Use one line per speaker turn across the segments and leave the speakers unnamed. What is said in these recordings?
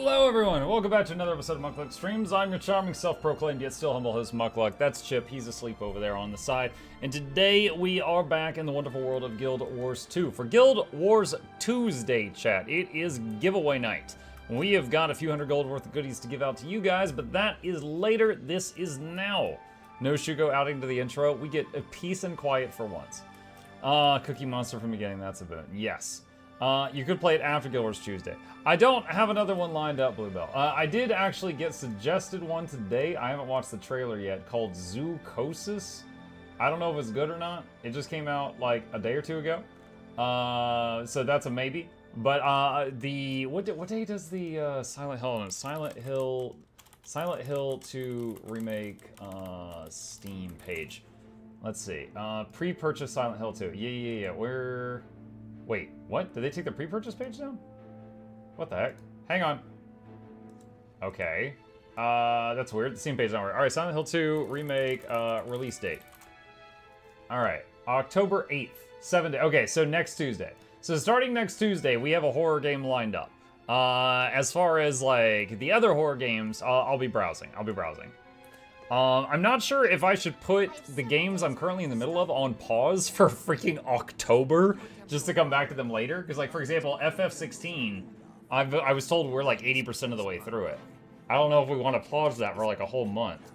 Hello everyone, welcome back to another episode of Mukluk Streams. I'm your charming, self-proclaimed, yet still humble host, Mukluk. That's Chip, he's asleep over there on the side. And today we are back in the wonderful world of Guild Wars 2. For Guild Wars Tuesday, chat, it is giveaway night. We have got a few hundred gold worth of goodies to give out to you guys, but that is later, this is now. No Shugo outing to the intro, we get a peace and quiet for once. Cookie Monster from the beginning, that's a boon, yes. You could play it after Guild Wars Tuesday. I don't have another one lined up, Bluebell. I did actually get suggested one today. I haven't watched the trailer yet, called Zoochosis. I don't know if it's good or not. It just came out like a day or two ago. So that's a maybe. But what day does the Silent Hill 2 remake Steam page? Let's see. Pre-purchase Silent Hill 2. Yeah. Wait, what? Did they take the pre-purchase page down? What the heck? Hang on. Okay. That's weird. The Steam page not working. Alright, Silent Hill 2 remake release date. Alright, October 8th. 7 days. Okay, so next Tuesday. So starting next Tuesday, we have a horror game lined up. As far as like the other horror games, I'll be browsing. I'm not sure if I should put the games I'm currently in the middle of on pause for freaking October, just to come back to them later. Because, like, for example, FF16, I was told we're like 80% of the way through it. I don't know if we want to pause that for like a whole month.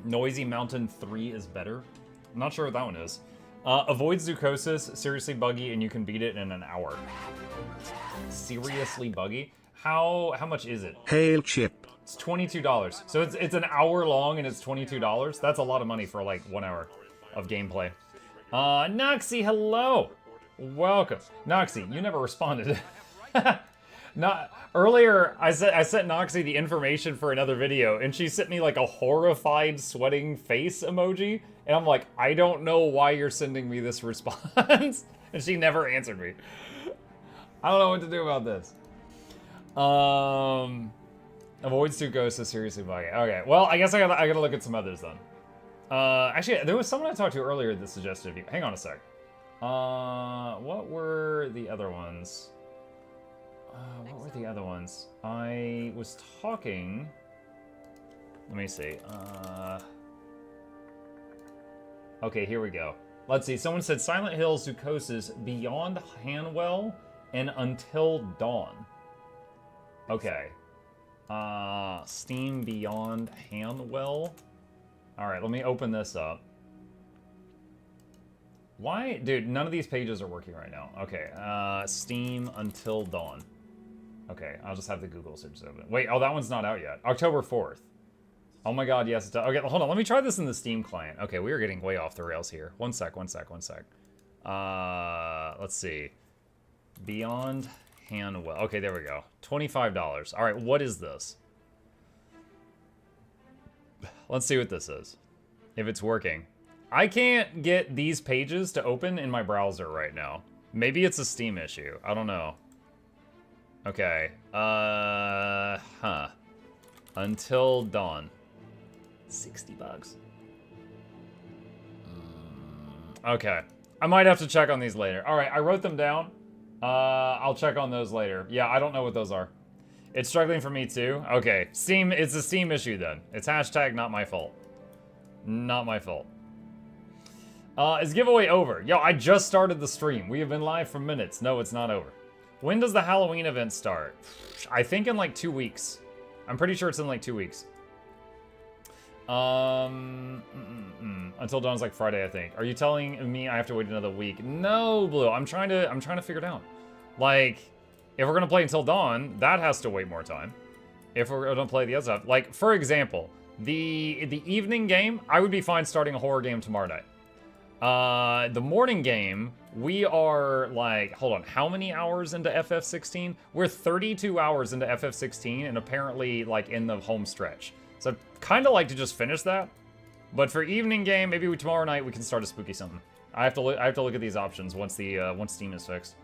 Noisy Mountain 3 is better. I'm not sure what that one is. Avoid Zoochosis, seriously buggy, and you can beat it in an hour. Seriously buggy? How much is it?
Hail Chip.
It's $22. So it's an hour long and it's $22. That's a lot of money for like 1 hour of gameplay. Noxxi, hello. Welcome. Noxxi, you never responded. Earlier, I sent Noxxi the information for another video and she sent me like a horrified sweating face emoji. And I'm like, I don't know why you're sending me this response. And she never answered me. I don't know what to do about this. Avoid Zoochosis, seriously buggy. Okay, well, I guess I gotta look at some others then. Actually, there was someone I talked to earlier that suggested a few. Hang on a sec. What were the other ones? I was talking... Let me see. Okay, here we go. Let's see, someone said Silent Hill, Zoochosis, Beyond Hanwell, and Until Dawn. Okay. Steam Beyond Hanwell. Alright, let me open this up. Why? Dude, none of these pages are working right now. Okay, Steam Until Dawn. Okay, I'll just have the Google search open. Wait, oh, that one's not out yet. October 4th. Oh my god, yes, it's out. Okay, hold on, let me try this in the Steam client. Okay, we are getting way off the rails here. One sec. Let's see. Beyond Hanwell. Okay, there we go. $25. All right, what is this? Let's see what this is. If it's working. I can't get these pages to open in my browser right now. Maybe it's a Steam issue. I don't know. Okay. Until Dawn. $60. Okay. I might have to check on these later. All right, I wrote them down. I'll check on those later. Yeah, I don't know what those are. It's struggling for me too. Okay, Steam, it's a Steam issue then. It's hashtag not my fault. Not my fault. Is giveaway over? Yo, I just started the stream. We have been live for minutes. No, it's not over. When does the Halloween event start? I think in like 2 weeks. I'm pretty sure it's in like 2 weeks. Until Dawn's like Friday, I think. Are you telling me I have to wait another week? No, Blue. I'm trying to figure it out. Like, if we're gonna play Until Dawn, that has to wait more time. If we're gonna play the other stuff, like for example, the evening game, I would be fine starting a horror game tomorrow night. The morning game, we are like, hold on, how many hours into FF16? We're 32 hours into FF16, and apparently like in the home stretch. So I'd kind of like to just finish that. But for evening game, maybe tomorrow night we can start a spooky something. I have to look at these options once Steam is fixed.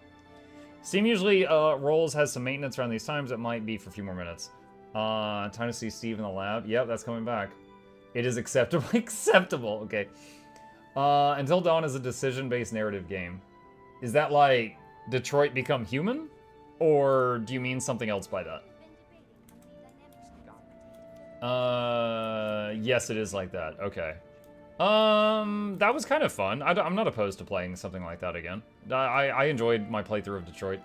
Steam usually has some maintenance around these times. It might be for a few more minutes. Time to see Steve in the lab. Yep, that's coming back. It is acceptable. Acceptable. Okay. Until Dawn is a decision-based narrative game. Is that like Detroit Become Human? Or do you mean something else by that? Yes, it is like that. Okay. That was kind of fun. I'm not opposed to playing something like that again. I enjoyed my playthrough of Detroit.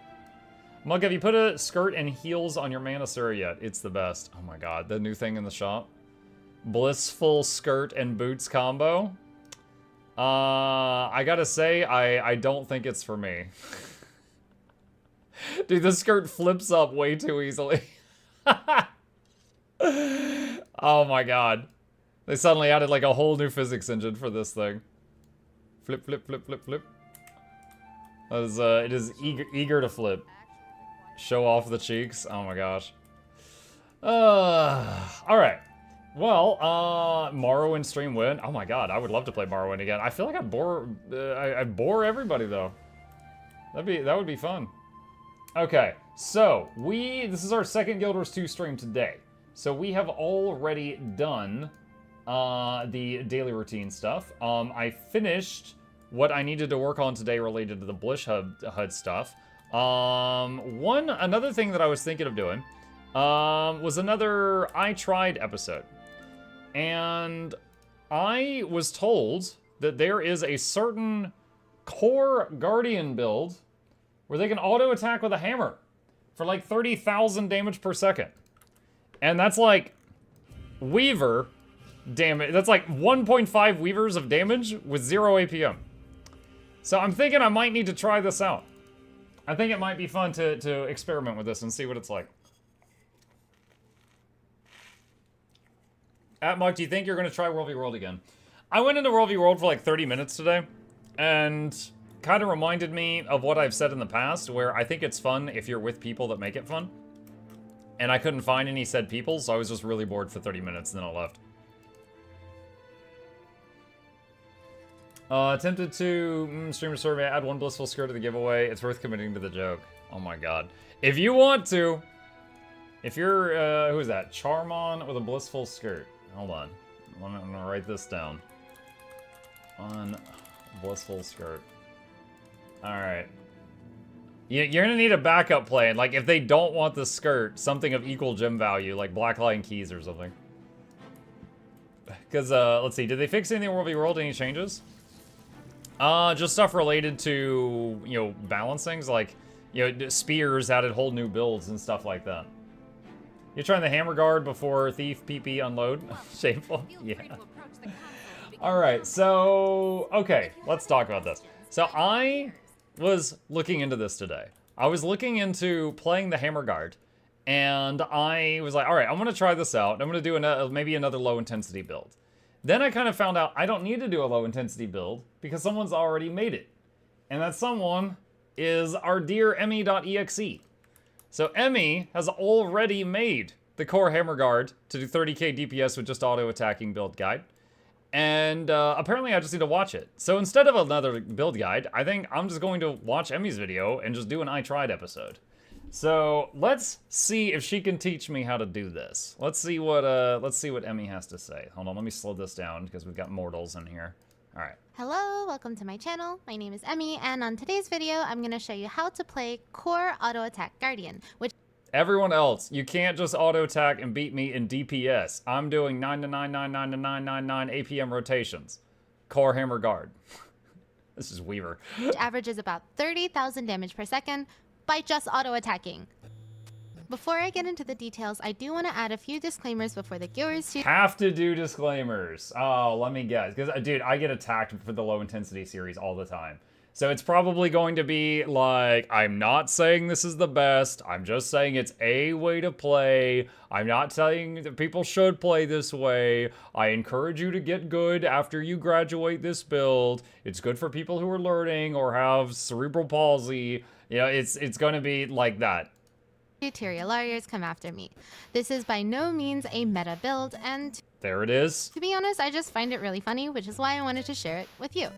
Mug, have you put a skirt and heels on your Manasura yet? It's the best. Oh my god, the new thing in the shop. Blissful skirt and boots combo. I gotta say, I don't think it's for me. Dude, the skirt flips up way too easily. Oh my god. They suddenly added like a whole new physics engine for this thing. Flip, flip, flip, flip, flip. That is, it is eager to flip. Show off the cheeks. Oh my gosh. Alright. Well, Morrowind stream win. Oh my god, I would love to play Morrowind again. I feel like I bore everybody though. That would be fun. Okay, so this is our second Guild Wars 2 stream today. So we have already done the daily routine stuff. I finished what I needed to work on today related to the Blish HUD stuff. Another thing that I was thinking of doing was another I Tried episode. And I was told that there is a certain core Guardian build where they can auto attack with a hammer for like 30,000 damage per second. And that's like Weaver damage. That's like 1.5 Weavers of damage with 0 APM. So I'm thinking I might need to try this out. I think it might be fun to experiment with this and see what it's like. Mark, do you think you're going to try World v World again? I went into World v World for like 30 minutes today, and kind of reminded me of what I've said in the past, where I think it's fun if you're with people that make it fun. And I couldn't find any said people, so I was just really bored for 30 minutes, and then I left. Attempted to streamer survey, add one blissful skirt to the giveaway. It's worth committing to the joke. Oh my god. If you want to, if you're, who is that? Charmon with a blissful skirt. Hold on. I'm gonna write this down. On blissful skirt. Alright. You're gonna need a backup plan. Like, if they don't want the skirt, something of equal gem value, like Blacklion Keys or something. Because, let's see, did they fix anything in World v World? Any changes? Just stuff related to, you know, balancings, like, you know, spears added whole new builds and stuff like that. You're trying the hammer guard before thief PP unload? Shameful. Yeah. Alright, so, okay, let's talk about this. So I was looking into this today. I was looking into playing the hammer guard, and I was like, alright, I'm gonna try this out. I'm gonna do maybe another low intensity build. Then I kind of found out I don't need to do a low intensity build because someone's already made it. And that someone is our dear Emmy.exe. So Emmy has already made the core hammer guard to do 30k DPS with just auto attacking build guide. And apparently I just need to watch it. So instead of another build guide, I think I'm just going to watch Emmy's video and just do an I Tried episode. So let's see if she can teach me how to do this. Let's see what Emmy has to say. Hold on, let me slow this down because we've got mortals in here. All right.
Hello, welcome to my channel. My name is Emmy, and on today's video, I'm going to show you how to play Core Auto Attack Guardian, which...
Everyone else, you can't just auto attack and beat me in DPS. I'm doing 9 to 9, 9, 9 to 9, 9, 9 APM rotations. Core Hammer Guard. This is Weaver.
Which averages about 30,000 damage per second by just auto attacking. Before I get into the details, I do want to add a few disclaimers before the viewers to...
Have to do disclaimers. Oh, let me guess. Because, dude, I get attacked for the low intensity series all the time. So it's probably going to be like, I'm not saying this is the best. I'm just saying it's a way to play. I'm not saying that people should play this way. I encourage you to get good after you graduate this build. It's good for people who are learning or have cerebral palsy. You know, it's going to be like that.
Tyria lawyers come after me. This is by no means a meta build, and
There it is.
To be honest, I just find it really funny, which is why I wanted to share it with you.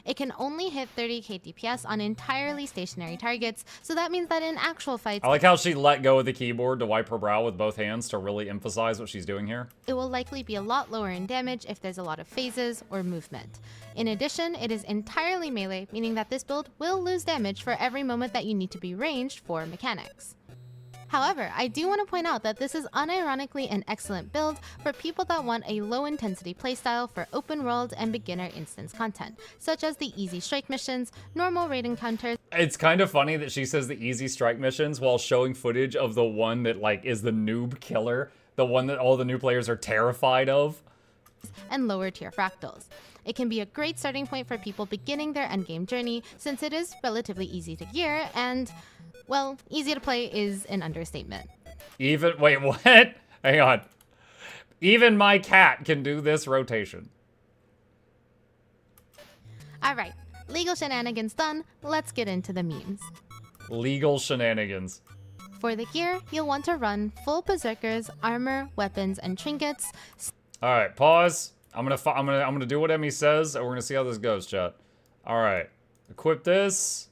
It can only hit 30k DPS on entirely stationary targets, so that means that in actual fights,
I like how she let go of the keyboard to wipe her brow with both hands to really emphasize what she's doing here.
it will likely be a lot lower in damage if there's a lot of phases or movement. In addition, it is entirely melee, meaning that this build will lose damage for every moment that you need to be ranged for mechanics. However, I do want to point out that this is unironically an excellent build for people that want a low-intensity playstyle for open world and beginner instance content, such as the easy strike missions, normal raid encounters.
It's kind of funny that she says the easy strike missions while showing footage of the one that, like, is the noob killer, the one that all the new players are terrified of.
And lower tier fractals. It can be a great starting point for people beginning their endgame journey since it is relatively easy to gear and, well, easy to play is an understatement.
Wait, what? Hang on. Even my cat can do this rotation.
Alright, legal shenanigans done, let's get into the memes.
Legal shenanigans.
For the gear, you'll want to run full berserkers, armor, weapons, and trinkets.
All right, pause. I'm gonna do what Emmy says, and we're gonna see how this goes, chat. All right, equip this,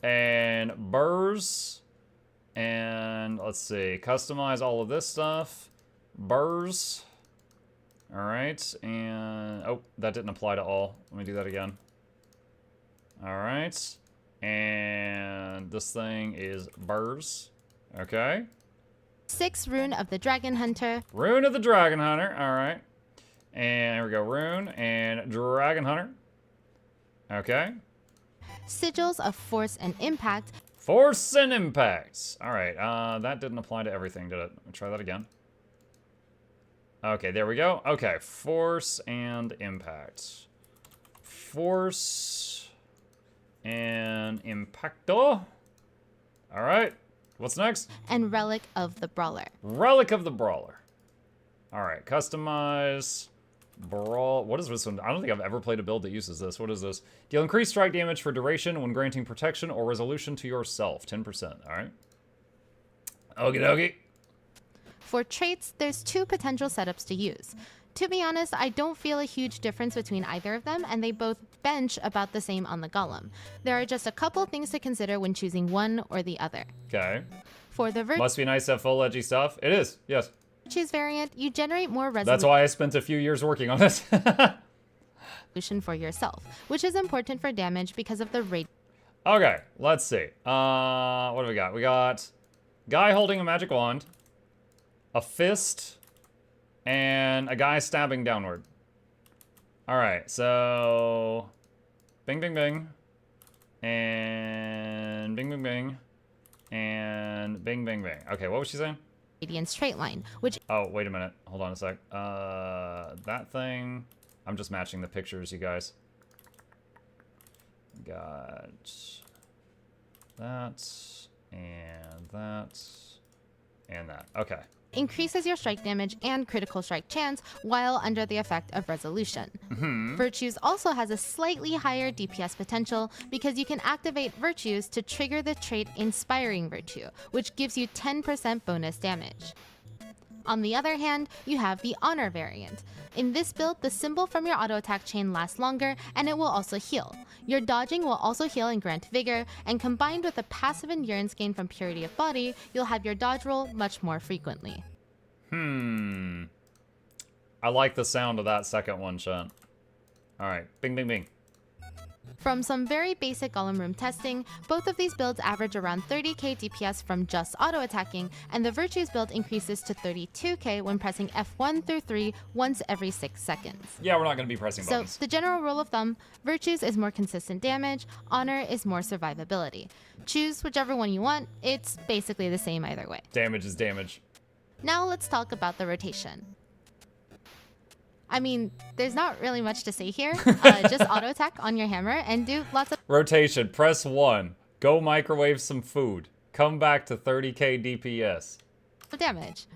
and burrs, and let's see, customize all of this stuff, burrs. All right, and oh, that didn't apply to all. Let me do that again. All right, and this thing is burrs. Okay.
6 Rune of the Dragon Hunter.
Rune of the Dragon Hunter. All right. And here we go. Rune and Dragon Hunter. Okay.
Sigils of Force and Impact.
Force and Impacts. All right. That didn't apply to everything, did it? Let me try that again. Okay, there we go. Okay. Force and Impact. Force and Impacto. All right. What's next?
And Relic of the Brawler.
Relic of the Brawler. All right, customize brawl. What is this one? I don't think I've ever played a build that uses this. What is this? Deal increased strike damage for duration when granting protection or resolution to yourself. 10%. All right. Okie dokie.
For traits, there's 2 potential setups to use. To be honest, I don't feel a huge difference between either of them, and they both bench about the same on the golem. There are just a couple things to consider when choosing one or the other.
Okay.
For the
Must be nice to have full edgy stuff. It is, yes.
Virtues variant, you generate more
That's why I spent a few years working on this.
resolution for yourself, which is important for damage because of the rate.
Okay, let's see. What do we got? We got guy holding a magic wand, a fist, and a guy stabbing downward. All right, so bing, bing, bing, and bing, bing, bing, and bing, bing, bing. Okay, what was she saying?
Radiant straight line, which...
Oh, wait a minute. Hold on a sec. That thing... I'm just matching the pictures, you guys. Got that, and that, and that. Okay.
increases your strike damage and critical strike chance while under the effect of resolution. Virtues also has a slightly higher DPS potential because you can activate Virtues to trigger the trait Inspiring Virtue, which gives you 10% bonus damage. On the other hand, you have the Honor variant. In this build, the symbol from your auto attack chain lasts longer, and it will also heal. Your dodging will also heal and grant vigor, and combined with the passive endurance gain from Purity of Body, you'll have your dodge roll much more frequently.
I like the sound of that second one, Sean. Alright, bing, bing, bing.
From some very basic Golem Room testing, both of these builds average around 30k DPS from just auto-attacking, and the Virtues build increases to 32k when pressing F1 through 3 once every 6 seconds.
Yeah, we're not going to be pressing buttons.
So, the general rule of thumb, Virtues is more consistent damage, Honor is more survivability. Choose whichever one you want, it's basically the same either way.
Damage is damage.
Now let's talk about the rotation. I mean, there's not really much to say here. Just auto attack on your hammer and do lots of
rotation. Press 1. Go microwave some food. Come back to 30k DPS.
Damage.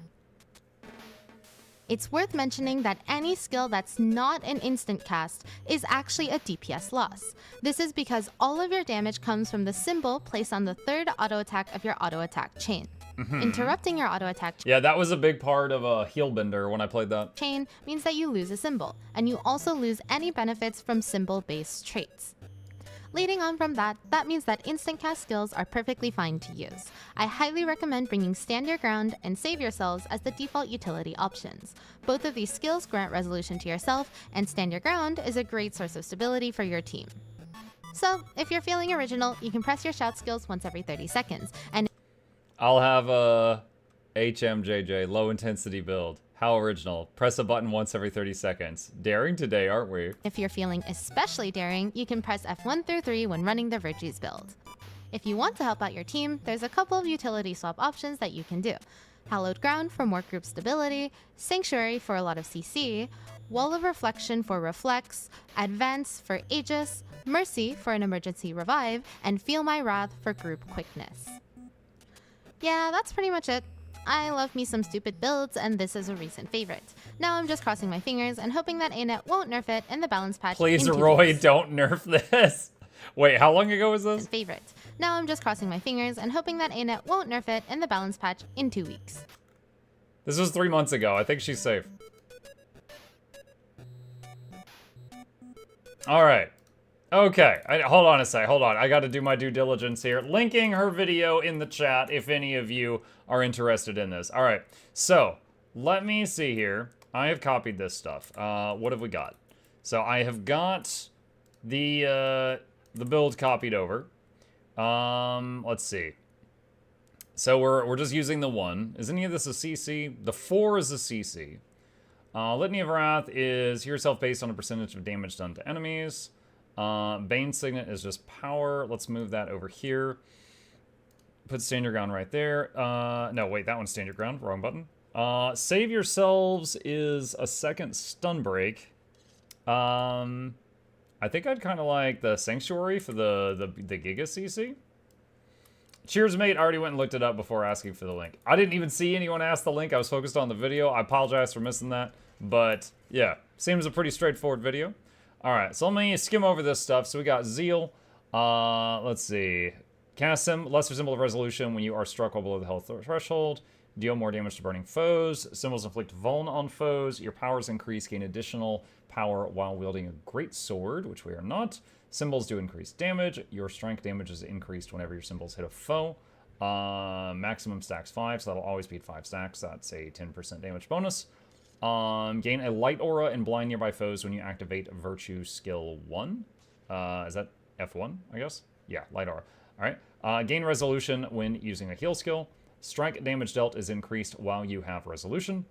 It's worth mentioning that any skill that's not an instant cast is actually a DPS loss. This is because all of your damage comes from the symbol placed on the third auto attack of your auto attack chain. Interrupting your auto attack
Yeah, that was a big part of a heal bender when I played that.
chain means that you lose a symbol, and you also lose any benefits from symbol-based traits. Leading on from that, that means that instant cast skills are perfectly fine to use. I highly recommend bringing Stand Your Ground and Save Yourselves as the default utility options. Both of these skills grant resolution to yourself, and Stand Your Ground is a great source of stability for your team. So, if you're feeling original, you can press your shout skills once every 30 seconds, and
I'll have a HMJJ, low intensity build. How original. Press a button once every 30 seconds. Daring today, aren't we?
if you're feeling especially daring, you can press F1 through 3 when running the Virtues build. If you want to help out your team, there's a couple of utility swap options that you can do. Hallowed Ground for more group stability, Sanctuary for a lot of CC, Wall of Reflection for Reflex, Advance for Aegis, Mercy for an emergency revive, and Feel My Wrath for group quickness. Yeah, that's pretty much it. I love me some stupid builds, and this is a recent favorite. Now I'm just crossing my fingers and hoping that ANET won't nerf it in the balance patch.
Please,
in 2
Roy,
weeks.
don't nerf this. Wait, how long ago was this?
Favorite. Now I'm just crossing my fingers and hoping that ANET won't nerf it in the balance patch in 2 weeks.
This was 3 months ago. I think she's safe. All right. Okay. Hold on a sec. Hold on. I got to do my due diligence here. Linking her video in the chat if any of you are interested in this. All right. So, let me see here. I have copied this stuff. What have we got? So, I have got the build copied over. Let's see. So, we're just using the 1. Is any of this a CC? The 4 is a CC. Litany of Wrath is heal yourself based on a percentage of damage done to enemies. Bane Signet is just power. Let's move that over here. Put Stand Your Ground right there. No, wait, that one's Stand Your Ground. Wrong button. Save Yourselves is a second stun break. I think I'd kind of like the Sanctuary for the Giga CC. Cheers, mate. I already went and looked it up before asking for the link. I didn't even see anyone ask the link. I was focused on the video. I apologize for missing that. But, yeah. Seems a pretty straightforward video. Alright, so let me skim over this stuff. So we got Zeal. Let's see. Cast lesser symbol of resolution when you are struck while below the health threshold. Deal more damage to burning foes. Symbols inflict vuln on foes. Your powers increase. Gain additional power while wielding a great sword, which we are not. Symbols do increase damage. Your strength damage is increased whenever your symbols hit a foe. Maximum stacks 5, so that'll always be 5 stacks. That's a 10% damage bonus. Gain a light aura and blind nearby foes when you activate Virtue Skill 1. Is that F1, I guess? Yeah, light aura. Alright. Gain resolution when using a heal skill. Strike damage dealt is increased while you have resolution.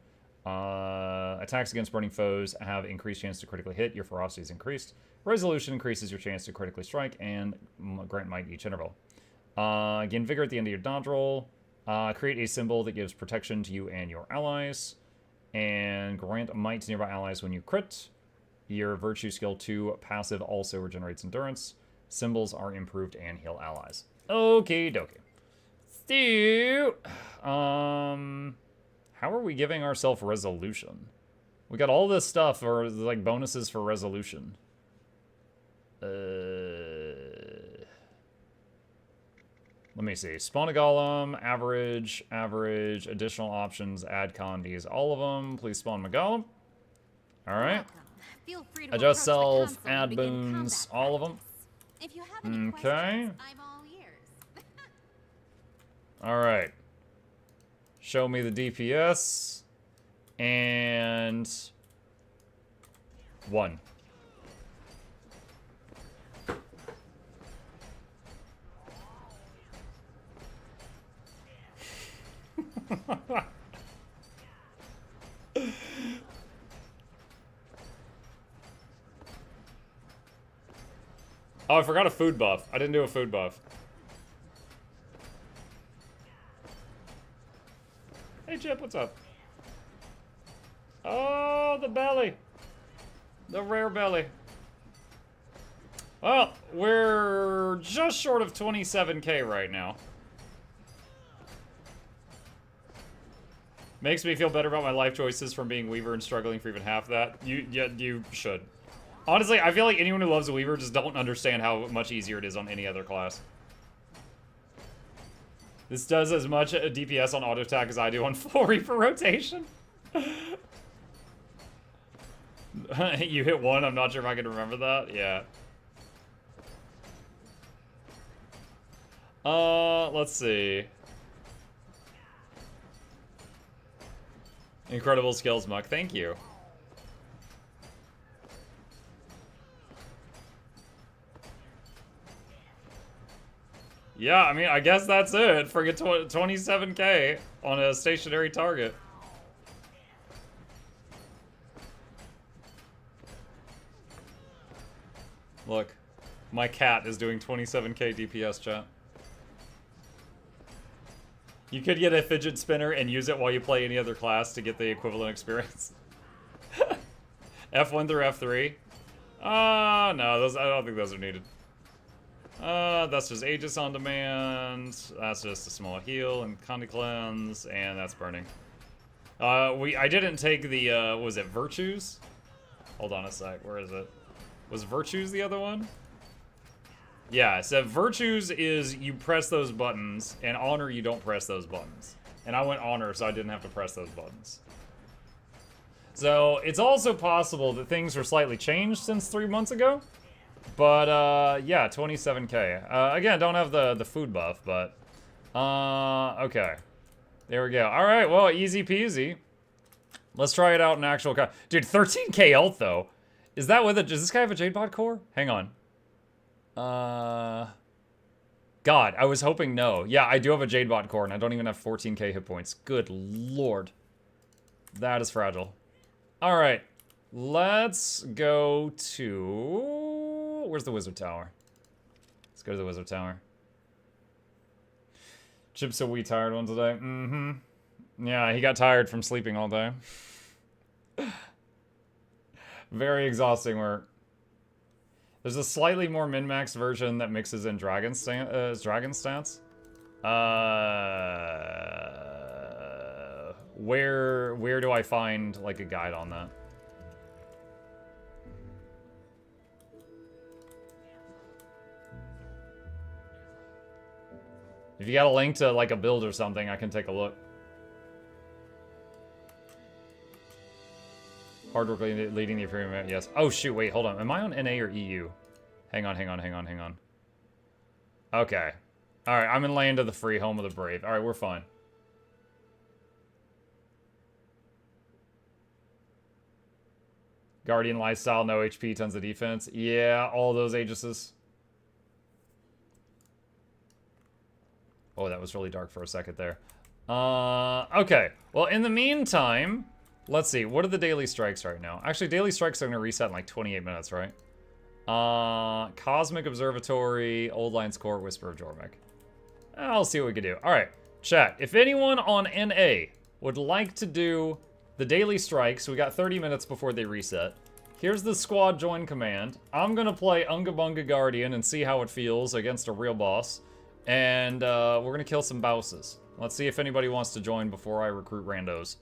Attacks against burning foes have increased chance to critically hit. Your ferocity is increased. Resolution increases your chance to critically strike and grant might each interval. Gain vigor at the end of your dodge roll. Create a symbol that gives protection to you and your allies. And grant might to nearby allies when you crit. Your Virtue Skill 2 passive also regenerates endurance. Symbols are improved and heal allies. Okie dokie. So, how are we giving ourselves resolution? We got all this stuff for like bonuses for resolution. Let me see. Spawn a golem, average, additional options, add condies, all of them. Please spawn my golem. Alright. Adjust self, add boons, all of them.
If you have any
Okay.
questions, I'm all ears.
Alright. Show me the DPS. And 1. Oh, I forgot a food buff. I didn't do a food buff. Hey, Chip, what's up? Oh, the belly. The rare belly. Well, we're just short of 27k right now. Makes me feel better about my life choices from being Weaver and struggling for even half that. You should. Honestly, I feel like anyone who loves a Weaver just don't understand how much easier it is on any other class. This does as much DPS on auto attack as I do on full Reaper rotation. You hit one, I'm not sure if I can remember that. Yeah. Let's see. Incredible skills, Muck. Thank you. Yeah, I mean, I guess that's it. Forget 27k on a stationary target. Look, my cat is doing 27k DPS, chat. You could get a fidget spinner and use it while you play any other class to get the equivalent experience. F1 through F3. No, those, I don't think those are needed. That's just Aegis on demand. That's just a small heal and Condi cleanse, and that's burning. I didn't take the, was it Virtues? Hold on a sec, where is it? Was Virtues the other one? Yeah, so Virtues is you press those buttons, and Honor you don't press those buttons. And I went Honor, so I didn't have to press those buttons. So, it's also possible that things were slightly changed since 3 months ago. But, yeah, 27k. Again, don't have the food buff, but... okay. There we go. Alright, well, easy peasy. Let's try it out in actual... Dude, 13k health, though. Is that with it? Does this guy have a Jadebot core? Hang on. God, I was hoping no. Yeah, I do have a Jadebot core, and I don't even have 14k hit points. Good lord. That is fragile. Alright. Let's go to... Where's the Wizard Tower? Let's go to the Wizard Tower. Chip's a wee tired one today. Mm-hmm. Yeah, he got tired from sleeping all day. Very exhausting work. There's a slightly more min-max version that mixes in dragon stats. Where do I find like a guide on that? If you got a link to like a build or something, I can take a look. Hard work leading the Imperium, yes. Oh shoot, wait, hold on. Am I on NA or EU? Hang on. Okay. Alright, I'm in Land of the Free, Home of the Brave. Alright, we're fine. Guardian lifestyle, no HP, tons of defense. Yeah, all those Aegises. Oh, that was really dark for a second there. Okay. Well, in the meantime... Let's see, what are the daily strikes right now? Actually, daily strikes are going to reset in like 28 minutes, right? Cosmic Observatory, Old Lines Court, Whisper of Jorvik. I'll see what we can do. Alright, chat. If anyone on NA would like to do the daily strikes, we got 30 minutes before they reset. Here's the squad join command. I'm going to play Unga Bunga Guardian and see how it feels against a real boss. And we're going to kill some bosses. Let's see if anybody wants to join before I recruit randos.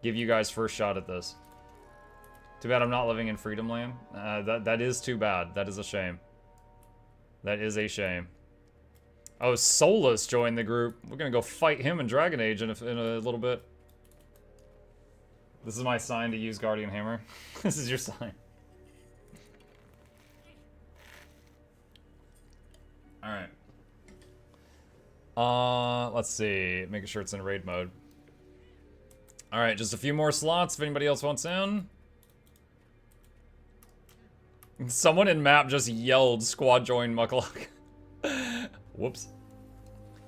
Give you guys first shot at this. Too bad I'm not living in Freedom Land. That is too bad. That is a shame. That is a shame. Oh, Solus joined the group. We're gonna go fight him in Dragon Age in a little bit. This is my sign to use Guardian Hammer. This is your sign. Alright. Let's see. Making sure it's in raid mode. Alright, just a few more slots if anybody else wants in. Someone in map just yelled squad join Mukluk. Whoops. Do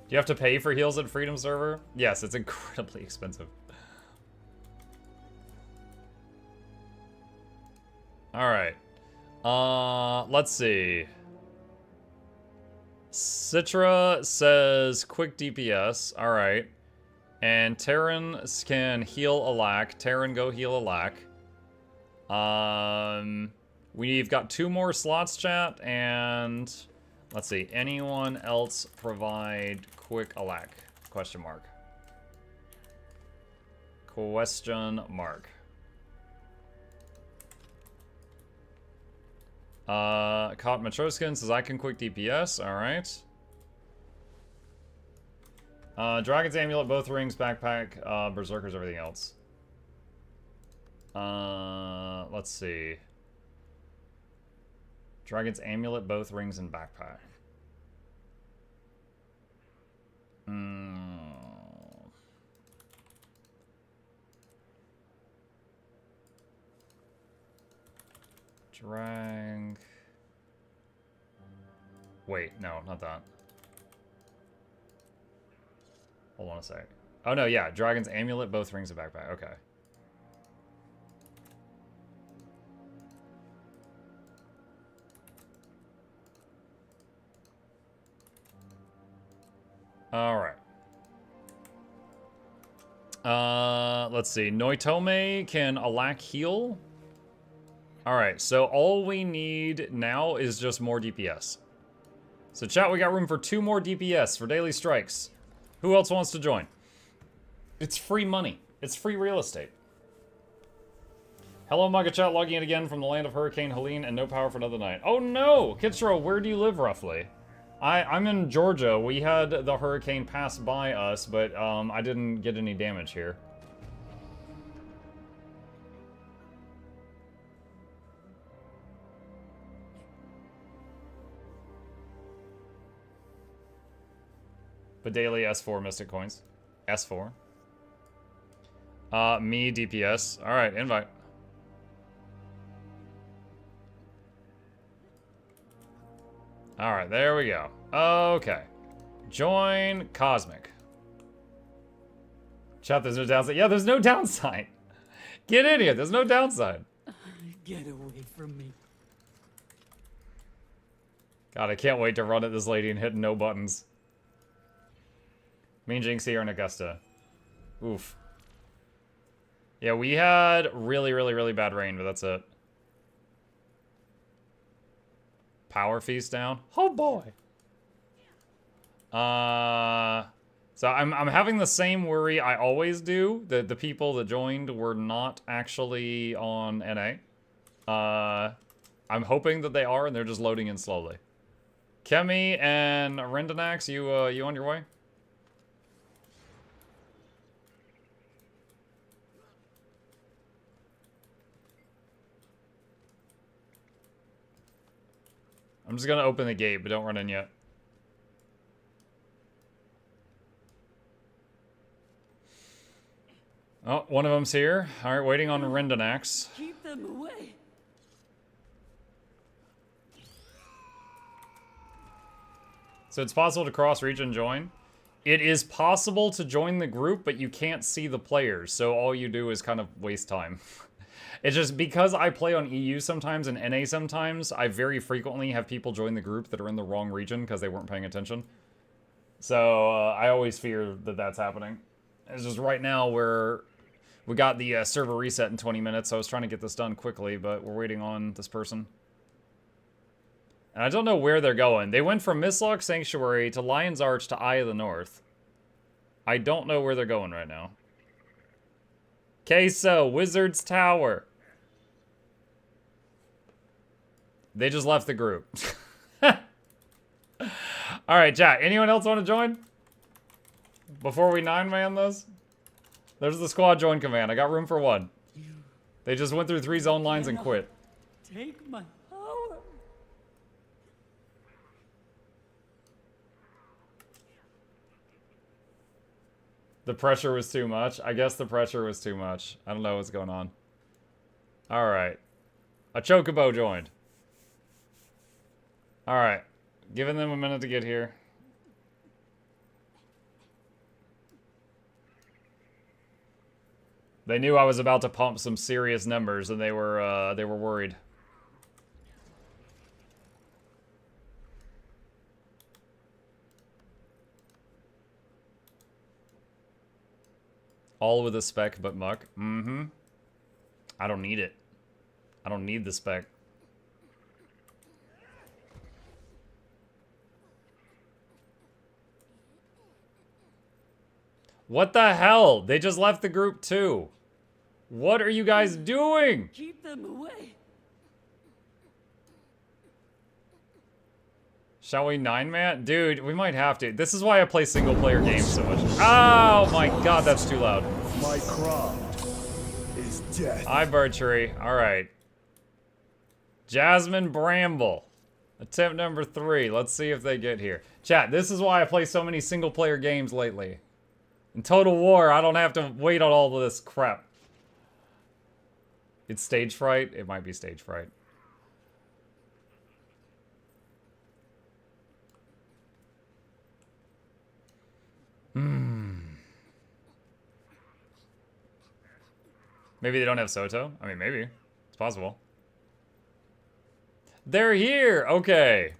you have to pay for heals at Freedom Server? Yes, it's incredibly expensive. Alright. Let's see. Citra says quick DPS. Alright. And Terran can heal a lack. Terran, go heal a lack. We've got 2 more slots, chat, and let's see. Anyone else provide quick a lack? Question mark. Question mark. Caught Matroskin says I can quick DPS. All right. Dragon's Amulet, both rings, backpack, Berserkers, everything else. Let's see. Dragon's Amulet, both rings, and backpack. Drag... Wait, no, not that. Hold on a sec. Oh no, yeah, Dragon's Amulet, both rings, and backpack. Okay. Alright. Let's see. Noitome can Alak heal? Alright, so all we need now is just more DPS. So chat, we got room for 2 more DPS for daily strikes. Who else wants to join? It's free money. It's free real estate. Hello, Manga Chat, logging in again from the land of Hurricane Helene and no power for another night. Oh no! Kitro, where do you live roughly? I'm in Georgia. We had the hurricane pass by us, but I didn't get any damage here. But daily S4 Mystic Coins. S4. Me, DPS. Alright, invite. Alright, there we go. Okay. Join Cosmic. Chat, there's no downside. Yeah, there's no downside. Get in here, there's no downside.
Get away from me.
God, I can't wait to run at this lady and hit no buttons. Mean Jinx here in Augusta. Oof. Yeah, we had really, really, really bad rain, but that's it. Power Feast down. Oh boy. So I'm having the same worry I always do. The people that joined were not actually on NA. I'm hoping that they are, and they're just loading in slowly. Kemi and Rendanax, you on your way? I'm just gonna open the gate, but don't run in yet. Oh, one of them's here. All right, waiting on Rendanax.
Keep them away.
So it's possible to cross region join. It is possible to join the group, but you can't see the players, so all you do is kind of waste time. It's just because I play on EU sometimes and NA sometimes, I very frequently have people join the group that are in the wrong region because they weren't paying attention. So I always fear that that's happening. It's just right now we got the server reset in 20 minutes, so I was trying to get this done quickly, but we're waiting on this person. And I don't know where they're going. They went from Mistlock Sanctuary to Lion's Arch to Eye of the North. I don't know where they're going right now. Queso, Wizard's Tower. They just left the group. Alright, chat. Anyone else want to join? Before we 9-man this? There's the squad join command. I got room for 1. They just went through 3 zone lines and quit.
Take my power.
The pressure was too much. I guess the pressure was too much. I don't know what's going on. Alright. A Chocobo joined. Alright. Giving them a minute to get here. They knew I was about to pump some serious numbers, and they were worried. All with a spec but muck. Mm-hmm. I don't need it. I don't need the spec. What the hell? They just left the group too. What are you guys doing?
Keep them away.
Shall we 9-man? Dude, we might have to. This is why I play single player games so much. Oh my god, that's too loud.
My craft is death.
Hi, Birchery. Alright. Jasmine Bramble. Attempt number 3. Let's see if they get here. Chat, this is why I play so many single player games lately. In Total War, I don't have to wait on all of this crap. It's stage fright? It might be stage fright. Maybe they don't have Soto? I mean, maybe. It's possible. They're here! Okay.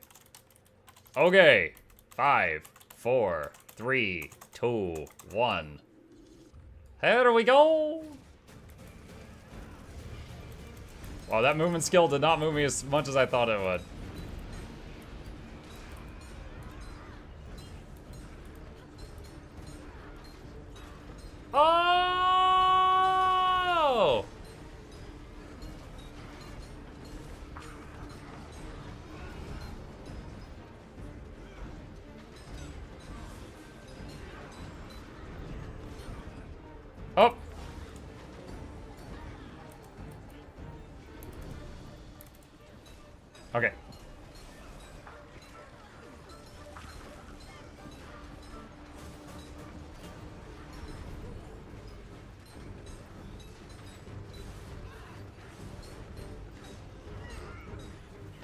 Okay. 5, 4, 3, 2, 1. Here we go! Wow, that movement skill did not move me as much as I thought it would. Oh! Oh! Okay.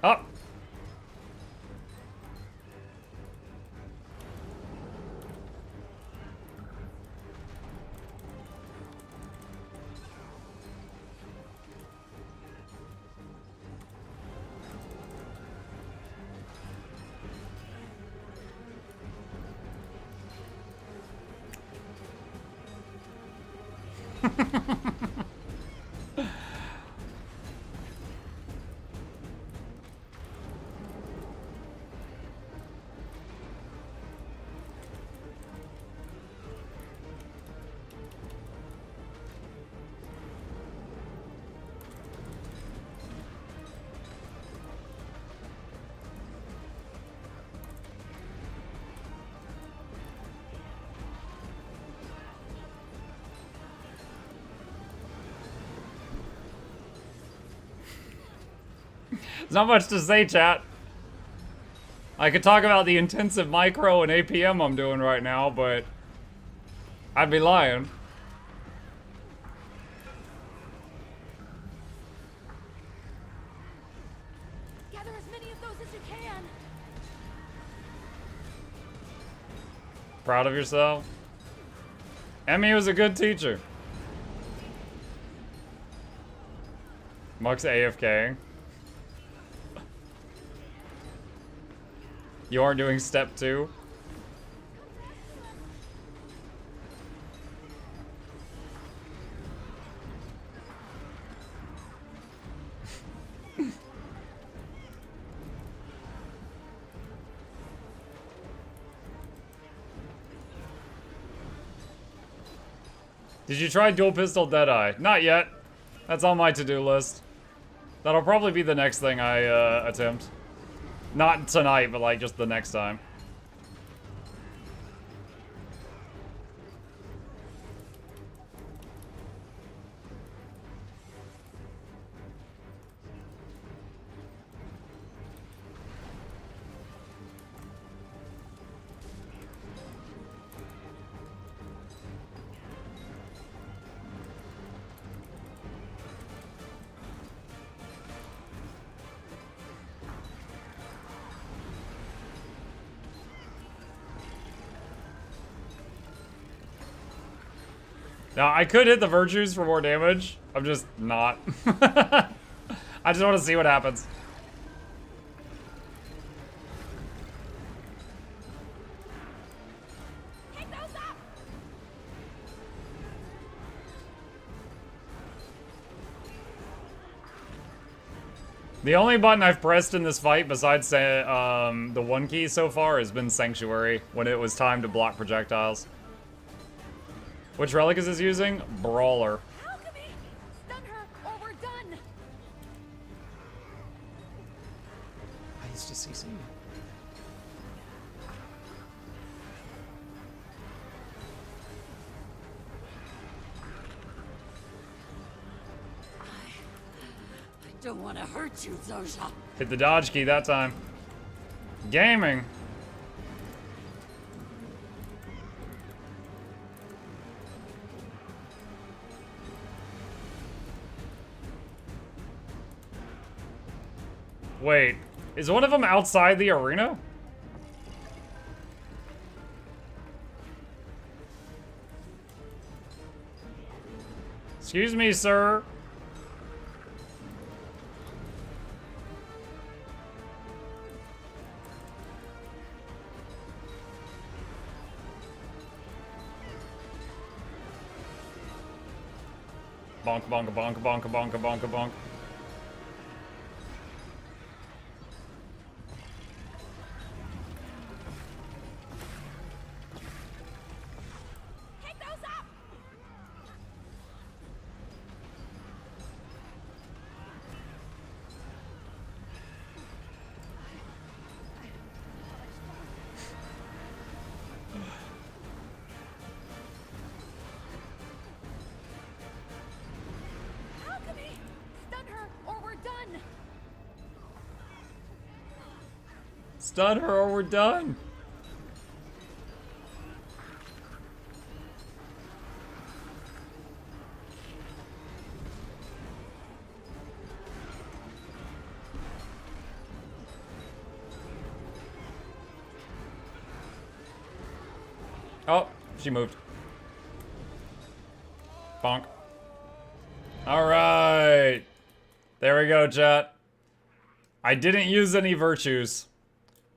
Up. There's not much to say, chat. I could talk about the intensive micro and APM I'm doing right now, but I'd be lying.
Gather as many of those as you can.
Proud of yourself? Emmy was a good teacher. Muck's AFK. You aren't doing step 2? Did you try dual pistol Deadeye? Not yet. That's on my to-do list. That'll probably be the next thing I attempt. Not tonight, but like just the next time. Now, I could hit the virtues for more damage. I'm just not. I just want to see what happens.
Pick those up.
The only button I've pressed in this fight, besides the 1 key so far, has been Sanctuary, when it was time to block projectiles. Which relic is this using? Brawler.
Alchemy! Stun her, or we're done!
I used to CC.
don't want to hurt you, Zosha.
Hit the dodge key that time. Gaming. Wait, is one of them outside the arena? Excuse me, sir. Bonk, bonk, bonk, bonk, bonk, bonk, bonk.
Pick those up! Alchemy! Stun her, or we're done!
Stun her or we're done. Oh, she moved. Bonk. All right. There we go, chat. I didn't use any virtues.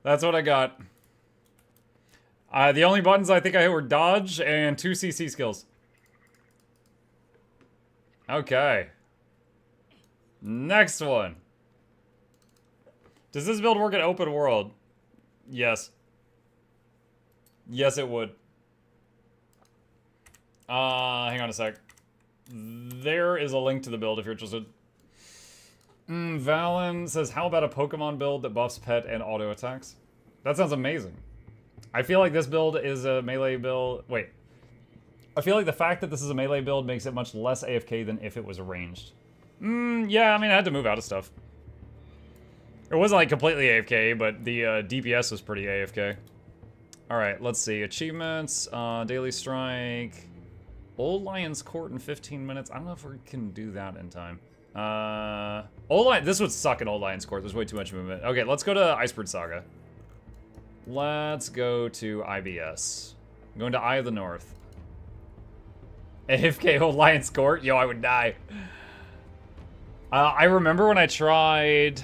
That's what I got. The only buttons I think I hit were dodge and 2 CC skills. Okay. Next one. Does this build work in open world? Yes. Yes, it would. Hang on a sec. There is a link to the build if you're interested. Valen says, how about a Pokemon build that buffs pet and auto attacks? That sounds amazing. I feel like this build is a melee build. Wait. I feel like the fact that this is a melee build makes it much less AFK than if it was ranged. Yeah, I mean, I had to move out of stuff. It wasn't like completely AFK, but the DPS was pretty AFK. Alright, let's see. Achievements, Daily Strike, Old Lion's Court in 15 minutes. I don't know if we can do that in time. This would suck in Old Lion's Court. There's way too much movement. Okay, let's go to Icebird Saga. Let's go to IBS. I'm going to Eye of the North. AFK Old Lion's Court? Yo, I would die. I remember when I tried...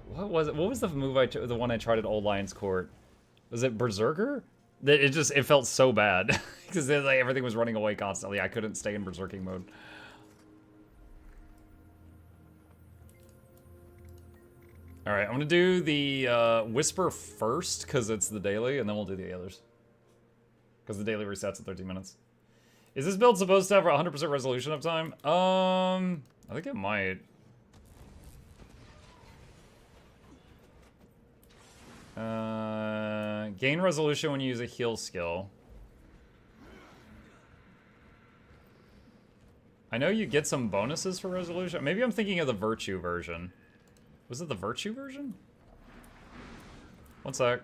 What was it? What was the move the one I tried at Old Lion's Court? Was it Berserker? It felt so bad. Because like, everything was running away constantly. I couldn't stay in Berserking mode. Alright, I'm gonna do the Whisper first, because it's the daily, and then we'll do the others. Because the daily resets at 13 minutes. Is this build supposed to have 100% resolution uptime? I think it might. Gain resolution when you use a heal skill. I know you get some bonuses for resolution. Maybe I'm thinking of the Virtue version. Was it the Virtue version? One sec.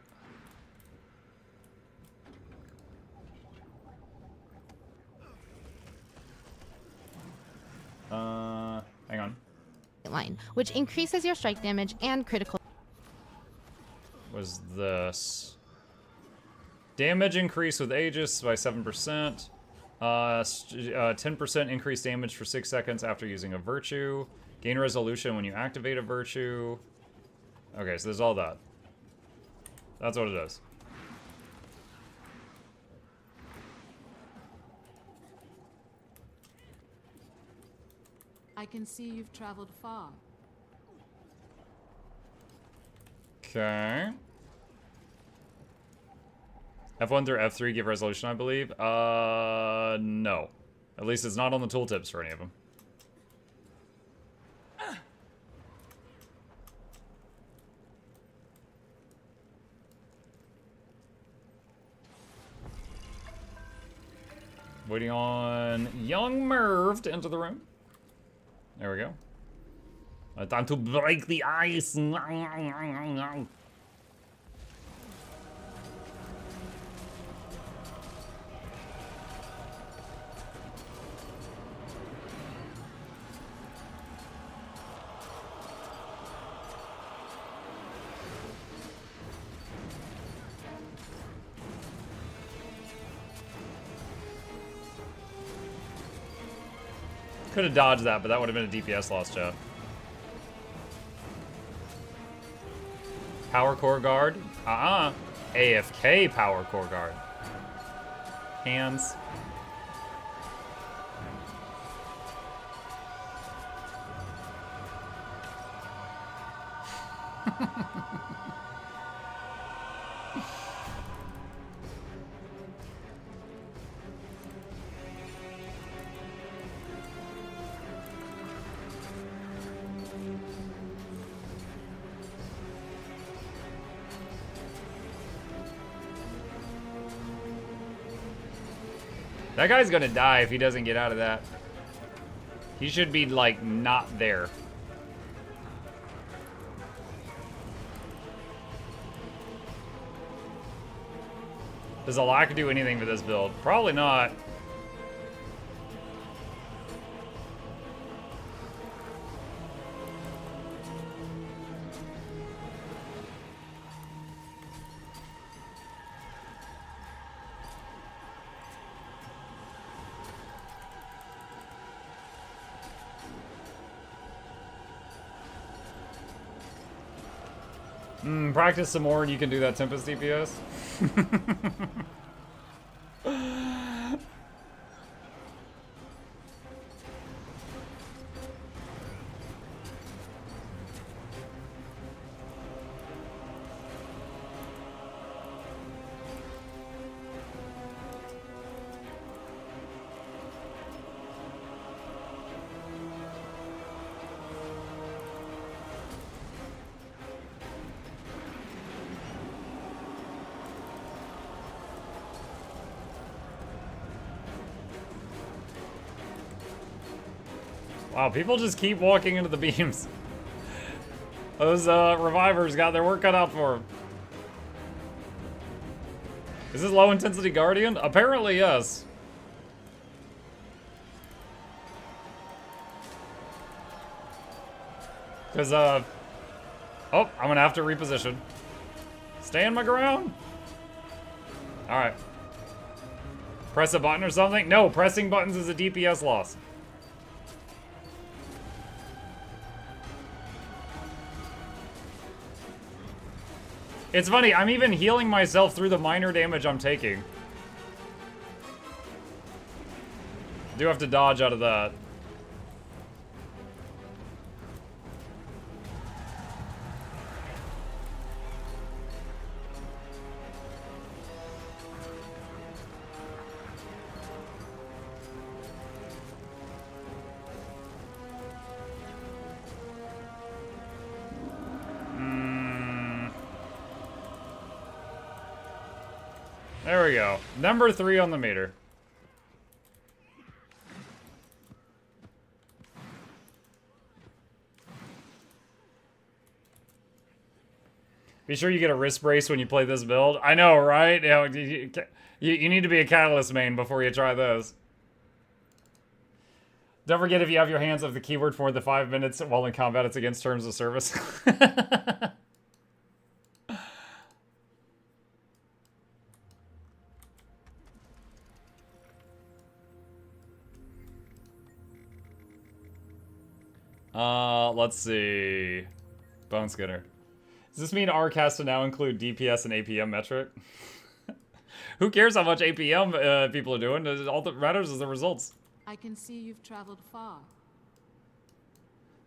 Hang on.
Line, which increases your strike damage and critical.
Was this damage increase with Aegis by 7%, 10% increased damage for 6 seconds after using a Virtue, gain resolution when you activate a Virtue. Okay, so there's all that. That's what it is.
I can see you've traveled far.
Okay. F1 through F3 give resolution, I believe. No. At least it's not on the tooltips for any of them. Waiting on young Merv to enter the room. There we go. Time to break the ice. Could have dodged that, but that would have been a DPS loss, chat. Power Core Guard? AFK Power Core Guard. Hands. That guy's gonna die if he doesn't get out of that. He should be, like, not there. Does Alak do anything for this build? Probably not. Practice some more and you can do that Tempest DPS. Wow, people just keep walking into the beams. Those revivers got their work cut out for them. Is this low intensity Guardian? Apparently, yes. Because, oh, I'm gonna have to reposition. Stand my ground. Alright. Press a button or something? No, pressing buttons is a DPS loss. It's funny, I'm even healing myself through the minor damage I'm taking. I do have to dodge out of that. There we go. Number 3 on the meter. Be sure you get a wrist brace when you play this build. I know, right? You need to be a Catalyst main before you try those. Don't forget, if you have your hands off the keyboard for the 5 minutes while in combat, it's against terms of service. Let's see. Bone Skinner. Does this mean ARC has to now include DPS and APM metric? Who cares how much APM people are doing? All that matters is the results.
I can see you've traveled far.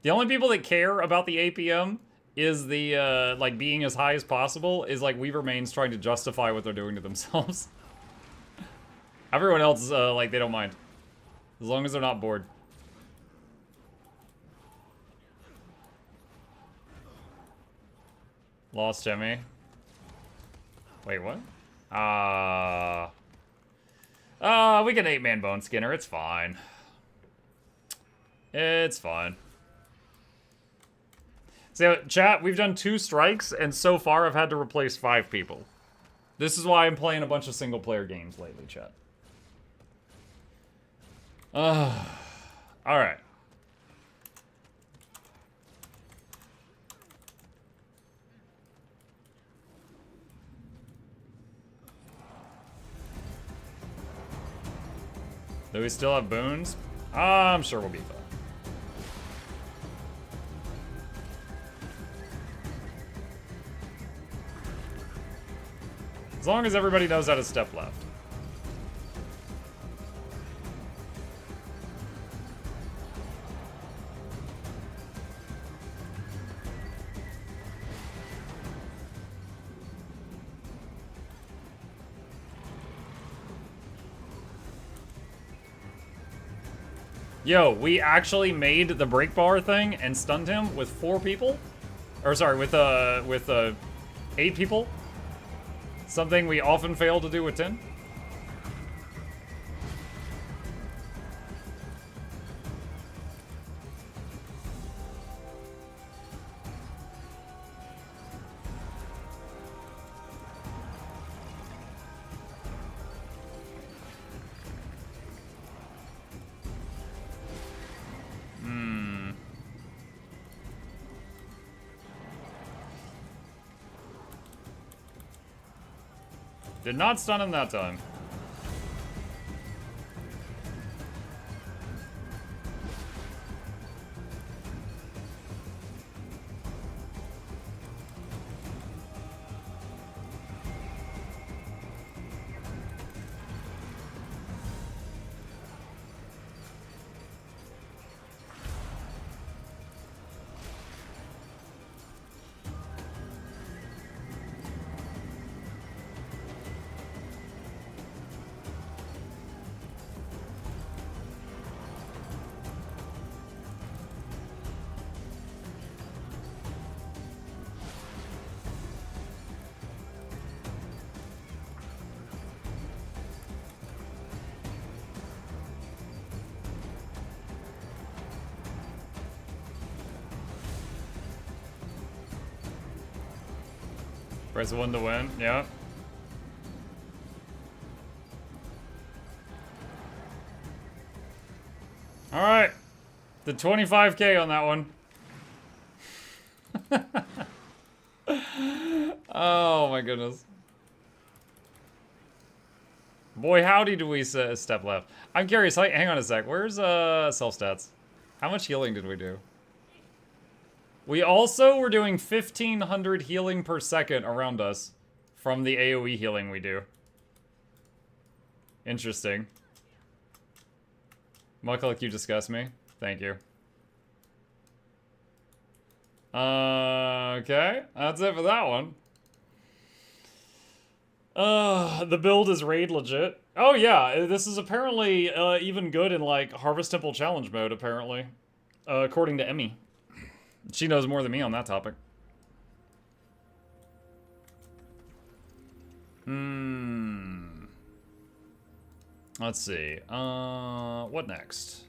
The only people that care about the APM is the, like, being as high as possible is, like, Weaver mains trying to justify what they're doing to themselves. Everyone else, like, they don't mind. As long as they're not bored. Lost Jimmy. Wait, what? We can 8-man Bone Skinner. It's fine. It's fine. So, chat, we've done 2 strikes, and so far I've had to replace 5 people. This is why I'm playing a bunch of single-player games lately, chat. Alright. Do we still have boons? I'm sure we'll be fine. As long as everybody knows how to step left. Yo, we actually made the break bar thing and stunned him with 4 people? Or sorry, with 8 people? Something we often fail to do with 10? Did not stun him that time. Press 1 to win, yeah. Alright. The 25K on that one. Oh my goodness. Boy, howdy do we step left. I'm curious, hang on a sec. Where's self-stats? How much healing did we do? We also were doing 1,500 healing per second around us from the AoE healing we do. Interesting. Mukluk, you disgust me. Thank you. Okay, that's it for that one. The build is raid legit. Oh yeah, this is apparently even good in like Harvest Temple Challenge mode, apparently. According to Emmy. She knows more than me on that topic. Let's see. What next?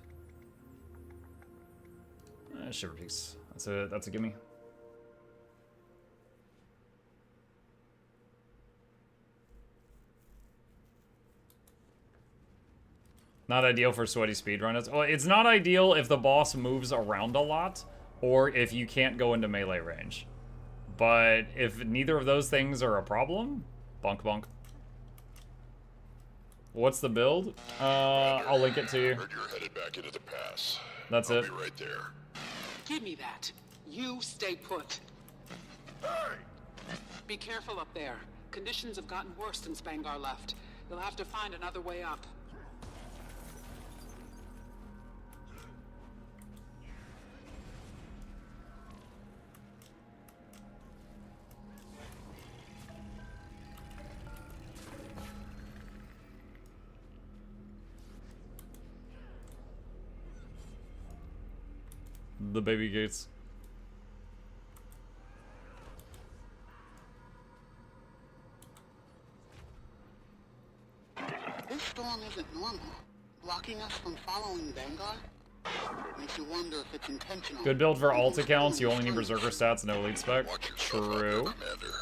Shiver Piece. That's a gimme. Not ideal for sweaty speedrunners. Well, it's not ideal if the boss moves around a lot, or if you can't go into melee range. But if neither of those things are a problem, bonk bonk. What's the build? I'll link it to you.
Heard you're headed back into the pass.
That's
I'll
it.
be right there.
Give me that. You stay put.
Hey!
Be careful up there. Conditions have gotten worse since Bangar left. You'll have to find another way up.
The baby gates.
This storm isn't normal. Blocking us from following Vanguard?
Makes you wonder if it's intentional.
Good build for alt accounts. You only need Berserker stats, no elite spec. True.
Commander.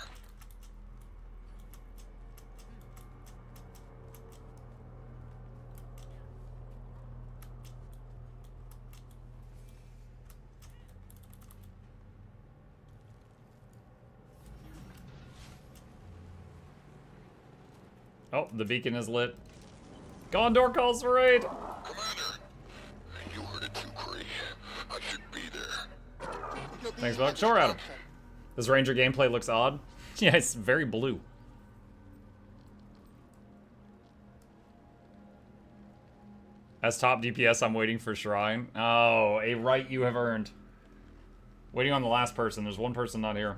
Oh, the beacon is lit. Gondor calls for raid.
Commander, you heard it too, Cree. I should be there.
Thanks, Buck. Sure, Adam. This Ranger gameplay looks odd. Yeah, it's very blue. As top DPS, I'm waiting for Shrine. Oh, a right you have earned. Waiting on the last person. There's one person not here.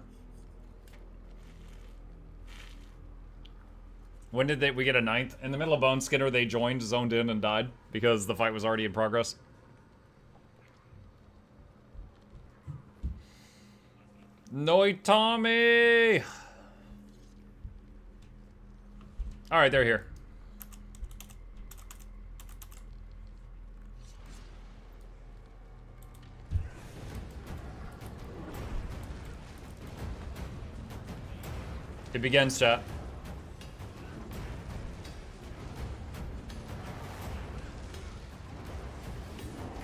When did we get a 9th? In the middle of Bone Skinner, they joined, zoned in, and died because the fight was already in progress. Noi Tommy! Alright, they're here. It begins, chat.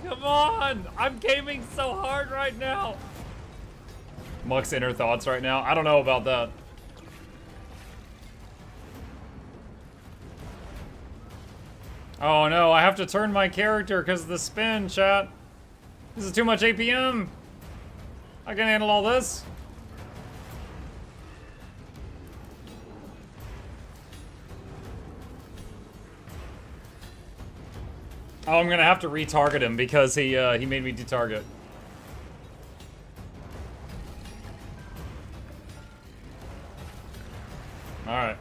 Come on! I'm gaming so hard right now! Muck's inner thoughts right now. I don't know about that. Oh no, I have to turn my character because of the spin, chat. This is too much APM. I can handle all this. Oh, I'm gonna have to retarget him because he made me detarget. All right.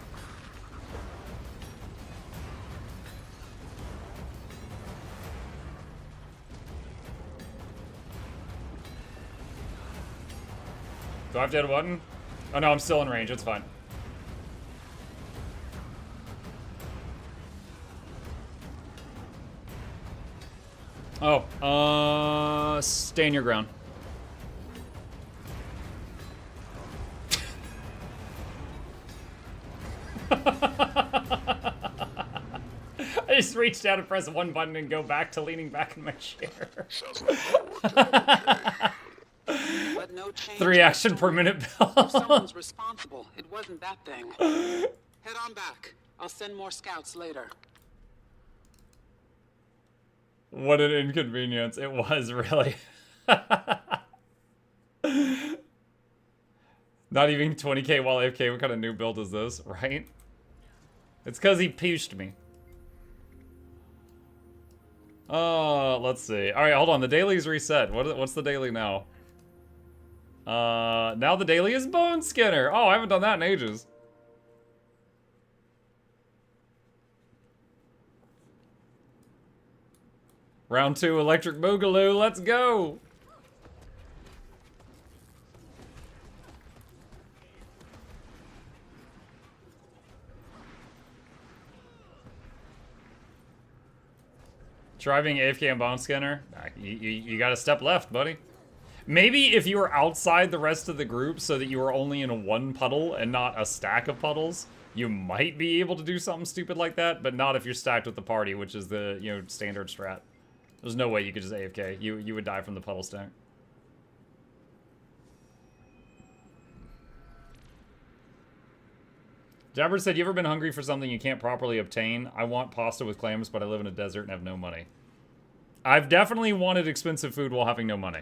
Do I have to hit a button? Oh no, I'm still in range. It's fine. Oh, stand your ground. I just reached out and pressed one button and go back to leaning back in my chair.
Sounds like it worked out okay.
But no change.
3 action per minute
If
build.
someone's responsible, it wasn't that thing. Head on back. I'll send more scouts later.
What an inconvenience. It was, really. Not even 20k while AFK. What kind of new build is this, right? It's because he pushed me. Let's see. All right, hold on. The daily's reset. What's the daily now? Now the daily is Bone Skinner. Oh, I haven't done that in ages. Round 2 Electric Boogaloo. Let's go. Driving AFK and Bone Skinner? Nah, you got a step left, buddy. Maybe if you were outside the rest of the group so that you were only in one puddle and not a stack of puddles, you might be able to do something stupid like that, but not if you're stacked with the party, which is the, you know, standard strat. There's no way you could just AFK. You would die from the puddle stack. Jabber said, you ever been hungry for something you can't properly obtain? I want pasta with clams, but I live in a desert and have no money. I've definitely wanted expensive food while having no money.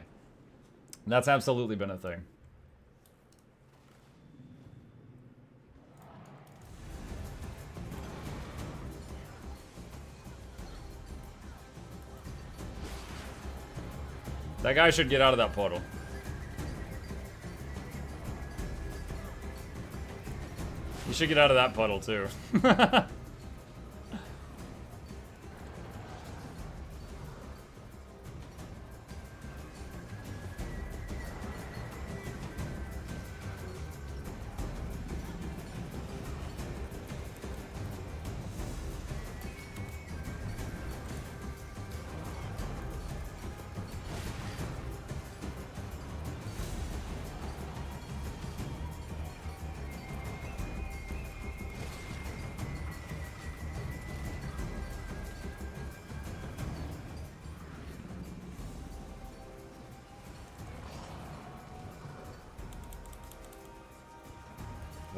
That's absolutely been a thing. That guy should get out of that puddle. You should get out of that puddle, too.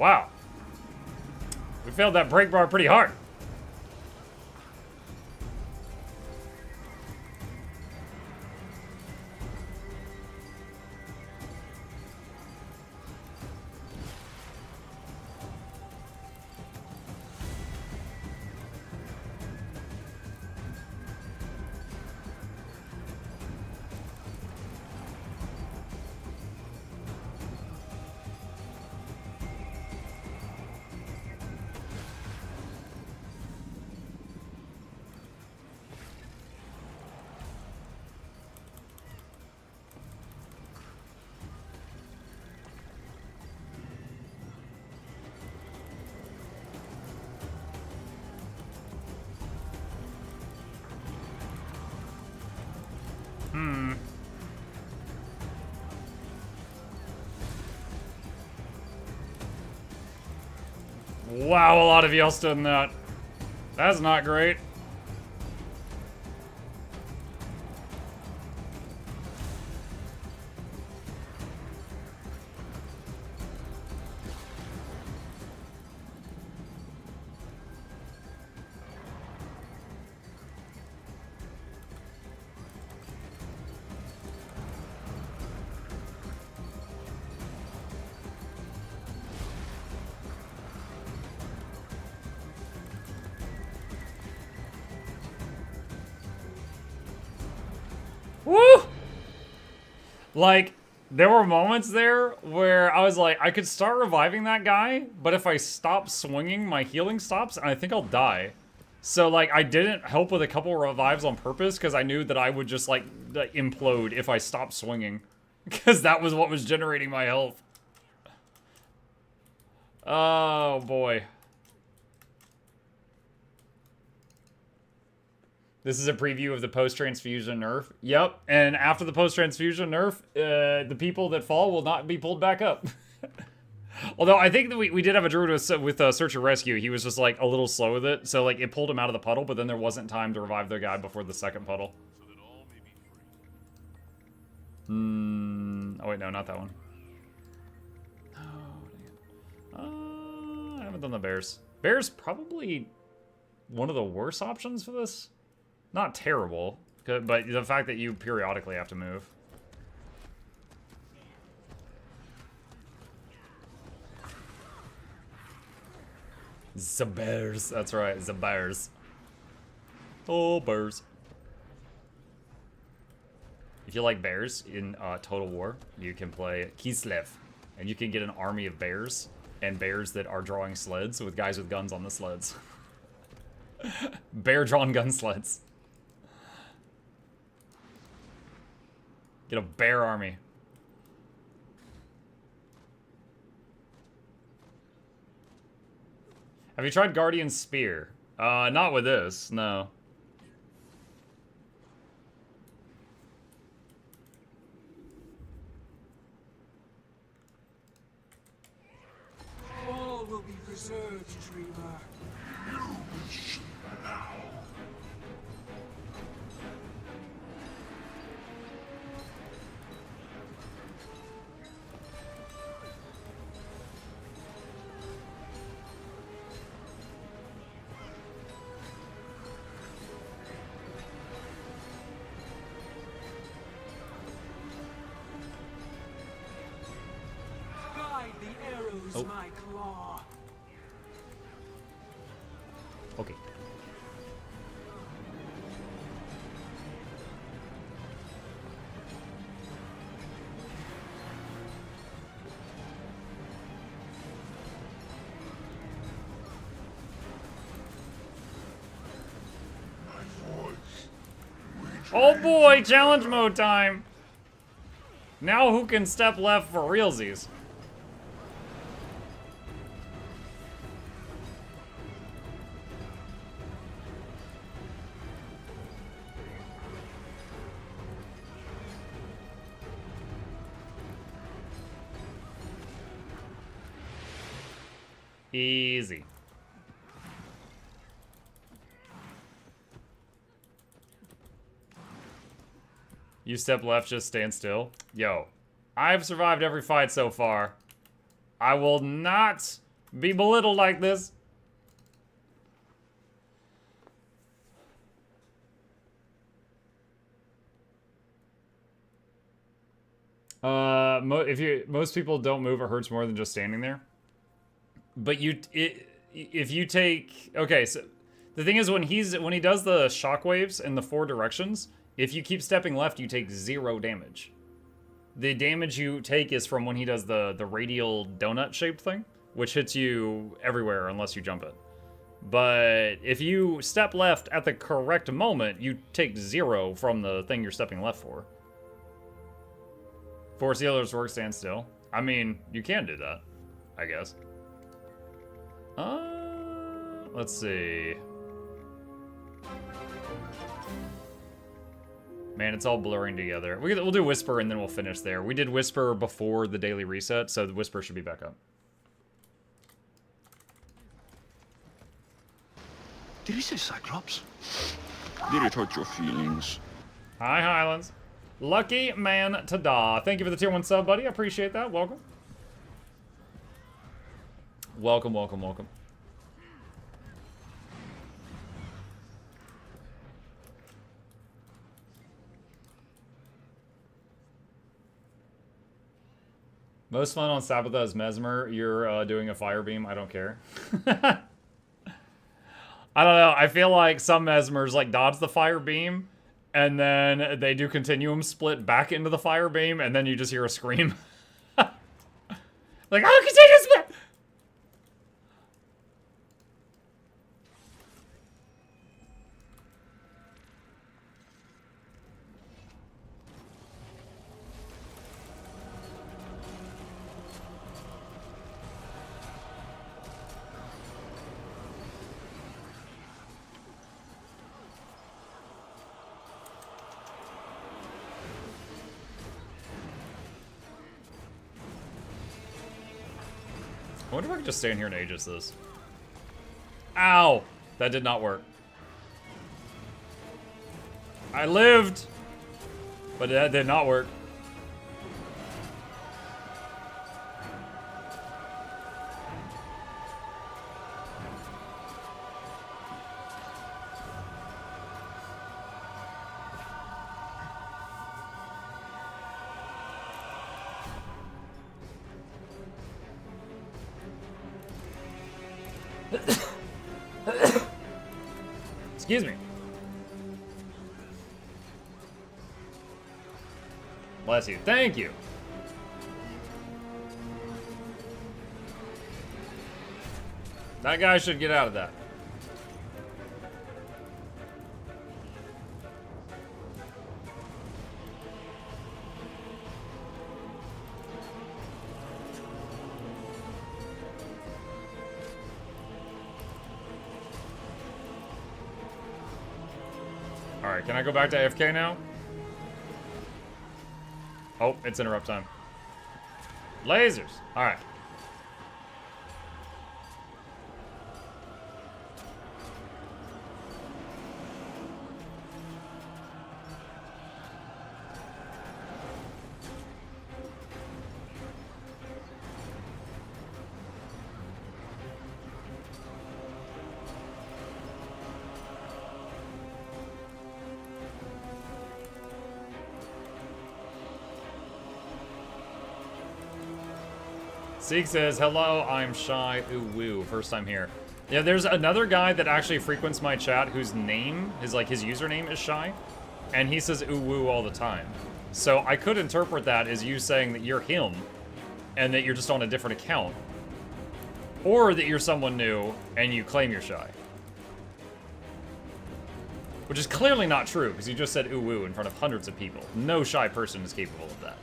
Wow. We failed that break bar pretty hard. Wow, a lot of y'all stood in that. That's not great. Woo! Like, there were moments there where I was like, I could start reviving that guy, but if I stop swinging, my healing stops, and I think I'll die. So, like, I didn't help with a couple revives on purpose, because I knew that I would just, like, implode if I stopped swinging. Because that was what was generating my health. Oh, boy. This is a preview of the post-transfusion nerf. Yep, and after the post-transfusion nerf, the people that fall will not be pulled back up. Although I think that we did have a druid with Search and Rescue. He was just like a little slow with it, so like it pulled him out of the puddle, but then there wasn't time to revive their guy before the second puddle. Oh wait, no, not that one. Oh, I haven't done the bears. Bears probably one of the worst options for this. Not terrible, but the fact that you periodically have to move. The bears. That's right, the bears. Oh, bears. If you like bears in Total War, you can play Kislev, and you can get an army of bears, and bears that are drawing sleds with guys with guns on the sleds. Bear-drawn gun sleds. Get a bear army. Have you tried Guardian Spear? Not with this, no.
All will be preserved, dreamer.
Oh. Okay. Oh boy, challenge mode time! Now who can step left for realsies? Easy. You step left, just stand still. Yo, I've survived every fight so far. I will not be belittled like this. Most people don't move, it hurts more than just standing there. But if you take, okay, so the thing is when he does the shockwaves in the 4 directions, if you keep stepping left, you take 0 damage. The damage you take is from when he does the radial donut shaped thing, which hits you everywhere unless you jump it. But if you step left at the correct moment, you take 0 from the thing you're stepping left for. Force healers work, stand still. I mean, you can do that, I guess. Let's see. Man, it's all blurring together. We'll do Whisper and then we'll finish there. We did Whisper before the daily reset, so the Whisper should be back up.
Did he say Cyclops? Did it hurt your feelings?
Hi, Highlands. Lucky Man Tada. Thank you for the tier 1 sub, buddy. I appreciate that. Welcome. Welcome, welcome, welcome. Most fun on Sabbatha is Mesmer. You're doing a fire beam. I don't care. I don't know. I feel like some Mesmers like dodge the fire beam, and then they do continuum split back into the fire beam, and then you just hear a scream. Like, oh, continuum split! I wonder if I could just stand here and Aegis this. Ow! That did not work. I lived! But that did not work. Excuse me. Bless you. Thank you. That guy should get out of that. Alright, can I go back to AFK now? Oh, it's interrupt time. Lasers! Alright. Seek says, hello, I'm Shy, ooh woo, first time here. Yeah, there's another guy that actually frequents my chat whose name, his username is Shy, and he says ooh woo all the time. So I could interpret that as you saying that you're him, and that you're just on a different account. Or that you're someone new, and you claim you're Shy. Which is clearly not true, because you just said ooh woo in front of hundreds of people. No Shy person is capable of that.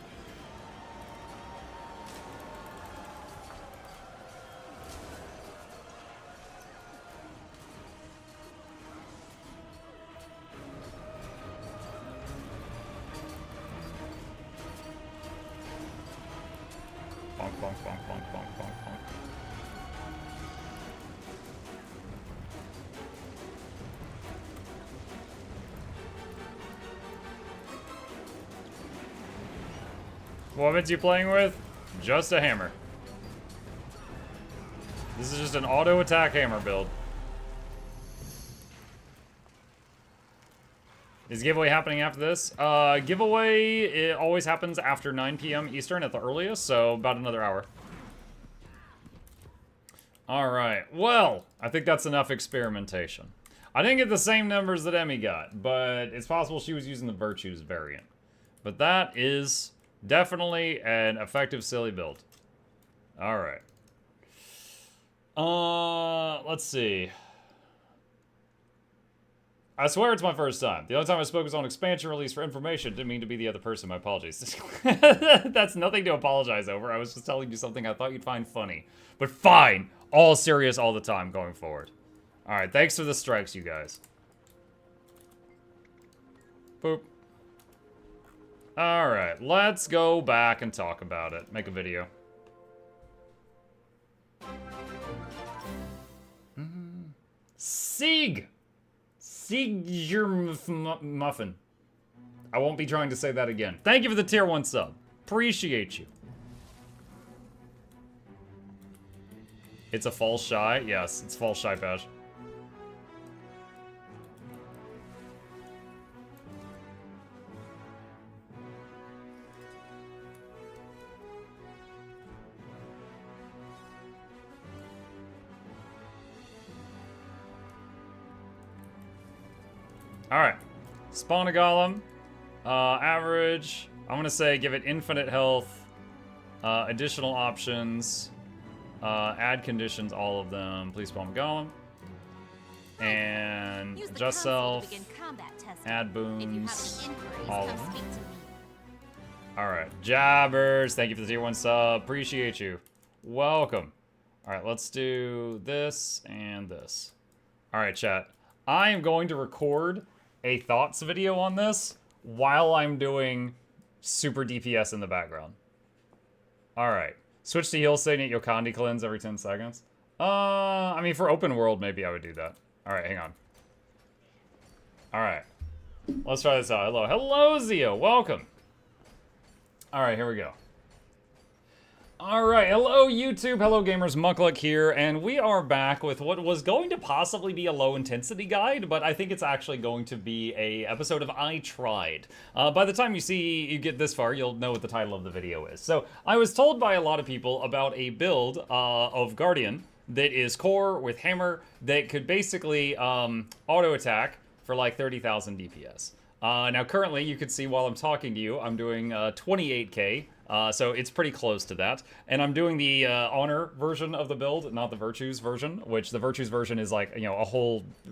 What weapons you playing with? Just a hammer. This is just an auto attack hammer build. Is giveaway happening after this? Giveaway, it always happens after 9 p.m. Eastern at the earliest, so about another hour. Alright, well, I think that's enough experimentation. I didn't get the same numbers that Emmy got, but it's possible she was using the Virtues variant. But that is definitely an effective silly build. Alright. Let's see. I swear it's my first time. The only time I spoke was on expansion release for information. Didn't mean to be the other person. My apologies. That's nothing to apologize over. I was just telling you something I thought you'd find funny. But fine. All serious all the time going forward. Alright, thanks for the strikes, you guys. Boop. Alright, let's go back and talk about it. Make a video. Sieg! Sieg your muffin. I won't be trying to say that again. Thank you for the tier 1 sub. Appreciate you. It's a false shy? Yes, it's false shy badge. Alright. Spawn a golem. Average. I'm gonna say give it infinite health. Additional options. Add conditions, all of them. Please spawn a golem. And adjust self. Add booms. All of them. Alright. Jabbers. Thank you for the tier 1 sub. Appreciate you. Welcome. Alright, let's do this and this. Alright, chat. I am going to record a thoughts video on this while I'm doing super DPS in the background. Alright. Switch to heal state at Yokandi cleanse every 10 seconds. I mean, for open world, maybe I would do that. Alright, hang on. Alright. Let's try this out. Hello. Hello, Zio. Welcome. Alright, here we go. Alright, hello YouTube, hello gamers, Mukluk here, and we are back with what was going to possibly be a low intensity guide, but I think it's actually going to be a episode of I Tried. By the time you get this far, you'll know what the title of the video is. So, I was told by a lot of people about a build of Guardian that is core with hammer that could basically auto attack for like 30,000 DPS. Now currently, you can see while I'm talking to you, I'm doing 28k. So it's pretty close to that. And I'm doing the honor version of the build, not the virtues version, which the virtues version is like, you know,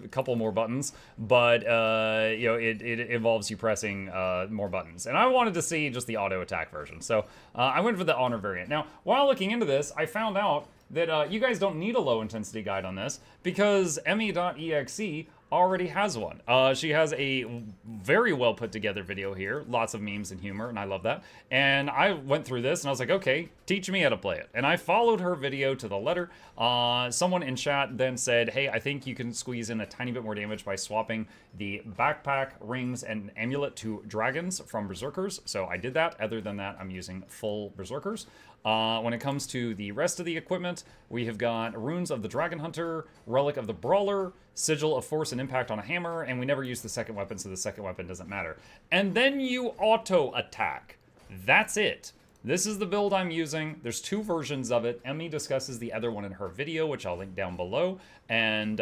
a couple more buttons, but, you know, it involves you pressing more buttons. And I wanted to see just the auto attack version. So I went for the honor variant. Now, while looking into this, I found out that you guys don't need a low intensity guide on this because Emmy.exe already has one. She has a very well put together video here, lots of memes and humor, and I love that. And I went through this and I was like, okay, teach me how to play it. And I followed her video to the letter. Someone in chat then said, hey, I think you can squeeze in a tiny bit more damage by swapping the backpack, rings, and amulet to dragons from berserkers. So I did that. Other than that, I'm using full berserkers. When it comes to the rest of the equipment, we have got Runes of the Dragon Hunter, Relic of the Brawler, Sigil of Force and Impact on a Hammer, and we never use the second weapon, so the second weapon doesn't matter. And then you auto-attack. That's it. This is the build I'm using. There's two versions of it. Emmy discusses the other one in her video, which I'll link down below. And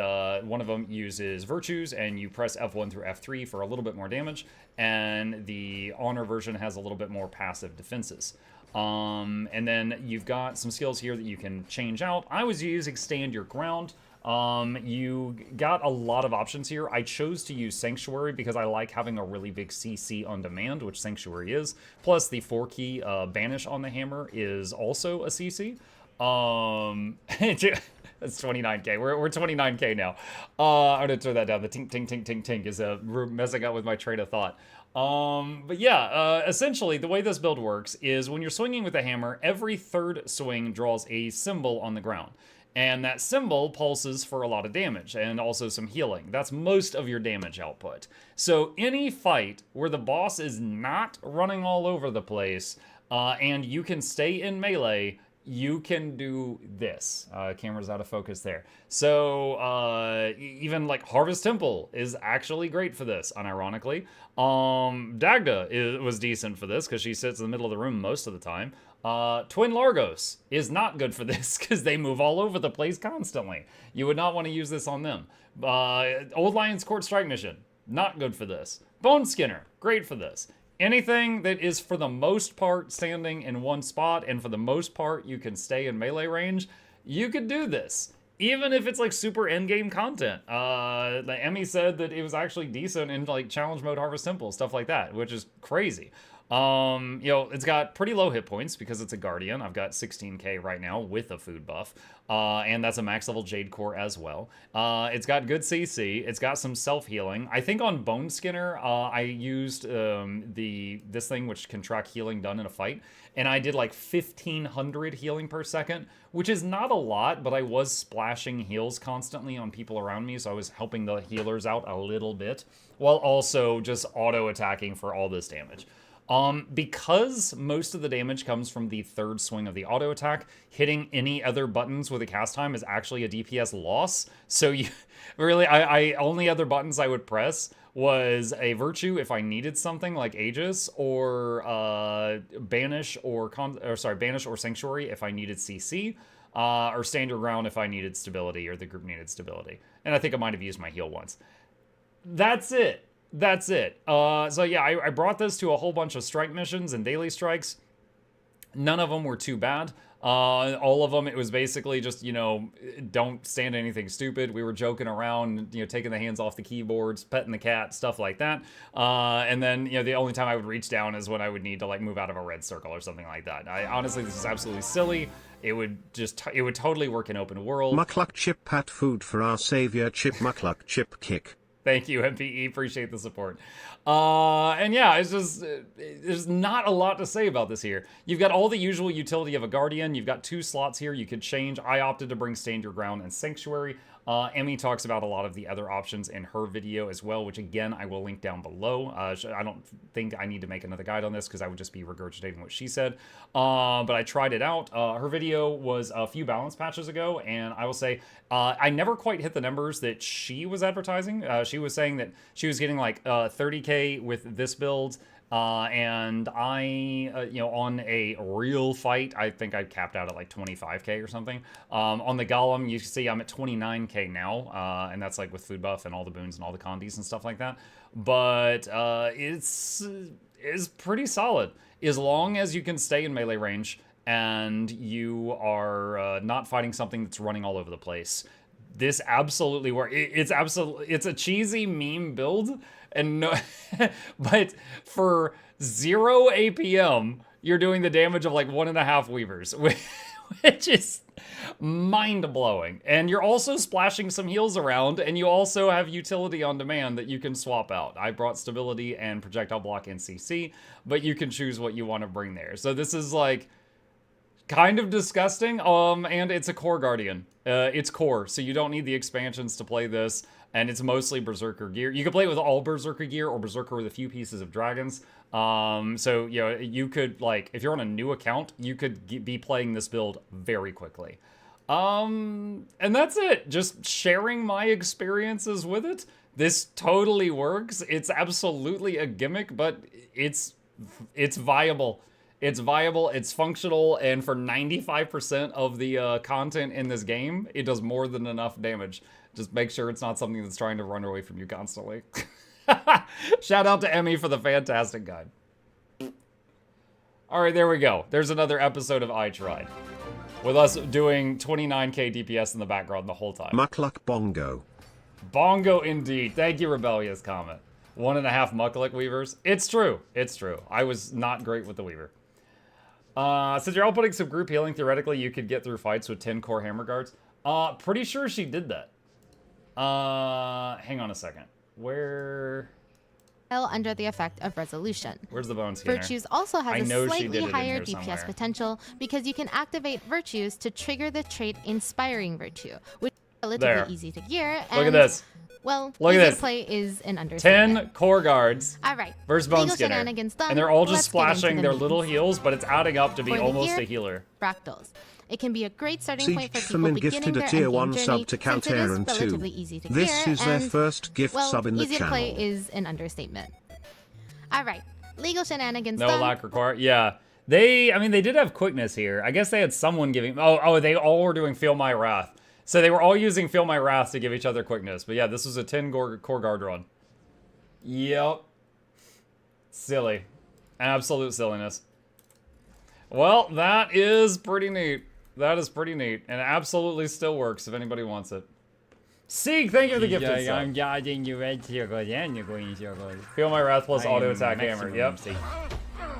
one of them uses Virtues, and you press F1 through F3 for a little bit more damage. And the Honor version has a little bit more passive defenses. And then you've got some skills here that you can change out. I was using Stand Your Ground. You got a lot of options here. I chose to use Sanctuary because I like having a really big CC on demand, which Sanctuary is. Plus the 4-key Banish on the hammer is also a CC. That's 29k. We're 29k now. I'm gonna throw that down. The tink tink tink tink tink is messing up with my train of thought. But yeah, essentially the way this build works is when you're swinging with a hammer, every third swing draws a symbol on the ground. And that symbol pulses for a lot of damage and also some healing. That's most of your damage output. So any fight where the boss is not running all over the place and you can stay in melee, you can do this. Camera's out of focus there. So even like Harvest Temple is actually great for this, unironically. Dagda was decent for this because she sits in the middle of the room most of the time. Twin Largos is not good for this because they move all over the place constantly. You would not want to use this on them. Old Lion's Court Strike Mission, not good for this. Bone Skinner, great for this. Anything that is for the most part standing in one spot and for the most part you can stay in melee range, you could do this. Even if it's like super endgame content. Emmy said that it was actually decent in like challenge mode Harvest Temple, stuff like that, which is crazy. You know, it's got pretty low hit points because it's a Guardian. I've got 16k right now with a food buff. And that's a max level Jade Core as well. It's got good CC. It's got some self-healing. I think on Bone Skinner, I used this thing which can track healing done in a fight. And I did like 1500 healing per second, which is not a lot, but I was splashing heals constantly on people around me. So I was helping the healers out a little bit while also just auto-attacking for all this damage. Because most of the damage comes from the third swing of the auto attack, hitting any other buttons with a cast time is actually a DPS loss. So you really, I only other buttons I would press was a Virtue if I needed something like Aegis, or Banish or Banish or Sanctuary if I needed CC, or Stand Your Ground if I needed stability or the group needed stability. And I think I might have used my heal once. That's it. That's it. So yeah, I brought this to a whole bunch of strike missions and daily strikes. None of them were too bad. All of them, it was basically just, you know, don't stand anything stupid. We were joking around, you know, taking the hands off the keyboards, petting the cat, stuff like that. And then, you know, the only time I would reach down is when I would need to, like, move out of a red circle or something like that. Honestly, this is absolutely silly. It would totally work in open world.
Mukluk Chip Pat Food for our savior Chip Mukluk Chip Kick.
Thank you, MPE. Appreciate the support. And yeah, it's just, there's not a lot to say about this here. You've got all the usual utility of a Guardian. You've got 2 slots here you could change. I opted to bring Stand Your Ground and Sanctuary. Emmy talks about a lot of the other options in her video as well, which again, I will link down below. I don't think I need to make another guide on this because I would just be regurgitating what she said. But I tried it out. Her video was a few balance patches ago, and I will say, I never quite hit the numbers that she was advertising. She was saying that she was getting like 30k with this build. And I, you know, on a real fight, I think I capped out at like 25k or something. On the Golem, you can see I'm at 29k now, and that's like with food buff and all the boons and all the condis and stuff like that. But it's pretty solid as long as you can stay in melee range and you are not fighting something that's running all over the place. This absolutely works. It's a cheesy meme build. And no, but for 0 APM, you're doing the damage of like 1.5 Weavers, which is mind-blowing. And you're also splashing some heals around, and you also have utility on demand that you can swap out. I brought stability and projectile block and CC, but you can choose what you want to bring there. So this is like kind of disgusting, and it's a core Guardian. It's core, so you don't need the expansions to play this. And it's mostly Berserker gear. You can play it with all Berserker gear or Berserker with a few pieces of Dragons. So, you know, you could, like, if you're on a new account, you could be playing this build very quickly. And that's it. Just sharing my experiences with it. This totally works. It's absolutely a gimmick, but it's viable. It's viable, it's functional, and for 95% of the content in this game, it does more than enough damage. Just make sure it's not something that's trying to run away from you constantly. Shout out to Emmy for the fantastic guide. All right, there we go. There's another episode of I Tried, with us doing 29k DPS in the background the whole time.
Mukluk Bongo.
Bongo indeed. Thank you, Rebellious comment. 1.5 Mukluk Weavers. It's true. It's true. I was not great with the Weaver. Since you're all putting some group healing, theoretically, you could get through fights with 10 core hammer guards. Pretty sure she did that. Hang on a second. Where?
Under the effect of resolution.
Where's the Bone Skinner?
Virtues also has a slightly higher DPS
somewhere.
Potential because you can activate Virtues to trigger the trait Inspiring Virtue, which is relatively easy to gear. And,
look at this.
Well,
look
easy
at this.
to play is an understatement.
10 core guards.
All right.
Versus Bone
Legal
Skinner.
done.
And they're all just
Let's get into
splashing
the
their
means.
little heals, but it's adding up to be
For the
almost
gear,
a healer.
Fractals. It can be a great starting
Siege
point for people
Famine
beginning
gifted a
their
tier
endgame
1
journey,
sub to
since it is
Counteren 2.
relatively easy to
This
clear
is their
and,
first gift
well,
sub in the
easy to
channel.
play is an understatement. All right, legal shenanigans
No
done.
lack required. Yeah. I mean, they did have quickness here. I guess they had someone giving... Oh, they all were doing Feel My Wrath. So they were all using Feel My Wrath to give each other quickness. But yeah, this was a 10 core guard run. Yep. Silly. Absolute silliness. Well, that is pretty neat. That is pretty neat. And it absolutely still works if anybody wants it. Sieg, thank you for the gift. Feel My Wrath plus auto attack hammer. Yep.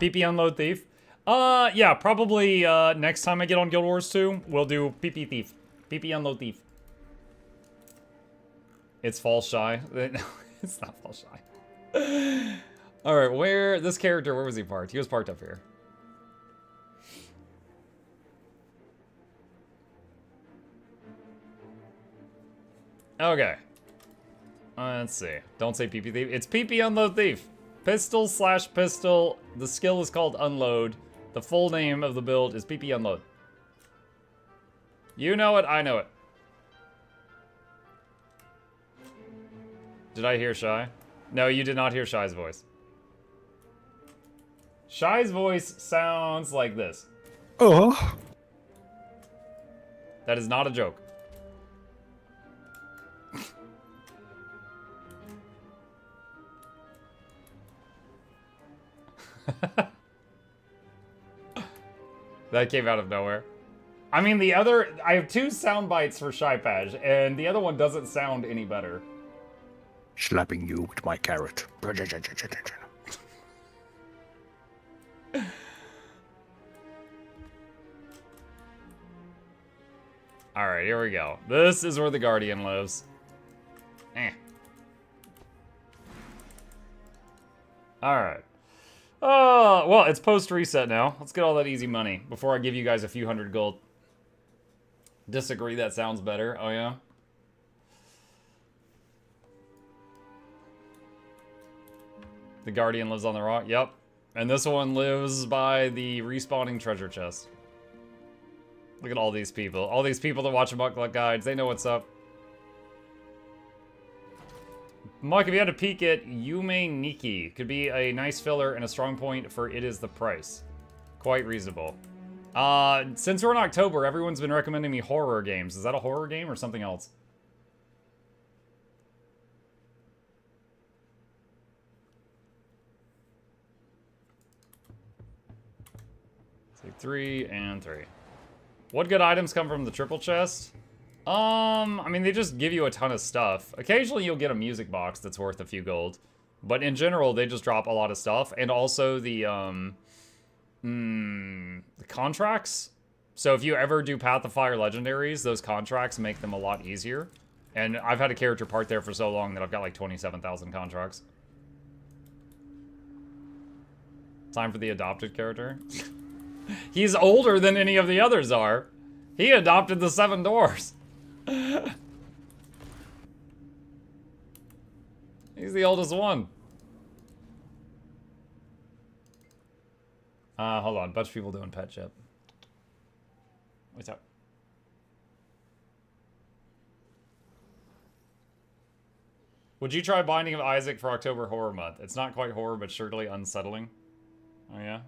PP Unload Thief. Yeah, probably next time I get on Guild Wars 2, we'll do PP Thief. PP Unload Thief. It's Fall Shy. No, it's not Fall Shy. Alright, this character, where was he parked? He was parked up here. Okay. Let's see. Don't say PP Thief. It's PP Unload Thief. Pistol/pistol. The skill is called Unload. The full name of the build is PP Unload. You know it, I know it. Did I hear Shy? No, you did not hear Shy's voice. Shy's voice sounds like this.
Oh.
That is not a joke. That came out of nowhere. I mean, I have 2 sound bites for Shy Patch, and the other one doesn't sound any better.
Slapping you with my carrot.
Alright, here we go. This is where the Guardian lives. Alright. Well, it's post-reset now. Let's get all that easy money before I give you guys a few hundred gold. Disagree, that sounds better. Oh, yeah? The Guardian lives on the rock. Yep. And this one lives by the respawning treasure chest. Look at all these people. All these people that watch Mukluk guides. They know what's up. Mike, if you had to peek at Yume Nikki, could be a nice filler and a strong point for It Is the Price. Quite reasonable. Since we're in October, everyone's been recommending me horror games. Is that a horror game or something else? Take 3 and 3. What good items come from the triple chest? I mean, they just give you a ton of stuff. Occasionally you'll get a music box that's worth a few gold. But in general, they just drop a lot of stuff. And also the contracts. So if you ever do Path of Fire legendaries, those contracts make them a lot easier. And I've had a character part there for so long that I've got like 27,000 contracts. Time for the adopted character. He's older than any of the others are. He adopted the 7 Dwarfs. He's the oldest one. Hold on. Bunch of people doing pet ship. What's up? Would you try Binding of Isaac for October Horror Month? It's not quite horror, but surely unsettling. Oh, yeah?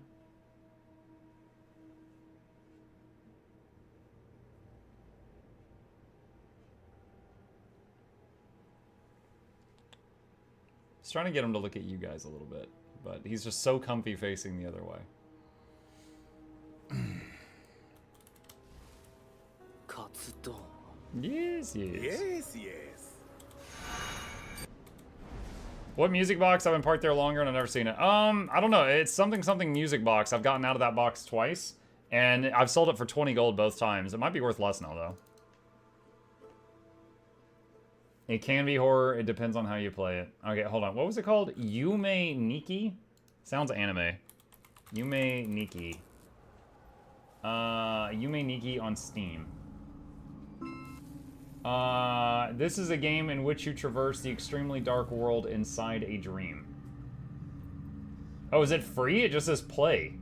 Just trying to get him to look at you guys a little bit, but he's just so comfy facing the other way. Yes, yes.
Yes, yes.
What music box? I've been parked there longer and I've never seen it. I don't know. It's something music box. I've gotten out of that box twice, and I've sold it for 20 gold both times. It might be worth less now, though. It can be horror. It depends on how you play it. Okay, hold on. What was it called? Yume Nikki? Sounds anime. Yume Nikki. Yume Nikki on Steam. This is a game in which you traverse the extremely dark world inside a dream. Oh, is it free? It just says play.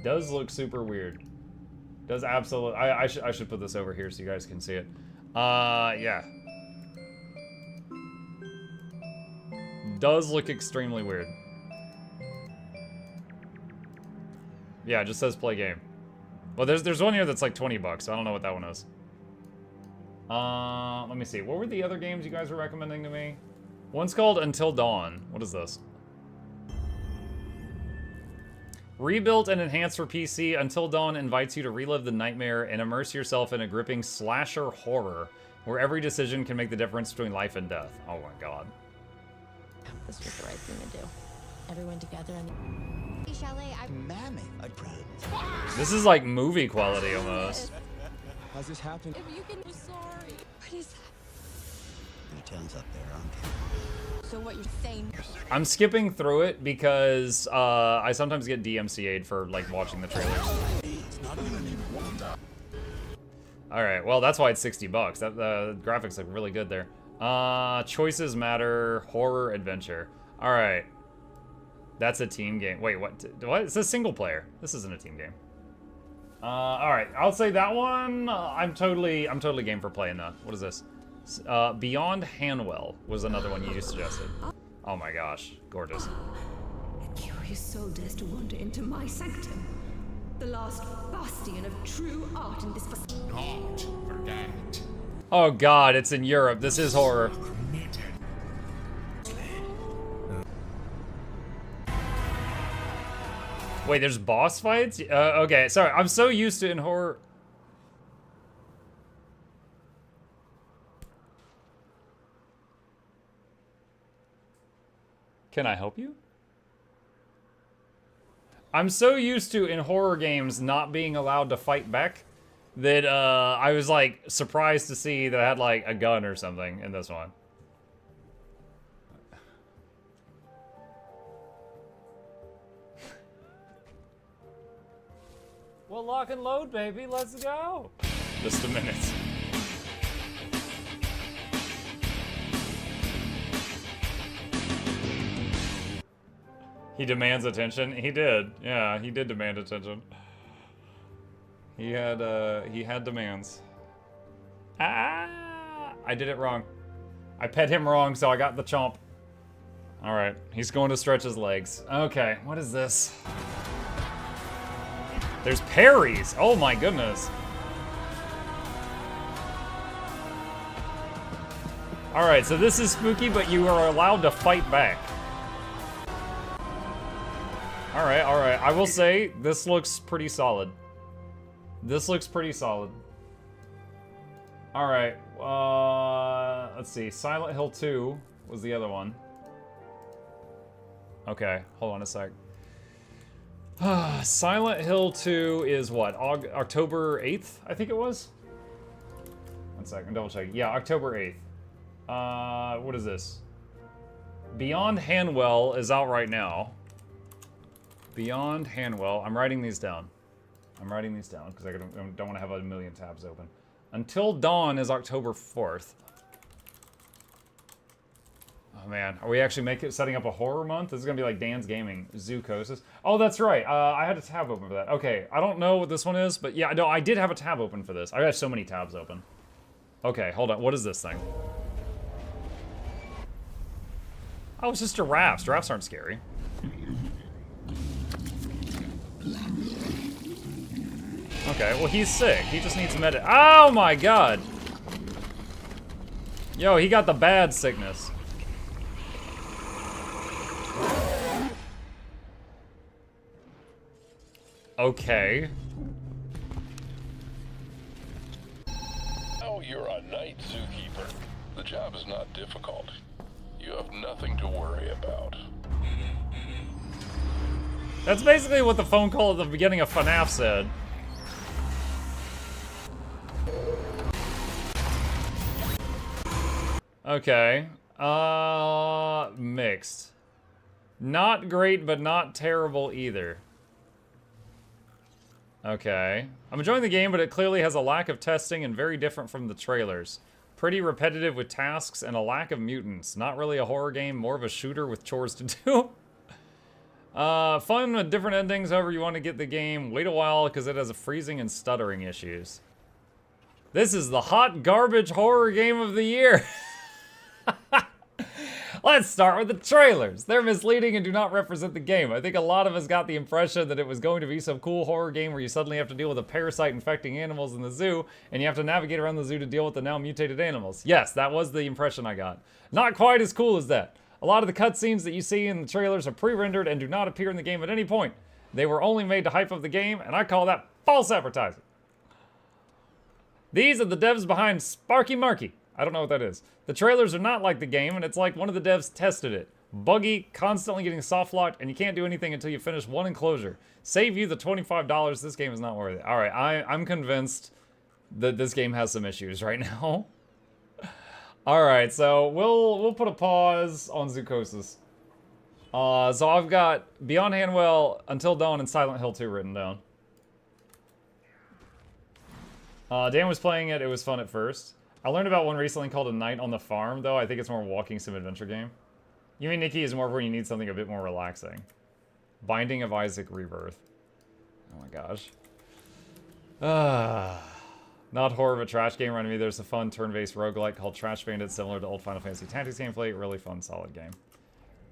Does look super weird. Does absolutely. I should put this over here so you guys can see it. Yeah. Does look extremely weird. Yeah, it just says play game. Well, there's one here that's like 20 bucks. So I don't know what that one is. Let me see. What were the other games you guys were recommending to me? One's called Until Dawn. What is this? Rebuilt and enhanced for PC, Until Dawn invites you to relive the nightmare and immerse yourself in a gripping slasher horror where every decision can make the difference between life and death. Oh my god.
This was the right thing to do. Everyone together and
This is like movie quality almost.
How's this happen?
If you can, I'm sorry. What is that?
Turns up there, aren't
So what you're saying?
I'm skipping through it because I sometimes get DMCA'd for like watching the trailers. Alright, well that's why it's 60 bucks. That the graphics look really good there. Choices matter, horror adventure. Alright. That's a team game. Wait, what? What? It's a single player. This isn't a team game. Alright, I'll say that one. I'm totally game for playing that. What is this? Beyond Hanwell was another one you suggested. Oh my gosh, gorgeous.
A curious soul dares to wander into my sanctum. The last bastion of true art in this
Not forget.
Oh god, it's in Europe. This is horror. Wait, there's boss fights? Okay, sorry. I'm so used to in horror. Can I help you? I'm so used to in horror games not being allowed to fight back that I was like surprised to see that I had like a gun or something in this one. Well, lock and load, baby. Let's go. Just a minute. He demands attention. He did. Yeah, he did demand attention. He had demands. Ah! I did it wrong. I pet him wrong, so I got the chomp. All right, he's going to stretch his legs. Okay, what is this? There's parries. Oh my goodness. All right, so this is spooky, but you are allowed to fight back. All right. I will say this looks pretty solid. This looks pretty solid. All right. Let's see. Silent Hill 2 was the other one. Okay, hold on a sec. Silent Hill 2 is what? October 8th, I think it was? One second, double check. Yeah, October 8th. What is this? Beyond Hanwell is out right now. Beyond Hanwell. I'm writing these down. I'm writing these down because I don't want to have a million tabs open. Until Dawn is October 4th. Oh man, are we actually setting up a horror month? This is gonna be like Dan's Gaming. Zoochosis. Oh, that's right. I had a tab open for that. Okay, I don't know what this one is, but yeah, no, I did have a tab open for this. I got so many tabs open. Okay, hold on. What is this thing? Oh, it's just giraffes. Giraffes aren't scary. Okay, well, he's sick. He just needs Oh my god! Yo, he got the bad sickness. Okay.
Oh, you're a night zookeeper. The job is not difficult. You have nothing to worry about.
That's basically what the phone call at the beginning of FNAF said. Okay. Mixed. Not great, but not terrible either. Okay. I'm enjoying the game, but it clearly has a lack of testing and very different from the trailers. Pretty repetitive with tasks and a lack of mutants. Not really a horror game, more of a shooter with chores to do. Fun with different endings, however you want to get the game. Wait a while, because it has a freezing and stuttering issues. This is the hot garbage horror game of the year. Let's start with the trailers. They're misleading and do not represent the game. I think a lot of us got the impression that it was going to be some cool horror game where you suddenly have to deal with a parasite infecting animals in the zoo, and you have to navigate around the zoo to deal with the now mutated animals. Yes, that was the impression I got. Not quite as cool as that. A lot of the cutscenes that you see in the trailers are pre-rendered and do not appear in the game at any point. They were only made to hype up the game, and I call that false advertising. These are the devs behind Sparky Marky. I don't know what that is. The trailers are not like the game, and it's like one of the devs tested it. Buggy, constantly getting soft locked, and you can't do anything until you finish one enclosure. Save you the $25, this game is not worth it. Alright, I'm convinced that this game has some issues right now. Alright, so we'll put a pause on Zoochosis. So I've got Beyond Hanwell, Until Dawn, and Silent Hill 2 written down. Dan was playing it, it was fun at first. I learned about one recently called A Night on the Farm, though. I think it's more a walking sim adventure game. You mean Nikki is more when you need something a bit more relaxing. Binding of Isaac Rebirth. Oh my gosh. Not horror, but trash game running me. There's a fun turn-based roguelike called Trash Bandit, similar to old Final Fantasy Tactics gameplay. Really fun, solid game.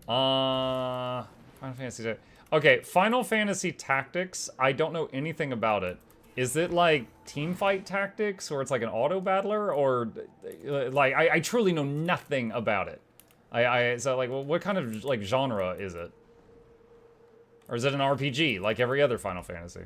Final Fantasy... Okay, Final Fantasy Tactics, I don't know anything about it. Is it like teamfight tactics, or it's like an auto battler, or like I truly know nothing about it. So like, well, what kind of like genre is it? Or is it an RPG like every other Final Fantasy?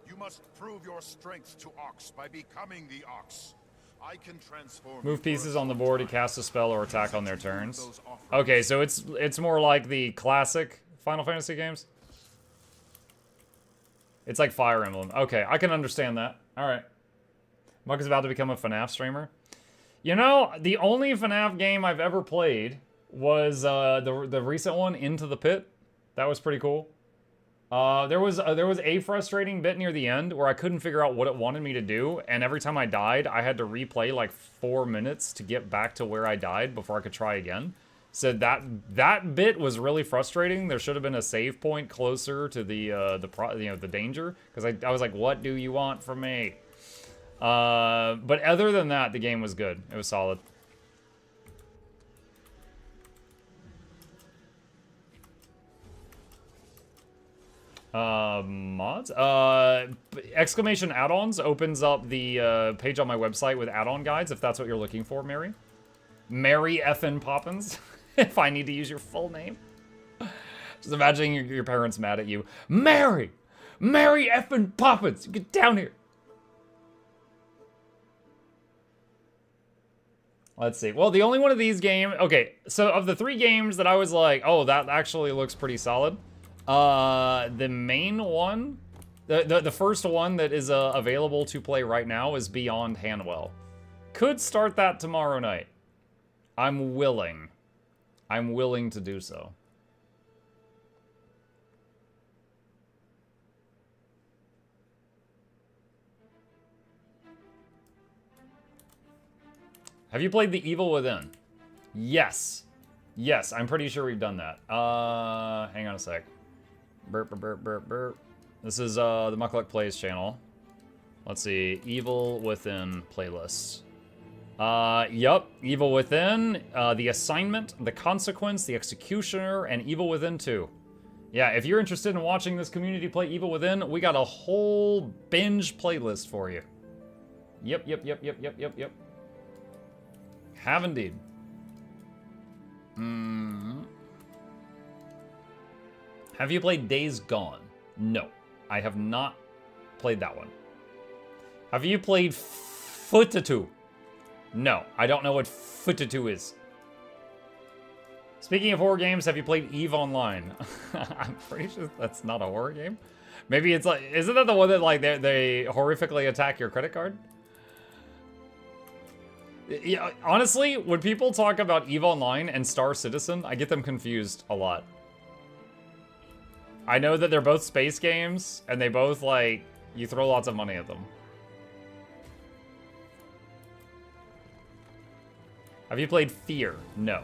You must prove your strength to Ox by becoming the Ox. I can transform.
Move pieces on the board to cast a spell or attack on their turns. Okay, so it's more like the classic Final Fantasy games. It's like Fire Emblem. Okay, I can understand that. All right. Muck is about to become a FNAF streamer. You know, the only FNAF game I've ever played was the recent one, Into the Pit. That was pretty cool. There was a frustrating bit near the end where I couldn't figure out what it wanted me to do, and every time I died, I had to replay like 4 minutes to get back to where I died before I could try again. So that bit was really frustrating. There should have been a save point closer to the danger, because I was like, what do you want from me? But other than that, the game was good. It was solid. Mods? Exclamation add-ons opens up the page on my website with add-on guides, if that's what you're looking for, Mary. Mary effin' Poppins, if I need to use your full name. Just imagining your parents mad at you. Mary! Mary effin' Poppins! Get down here! Let's see. Well, the only one of these games... Okay, so of the 3 games that I was like, oh, that actually looks pretty solid. The main one, the first one that is available to play right now is Beyond Hanwell. Could start that tomorrow night. I'm willing. I'm willing to do so. Have you played The Evil Within? Yes. Yes, I'm pretty sure we've done that. Hang on a sec. Burp, burp, burp, burp, burp. This is the Mukluk Plays channel. Let's see. Evil Within playlist. Yup. Evil Within, The Assignment, The Consequence, The Executioner, and Evil Within 2. Yeah, if you're interested in watching this community play Evil Within, we got a whole binge playlist for you. Yep. Have indeed. Have you played Days Gone? No, I have not played that one. Have you played Futatu? No, I don't know what Futatu is. Speaking of horror games, have you played EVE Online? I'm pretty sure that's not a horror game. Maybe it's like, isn't that the one that like they horrifically attack your credit card? Yeah, honestly, when people talk about EVE Online and Star Citizen, I get them confused a lot. I know that they're both space games, and they both, like, you throw lots of money at them. Have you played Fear? No.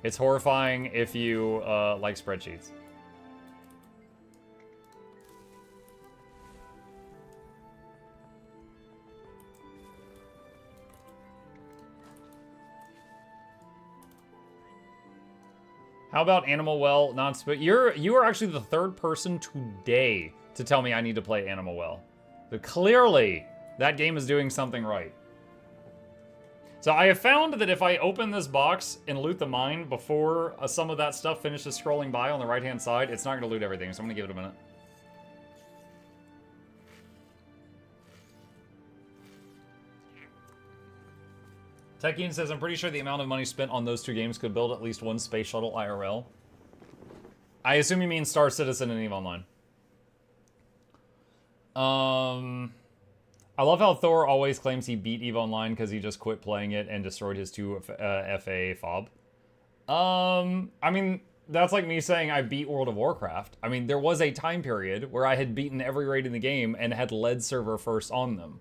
It's horrifying if you like spreadsheets. How about Animal Well, you are actually the third person today to tell me I need to play Animal Well. So clearly, that game is doing something right. So I have found that if I open this box and loot the mine before some of that stuff finishes scrolling by on the right-hand side, it's not going to loot everything, so I'm going to give it a minute. Techian says, I'm pretty sure the amount of money spent on those two games could build at least one space shuttle IRL. I assume you mean Star Citizen and EVE Online. I love how Thor always claims he beat EVE Online because he just quit playing it and destroyed his 2 FA fob. I mean, that's like me saying I beat World of Warcraft. I mean, there was a time period where I had beaten every raid in the game and had led server first on them.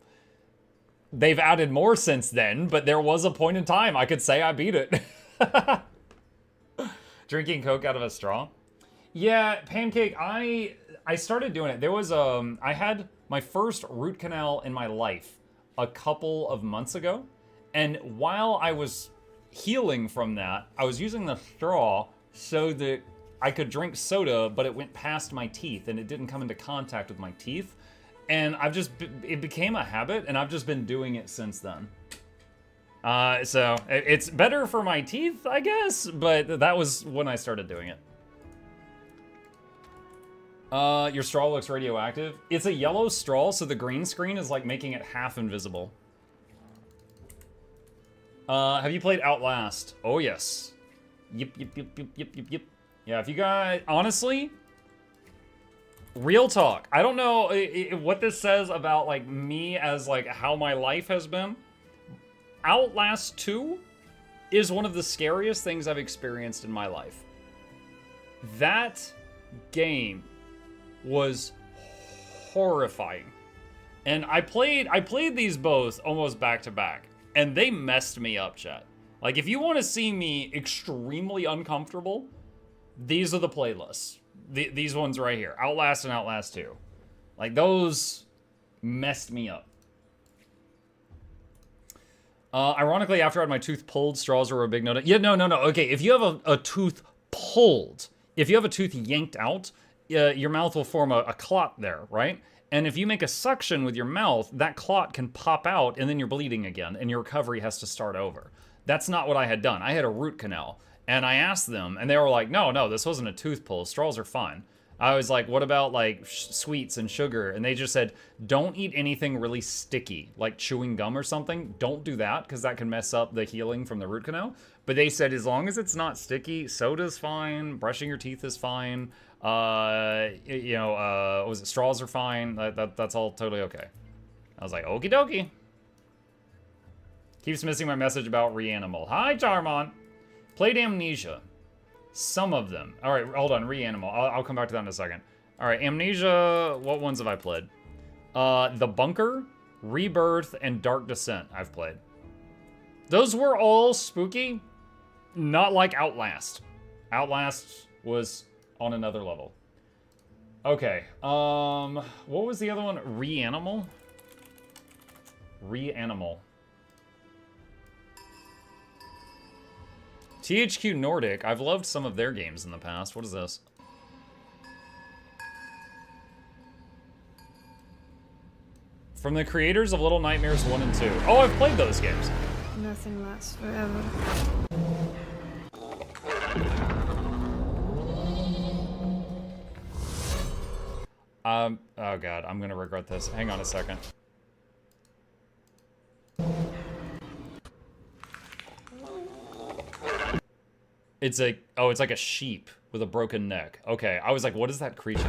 They've added more since then, but there was a point in time I could say I beat it. Drinking Coke out of a straw? Yeah, Pancake, I started doing it. There was, I had my first root canal in my life a couple of months ago. And while I was healing from that, I was using the straw so that I could drink soda, but it went past my teeth and it didn't come into contact with my teeth. And it became a habit, and I've just been doing it since then. So it's better for my teeth, I guess, but that was when I started doing it. Your straw looks radioactive. It's a yellow straw, so the green screen is like making it half invisible. Have you played Outlast? Oh, yes. Yep. Yeah, if you guys, honestly, real talk. I don't know what this says about like me as like how my life has been. Outlast 2 is one of the scariest things I've experienced in my life. That game was horrifying. And I played these both almost back to back, and they messed me up, chat. Like, if you want to see me extremely uncomfortable, these are the playlists. These ones right here. Outlast and Outlast 2. Like, those messed me up. Ironically, after I had my tooth pulled, straws were a big no. Yeah, no. Okay, if you have a tooth pulled, if you have a tooth yanked out, your mouth will form a clot there, right? And if you make a suction with your mouth, that clot can pop out and then you're bleeding again and your recovery has to start over. That's not what I had done. I had a root canal. And I asked them, and they were like, no, this wasn't a tooth pull. Straws are fine. I was like, what about like sweets and sugar? And they just said, don't eat anything really sticky, like chewing gum or something. Don't do that, because that can mess up the healing from the root canal. But they said, as long as it's not sticky, soda's fine, brushing your teeth is fine. Straws are fine. That's all totally okay. I was like, okie dokie. Keeps missing my message about Reanimal. Hi, Charmon. Played Amnesia. Some of them. All right, hold on. Reanimal. I'll come back to that in a second. All right, Amnesia. What ones have I played? The Bunker, Rebirth, and Dark Descent I've played. Those were all spooky. Not like Outlast. Outlast was on another level. Okay. What was the other one? Reanimal? Reanimal. THQ Nordic, I've loved some of their games in the past. What is this? From the creators of Little Nightmares 1 and 2. Oh, I've played those games.
Nothing lasts forever.
Oh god, I'm gonna regret this. Hang on a second. It's like a sheep with a broken neck. Okay, I was like, what is that creature?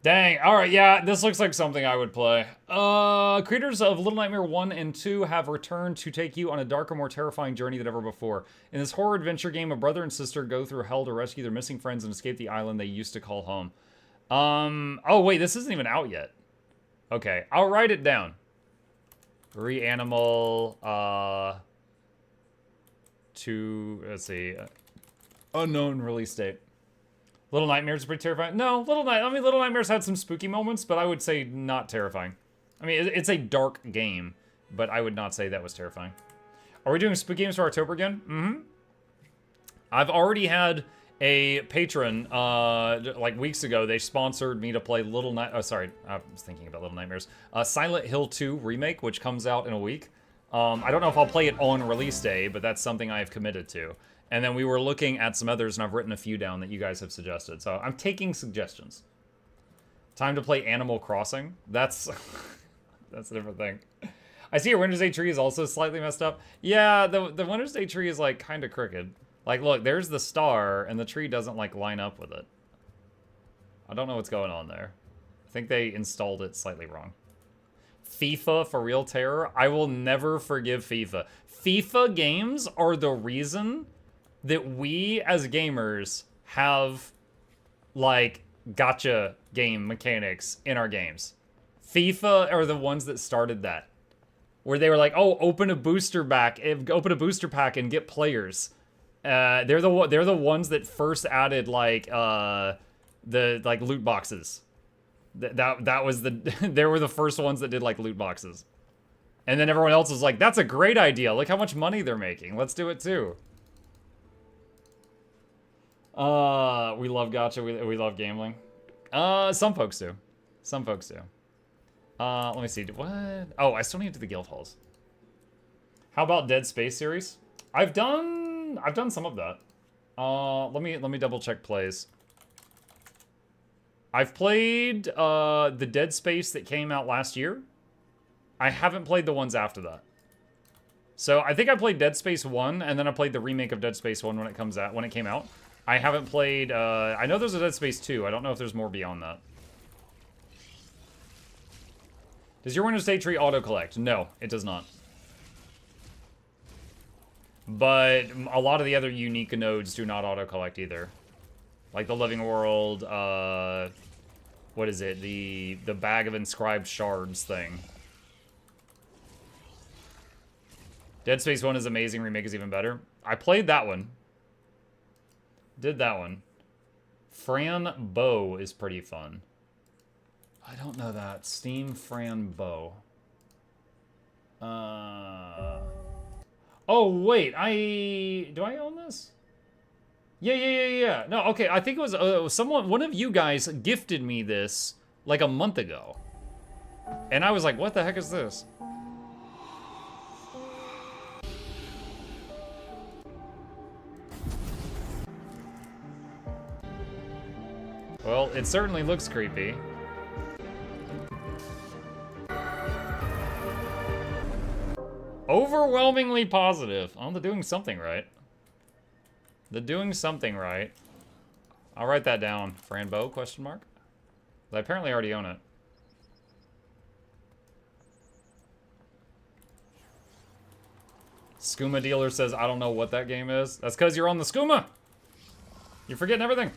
Dang. All right, yeah, this looks like something I would play. Creators of Little Nightmare 1 and 2 have returned to take you on a darker, more terrifying journey than ever before. In this horror adventure game, a brother and sister go through hell to rescue their missing friends and escape the island they used to call home. Oh wait, this isn't even out yet. Okay, I'll write it down. Reanimal, let's see, unknown release date. Little Nightmares is pretty terrifying. No, Little Nightmares had some spooky moments, but I would say not terrifying. I mean, it's a dark game, but I would not say that was terrifying. Are we doing spooky games for October again? Mm-hmm. I've already had a patron, like weeks ago, they sponsored me to play I was thinking about Little Nightmares. Silent Hill 2 Remake, which comes out in a week. I don't know if I'll play it on release day, but that's something I have committed to. And then we were looking at some others, and I've written a few down that you guys have suggested. So I'm taking suggestions. Time to play Animal Crossing. That's that's a different thing. I see your Winter's Day tree is also slightly messed up. Yeah, the Winter's Day tree is like kind of crooked. Like, look, there's the star, and the tree doesn't like line up with it. I don't know what's going on there. I think they installed it slightly wrong. FIFA for real terror. I will never forgive FIFA. FIFA games are the reason that we as gamers have like gotcha game mechanics in our games. FIFA are the ones that started that, where they were like, "Oh, open a booster pack and get players." They're the ones that first added like the loot boxes. That was they were the first ones that did like loot boxes, and then everyone else was like, "That's a great idea. Look how much money they're making. Let's do it too." We love gacha. We love gambling. Some folks do. Some folks do. Let me see. What? Oh, I still need to do the guild halls. How about Dead Space series? I've done some of that. Let me double check plays. I've played the Dead Space that came out last year. I haven't played the ones after that. So I think I played Dead Space 1, and then I played the remake of Dead Space 1 when it came out. I haven't played, I know there's a Dead Space 2. I don't know if there's more beyond that. Does your Winter's Day tree auto-collect? No, it does not. But a lot of the other unique nodes do not auto-collect either. Like the Living World, what is it? The bag of inscribed shards thing. Dead Space 1 is amazing, remake is even better. I played that one. Did that one. Fran Bow is pretty fun. I don't know that. Steam Fran Bow. Oh, wait. Do I own this? Yeah. No, okay. I think it was one of you guys gifted me this like a month ago. And I was like, what the heck is this? Well, it certainly looks creepy. Overwhelmingly positive. Oh, they're doing something right. They're doing something right. I'll write that down. Franbo, question mark? I apparently already own it. Skooma Dealer says, I don't know what that game is. That's because you're on the Skooma. You're forgetting everything.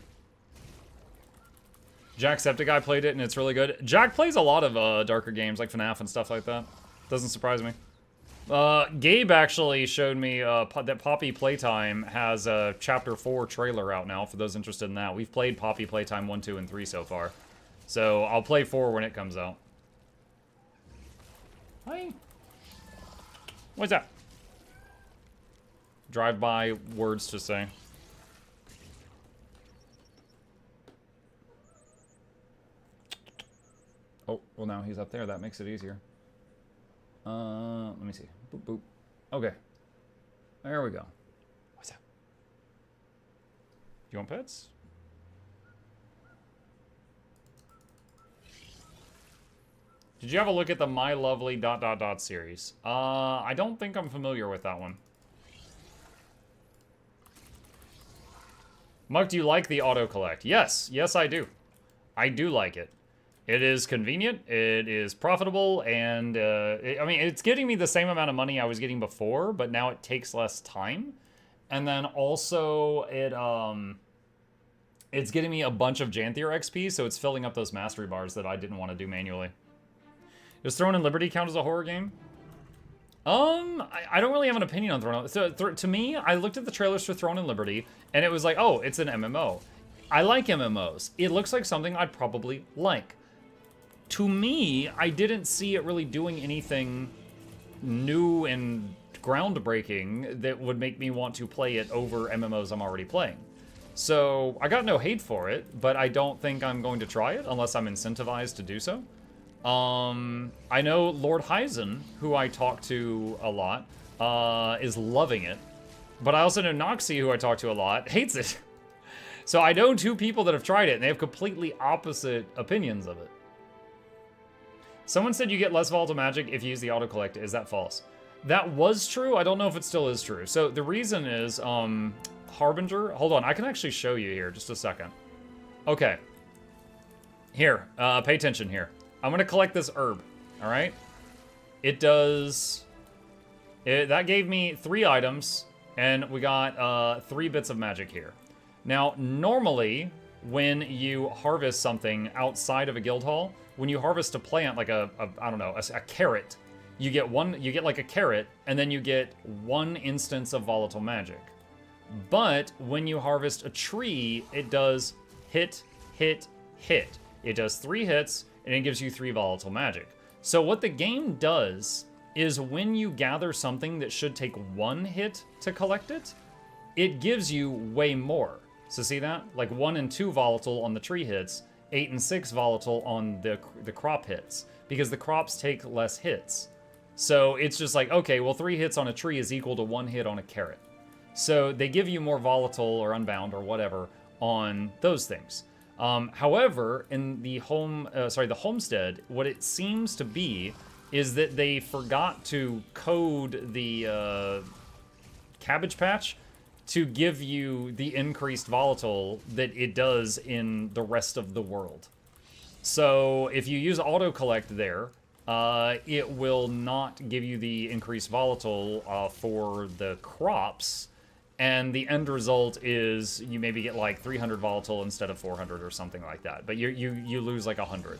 Jacksepticeye played it, and it's really good. Jack plays a lot of darker games, like FNAF and stuff like that. Doesn't surprise me. Gabe actually showed me that Poppy Playtime has a Chapter 4 trailer out now, for those interested in that. We've played Poppy Playtime 1, 2, and 3 so far. So I'll play 4 when it comes out. Hi. What's that? Drive-by words to say. Oh, well now he's up there. That makes it easier. Let me see. Boop, boop. Okay. There we go. What's that? Do you want pets? Did you have a look at the My Lovely ... series? I don't think I'm familiar with that one. Muck, do you like the autocollect? Yes. Yes, I do. I do like it. It is convenient, it is profitable, and I mean, it's getting me the same amount of money I was getting before, but now it takes less time. And then also, it's getting me a bunch of Janthier XP, so it's filling up those mastery bars that I didn't want to do manually. Does Throne and Liberty count as a horror game? I don't really have an opinion on Throne. So, to me, I looked at the trailers for Throne and Liberty, and it was like, oh, it's an MMO. I like MMOs. It looks like something I'd probably like. To me, I didn't see it really doing anything new and groundbreaking that would make me want to play it over MMOs I'm already playing. So, I got no hate for it, but I don't think I'm going to try it unless I'm incentivized to do so. I know Lord Hyzen, who I talk to a lot, is loving it. But I also know Noxxi, who I talk to a lot, hates it. So I know two people that have tried it, and they have completely opposite opinions of it. Someone said you get less volatile magic if you use the autocollect. Is that false? That was true. I don't know if it still is true. So the reason is, Harbinger. Hold on, I can actually show you here. Just a second. Okay. Here, pay attention here. I'm gonna collect this herb. All right. It does. That gave me 3 items, and we got 3 bits of magic here. Now, normally, when you harvest something outside of a guild hall, when you harvest a plant like I don't know, a carrot, you get like a carrot, and then you get 1 instance of volatile magic. But when you harvest a tree, it does hit, hit, hit. It does 3 hits, and it gives you 3 volatile magic. So what the game does is when you gather something that should take 1 hit to collect it, it gives you way more. So see that? Like 1 and 2 volatile on the tree hits, 8 and 6 volatile on the crop hits, because the crops take less hits. So it's just like, okay, well 3 hits on a tree is equal to 1 hit on a carrot. So they give you more volatile or unbound or whatever on those things. However, in the homestead, what it seems to be is that they forgot to code the cabbage patch to give you the increased volatile that it does in the rest of the world. So if you use auto collect there, it will not give you the increased volatile for the crops. And the end result is you maybe get like 300 volatile instead of 400 or something like that. But you lose like 100.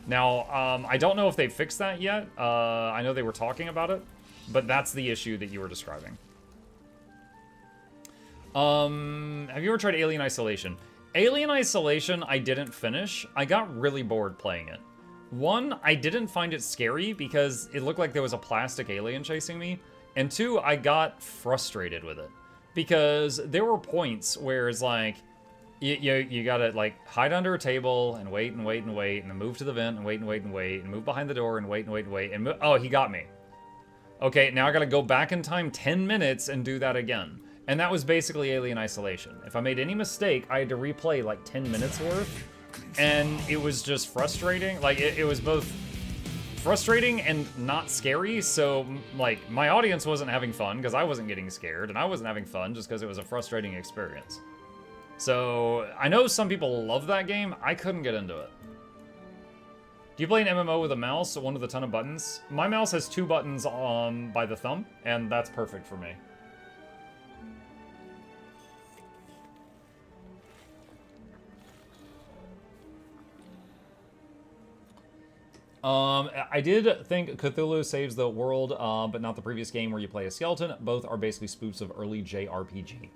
Now, I don't know if they fixed that yet. I know they were talking about it, but that's the issue that you were describing. Have you ever tried Alien Isolation? Alien Isolation, I didn't finish. I got really bored playing it. 1, I didn't find it scary because it looked like there was a plastic alien chasing me. And 2, I got frustrated with it. Because there were points where it's like, you gotta like hide under a table and wait and wait and wait, and then move to the vent and wait and wait and wait, and move behind the door and wait and wait and wait, and oh, he got me. Okay, now I gotta go back in time 10 minutes and do that again. And that was basically Alien Isolation. If I made any mistake, I had to replay like 10 minutes worth, and it was just frustrating. Like, it was both frustrating and not scary, so like my audience wasn't having fun because I wasn't getting scared, and I wasn't having fun just because it was a frustrating experience. So I know some people love that game. I couldn't get into it. Do you play an MMO with a mouse, one with a ton of buttons? My mouse has 2 buttons by the thumb, and that's perfect for me. I did think Cthulhu Saves the World, but not the previous game where you play a skeleton. Both are basically spoofs of early JRPG.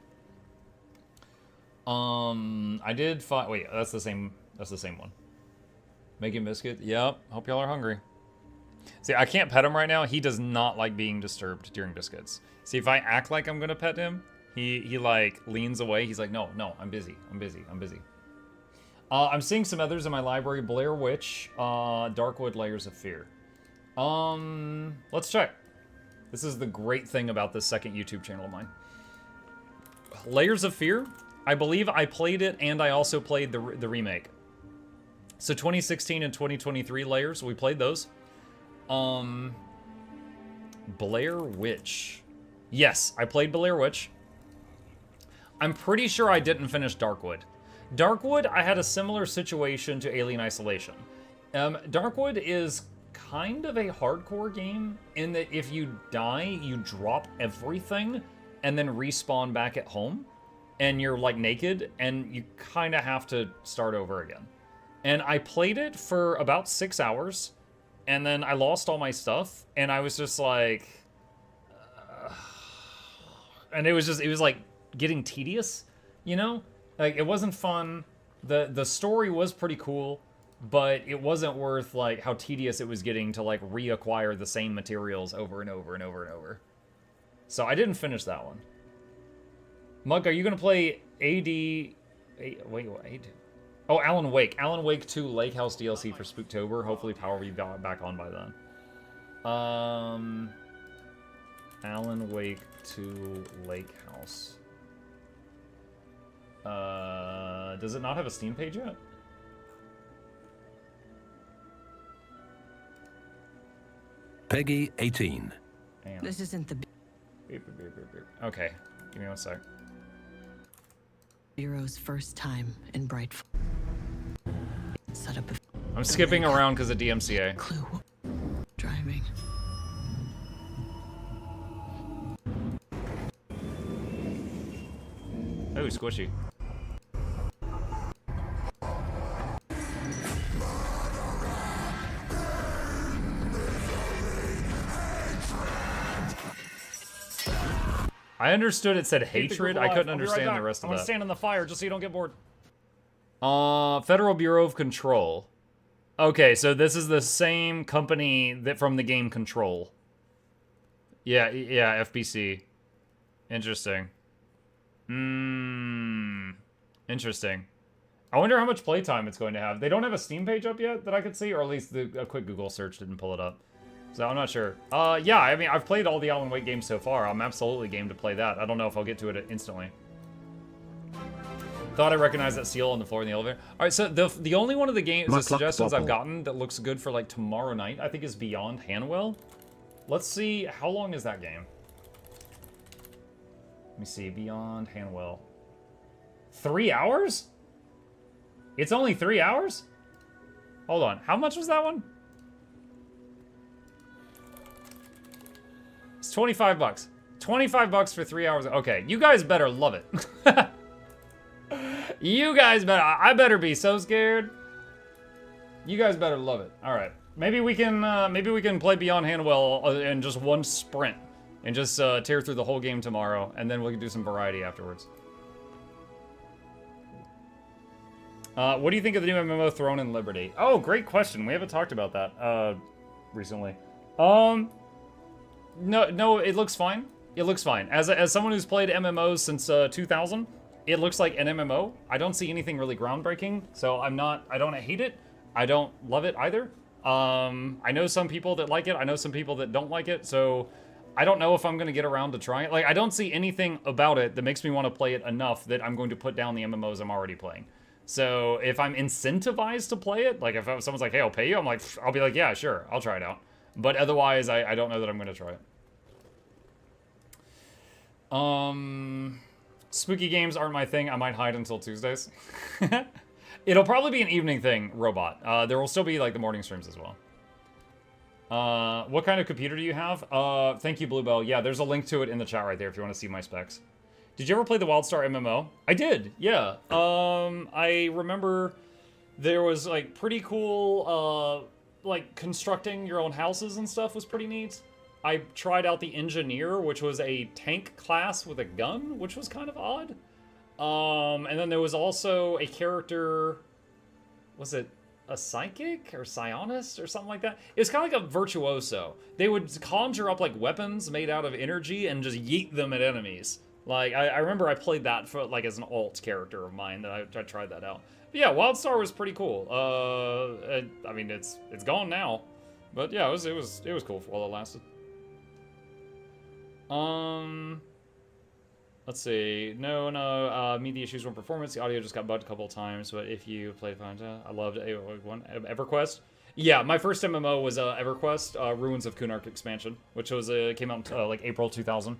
I did find... Wait, that's the same one. Making biscuit? Yep. Hope y'all are hungry. See, I can't pet him right now. He does not like being disturbed during biscuits. See, if I act like I'm gonna pet him, he like leans away. He's like, no, I'm busy. I'm busy. I'm seeing some others in my library. Blair Witch, Darkwood, Layers of Fear. Let's check. This is the great thing about this second YouTube channel of mine. Layers of Fear, I believe I played it, and I also played the remake. So 2016 and 2023 Layers, we played those. Blair Witch. Yes, I played Blair Witch. I'm pretty sure I didn't finish Darkwood. Darkwood, I had a similar situation to Alien Isolation. Darkwood is kind of a hardcore game in that if you die, you drop everything and then respawn back at home, and you're like naked, and you kind of have to start over again. And I played it for about 6 hours, and then I lost all my stuff, and I was just like, and it was like getting tedious, you know? Like, it wasn't fun. The story was pretty cool, but it wasn't worth like how tedious it was getting to like reacquire the same materials over and over and over and over. So I didn't finish that one. Mug, are you gonna play wait, what? Oh, Alan Wake. Alan Wake 2 Lake House DLC for Spooktober. Hopefully power will be back on by then. Alan Wake 2 Lake House. Does it not have a Steam page yet?
Peggy 18.
Damn.
This isn't the
Okay, give me 1 sec.
Bureau's first time in Brightfall. Set up a
I'm skipping around because of DMCA.
clue. Driving.
Oh, squishy. I understood it said hatred. I couldn't understand the rest of that. I'm gonna stand in the fire just so you don't get bored. Federal Bureau of Control. Okay, so this is the same company that from the game Control. Yeah, FBC. Interesting. Interesting. I wonder how much playtime it's going to have. They don't have a Steam page up yet that I could see, or at least a quick Google search didn't pull it up. So I'm not sure. Yeah, I mean, I've played all the Alan Wake games so far. I'm absolutely game to play that. I don't know if I'll get to it instantly. Thought I recognized that seal on the floor in the elevator. All right, so the only one of the games, the suggestions I've gotten that looks good for like tomorrow night, I think is Beyond Hanwell. Let's see, how long is that game? Let me see, Beyond Hanwell. 3 hours? It's only 3 hours? Hold on, how much was that one? It's 25 bucks. 25 bucks for 3 hours. Okay, you guys better love it. You guys better, I better be so scared. You guys better love it. All right, maybe we can play Beyond Hanwell in just one sprint and just tear through the whole game tomorrow, and then we can do some variety afterwards. What do you think of the new MMO Throne and Liberty? Oh, great question. We haven't talked about that recently. No, it looks fine. It looks fine. As someone who's played MMOs since 2000, it looks like an MMO. I don't see anything really groundbreaking, so I don't hate it. I don't love it either. I know some people that like it. I know some people that don't like it, so I don't know if I'm going to get around to trying it. Like, I don't see anything about it that makes me want to play it enough that I'm going to put down the MMOs I'm already playing. So if I'm incentivized to play it, like if someone's like, hey, I'll pay you, I'm like, I'll be like, yeah, sure, I'll try it out. But otherwise, I don't know that I'm going to try it. Spooky games aren't my thing. I might hide until Tuesdays. It'll probably be an evening thing, Robot. There will still be like the morning streams as well. What kind of computer do you have? Thank you, Bluebell. Yeah, there's a link to it in the chat right there if you want to see my specs. Did you ever play the WildStar MMO? I did, yeah. I remember there was like pretty cool, like constructing your own houses and stuff was pretty neat. I tried out the Engineer, which was a tank class with a gun, which was kind of odd. And then there was also a character, was it a psychic or psionist or something like that? It was kind of like a virtuoso. They would conjure up like weapons made out of energy and just yeet them at enemies. Like, I remember I played that for like as an alt character of mine that I tried that out. But yeah, WildStar was pretty cool. I mean, it's gone now, but yeah, it was cool while it lasted. Let's see. No, media issues on performance. The audio just got bugged a couple of times, but if you played I loved EverQuest. Yeah, my first MMO was EverQuest, Ruins of Kunark expansion, which was came out like April 2000.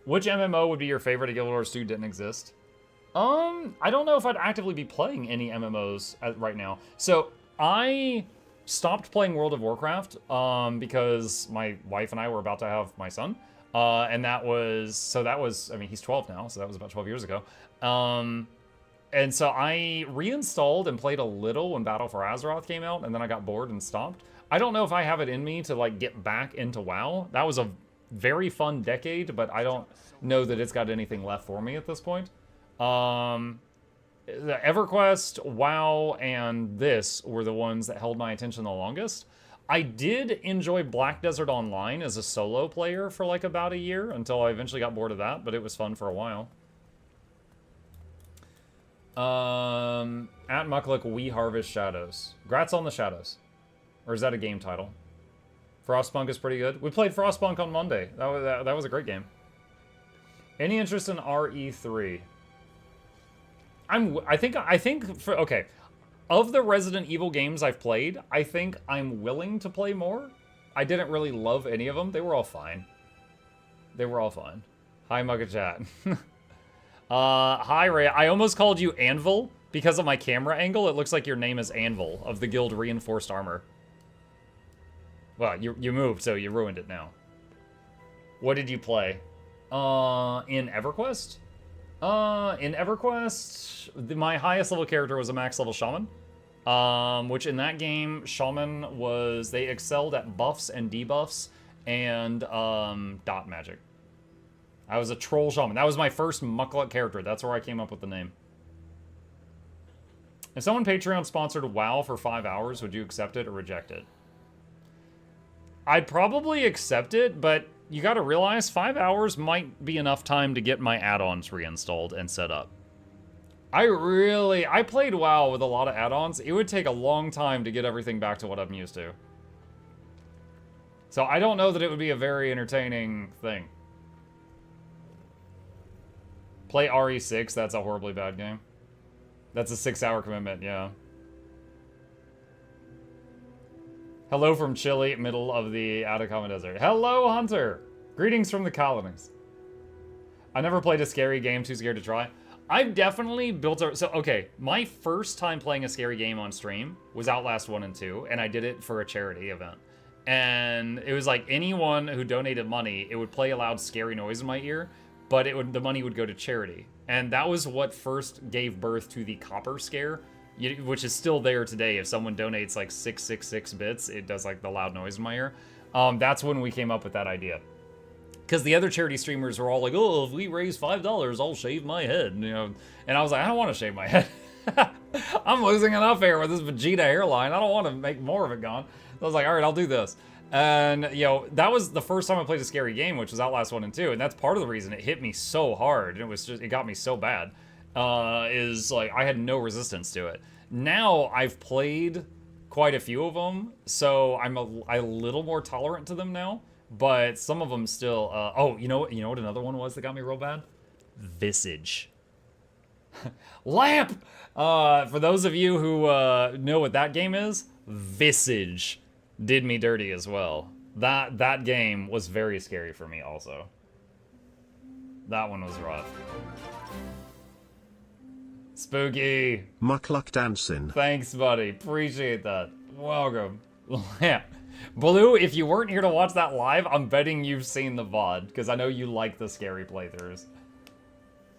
Which MMO would be your favorite if Guild Wars 2 didn't exist? I don't know if I'd actively be playing any MMOs right now. So I stopped playing World of Warcraft because my wife and I were about to have my son. And that was, I mean, he's 12 now, so that was about 12 years ago. And so I reinstalled and played a little when Battle for Azeroth came out, and then I got bored and stopped. I don't know if I have it in me to, like, get back into WoW. That was a very fun decade, but I don't know that it's got anything left for me at this point. The EverQuest, WoW, and this were the ones that held my attention the longest. I did enjoy Black Desert Online as a solo player for like about a year until I eventually got bored of that, but it was fun for a while. At Mukluk, we harvest shadows. Grats on the shadows. Or is that a game title? Frostpunk is pretty good. We played Frostpunk on Monday. That was a great game. Any interest in RE3? Okay. Of the Resident Evil games I've played, I think I'm willing to play more. I didn't really love any of them. They were all fine. They were all fine. Hi, Mugga Chat. Hi, Ray. I almost called you Anvil because of my camera angle. It looks like your name is Anvil of the Guild Reinforced Armor. Well, you moved, so you ruined it now. What did you play? In EverQuest? In EverQuest, my highest level character was a max level Shaman. Which in that game, Shaman was, they excelled at buffs and debuffs and dot magic. I was a troll Shaman. That was my first Mukluk character. That's where I came up with the name. If someone Patreon sponsored WoW for 5 hours, would you accept it or reject it? I'd probably accept it, but you gotta realize 5 hours might be enough time to get my add-ons reinstalled and set up. I played WoW with a lot of add-ons. It would take a long time to get everything back to what I'm used to. So I don't know that it would be a very entertaining thing. Play RE6, that's a horribly bad game. That's a 6-hour commitment, yeah. Hello from Chile, middle of the Atacama Desert. Hello, Hunter! Greetings from the colonies. I never played a scary game, too scared to try. I've definitely built a... So, okay, my first time playing a scary game on stream was Outlast 1 and 2, and I did it for a charity event. And it was like anyone who donated money, it would play a loud scary noise in my ear, but the money would go to charity. And that was what first gave birth to the Copper Scare, which is still there today. If someone donates like 666 bits, it does like the loud noise in my ear. That's when we came up with that idea. Because the other charity streamers were all like, oh, if we raise $5, I'll shave my head, you know. And I was like, I don't want to shave my head. I'm losing enough hair with this Vegeta hairline. I don't want to make more of it gone. So I was like, all right, I'll do this. And, you know, that was the first time I played a scary game, which was Outlast 1 and 2. And that's part of the reason it hit me so hard. And it got me so bad. Is like, I had no resistance to it. Now I've played quite a few of them. So I'm a little more tolerant to them now. But some of them still, oh, you know what another one was that got me real bad? Visage. Lamp! For those of you who know what that game is, Visage did me dirty as well. That game was very scary for me also. That one was rough. Spooky.
Mukluk dancing.
Thanks, buddy. Appreciate that. Welcome. Lamp. Blue, if you weren't here to watch that live, I'm betting you've seen the VOD, because I know you like the scary playthroughs.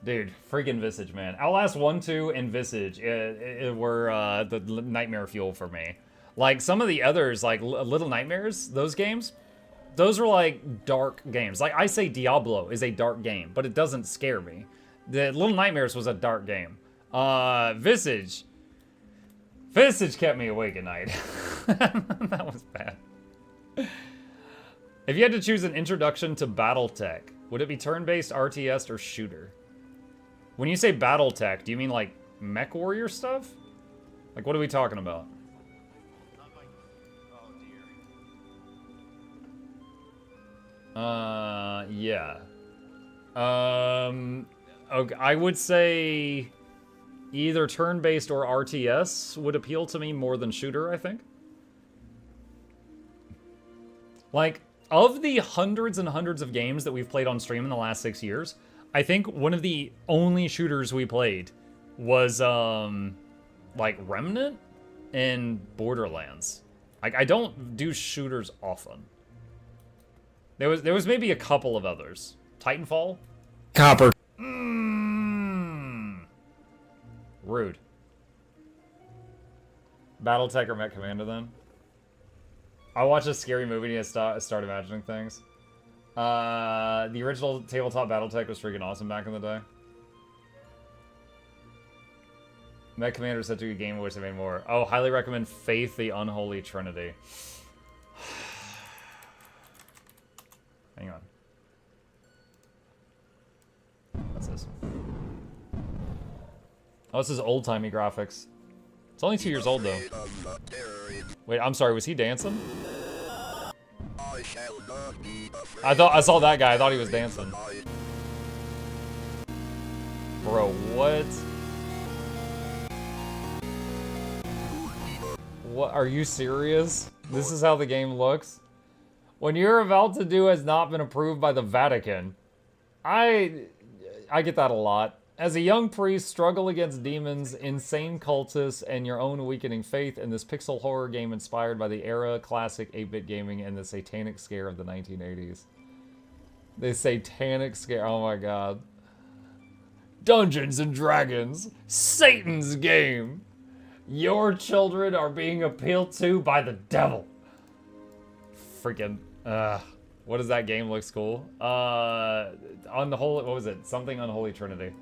Dude, freaking Visage, man. Outlast 1, 2, and Visage were the nightmare fuel for me. Like, some of the others, like Little Nightmares, those games, those were like dark games. Like, I say Diablo is a dark game, but it doesn't scare me. The Little Nightmares was a dark game. Visage kept me awake at night. That was bad. If you had to choose an introduction to Battletech, would it be turn-based, RTS, or shooter? When you say Battletech, do you mean like Mech Warrior stuff? Like, what are we talking about? Yeah. Okay, I would say either turn-based or RTS would appeal to me more than shooter, I think. Like, of the hundreds and hundreds of games that we've played on stream in the last 6 years, I think one of the only shooters we played was, like, Remnant? in Borderlands. Like, I don't do shooters often. There was maybe a couple of others. Titanfall?
Copper.
Rude. Battletech or Mech Commander then? I watched a scary movie and start imagining things. The original Tabletop Battletech was freaking awesome back in the day. Mech Commander said to be a game in which they made more. Oh, highly recommend Faith the Unholy Trinity. Hang on. What's this? Oh, this is old-timey graphics. It's only 2 years old, though. Wait, I'm sorry, was he dancing? I thought I saw that guy. I thought he was dancing. Bro, what? What? Are you serious? This is how the game looks? When you're about to do has not been approved by the Vatican. I get that a lot. As a young priest, struggle against demons, insane cultists, and your own weakening faith in this pixel horror game inspired by the era classic 8-bit gaming and the satanic scare of the 1980s. The satanic scare, oh my god. Dungeons and Dragons, Satan's game. Your children are being appealed to by the devil. Freaking, what does that game looks cool? On the holy, what was it? Something Unholy Trinity.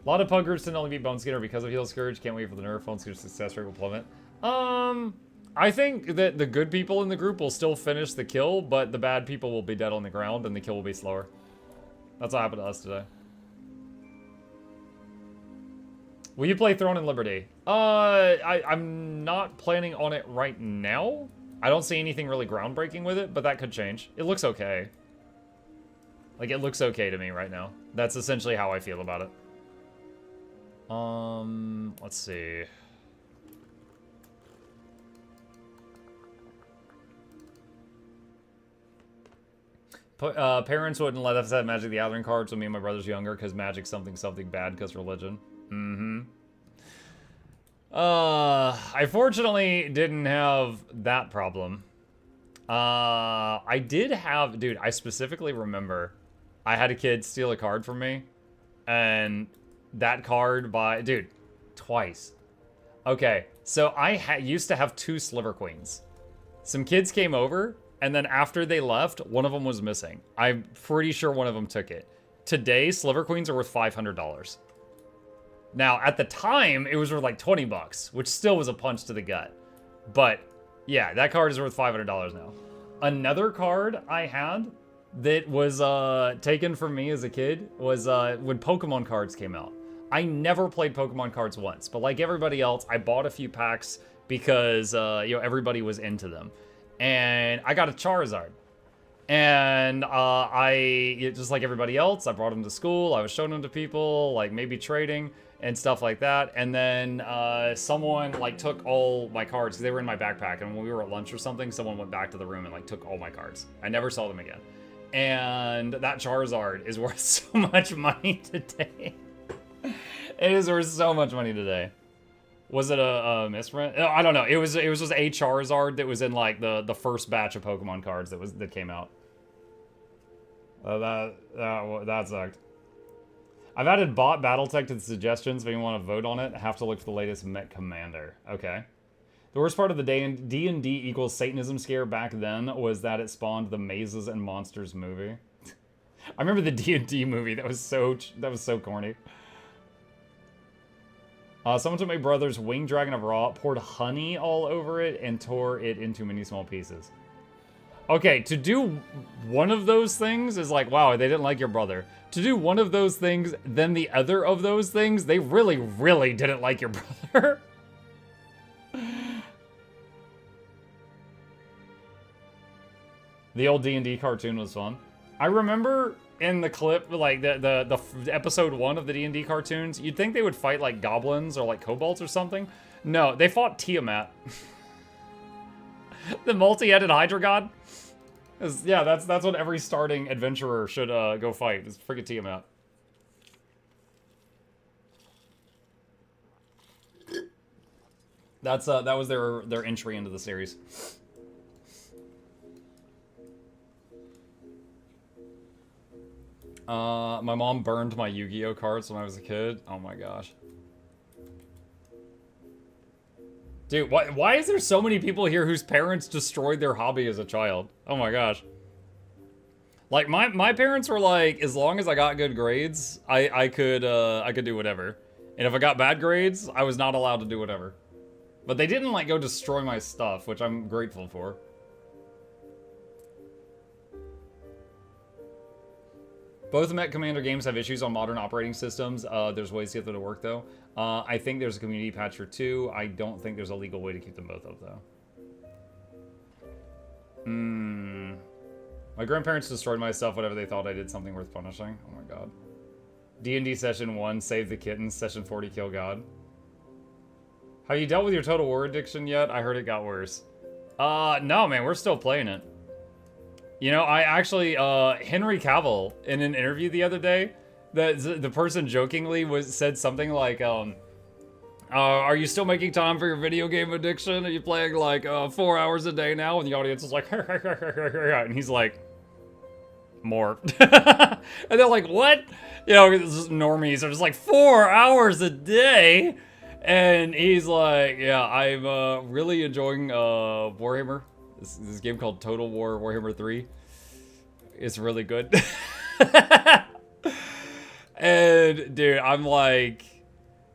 A lot of puggers didn't only beat Bone Skinner because of Heal Scourge. Can't wait for the nerf. Bone Skinner's success rate will plummet. I think that the good people in the group will still finish the kill, but the bad people will be dead on the ground and the kill will be slower. That's what happened to us today. Will you play Throne and Liberty? I'm not planning on it right now. I don't see anything really groundbreaking with it, but that could change. It looks okay. Like, it looks okay to me right now. That's essentially how I feel about it. Let's see. Parents wouldn't let us have Magic the Gathering cards when me and my brother's younger because Magic's something bad because religion. I fortunately didn't have that problem. I did have, dude, I specifically remember I had a kid steal a card from me and that card by, dude, twice. Okay, so I used to have 2 Sliver Queens. Some kids came over, and then after they left, one of them was missing. I'm pretty sure one of them took it. Today, Sliver Queens are worth $500. Now, at the time, it was worth like 20 bucks, which still was a punch to the gut. But, yeah, that card is worth $500 now. Another card I had that was taken from me as a kid was when Pokemon cards came out. I never played Pokemon cards once, but like everybody else, I bought a few packs because, you know, everybody was into them. And I got a Charizard. And just like everybody else, I brought him to school. I was showing him to people, like maybe trading and stuff like that. And then someone like took all my cards because they were in my backpack. And when we were at lunch or something, someone went back to the room and like took all my cards. I never saw them again. And that Charizard is worth so much money today. It is worth so much money today. Was it a misprint? I don't know. It was just a Charizard that was in like the first batch of Pokemon cards that came out. That sucked. I've added bot Battletech to the suggestions. If you want to vote on it, have to look for the latest Mech Commander. Okay. The worst part of the D&D equals Satanism scare back then was that it spawned the Mazes and Monsters movie. I remember the D&D movie. That was so corny. Someone took my brother's Winged Dragon of Raw, poured honey all over it, and tore it into many small pieces. Okay, to do one of those things is like, wow, they didn't like your brother. To do one of those things, then the other of those things, they really, really didn't like your brother. The old D&D cartoon was fun. I remember in the clip, like the episode 1 of the D&D cartoons, you'd think they would fight like goblins or like kobolds or something. No, they fought Tiamat. The multi-headed Hydra god. Yeah, that's what every starting adventurer should go fight. Is friggin' Tiamat. That's that was their entry into the series. My mom burned my Yu-Gi-Oh cards when I was a kid. Oh my gosh. Dude, why is there so many people here whose parents destroyed their hobby as a child? Oh my gosh. Like, my parents were like, as long as I got good grades, I could do whatever. And if I got bad grades, I was not allowed to do whatever. But they didn't, like, go destroy my stuff, which I'm grateful for. Both Mech Commander games have issues on modern operating systems. There's ways to get them to work, though. I think there's a community patch for 2. I don't think there's a legal way to keep them both up, though. My grandparents destroyed my stuff whenever they thought I did something worth punishing. Oh my god. D&D Session 1, Save the Kittens. Session 40, Kill God. Have you dealt with your Total War addiction yet? I heard it got worse. No, man. We're still playing it. You know, I actually, Henry Cavill, in an interview the other day, the person jokingly said something like, are you still making time for your video game addiction? Are you playing, like, 4 hours a day now? And the audience is like, and he's like, more. And they're like, what? You know, normies are just like, 4 hours a day? And he's like, yeah, I'm really enjoying Warhammer. This game called Total War Warhammer 3. It's really good. And, dude, I'm like,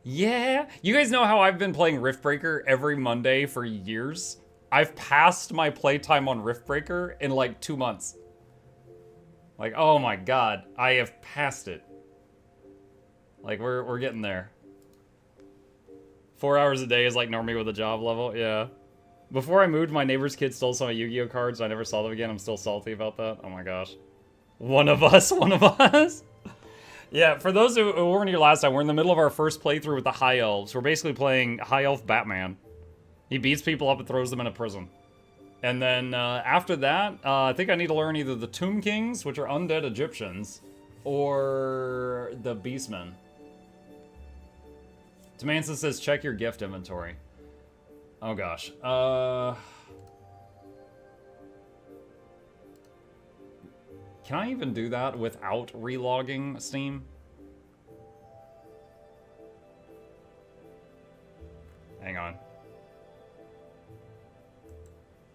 yeah. You guys know how I've been playing Riftbreaker every Monday for years? I've passed my playtime on Riftbreaker in, like, 2 months. Like, oh my god. I have passed it. Like, we're getting there. 4 hours a day is, like, normally with a job level. Yeah. Before I moved, my neighbor's kid stole some of Yu-Gi-Oh cards. I never saw them again. I'm still salty about that. Oh my gosh. One of us. One of us. Yeah, for those who weren't here last time, we're in the middle of our first playthrough with the High Elves. We're basically playing High Elf Batman. He beats people up and throws them in a prison. And then after that, I think I need to learn either the Tomb Kings, which are undead Egyptians, or the Beastmen. Tamanson says, check your gift inventory. Oh gosh. Can I even do that without relogging Steam? Hang on.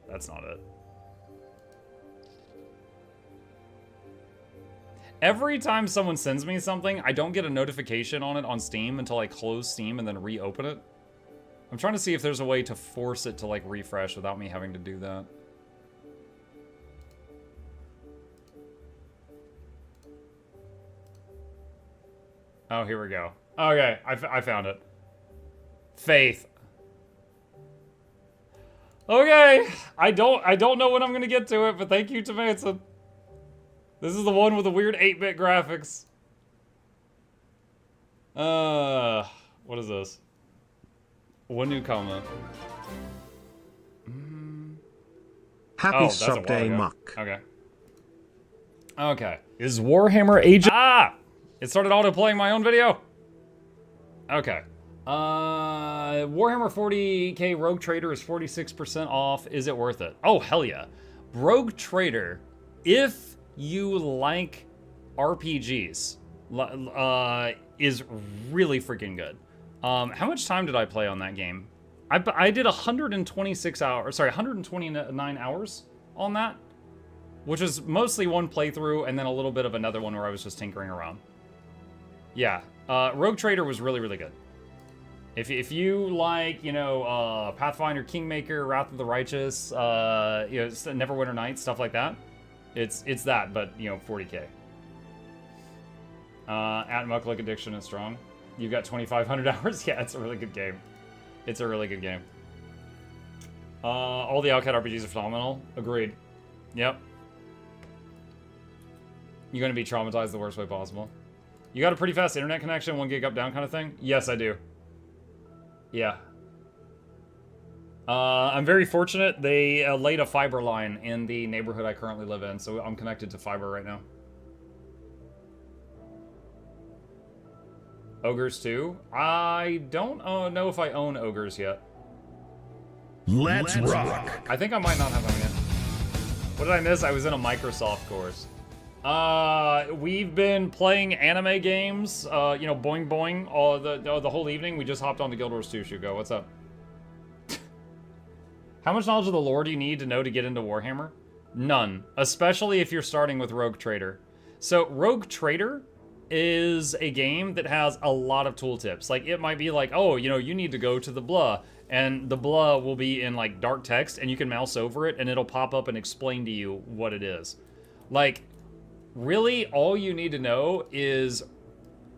That's not it. Every time someone sends me something, I don't get a notification on it on Steam until I close Steam and then reopen it. I'm trying to see if there's a way to force it to, like, refresh without me having to do that. Oh, here we go. Okay, I found it. Faith. Okay, I don't know when I'm gonna get to it, but thank you to Manson. This is the one with the weird 8-bit graphics. What is this? One new comment.
Happy sub day, Muck.
Okay. Okay. Is Warhammer Age? Ah! It started auto-playing my own video. Okay. Warhammer 40k Rogue Trader is 46% off. Is it worth it? Oh, hell yeah. Rogue Trader, if you like RPGs, is really freaking good. How much time did I play on that game? I did 126 hours, sorry, 129 hours on that, which was mostly one playthrough and then a little bit of another one where I was just tinkering around. Yeah, Rogue Trader was really, really good. If you like, you know, Pathfinder, Kingmaker, Wrath of the Righteous, you know, Neverwinter Nights, stuff like that, it's that, but, you know, 40k. At Mukluk Addiction is strong. You've got 2,500 hours? Yeah, it's a really good game. It's a really good game. All the Outcat RPGs are phenomenal. Agreed. Yep. You're going to be traumatized the worst way possible. You got a pretty fast internet connection, 1 gig up down kind of thing? Yes, I do. Yeah. I'm very fortunate. They laid a fiber line in the neighborhood I currently live in, so I'm connected to fiber right now. Ogres too? I don't know if I own Ogres yet.
Let's rock.
I think I might not have that one yet. What did I miss? I was in a Microsoft course. We've been playing anime games, you know, boing boing, all the whole evening. We just hopped on to Guild Wars 2. Shugo, what's up? How much knowledge of the lore do you need to know to get into Warhammer? None, especially if you're starting with Rogue Trader. So Rogue Trader is a game that has a lot of tooltips. Like, it might be like, oh, you know, you need to go to the blah, and the blah will be in like dark text, and you can mouse over it and it'll pop up and explain to you what it is. Like, really, all you need to know is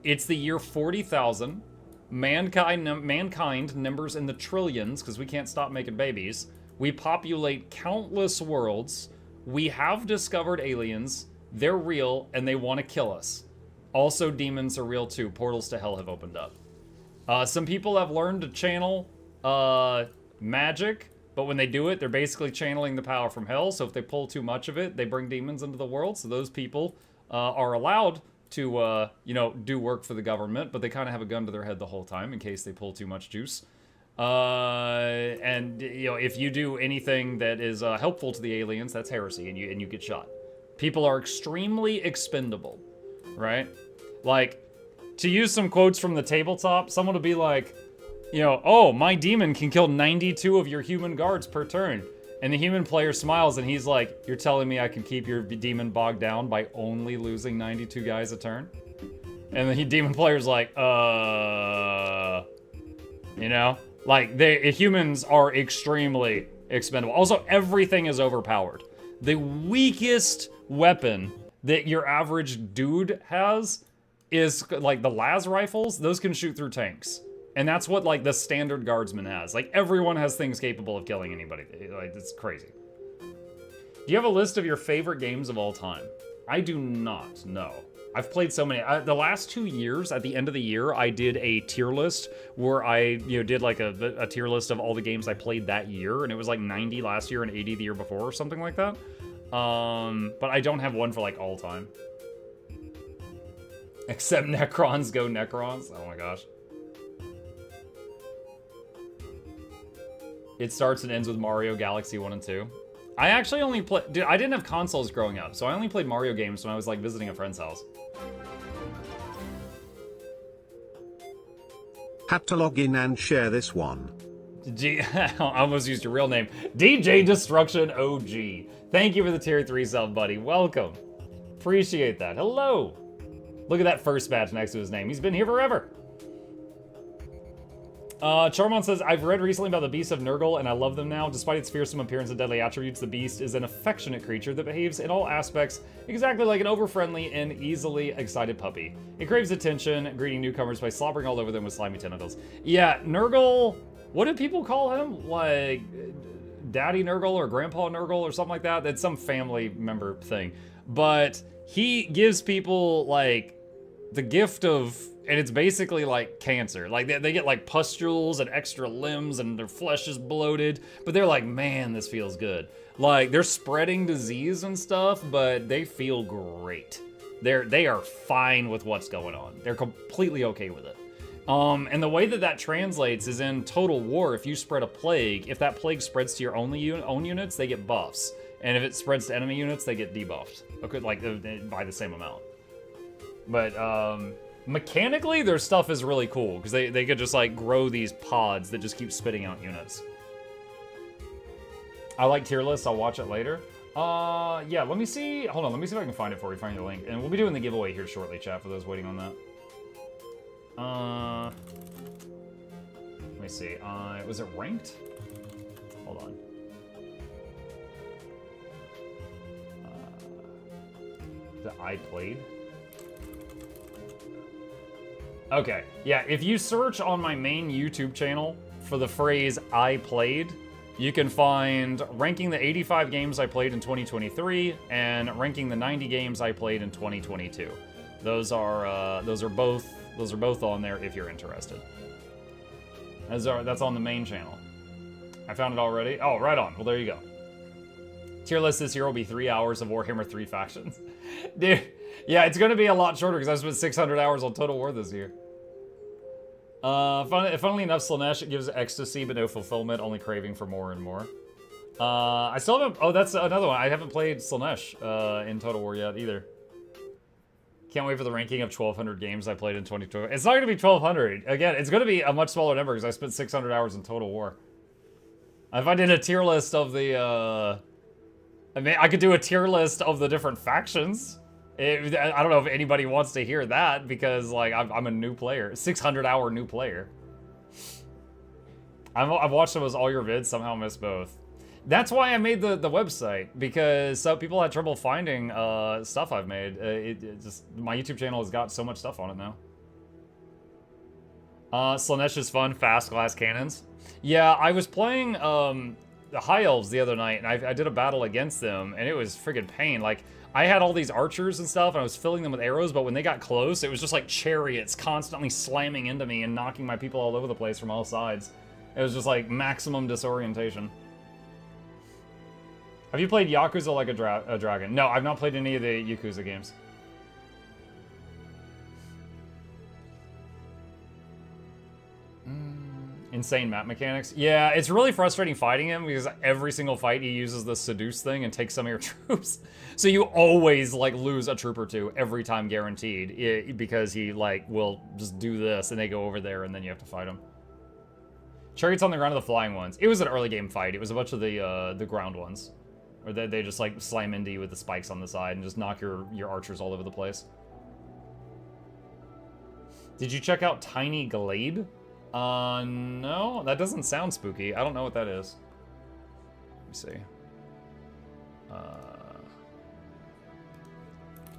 it's the year 40,000. Mankind numbers in the trillions because we can't stop making babies. We populate countless worlds. We have discovered aliens. They're real and they want to kill us. Also, demons are real too. Portals to hell have opened up. Some people have learned to channel magic, but when they do it, they're basically channeling the power from hell. So if they pull too much of it, they bring demons into the world. So those people are allowed to, you know, do work for the government, but they kind of have a gun to their head the whole time in case they pull too much juice. And, you know, if you do anything that is helpful to the aliens, that's heresy, and you get shot. People are extremely expendable, right? Like, to use some quotes from the tabletop, someone will be like, you know, oh, my demon can kill 92 of your human guards per turn. And the human player smiles and he's like, you're telling me I can keep your demon bogged down by only losing 92 guys a turn? And the demon player's like, you know? Like, humans are extremely expendable. Also, everything is overpowered. The weakest weapon that your average dude has is, like, the las rifles. Those can shoot through tanks. And that's what, like, the standard guardsman has. Like, everyone has things capable of killing anybody. Like, it's crazy. Do you have a list of your favorite games of all time? I do not, no. I've played so many. The last 2 years, at the end of the year, I did a tier list where I, you know, did like a tier list of all the games I played that year, and it was like 90 last year and 80 the year before or something like that. But I don't have one for like all time. Except Necrons go Necrons. Oh my gosh. It starts and ends with Mario Galaxy 1 and 2. I actually only played... Dude, I didn't have consoles growing up, so I only played Mario games when I was, like, visiting a friend's house.
Had to log in and share this one.
I almost used your real name. DJ Destruction OG. Thank you for the tier 3 sub, buddy. Welcome. Appreciate that. Hello. Look at that first badge next to his name. He's been here forever. Charmon says, I've read recently about the Beast of Nurgle, and I love them now. Despite its fearsome appearance and deadly attributes, the Beast is an affectionate creature that behaves in all aspects exactly like an over-friendly and easily excited puppy. It craves attention, greeting newcomers by slobbering all over them with slimy tentacles. Yeah, Nurgle, what do people call him? Like, Daddy Nurgle or Grandpa Nurgle or something like that? That's some family member thing. But he gives people, like, the gift of... And it's basically like cancer. Like, they get like pustules and extra limbs and their flesh is bloated. But they're like, man, this feels good. Like, they're spreading disease and stuff, but they feel great. They are fine with what's going on. They're completely okay with it. And the way that translates is in Total War. If you spread a plague, if that plague spreads to your own units, they get buffs. And if it spreads to enemy units, they get debuffed. Okay, like, by the same amount. But, mechanically, their stuff is really cool, because they could just, like, grow these pods that just keep spitting out units. I like tier lists. I'll watch it later. Yeah, let me see. Hold on, let me see if I can find it for you, find your link. And we'll be doing the giveaway here shortly, chat, for those waiting on that. Let me see. Was it ranked? Hold on. That I played? Okay, yeah, if you search on my main YouTube channel for the phrase I played, you can find ranking the 85 games I played in 2023 and ranking the 90 games I played in 2022. Those are both on there if you're interested. That's on the main channel. I found it already. Oh, right on. Well, there you go. Tier list this year will be 3 hours of Warhammer 3 factions. Dude, yeah, it's going to be a lot shorter because I spent 600 hours on Total War this year. Funnily enough, Slaanesh gives ecstasy but no fulfillment, only craving for more and more. I still haven't... Oh, that's another one. I haven't played Slaanesh in Total War yet either. Can't wait for the ranking of 1,200 games I played in 2012. It's not going to be 1,200. Again, it's going to be a much smaller number because I spent 600 hours in Total War. If I did a tier list of the... I mean, I could do a tier list of the different factions. I don't know if anybody wants to hear that because, like, I'm a new player. 600-hour new player. I've watched almost all your vids, somehow missed both. That's why I made the website, because some people had trouble finding stuff I've made. My YouTube channel has got so much stuff on it now. Slaanesh is fun, fast glass cannons. Yeah, I was playing the High Elves the other night, and I did a battle against them, and it was friggin' pain. Like, I had all these archers and stuff, and I was filling them with arrows, but when they got close, it was just like chariots constantly slamming into me and knocking my people all over the place from all sides. It was just like maximum disorientation. Have you played Yakuza Like a Dragon? No, I've not played any of the Yakuza games. Insane map mechanics. Yeah, it's really frustrating fighting him because every single fight he uses the seduce thing and takes some of your troops. So you always like lose a troop or two every time guaranteed because he like will just do this and they go over there and then you have to fight him. Chariots on the ground are the flying ones. It was an early game fight. It was a bunch of the ground ones. Or they just like slam into you with the spikes on the side and just knock your archers all over the place. Did you check out Tiny Glade? No, that doesn't sound spooky. I don't know what that is. Let me see.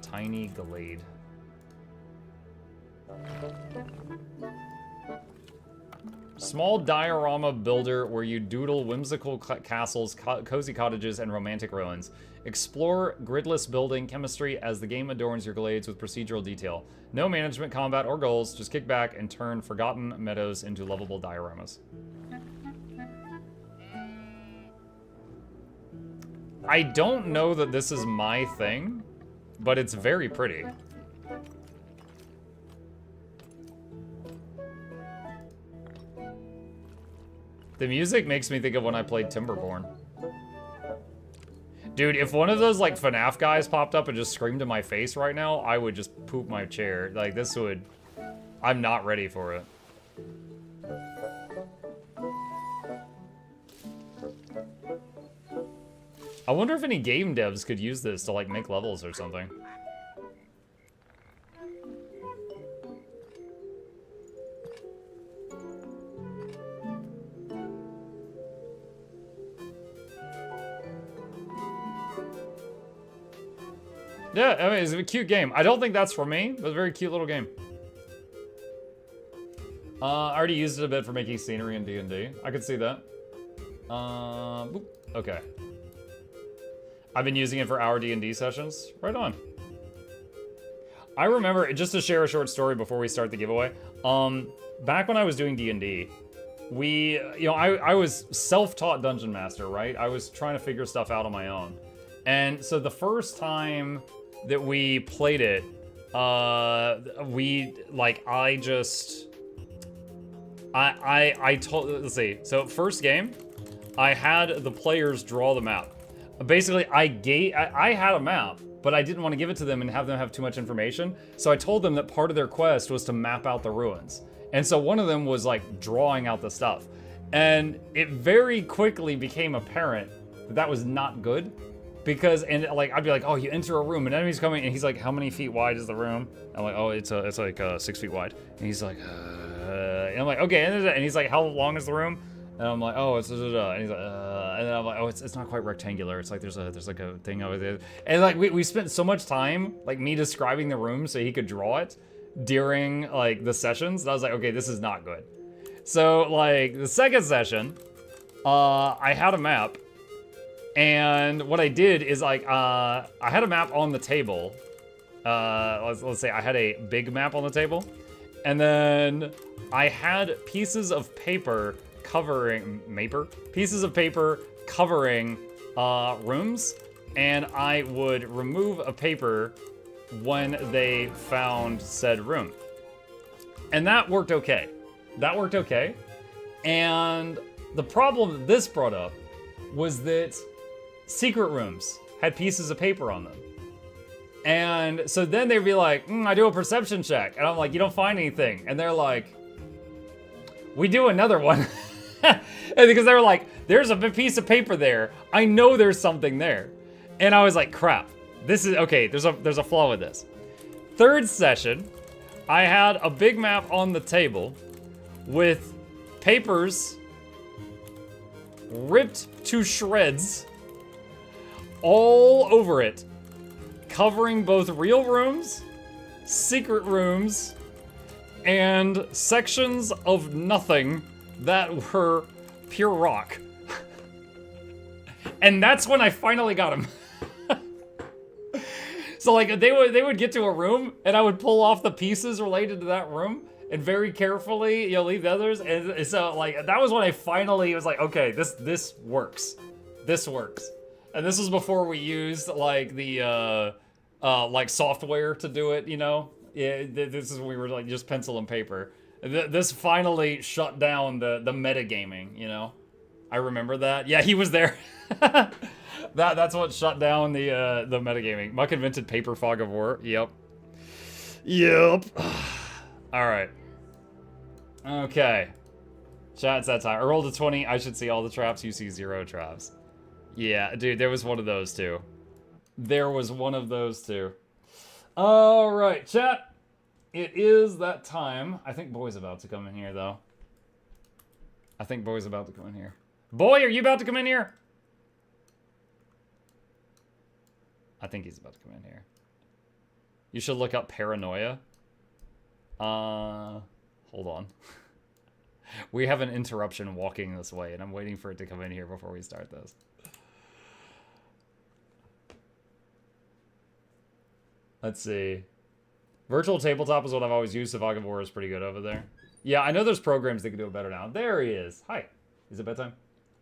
Tiny Glade. Small diorama builder where you doodle whimsical castles, cozy cottages, and romantic ruins. Explore gridless building chemistry as the game adorns your glades with procedural detail. No management, combat, or goals. Just kick back and turn forgotten meadows into lovable dioramas. I don't know that this is my thing, but it's very pretty. The music makes me think of when I played Timberborn. Dude, if one of those, like, FNAF guys popped up and just screamed in my face right now, I would just poop my chair. Like, this would... I'm not ready for it. I wonder if any game devs could use this to, like, make levels or something. Yeah, I mean, it's a cute game. I don't think that's for me, but it's a very cute little game. I already used it a bit for making scenery in D&D. I could see that. Boop. Okay. I've been using it for our D&D sessions. Right on. I remember, just to share a short story before we start the giveaway. Back when I was doing D&D, I was self-taught dungeon master, right? I was trying to figure stuff out on my own. And so the first time that we played it, let's see. So first game, I had the players draw the map. Basically, I had a map, but I didn't want to give it to them and have them have too much information. So I told them that part of their quest was to map out the ruins. And so one of them was like drawing out the stuff. And it very quickly became apparent that that was not good. Because, and like, I'd be like, oh, you enter a room, an enemy's coming, and he's like, how many feet wide is the room? I'm like, oh, it's like 6 feet wide. And he's like, and I'm like, okay, and he's like, how long is the room? And I'm like, oh, it's and he's like, and then I'm like, oh, it's not quite rectangular. It's like there's like a thing over there. And like we spent so much time, like me describing the room so he could draw it during like the sessions. And I was like, okay, this is not good. So like the second session, I had a map. And what I did is like, I had a map on the table. Let's say I had a big map on the table. And then I had pieces of paper covering, pieces of paper covering rooms. And I would remove a paper when they found said room. And that worked okay. That worked okay. And the problem that this brought up was that secret rooms had pieces of paper on them. And so then they'd be like, I do a perception check. And I'm like, you don't find anything. And they're like, we do another one. And because they were like, there's a piece of paper there. I know there's something there. And I was like, crap. This is, okay, there's a flaw with this. Third session, I had a big map on the table with papers ripped to shreds all over it, covering both real rooms, secret rooms, and sections of nothing that were pure rock. And that's when I finally got him. So like they would get to a room and I would pull off the pieces related to that room and very carefully, leave the others. And so like that was when I finally was like, okay, this works. This works. And this was before we used like the like software to do it, Yeah, this is when we were like just pencil and paper. This finally shut down the metagaming, I remember that. Yeah, he was there. That's what shut down the metagaming. Muck invented paper fog of war. Yep. All right. Okay. Chat, it's that time. I rolled a 20. I should see all the traps. You see 0 traps. Yeah, dude, there was one of those too. All right, chat. It is that time. I think Boy's about to come in here, though. Boy, are you about to come in here? I think he's about to come in here. You should look up paranoia. Hold on. We have an interruption walking this way, and I'm waiting for it to come in here before we start this. Let's see. Virtual Tabletop is what I've always used. Fog of War is pretty good over there. Yeah, I know there's programs that can do it better now. There he is. Hi. Is it bedtime?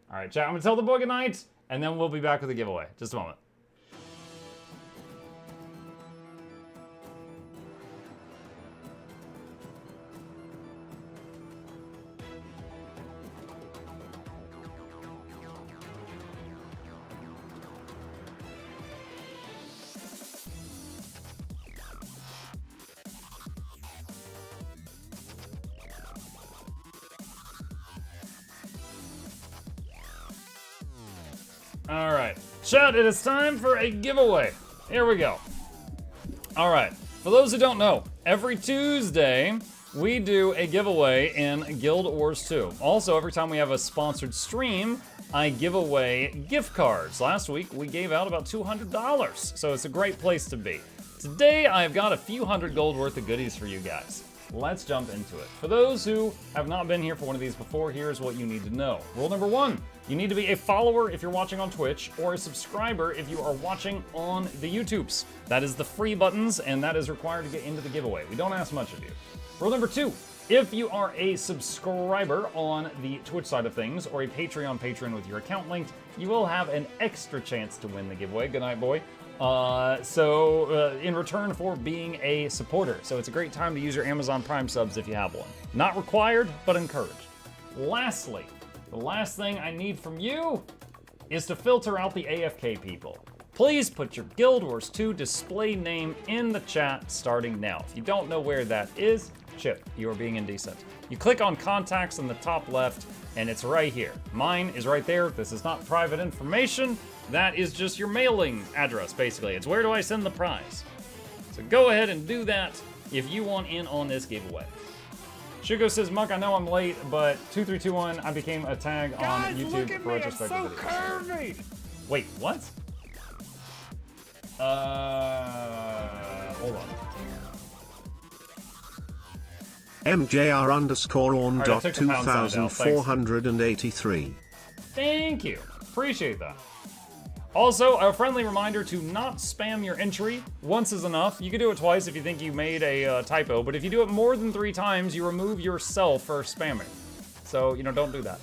All right, chat. I'm going to tell the boy goodnight, and then we'll be back with a giveaway. Just a moment. All right, chat, it is time for a giveaway. Here we go. All right, for those who don't know, every Tuesday, we do a giveaway in Guild Wars 2. Also, every time we have a sponsored stream, I give away gift cards. Last week, we gave out about $200, so it's a great place to be. Today, I've got a few hundred gold worth of goodies for you guys. Let's jump into it. For those who have not been here for one of these before, here's what you need to know. Rule number 1, you need to be a follower if you're watching on Twitch, or a subscriber if you are watching on the YouTubes. That is the free buttons, and that is required to get into the giveaway. We don't ask much of you. Rule number 2, if you are a subscriber on the Twitch side of things, or a Patreon patron with your account linked, you will have an extra chance to win the giveaway. Good night, boy. In return for being a supporter. So it's a great time to use your Amazon Prime subs if you have one. Not required, but encouraged. Lastly, the last thing I need from you is to filter out the AFK people. Please put your Guild Wars 2 display name in the chat starting now. If you don't know where that is, Chip, you are being indecent. You click on contacts in the top left, and it's right here. Mine is right there. This is not private information. That is just your mailing address, basically. It's where do I send the prize. So go ahead and do that if you want in on this giveaway. Shugo says, Muck, I know I'm late, but 2321, I became a tag on YouTube for retrospective videos. Wait, what? Hold on.
MJR_on.2483.
Thank you. Appreciate that. Also, a friendly reminder to not spam your entry. Once is enough. You can do it twice if you think you made a typo, but if you do it more than 3 times, you remove yourself for spamming. So, don't do that.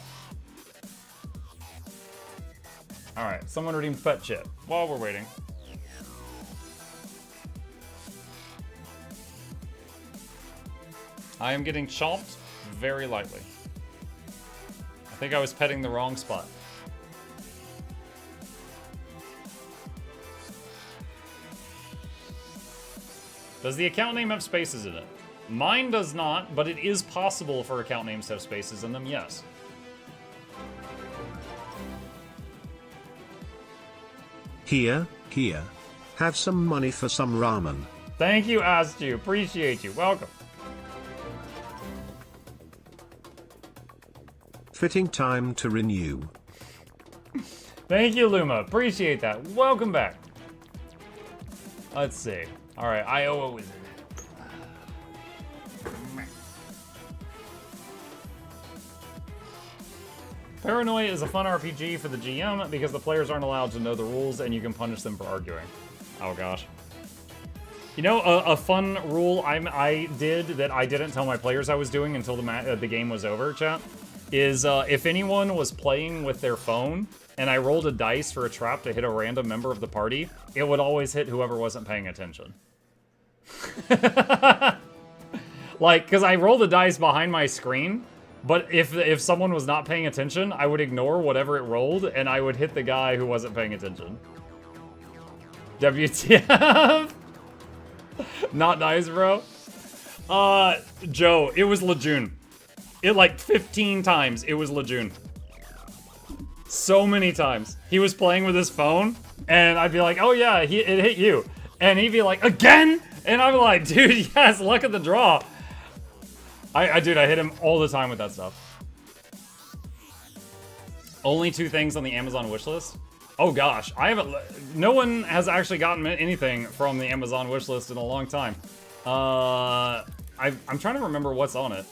All right, someone redeemed Pet Chip while we're waiting. I am getting chopped very lightly. I think I was petting the wrong spot. Does the account name have spaces in it? Mine does not, but it is possible for account names to have spaces in them, yes.
Here. Have some money for some ramen.
Thank you, Astu. Appreciate you. Welcome.
Fitting time to renew.
Thank you, Luma. Appreciate that. Welcome back. Let's see. All right, Iowa Wizard. Paranoia is a fun RPG for the GM because the players aren't allowed to know the rules and you can punish them for arguing. Oh gosh. You know, a fun rule I did that I didn't tell my players I was doing until the game was over, chat, is if anyone was playing with their phone and I rolled a dice for a trap to hit a random member of the party, it would always hit whoever wasn't paying attention. Like, because I roll the dice behind my screen, but if someone was not paying attention, I would ignore whatever it rolled, and I would hit the guy who wasn't paying attention. WTF? Not nice, bro. Joe, it was Lejeune. It, like, 15 times, it was Lejeune. So many times. He was playing with his phone, and I'd be like, oh yeah, it hit you. And he'd be like, again? And I'm like, dude, yes, luck of the draw. Dude, I hit him all the time with that stuff. Only 2 things on the Amazon wishlist? Oh gosh, no one has actually gotten anything from the Amazon wishlist in a long time. I'm trying to remember what's on it.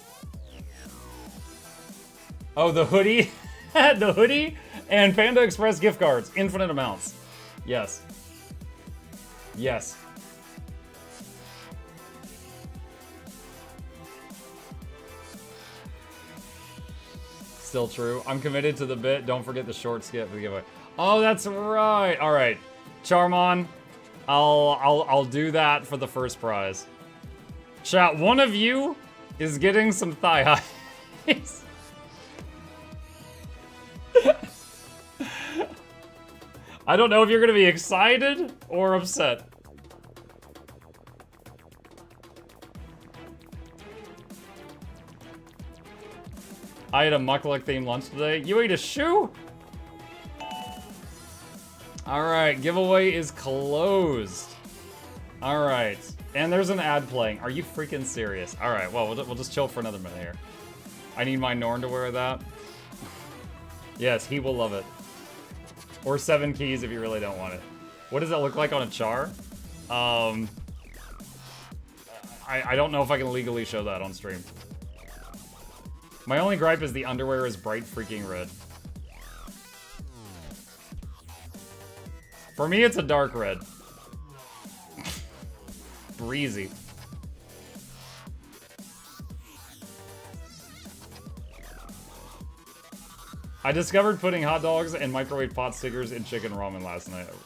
Oh, the hoodie? The hoodie and Panda Express gift cards, infinite amounts. Yes. Yes. Still true. I'm committed to the bit. Don't forget the short skip for the giveaway. Oh, that's right. All right, Charmon, I'll do that for the first prize. Chat, one of you is getting some thigh highs. I don't know if you're gonna be excited or upset. I had a Mukluk themed lunch today. You ate a shoe? Alright, giveaway is closed. Alright, and there's an ad playing. Are you freaking serious? Alright, well, we'll just chill for another minute here. I need my Norn to wear that. Yes, he will love it. Or 7 keys if you really don't want it. What does that look like on a char? I don't know if I can legally show that on stream. My only gripe is the underwear is bright freaking red. For me, it's a dark red. Breezy. I discovered putting hot dogs and microwave pot stickers in chicken ramen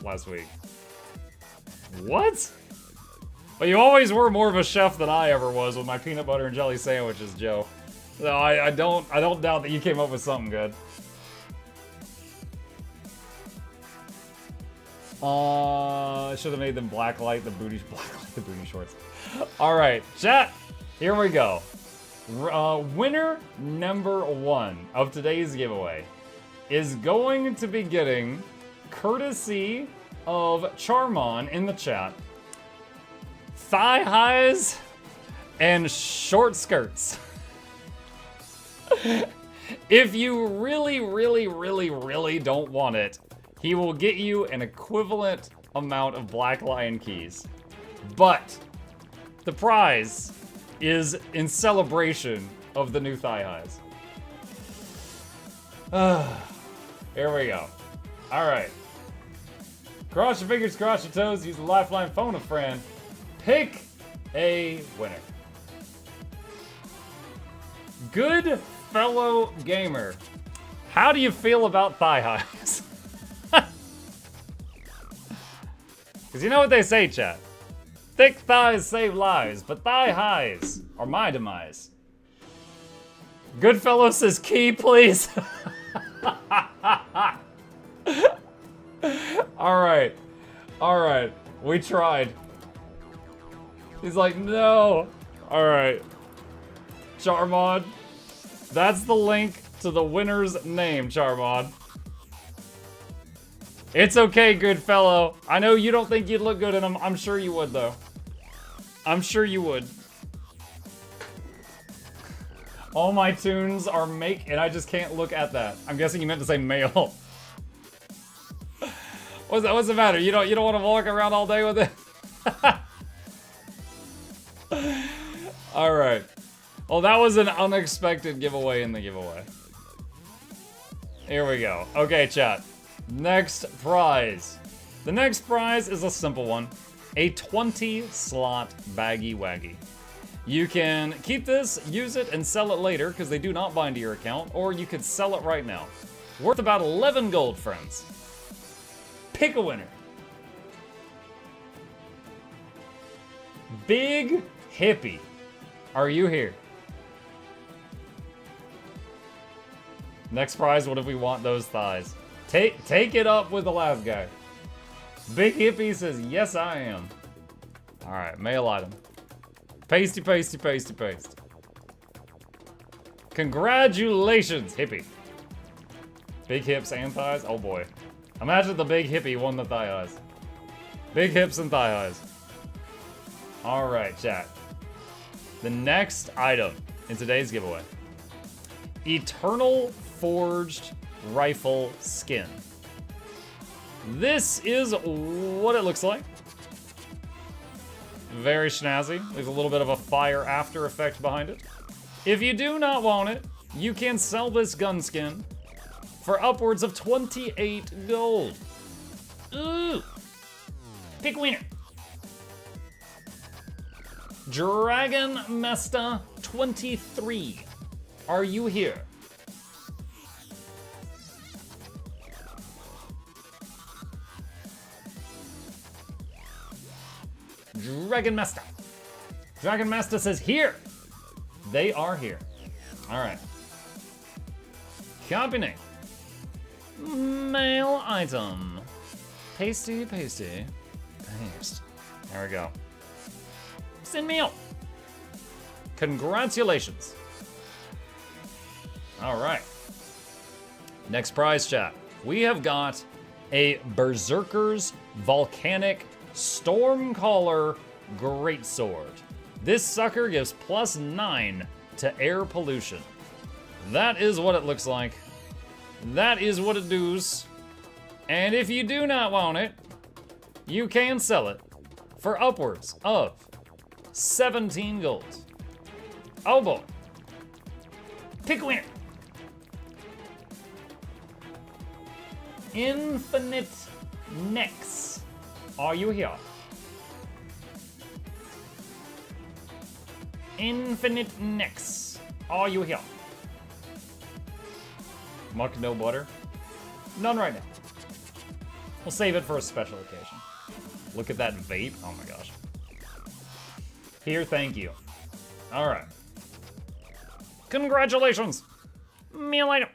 last week. What? Well, you always were more of a chef than I ever was with my peanut butter and jelly sandwiches, Joe. So I don't doubt that you came up with something good. I should have made them blacklight the booty shorts. All right, chat. Here we go. Winner number 1 of today's giveaway is going to be getting, courtesy of Charmon in the chat, thigh highs and short skirts. If you really, really, really, really don't want it, he will get you an equivalent amount of Black Lion keys. But the prize is in celebration of the new thigh highs. Here we go. All right. Cross your fingers, cross your toes, use the lifeline, phone a friend. Pick a winner. Good fellow gamer, how do you feel about thigh highs? Because you know what they say, chat. Thick thighs save lives, but thigh highs are my demise. Goodfellow says key, please. Alright. Alright. We tried. He's like, no. Alright. Charmod. That's the link to the winner's name, Charmod. It's okay, Goodfellow. I know you don't think you'd look good in them. I'm sure you would, though. I'm sure you would. All my tunes are make, and I just can't look at that. I'm guessing you meant to say male. What's the matter? You don't want to walk around all day with it? All right. Well, that was an unexpected giveaway in the giveaway. Here we go. Okay, chat. Next prize. The next prize is a simple one. A 20-slot baggy waggy. You can keep this, use it, and sell it later because they do not bind to your account, or you could sell it right now. Worth about 11 gold, friends. Pick a winner. Big Hippie. Are you here? Next prize, what if we want those thighs? Take it up with the last guy. Big Hippie says, yes, I am. All right, mail item. Pasty, pasty, pasty, paste. Congratulations, Hippie. Big hips and thighs? Oh boy. Imagine the big hippie won the thigh highs. Big hips and thigh highs. All right, chat. The next item in today's giveaway. Eternal Forged Rifle Skin. This is what it looks like. Very snazzy. There's a little bit of a fire after effect behind it. If you do not want it, you can sell this gun skin for upwards of 28 gold. Ooh. Pick winner. Dragon Mesta 23. Are you here? Dragon Master. Dragon Master says here. They are here. All right. Copy name. Mail item. Pasty, pasty, paste. There we go. Send me out. Congratulations. All right. Next prize, chat. We have got a Berserker's Volcanic Stormcaller Greatsword. This sucker gives +9 to air pollution. That is what it looks like. That is what it does. And if you do not want it, you can sell it for upwards of 17 gold. Oh boy. Pick a winner. Infinite Necks. Are you here? Infinite Necks. Are you here? Muck no butter? None right now. We'll save it for a special occasion. Look at that vape. Oh my gosh. Here, thank you. All right. Congratulations. Meal item.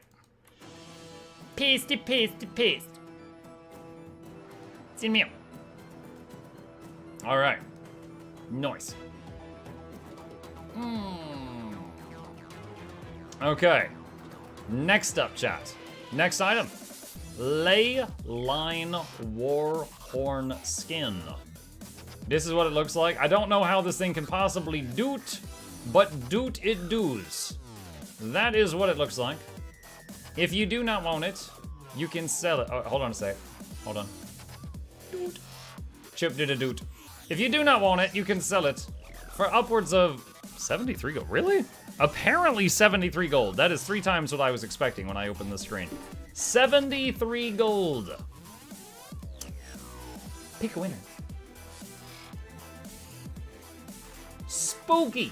Pasty, pasty, paste. It's in meal. All right. Nice. Okay. Next up, chat. Next item. Ley Line Warhorn Skin. This is what it looks like. I don't know how this thing can possibly doot, but doot it doos. That is what it looks like. If you do not want it, you can sell it. Oh, hold on a sec. Hold on. Doot. Chip did a doot. If you do not want it, you can sell it for upwards of 73 gold. Really? Apparently 73 gold. That is 3 times what I was expecting when I opened the screen. 73 gold. Pick a winner. Spooky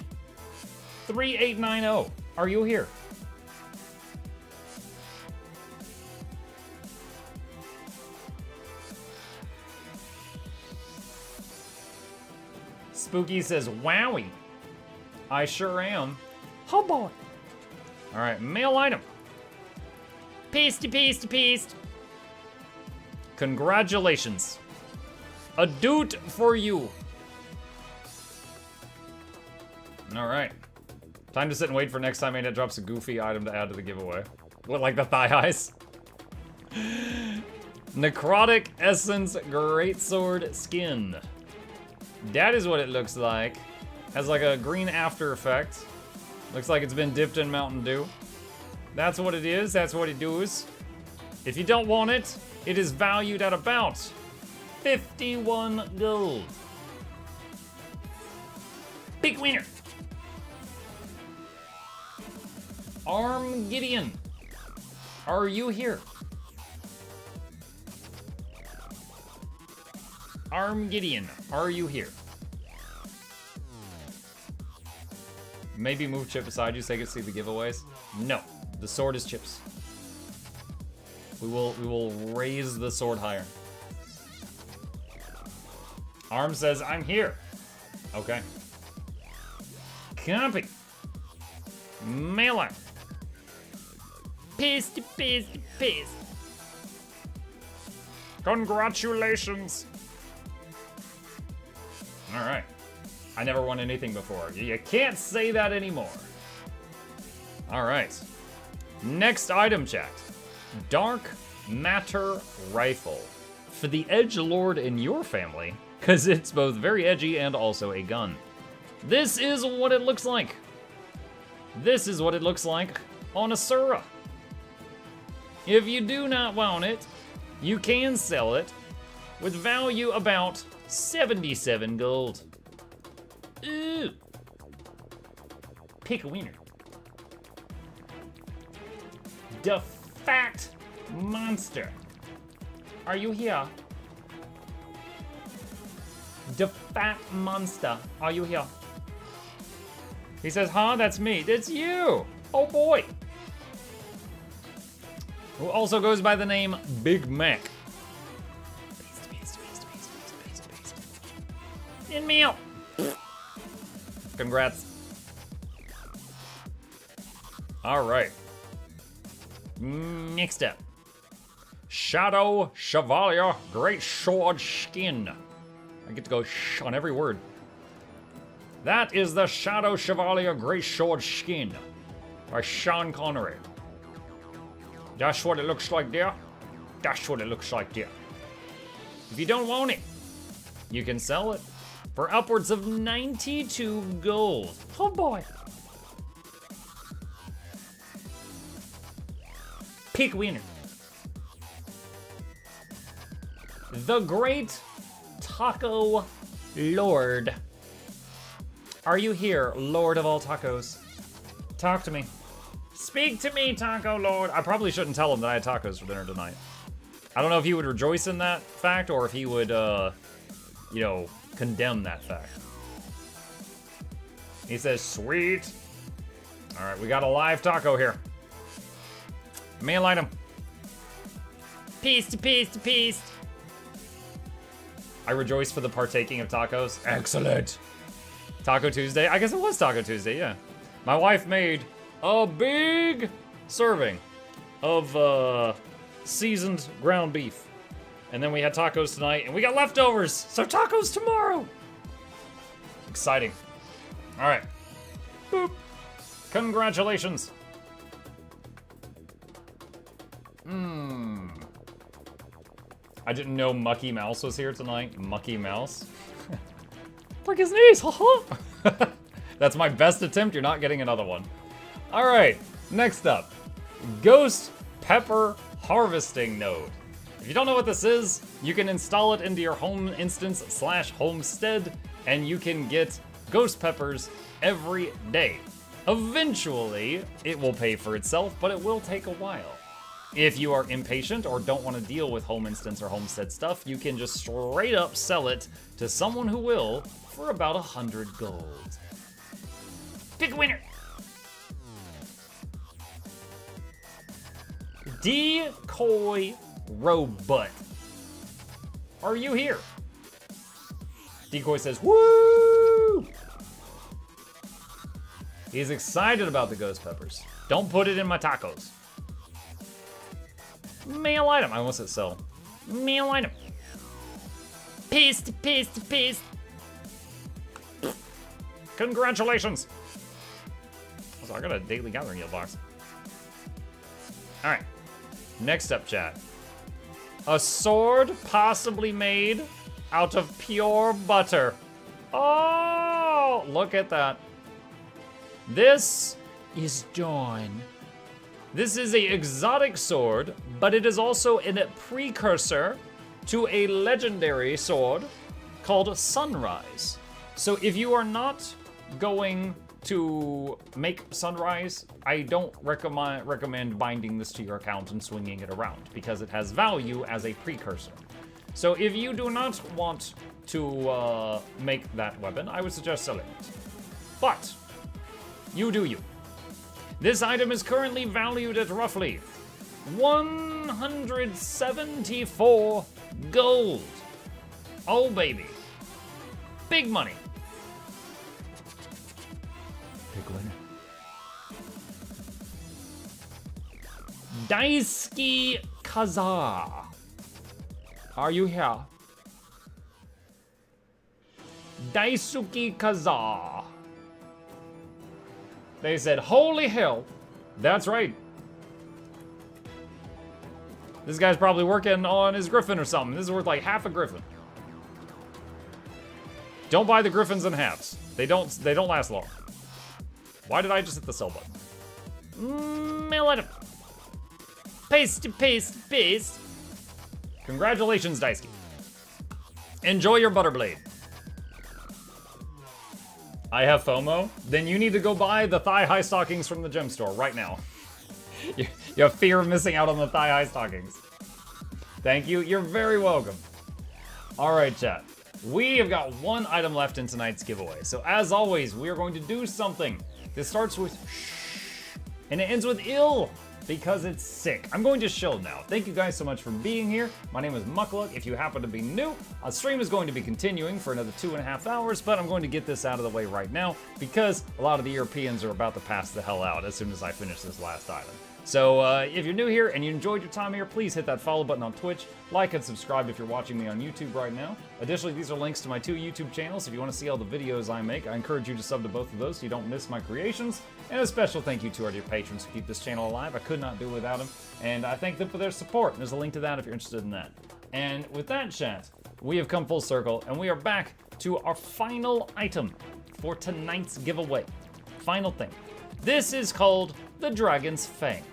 3890. Are you here? Spooky says, wowie. I sure am. Oh boy. All right, mail item. Peast. Congratulations. A doot for you. All right. Time to sit and wait for next time Ain't drops a goofy item to add to the giveaway. What, like the thigh highs? Necrotic Essence Greatsword Skin. That is what it looks like. Has like a green after effect. Looks like it's been dipped in Mountain Dew. That's what it is, that's what it does. If you don't want it, it is valued at about 51 gold. Big winner. Arm Gideon. Are you here? Arm Gideon, are you here? Maybe move Chip beside you so you can see the giveaways. No, the sword is Chip's. We will raise the sword higher. Arm says, I'm here. Okay. Copy. Mailer. Paste. Congratulations. All right. I never won anything before. You can't say that anymore. All right. Next item, chat. Dark Matter Rifle. For the edgelord in your family, because it's both very edgy and also a gun. This is what it looks like. This is what it looks like on Asura. If you do not want it, you can sell it with value about 77 gold. Ooh. Pick a winner. The Fat Monster. Are you here? The Fat Monster. Are you here? He says, huh? That's me. That's you. Oh boy. Who also goes by the name Big Mac. In meal. Congrats. All right. Next up. Shadow Chevalier Great Sword Skin. I get to go shh on every word. That is the Shadow Chevalier Great Sword Skin by Sean Connery. That's what it looks like there. That's what it looks like there. If you don't want it, you can sell it for upwards of 92 gold. Oh boy. Pick winner. The Great Taco Lord. Are you here, Lord of all tacos? Talk to me. Speak to me, Taco Lord. I probably shouldn't tell him that I had tacos for dinner tonight. I don't know if he would rejoice in that fact or if he would, you know, condemn that fact. He says, sweet. All right, we got a live taco here. Mail item. Peace. I rejoice for the partaking of tacos. Excellent. Taco Tuesday? I guess it was Taco Tuesday, yeah. My wife made a big serving of seasoned ground beef. And then we had tacos tonight, and we got leftovers, so tacos tomorrow. Exciting. All right. Boop. Congratulations. I didn't know Mucky Mouse was here tonight. Mucky Mouse. Break his knees, haha. That's my best attempt. You're not getting another one. All right, next up. Ghost Pepper Harvesting Node. If you don't know what this is, you can install it into your home instance / homestead, and you can get ghost peppers every day. Eventually, it will pay for itself, but it will take a while. If you are impatient or don't want to deal with home instance or homestead stuff, you can just straight up sell it to someone who will for about 100 gold. Pick a winner! Decoy Robot. Are you here? Decoy says, woo! He's excited about the ghost peppers. Don't put it in my tacos. Mail item. I almost said sell. Mail item. Paste. Congratulations. So I got a daily gathering guild box. All right. Next up, chat. A sword possibly made out of pure butter. Oh, look at that. This is Dawn. This is a exotic sword, but it is also a precursor to a legendary sword called Sunrise. So if you are not going to make Sunrise, I don't recommend binding this to your account and swinging it around because it has value as a precursor. So if you do not want to make that weapon, I would suggest selling it. But you do you. This item is currently valued at roughly 174 gold. Oh baby. Big money. Big winner. Daisuke Kaza. Are you here? Daisuke Kaza. They said, holy hell. That's right. This guy's probably working on his griffin or something. This is worth like half a griffin. Don't buy the griffins in halves. They don't last long. Why did I just hit the sell button? Mail item. Paste. Congratulations, Daisuke. Enjoy your butter blade. I have FOMO? Then you need to go buy the thigh-high stockings from the gem store right now. You have fear of missing out on the thigh-high stockings. Thank you. You're very welcome. All right, chat. We have got one item left in tonight's giveaway. So as always, we are going to do something. This starts with shh, and it ends with ill, because it's sick. I'm going to shill now. Thank you guys so much for being here. My name is Mukluk. If you happen to be new, our stream is going to be continuing for another 2.5 hours, but I'm going to get this out of the way right now because a lot of the Europeans are about to pass the hell out as soon as I finish this last item. So if you're new here and you enjoyed your time here, please hit that follow button on Twitch, like and subscribe if you're watching me on YouTube right now. Additionally, these are links to my 2 YouTube channels. If you want to see all the videos I make, I encourage you to sub to both of those so you don't miss my creations. And a special thank you to our dear patrons who keep this channel alive. I could not do it without them, and I thank them for their support. There's a link to that if you're interested in that. And with that, chat, we have come full circle, and we are back to our final item for tonight's giveaway. Final thing. This is called the Dragon's Fang.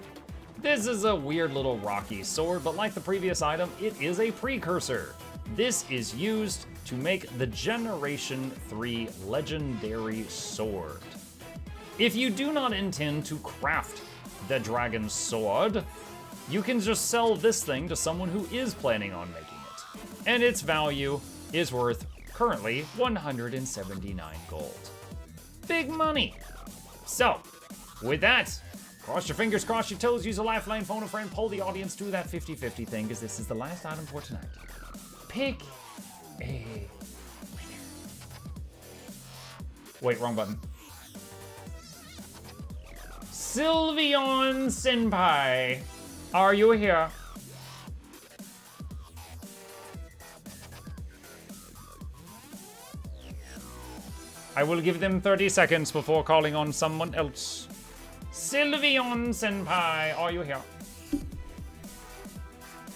This is a weird little rocky sword, but like the previous item, it is a precursor. This is used to make the Generation 3 Legendary Sword. If you do not intend to craft the Dragon's Sword, you can just sell this thing to someone who is planning on making it. And its value is worth, currently, 179 gold. Big money! So, with that, cross your fingers, cross your toes, use a lifeline, phone a friend, poll the audience, do that 50-50 thing, because this is the last item for tonight. Pick a winner. Wait, wrong button. Sylveon Senpai, are you here? I will give them 30 seconds before calling on someone else. Sylveon Senpai, are you here?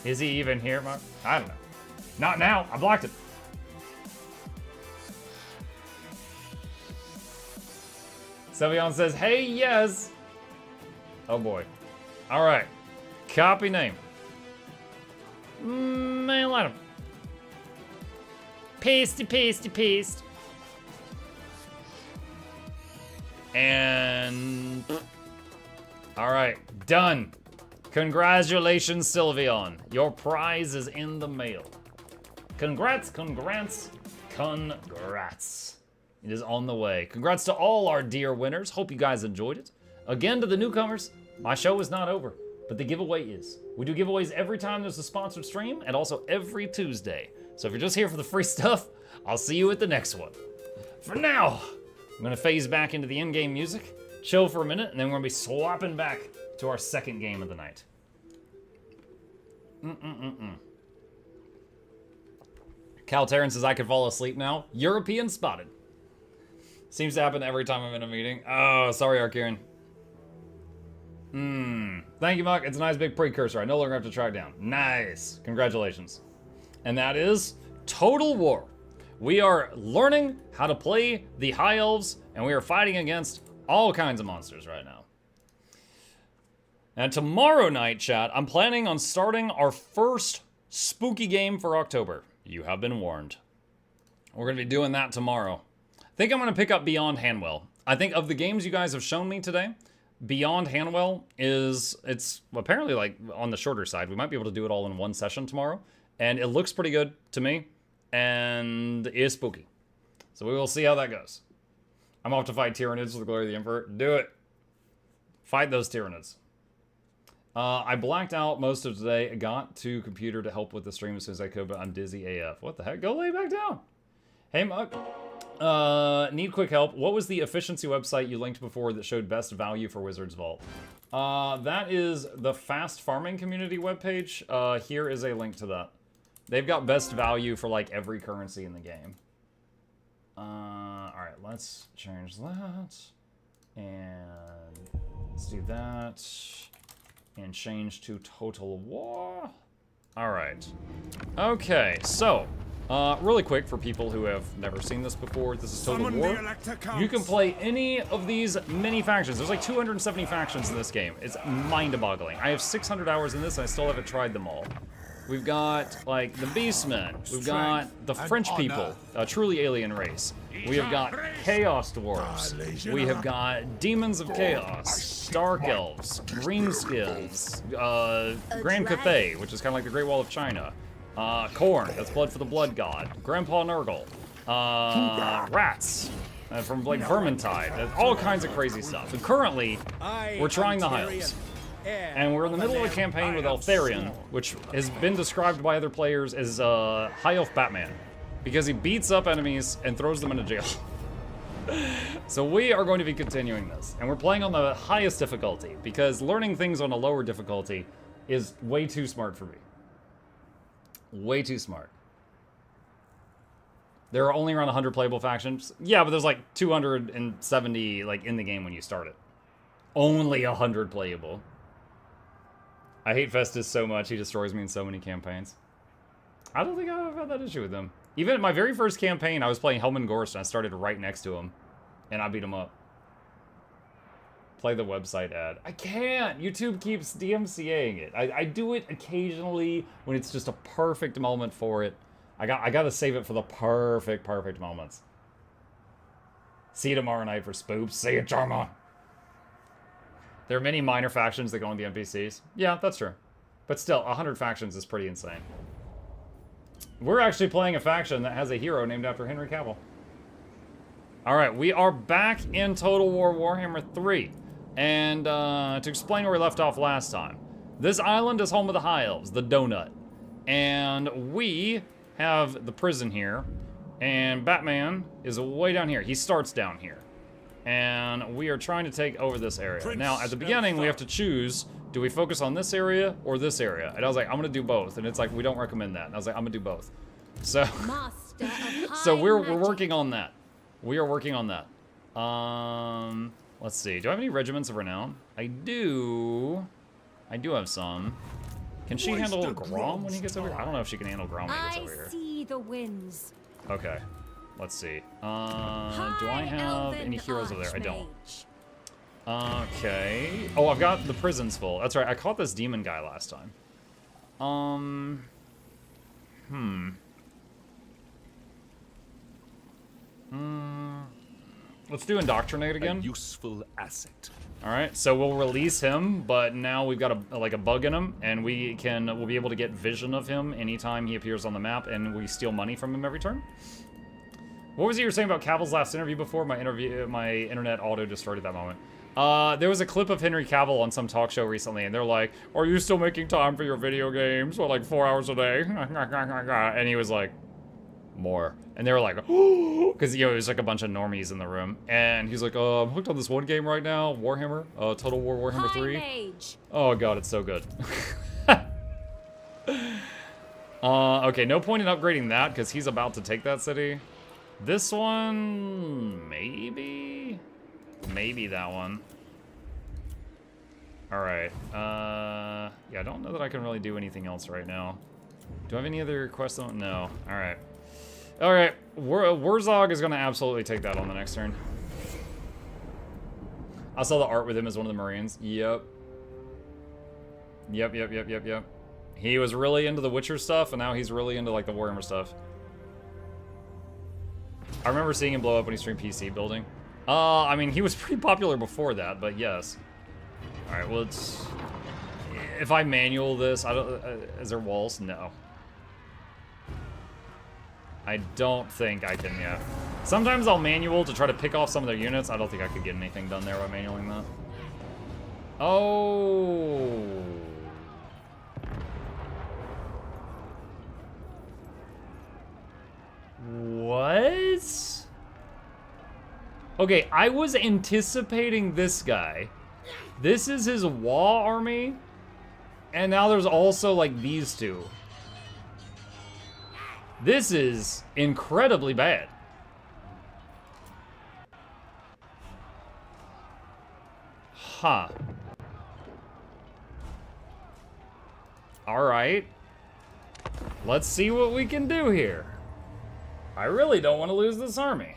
Is he even here, Mark? I don't know. Not now, I blocked it. Sylveon says, hey, yes. Oh boy. All right, copy name. Mail item. Paste. And all right, done. Congratulations, Sylveon. Your prize is in the mail. Congrats. It is on the way. Congrats to all our dear winners. Hope you guys enjoyed it. Again, to the newcomers, my show is not over, but the giveaway is. We do giveaways every time there's a sponsored stream and also every Tuesday. So if you're just here for the free stuff, I'll see you at the next one. For now, I'm gonna phase back into the in-game music, chill for a minute, and then we're gonna be swapping back to our second game of the night. Cal Terran says I could fall asleep now. European spotted. Seems to happen every time I'm in a meeting. Oh, sorry, Arkiran. Thank you, Muck. It's a nice big precursor. I no longer have to track down. Nice. Congratulations. And that is Total War. We are learning how to play the High Elves, and we are fighting against all kinds of monsters right now. And tomorrow night, chat, I'm planning on starting our first spooky game for October. You have been warned. We're going to be doing that tomorrow. I think I'm going to pick up Beyond Hanwell. I think of the games you guys have shown me today, Beyond Hanwell it's apparently like on the shorter side. We might be able to do it all in one session tomorrow. And it looks pretty good to me. And is spooky. So we will see how that goes. I'm off to fight Tyranids for the glory of the Emperor. Do it. Fight those Tyranids. I blacked out most of today. I got to computer to help with the stream as soon as I could, but I'm dizzy AF. What the heck? Go lay back down. Hey, Muck. Need quick help. What was the efficiency website you linked before that showed best value for Wizard's Vault? That is the Fast Farming Community webpage. Here is a link to that. They've got best value for like every currency in the game. Alright, let's change that. And let's do that. And change to Total War. Alright. Okay, so, really quick for people who have never seen this before, this is Total War. You can play any of these mini factions. There's like 270 factions in this game. It's mind-boggling. I have 600 hours in this and I still haven't tried them all. We've got, like, the Beastmen. We've got the French people, a truly alien race. We have got Chaos Dwarves. We have got Demons of Chaos, Dark Elves, Greenskins, Grand Cathay, which is kind of like the Great Wall of China. Korn, that's Blood for the Blood God. Grandpa Nurgle. Rats. From, like, Vermintide. All kinds of crazy stuff. And currently, we're trying the High Elves. And we're in the middle of a campaign with Eltharion, which has been described by other players as High Elf Batman, because he beats up enemies and throws them into jail. So we are going to be continuing this, and we're playing on the highest difficulty, because learning things on a lower difficulty is way too smart for me. Way too smart. There are only around 100 playable factions. Yeah, but there's like 270 like in the game when you start it. Only 100 playable. I hate Festus so much, he destroys me in so many campaigns. I don't think I've had that issue with him. Even in my very first campaign, I was playing Helman Gorst and I started right next to him. And I beat him up. Play the website ad. I can't! YouTube keeps DMCAing it. I do it occasionally when it's just a perfect moment for it. I gotta save it for the perfect moments. See you tomorrow night for Spoops. See you, Charma! There are many minor factions that go on the NPCs. Yeah, that's true. But still, 100 factions is pretty insane. We're actually playing a faction that has a hero named after Henry Cavill. Alright, we are back in Total War Warhammer 3. And to explain where we left off last time. This island is home of the High Elves, the Donut. And we have the prison here. And Batman is way down here. He starts down here. And we are trying to take over this area. Now, at the beginning, we have to choose, do we focus on this area or this area? And I was like, I'm gonna do both. And it's like, we don't recommend that. And I was like, I'm gonna do both. So, so we're working on that. We are working on that. Let's see. Do I have any regiments of renown? I do. I do have some. Can she handle Grom when he gets over here? I don't know if she can handle Grom when he gets over here.
I see the winds.
Okay. Let's see. Do I have any heroes over there? I don't. Okay. Oh, I've got the prisons full. That's right. I caught this demon guy last time. Let's do Indoctrinate again.
A useful asset.
All right. So we'll release him, but now we've got a bug in him, and we'll be able to get vision of him anytime he appears on the map, and we steal money from him every turn. What was it you were saying about Cavill's last interview before? My internet auto-destroyed at that moment. There was a clip of Henry Cavill on some talk show recently, and they're like, are you still making time for your video games? Well, like 4 hours a day? And he was like, more. And they were like, oh, because, you know, there's like a bunch of normies in the room. And he's like, I'm hooked on this one game right now, Warhammer, Total War Warhammer 3.
Mage.
Oh god, it's so good. Okay, no point in upgrading that because he's about to take that city. This one, maybe? Maybe that one. Alright, yeah, I don't know that I can really do anything else right now. Do I have any other quests? No. Alright. Alright, Wurzog is going to absolutely take that on the next turn. I saw the art with him as one of the Marines. Yep. Yep. He was really into the Witcher stuff, and now he's really into, like, the Warhammer stuff. I remember seeing him blow up when he streamed PC building. I mean, he was pretty popular before that, but yes. Alright, well, it's... If I manual this, I don't... is there walls? No. I don't think I can, yeah. Sometimes I'll manual to try to pick off some of their units. I don't think I could get anything done there by manualing that. Oh... What? Okay, I was anticipating this guy. This is his Wa army. And now there's also, like, these two. This is incredibly bad. Huh. Alright. Let's see what we can do here. I really don't want to lose this army.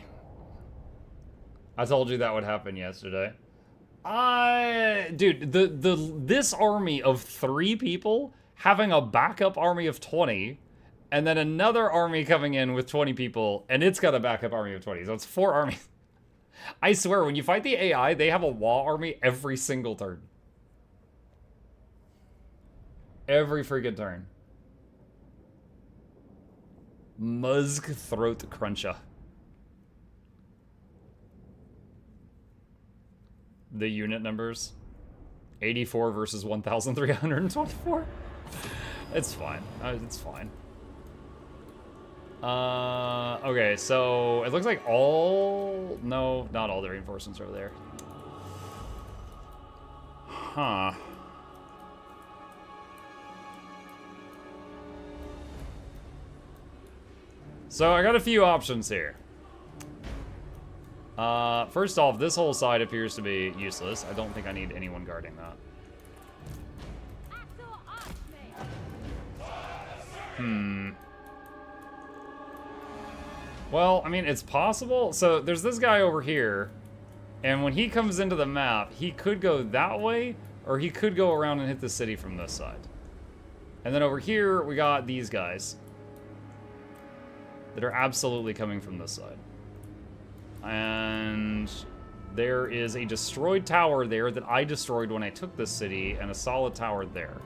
I told you that would happen yesterday. Dude, this army of 3 people having a backup army of 20, and then another army coming in with 20 people, and it's got a backup army of 20. So it's 4 armies. I swear, when you fight the AI, they have a Wa army every single turn. Every freaking turn. Musk Throat Cruncher. The unit numbers. 84 versus 1,324. It's fine. It's fine. Okay, so it looks like all... No, not all the reinforcements are there. Huh. So I got a few options here. First off, this whole side appears to be useless. I don't think I need anyone guarding that. Well, I mean, it's possible. So there's this guy over here, and when he comes into the map, he could go that way, or he could go around and hit the city from this side. And then over here, we got these guys that are absolutely coming from this side. And there is a destroyed tower there that I destroyed when I took this city, and a solid tower there.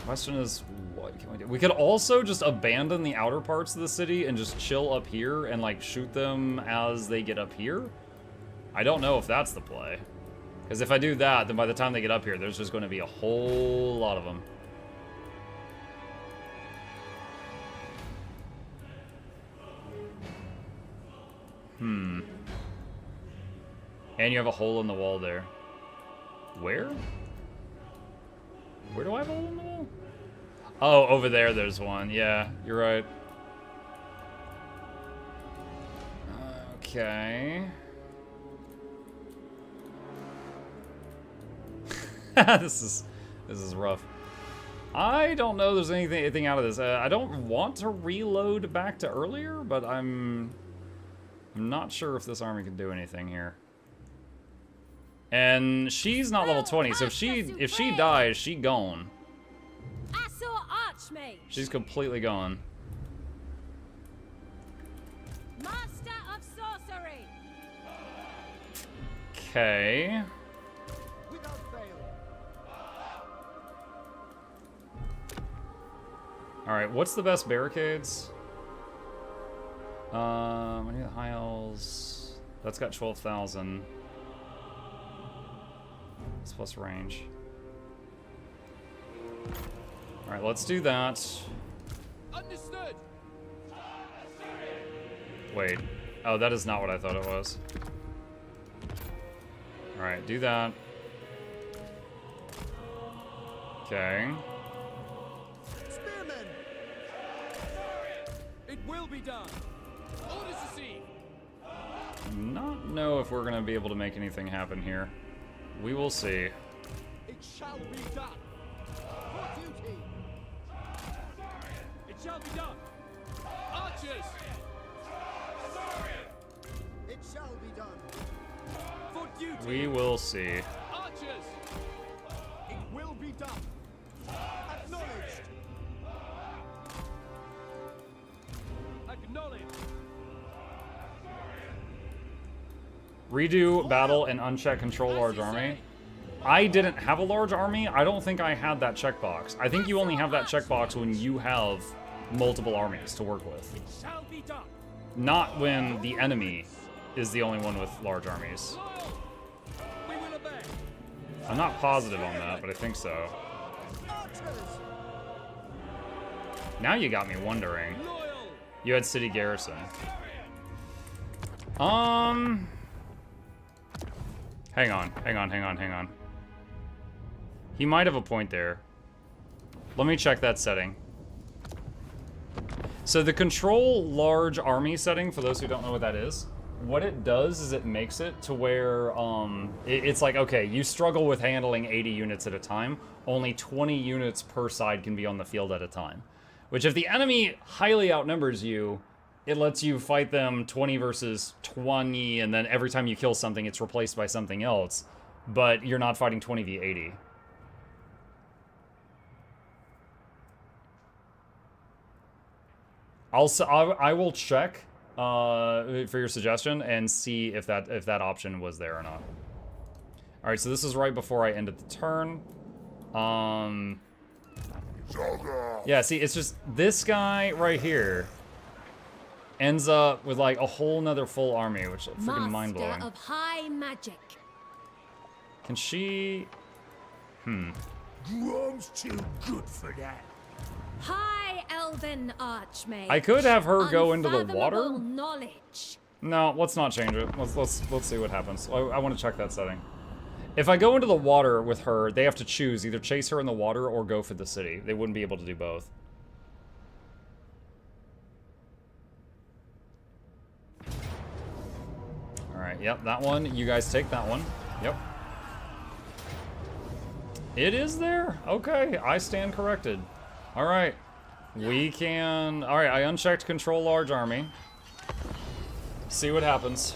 Question is, what can we do? We could also just abandon the outer parts of the city and just chill up here and, like, shoot them as they get up here. I don't know if that's the play. Because if I do that, then by the time they get up here, there's just going to be a whole lot of them. And you have a hole in the wall there. Where? Where do I have a hole in the wall? Oh, over there there's one. Yeah, you're right. Okay. This is rough. I don't know there's anything out of this. I don't want to reload back to earlier, but I'm not sure if this army can do anything here. And she's not level 20, so if she dies, she gone. She's completely gone.
Master of sorcery.
Okay. Alright, what's the best barricades? I need the high elves. That's got 12,000. It's plus range. Alright, let's do that.
Understood.
Wait. Oh, that is not what I thought it was. Alright, do that. Okay.
Spearmen. It will be done. Orders received.
Not know if we're gonna be able to make anything happen here. We will see.
It shall be done. For duty. It shall be done. Archers. It shall be done. For duty.
We will see.
Archers. It will be done. Acknowledged. Acknowledged.
Redo battle and uncheck control large army. I didn't have a large army. I don't think I had that checkbox. I think you only have that checkbox when you have multiple armies to work with. Not when the enemy is the only one with large armies. I'm not positive on that, but I think so. Now you got me wondering. You had city garrison. Hang on. He might have a point there. Let me check that setting. So the control large army setting, for those who don't know what that is, what it does is it makes it to where it's like, okay, you struggle with handling 80 units at a time. Only 20 units per side can be on the field at a time. Which if the enemy highly outnumbers you, it lets you fight them 20 versus 20, and then every time you kill something, it's replaced by something else. But you're not fighting 20 v 80. I will check for your suggestion and see if that option was there or not. All right, so this is right before I ended the turn. Yeah, see, it's just this guy right here ends up with like a whole nother full army, which is freaking mind-blowing.
Of high magic.
Can she...
Grom's too good for that.
High elven archmage.
I could have her go into the water.
Unfathomable knowledge.
No, let's not change it. Let's see what happens. I want to check that setting. If I go into the water with her, they have to choose either chase her in the water or go for the city. They wouldn't be able to do both. Alright, yep, that one. You guys take that one. Yep. It is there? Okay, I stand corrected. Alright. We can... Alright, I unchecked control large army. See what happens.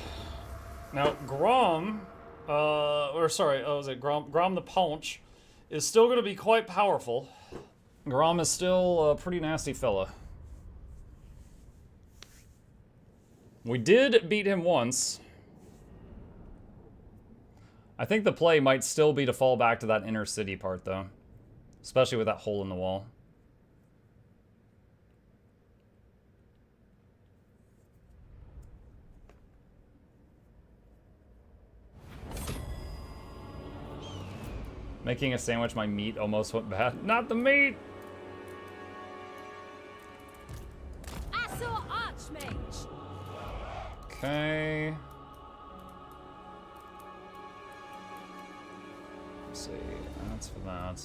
Now, Grom... was it Grom the Paunch is still going to be quite powerful. Grom is still a pretty nasty fella. We did beat him once. I think the play might still be to fall back to that inner city part, though. Especially with that hole in the wall. Making a sandwich, my meat almost went bad. Not the meat!
I saw Archmage.
Okay. Let's see. That's for that.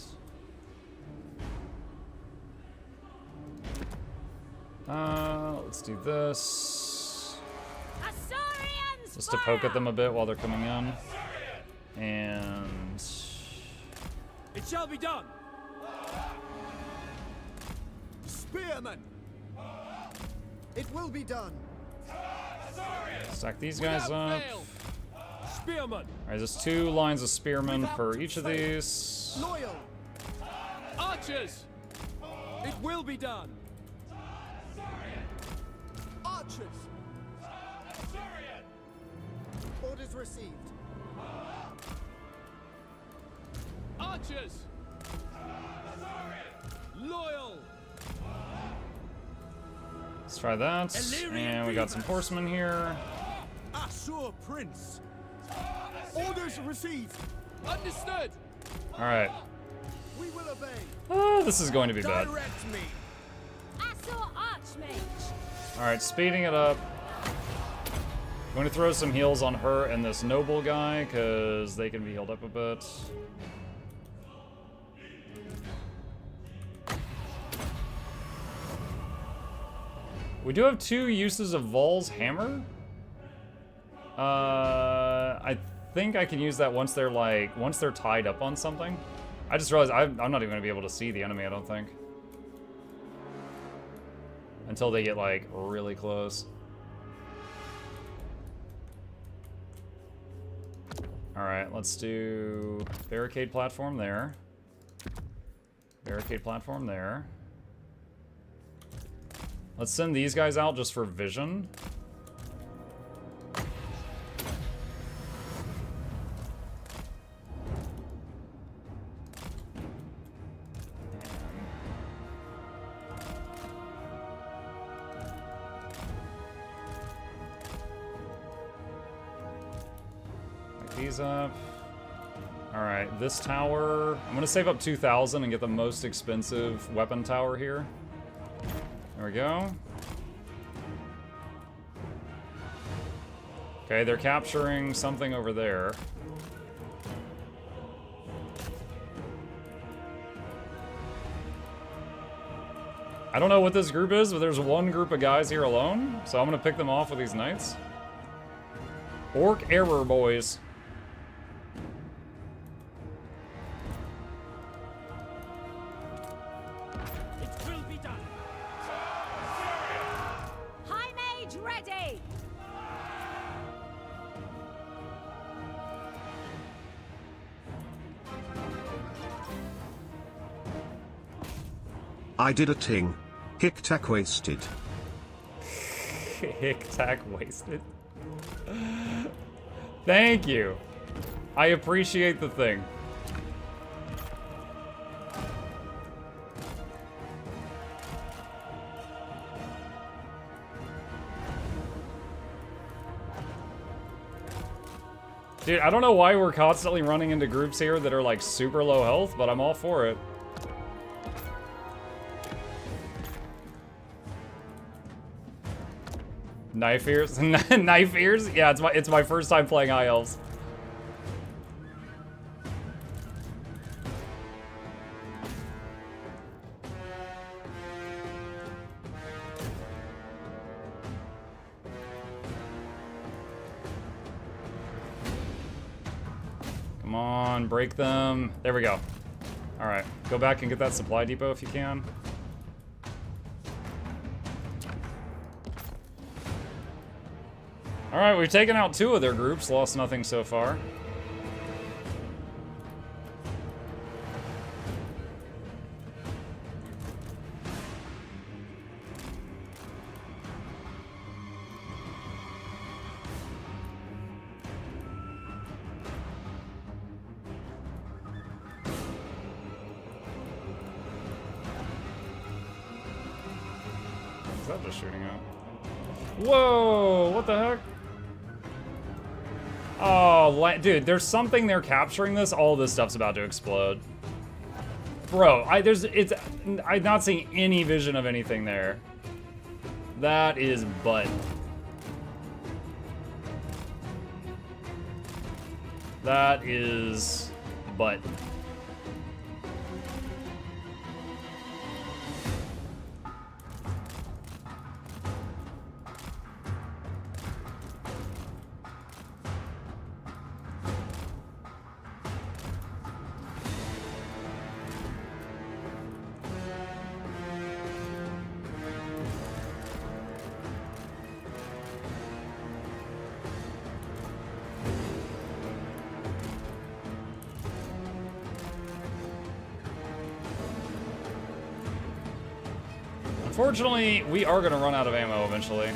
Let's do this.
Assyrians
Just to poke at them a bit while they're coming in. And...
It shall be done. Spearmen. It will be done.
Stack these guys up.
Spearmen.
Alright, there's 2 lines of spearmen per each of these.
Loyal. Archers. It will be done. Archers. Orders received. Archers. Loyal.
Let's try that. And we got some horsemen here.
Sure, Prince. Orders received. Understood.
All right.
We will obey.
Oh, this is going to be bad.
Direct me.
Assault Archmage.
All right, speeding it up. I'm going to throw some heals on her and this noble guy because they can be healed up a bit. We do have 2 uses of Vol's hammer. I think I can use that once they're tied up on something. I just realized I'm not even gonna be able to see the enemy, I don't think. Until they get like really close. All right, let's do barricade platform there. Barricade platform there. Let's send these guys out just for vision. Pick these up. All right, this tower, I'm gonna save up 2,000 and get the most expensive weapon tower here. There we go. Okay, they're capturing something over there. I don't know what this group is, but there's one group of guys here alone, so I'm gonna pick them off with these knights. Orc error, boys.
I did a ting. Hick-tack wasted.
Hick-tack wasted. Thank you. I appreciate the thing. Dude, I don't know why we're constantly running into groups here that are like super low health, but I'm all for it. Knife ears? Knife ears? Yeah, it's my first time playing High Elves. Come on, break them. There we go. All right, go back and get that supply depot if you can. All right, we've taken out 2 of their groups, lost nothing so far. Is that just shooting out? Whoa, what the heck? Oh, dude, there's something they're capturing this. All this stuff's about to explode. Bro, I'm not seeing any vision of anything there. That is butt. That is butt. Unfortunately, we are going to run out of ammo eventually.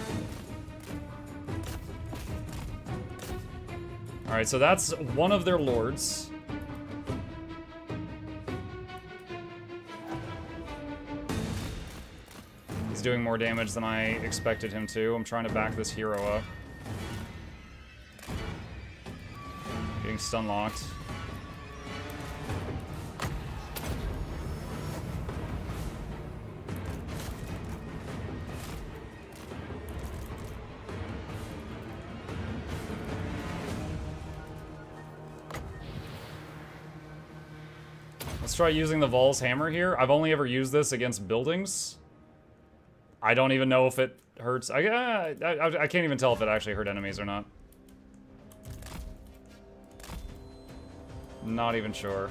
Alright, so that's one of their lords. He's doing more damage than I expected him to. I'm trying to back this hero up. He's stun locked. Let's try using the Vol's hammer here. I've only ever used this against buildings. I don't even know if it hurts. I can't even tell if it actually hurt enemies or not. Not even sure.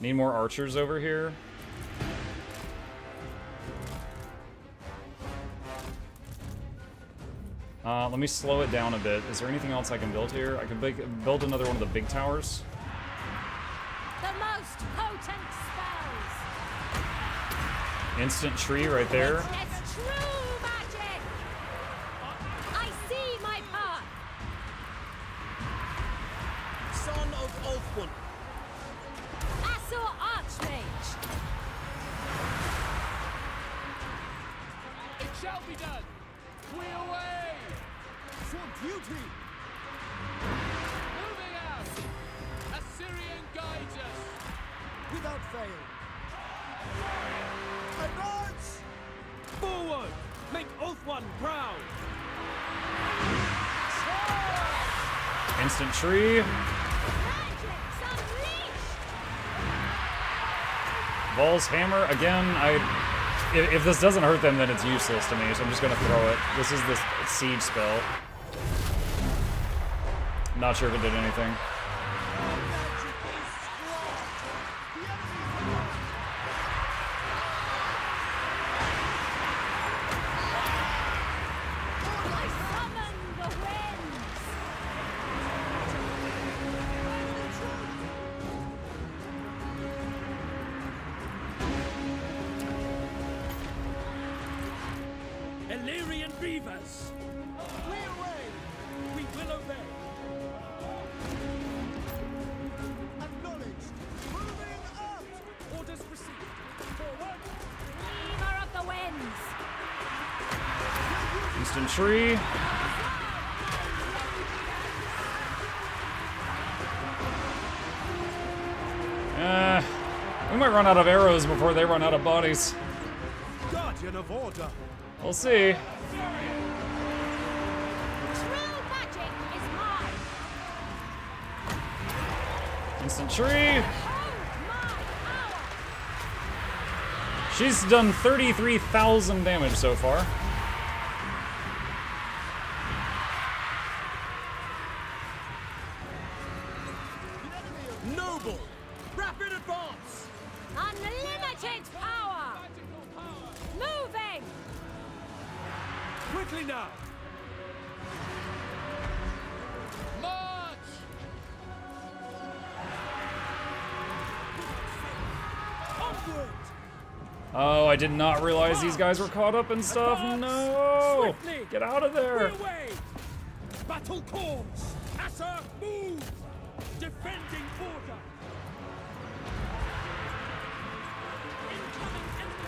Need more archers over here. Let me slow it down a bit. Is there anything else I can build here? I can build another one of the big towers.
The most potent spells.
Instant tree right there.
It's true magic. I see my path.
Son of Ulfman.
Asur Archmage.
It shall be done. We away. For duty. Moving out. Assyrian guides us. Without fail. Advance. Forward. Make Ulfman proud.
Instant tree. Vol's hammer again. If this doesn't hurt them, then it's useless to me, so I'm just gonna throw it. This is the siege spell. Not sure if it did anything.
Illyrian beavers. We away. We will obey. Acknowledged. Moving out. Orders received. Forward.
Reaver of the winds.
Instant tree. We might run out of arrows before they run out of bodies.
Guardian of order.
We'll see.
True magic is mine.
Instant tree. She's done 33,000 damage so far.
Noble. Rapid advance.
Unlimited power. Moving.
Quickly now. March. Onward.
Oh, I did not realize these guys were caught up in stuff. No! Get out of there!
Battle calls. Asser, move. Defending order.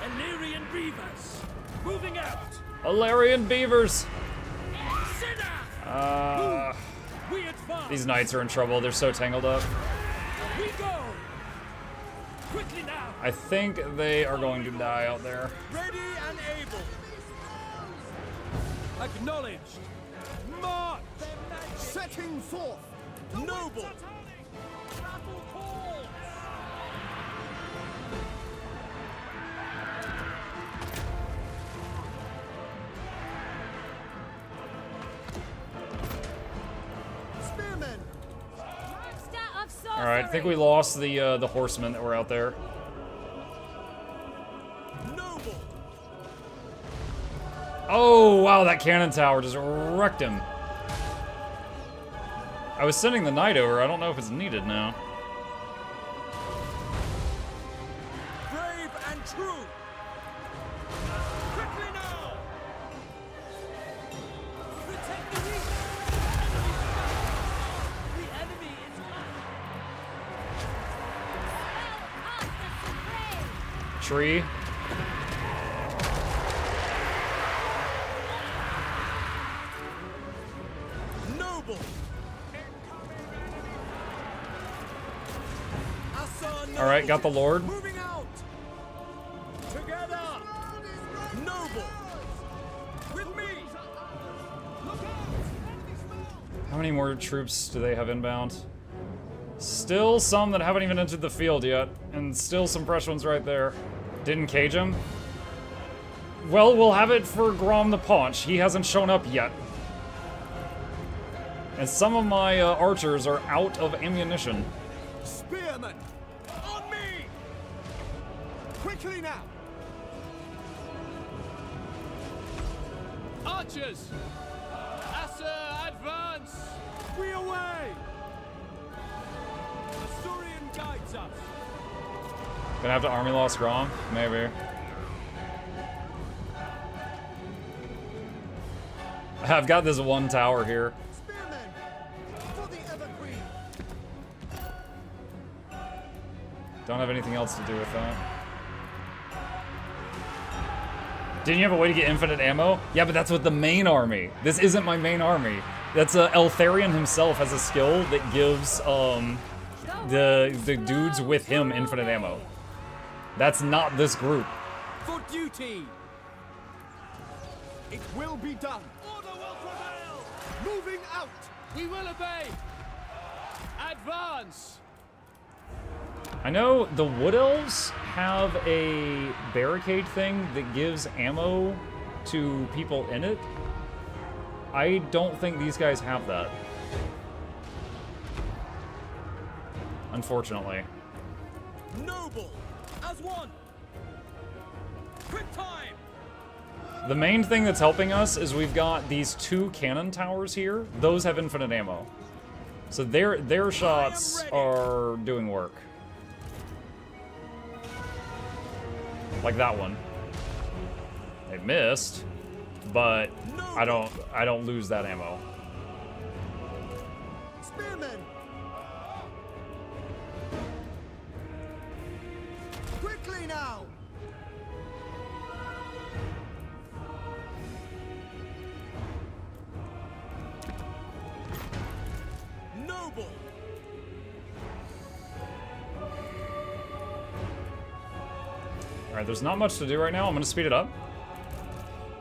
Illyrian beavers. Moving out.
Illyrian beavers!
We advance.
These knights are in trouble. They're so tangled up.
We go. Quickly now.
I think they are going to die out there.
Ready and able. Acknowledged. March. Setting forth. Noble. Battle calls. Spearmen.
All right, I think we lost the horsemen that were out there.
Noble.
Oh wow, that cannon tower just wrecked him. I was sending the knight over. I don't know if it's needed now.
Brave and true. Quickly now. Protect the region.
tree.
Noble.
All right, got the Lord.
Moving out. Together. Noble. With me.
How many more troops do they have inbound? Still some that haven't even entered the field yet, and still some fresh ones right there. Didn't cage him? Well, we'll have it for Grom the Paunch. He hasn't shown up yet. And some of my archers are out of ammunition.
Spearmen. On me. Quickly now.
Archers! Asa, advance!
We away. Asturian guides us.
Gonna have to army loss Grom? Maybe. I've got this one tower here.
Spearmen. For the Evergreen.
Don't have anything else to do with that. Didn't you have a way to get infinite ammo? Yeah, but that's with the main army. This isn't my main army. That's Eltharion himself has a skill that gives the dudes with him infinite ammo. That's not this group.
For duty. It will be done. Order will prevail. Moving out.
We will obey! Advance!
I know the Wood Elves have a barricade thing that gives ammo to people in it. I don't think these guys have that. Unfortunately.
Noble. As one. Quick time.
The main thing that's helping us is we've got these 2 cannon towers here. Those have infinite ammo. So their shots are doing work. Like that one. They missed, but I don't lose that ammo.
Spearmen. Quickly now. Noble.
Alright, there's not much to do right now. I'm gonna speed it up.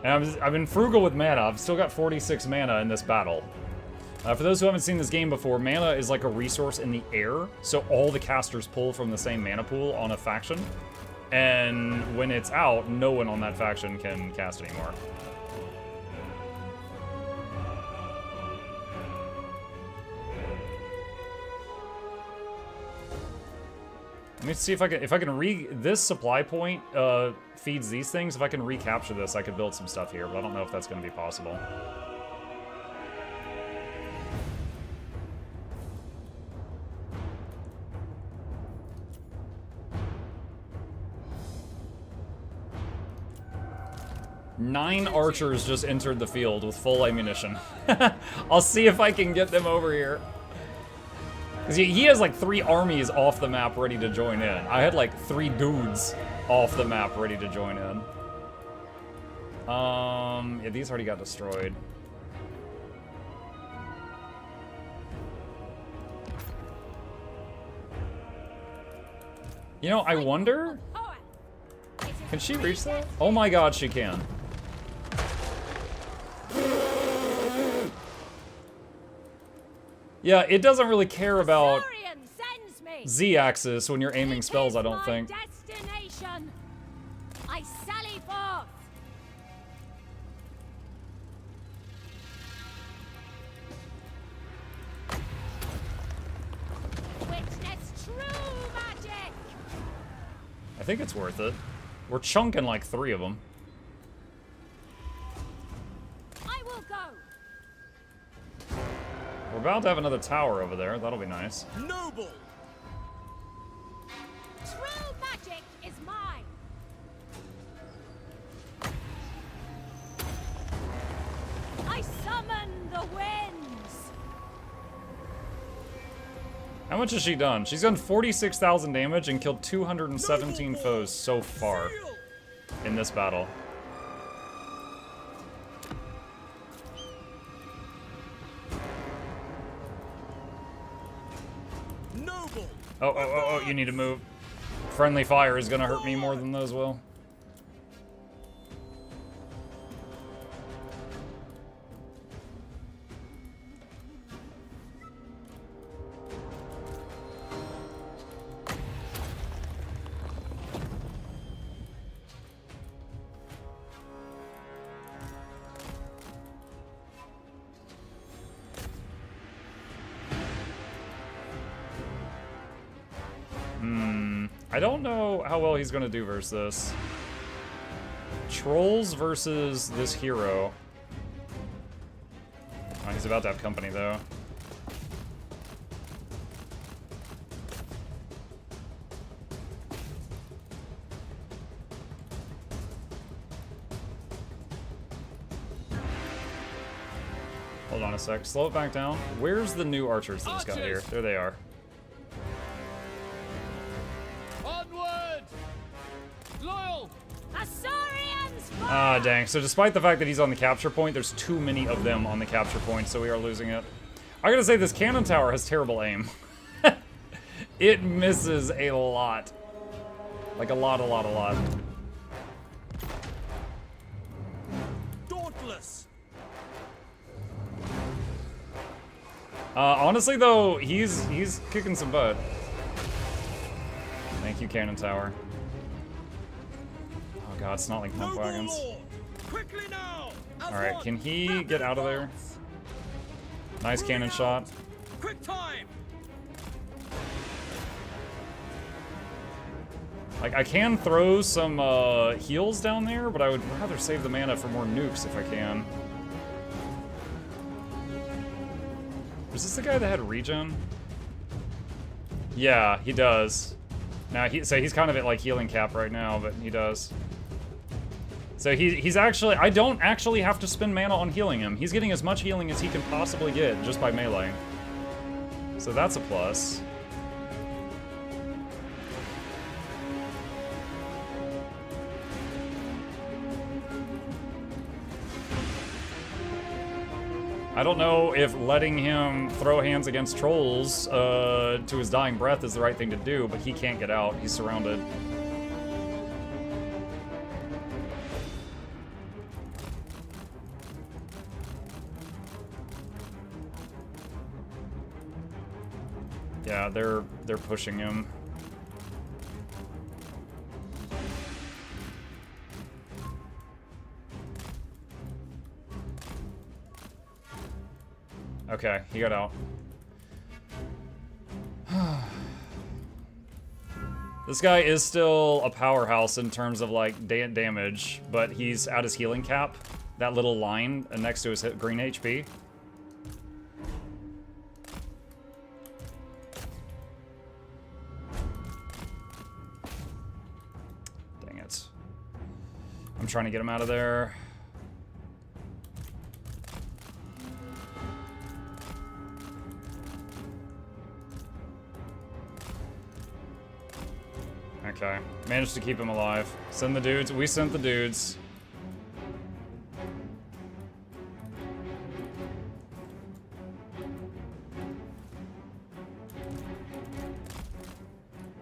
And I've been frugal with mana. I've still got 46 mana in this battle. For those who haven't seen this game before, mana is like a resource in the air, so all the casters pull from the same mana pool on a faction. And when it's out, no one on that faction can cast anymore. Let me see if I can this supply point feeds these things. If I can recapture this, I could build some stuff here, but I don't know if that's gonna be possible. Nine archers just entered the field with full ammunition. I'll see if I can get them over here. Because he has like 3 armies off the map ready to join in. I had like 3 dudes off the map ready to join in. Yeah, these already got destroyed. You know, I wonder... Can she reach that? Oh my god, she can. Yeah, it doesn't really care about Z-axis when you're aiming spells, I don't think.
Destination. I sally forth. Witness true magic.
I think it's worth it. We're chunking like 3 of them.
I will go.
We're about to have another tower over there. That'll be nice.
Noble.
True magic is mine. I summon the winds.
How much has she done? She's done 46,000 damage and killed 217 foes so far in this battle. Oh, you need to move. Friendly fire is gonna hurt me more than those will. I don't know how well he's gonna do versus this. Trolls versus this hero. Oh, he's about to have company though. Hold on a sec. Slow it back down. Where's the new archers that just got here? There they are. Ah, dang. So despite the fact that he's on the capture point, there's too many of them on the capture point, so we are losing it. I gotta say, this cannon tower has terrible aim. It misses a lot. Like a lot.
Dauntless.
Honestly though, he's kicking some butt. Thank you, cannon tower. Oh god, it's not like pump wagons. Alright, can he get out of there? Nice cannon shot.
Quick time.
Like, I can throw some heals down there, but I would rather save the mana for more nukes if I can. Was this the guy that had regen? Yeah, he does. Now, so he's kind of at, like, healing cap right now, but he does. So he's actually... I don't actually have to spend mana on healing him. He's getting as much healing as he can possibly get just by meleeing. So that's a plus. I don't know if letting him throw hands against trolls to his dying breath is the right thing to do, but he can't get out. He's surrounded. Yeah, they're pushing him. Okay, he got out. This guy is still a powerhouse in terms of like damage, but he's at his healing cap. That little line next to his green HP. Dang it. I'm trying to get him out of there. Okay, managed to keep him alive. Send the dudes. We sent the dudes.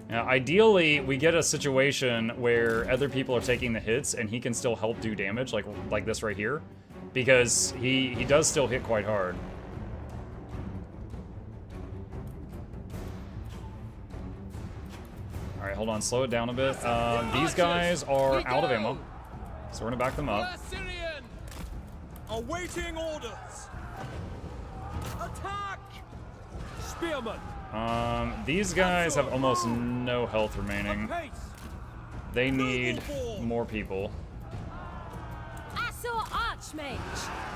Now, ideally, we get a situation where other people are taking the hits and he can still help do damage, like this right here, because he does still hit quite hard. Alright, hold on, slow it down a bit. These guys are out of ammo, so we're gonna back them up.
Awaiting orders. Attack! Spearman.
These guys have almost no health remaining. They need more people.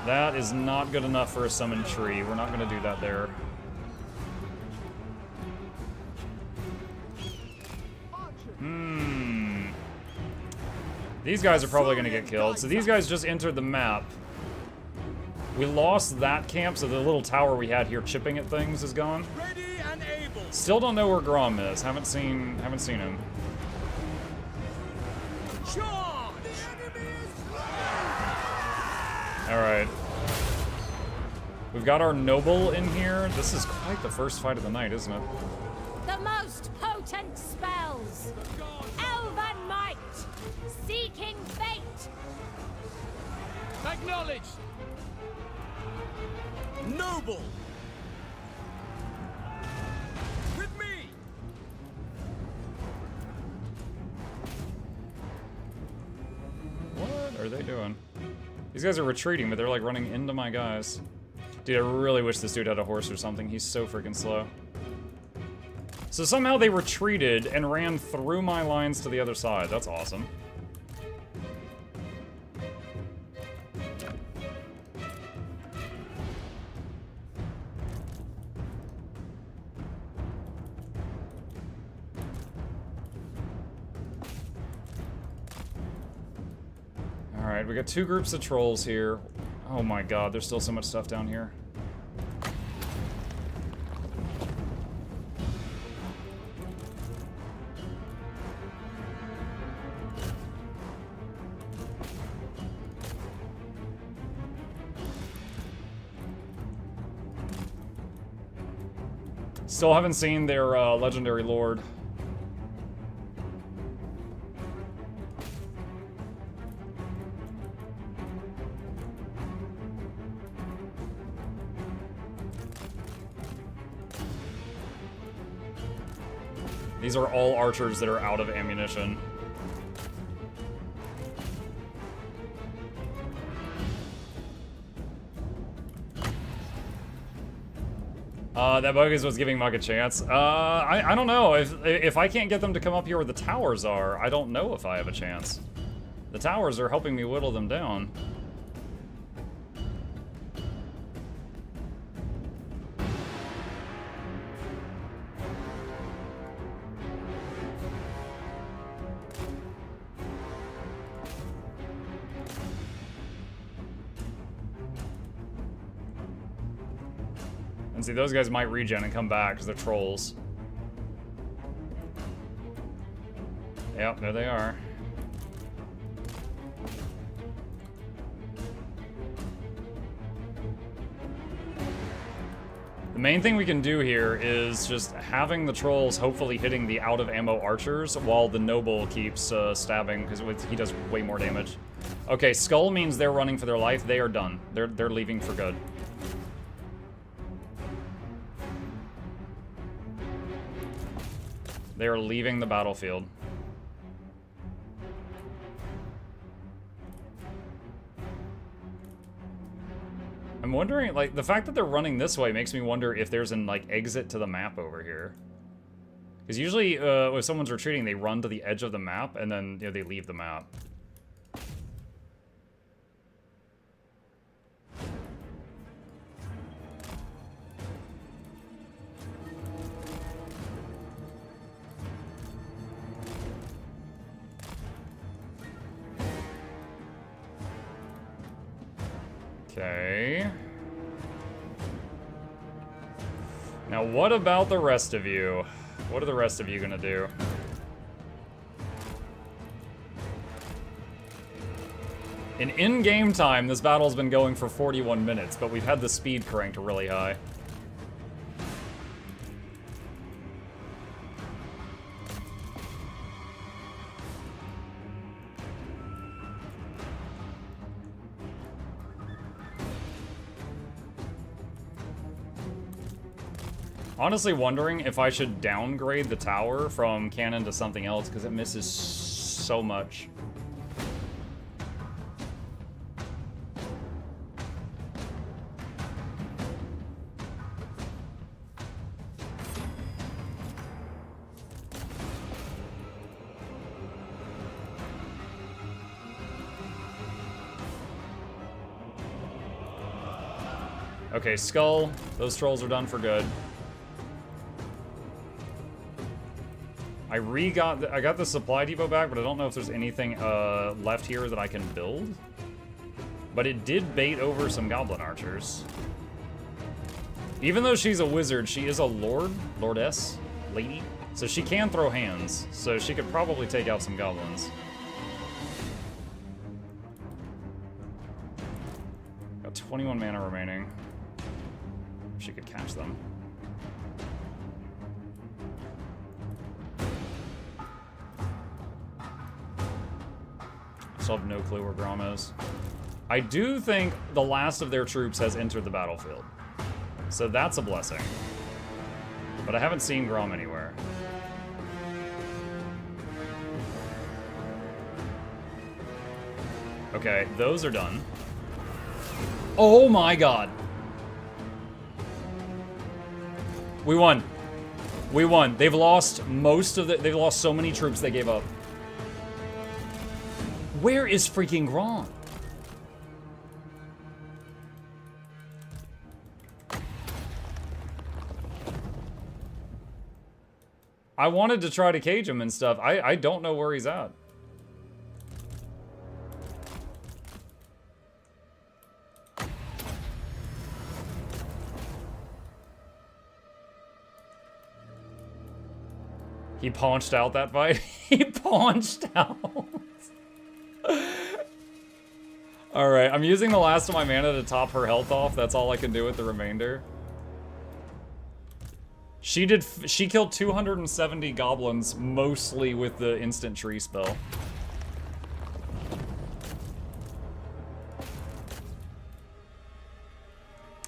That is not good enough for a summoned tree. We're not gonna do that there. These guys are probably gonna get killed. So these guys just entered the map. We lost that camp, so the little tower we had here chipping at things is gone. Still don't know where Grom is. Haven't seen him. Alright. We've got our noble in here. This is quite the first fight of the night, isn't it?
The most potent spells. Elven might. Seeking fate.
Acknowledged.
Noble. With me.
What are they doing? These guys are retreating, but they're like running into my guys. Dude, I really wish this dude had a horse or something. He's so freaking slow. So somehow they retreated and ran through my lines to the other side. That's awesome. Alright, we got two groups of trolls here. Oh my god, there's still so much stuff down here. Still haven't seen their legendary lord. These are all archers that are out of ammunition. That bug is what's giving Mug a chance. I don't know. If I can't get them to come up here where the towers are, I don't know if I have a chance. The towers are helping me whittle them down. See, those guys might regen and come back because they're trolls. Yep, there they are. The main thing we can do here is just having the trolls hopefully hitting the out-of-ammo archers while the noble keeps stabbing, because he does way more damage. Okay, skull means they're running for their life. They are done. They're leaving for good. They are leaving the battlefield. I'm wondering, like, the fact that they're running this way makes me wonder if there's an, like, exit to the map over here. Because usually, when someone's retreating, they run to the edge of the map, and then, you know, they leave the map. Okay. Now, what about the rest of you? What are the rest of you gonna do? In game time, this battle's been going for 41 minutes, but we've had the speed cranked really high. Honestly wondering if I should downgrade the tower from cannon to something else, because it misses so much. Okay, skull. Those trolls are done for good. I got the supply depot back, but I don't know if there's anything left here that I can build. But it did bait over some goblin archers. Even though she's a wizard, she is a lordess. lady. So she can throw hands, so she could probably take out some goblins. Got 21 mana remaining. She could catch them. Still have no clue where Grom is. I do think the last of their troops has entered the battlefield. So that's a blessing. But I haven't seen Grom anywhere. Okay, those are done. Oh my god. We won. We won. They've lost most of the... They've lost so many troops they gave up. Where is freaking Grom? I wanted to try to cage him and stuff. I don't know where he's at. He paunched out that fight. He paunched out. Alright, I'm using the last of my mana to top her health off. That's all I can do with the remainder. She killed 270 goblins, mostly with the instant tree spell.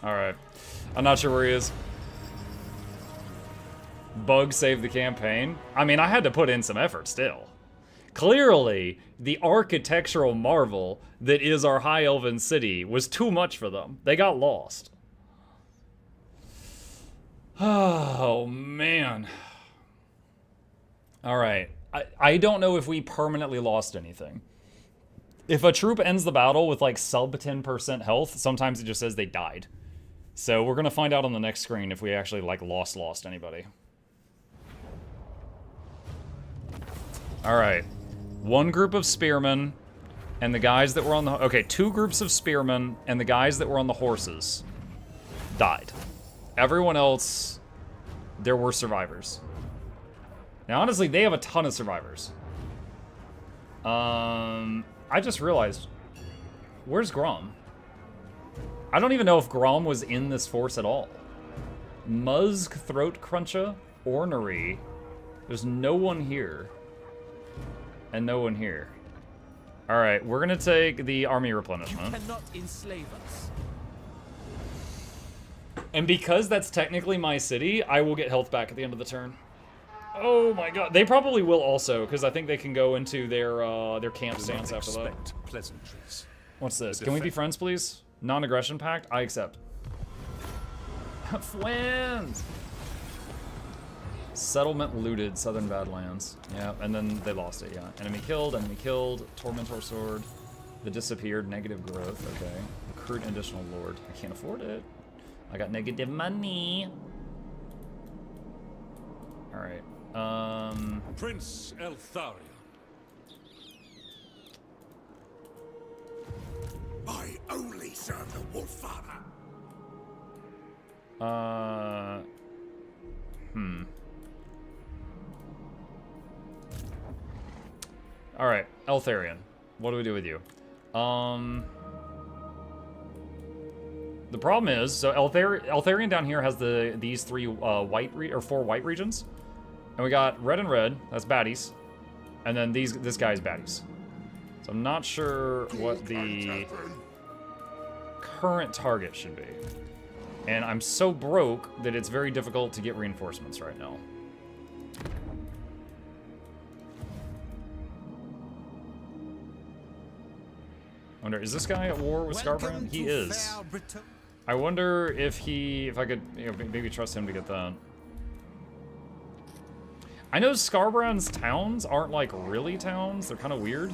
Alright. I'm not sure where he is. Bug saved the campaign. I mean, I had to put in some effort still. Clearly, the architectural marvel that is our High Elven city was too much for them. They got lost. Oh, man. Alright. I don't know if we permanently lost anything. If a troop ends the battle with like sub 10% health, sometimes it just says they died. So we're gonna find out on the next screen if we actually like lost anybody. Alright. One group of spearmen and the guys that were on the... Okay, 2 groups of spearmen and the guys that were on the horses died. Everyone else, there were survivors. Now, honestly, they have a ton of survivors. I just realized, where's Grom? I don't even know if Grom was in this force at all. Muzzg, Throat Cruncher, Ornery. There's no one here. And no one here. Alright, we're gonna take the army replenishment.
You cannot enslave us.
And because that's technically my city, I will get health back at the end of the turn. Oh my god. They probably will also, because I think they can go into their camp stance after that.
Pleasantries.
What's this? Can we be friends, please? Non-aggression pact? I accept. Friends! Settlement looted, Southern Badlands. Yeah, and then they lost it, yeah. Enemy killed, Tormentor Sword. The disappeared, negative growth, okay. Recruit an additional lord. I can't afford it. I got negative money. Alright,
Prince Eltharion.
I only serve the Wolf Father.
Alright, Eltharion. What do we do with you? The problem is, so Eltharion down here has these 3 4 white regions. And we got red and red, that's baddies. And then this guy's baddies. So I'm not sure what the current target should be. And I'm so broke that it's very difficult to get reinforcements right now. I wonder, is this guy at war with Scarbrand? He is. I wonder if I could, maybe trust him to get that. I know Scarbrand's towns aren't like really towns. They're kind of weird.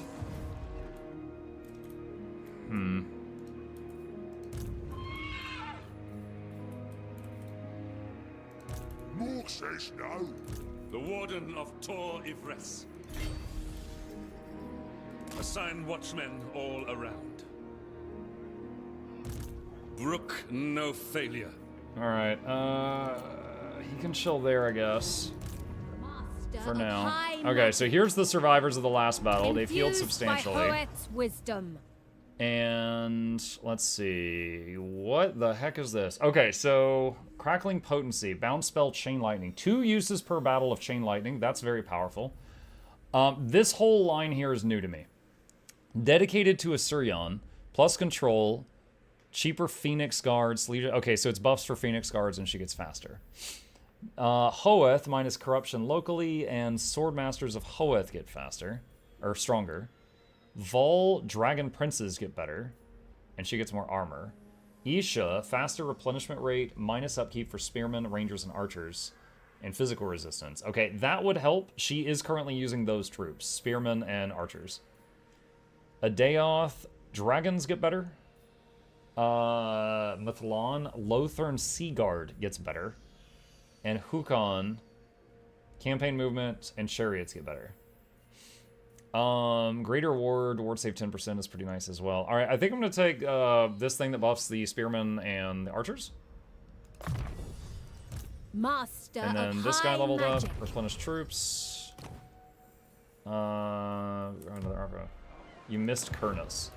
Mork says no.
The Warden of Tor Ivres. Assign watchmen all around. Brook no failure.
Alright, he can chill there, I guess. for now. Okay, so here's the survivors of the last battle. They've healed substantially.
Wisdom.
And let's see, what the heck is this? Okay, so Crackling Potency, Bound Spell, Chain Lightning. 2 uses per battle of Chain Lightning. That's very powerful. This whole line here is new to me. Dedicated to Assyrion, plus control, cheaper Phoenix Guards. Okay, so it's buffs for Phoenix Guards and she gets faster. Hoeth minus corruption locally, and Swordmasters of Hoeth get faster, or stronger. Vol Dragon Princes get better, and she gets more armor. Isha, faster replenishment rate, minus upkeep for spearmen, rangers, and archers, and physical resistance. Okay, that would help. She is currently using those troops, spearmen and archers. Adeoth, dragons get better. Mithlon, Lothern Sea Guard gets better. And Hukon, campaign movement, and chariots get better. Greater ward save 10% is pretty nice as well. Alright, I think I'm going to take this thing that buffs the spearmen and the archers.
Master
and then
of
this guy leveled
magic.
up, replenish troops. Another armor. You missed Kurnus.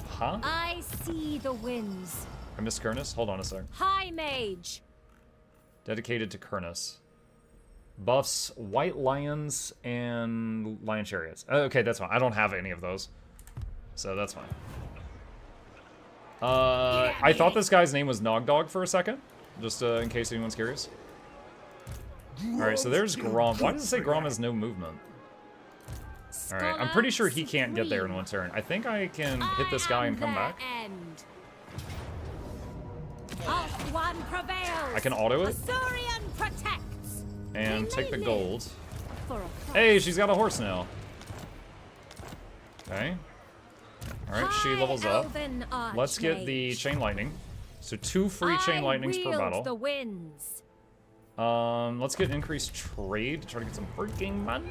Huh?
I see the winds.
I missed Kurnus? Hold on a sec.
High mage.
Dedicated to Kurnus. Buffs White Lions and Lion Chariots. Okay, that's fine. I don't have any of those. So that's fine. I thought this guy's name was Nogdog for a second. Just in case anyone's curious. Alright, so there's Grom. Why does it say Grom has no movement? Alright, I'm pretty sure he can't get there in one turn. I think I can hit this guy and come back.
One prevails.
I can auto it.
Assyrian protects.
And take the gold.
For a
Hey, she's got a horse now. Okay. Alright, she levels up. Let's get the Chain Lightning. So 2 free Chain Lightnings per battle.
The winds.
Let's get increased trade to try to get some freaking money.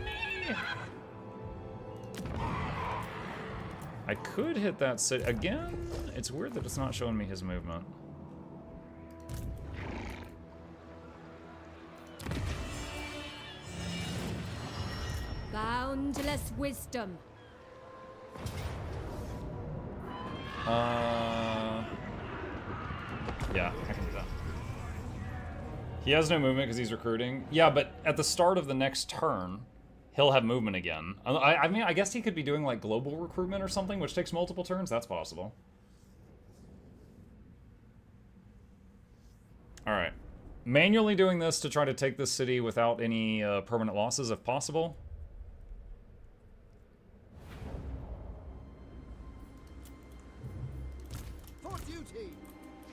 I could hit that city again. It's weird that it's not showing me his movement.
Boundless wisdom.
Yeah, I can do that. He has no movement because he's recruiting. Yeah, but at the start of the next turn, he'll have movement again. I mean, I guess he could be doing like global recruitment or something, which takes multiple turns. That's possible. All right. Manually doing this to try to take this city without any permanent losses if possible.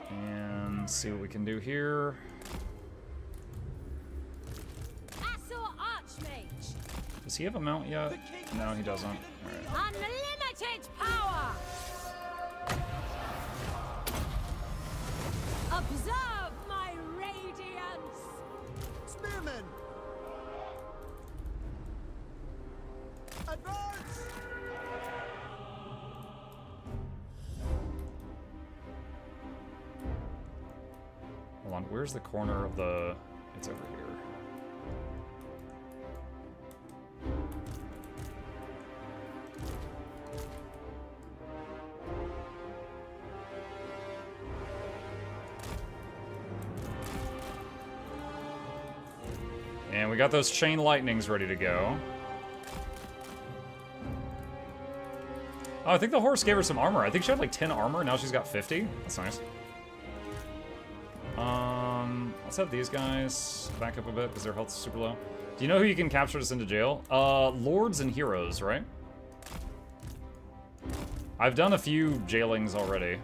And see what we can do here. Does he have a mount yet? No, he doesn't. All right.
Unlimited power. Observe my radiance.
Spearmen. Advance.
Hold on, where's the corner of the... It's over here. And we got those Chain Lightnings ready to go. Oh, I think the horse gave her some armor. I think she had like 10 armor, now she's got 50. That's nice. Let's have these guys back up a bit because their health's super low. Do you know who you can capture to send to jail? Lords and Heroes, right? I've done a few jailings already.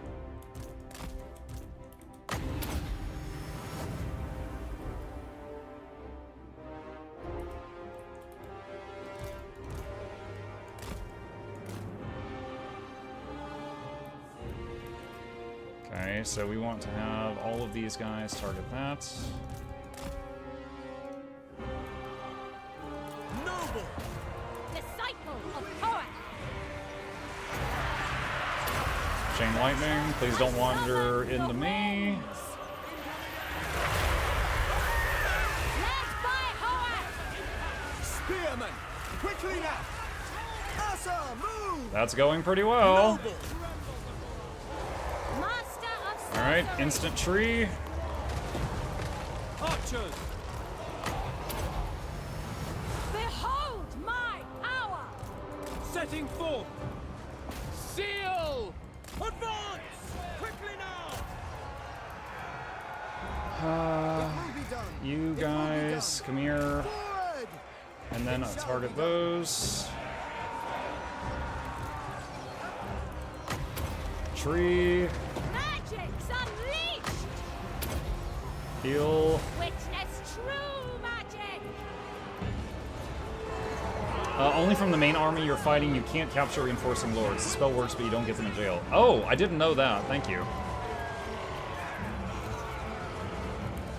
Okay, so we want to have all of these guys target that.
Noble.
Disciple of poet.
Chain Lightning, please don't wander into me.
Led by Hoeth.
Quickly now! Asa, move!
That's going pretty well.
Master of
All right, instant tree.
Archers!
Behold my power!
Setting forth! Seal! Advance! Quickly now!
You guys, come here. And then I'll target those. Tree.
Magic's unleashed!
Heal.
Witness true magic!
Only from the main army you're fighting, you can't capture reinforcing lords. The spell works, but you don't get them in jail. Oh, I didn't know that. Thank you.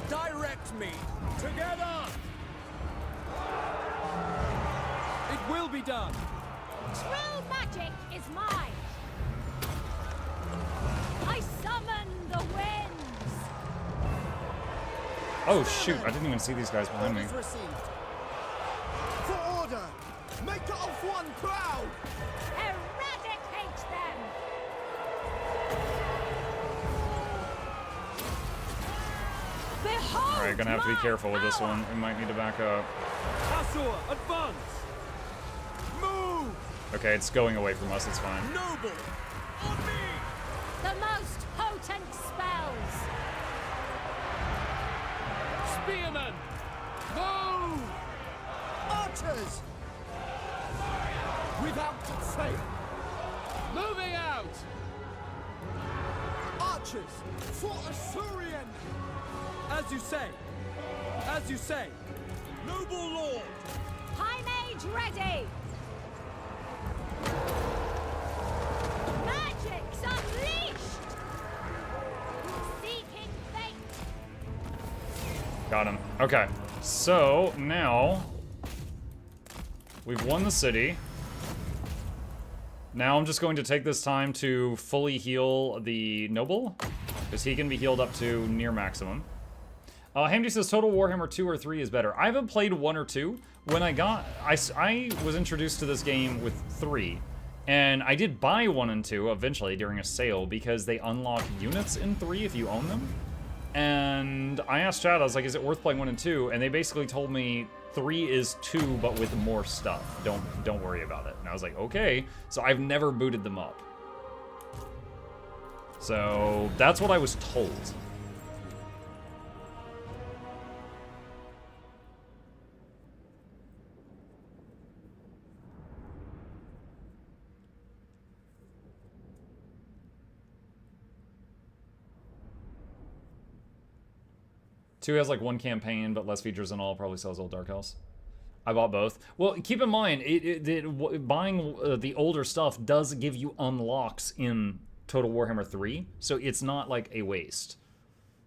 Direct me! Together! It will be done!
True magic is mine! I summon the winds!
Oh shoot, I didn't even see these guys behind me.
Orders received. For order! Make it of one proud!
Eradicate them! Behold!
Alright, gonna have to be careful with this one. We might need to back up.
Asur, advance! Move!
Okay, it's going away from us, it's fine.
Noble! On me!
The most potent spells!
Spearmen! Move! Archers! Without fail! Moving out! Archers! For Asurian! As you say! As you say! Noble Lord!
High Mage ready! Magic's unleashed! Seeking fate!
Got him. Okay, so now we've won the city. Now I'm just going to take this time to fully heal the noble, because he can be healed up to near maximum. Hamdi says Total Warhammer 2 or 3 is better. I haven't played 1 or 2. When I was introduced to this game with 3, and I did buy 1 and 2 eventually during a sale because they unlock units in 3 if you own them. And I asked Chad, I was like, is it worth playing 1 and 2? And they basically told me 3 is 2, but with more stuff. Don't worry about it. And I was like, okay. So I've never booted them up. So that's what I was told. Two has like 1 campaign, but less features and all. Probably sells Old Dark House. I bought both. Well, keep in mind, buying the older stuff does give you unlocks in Total Warhammer 3, so it's not like a waste.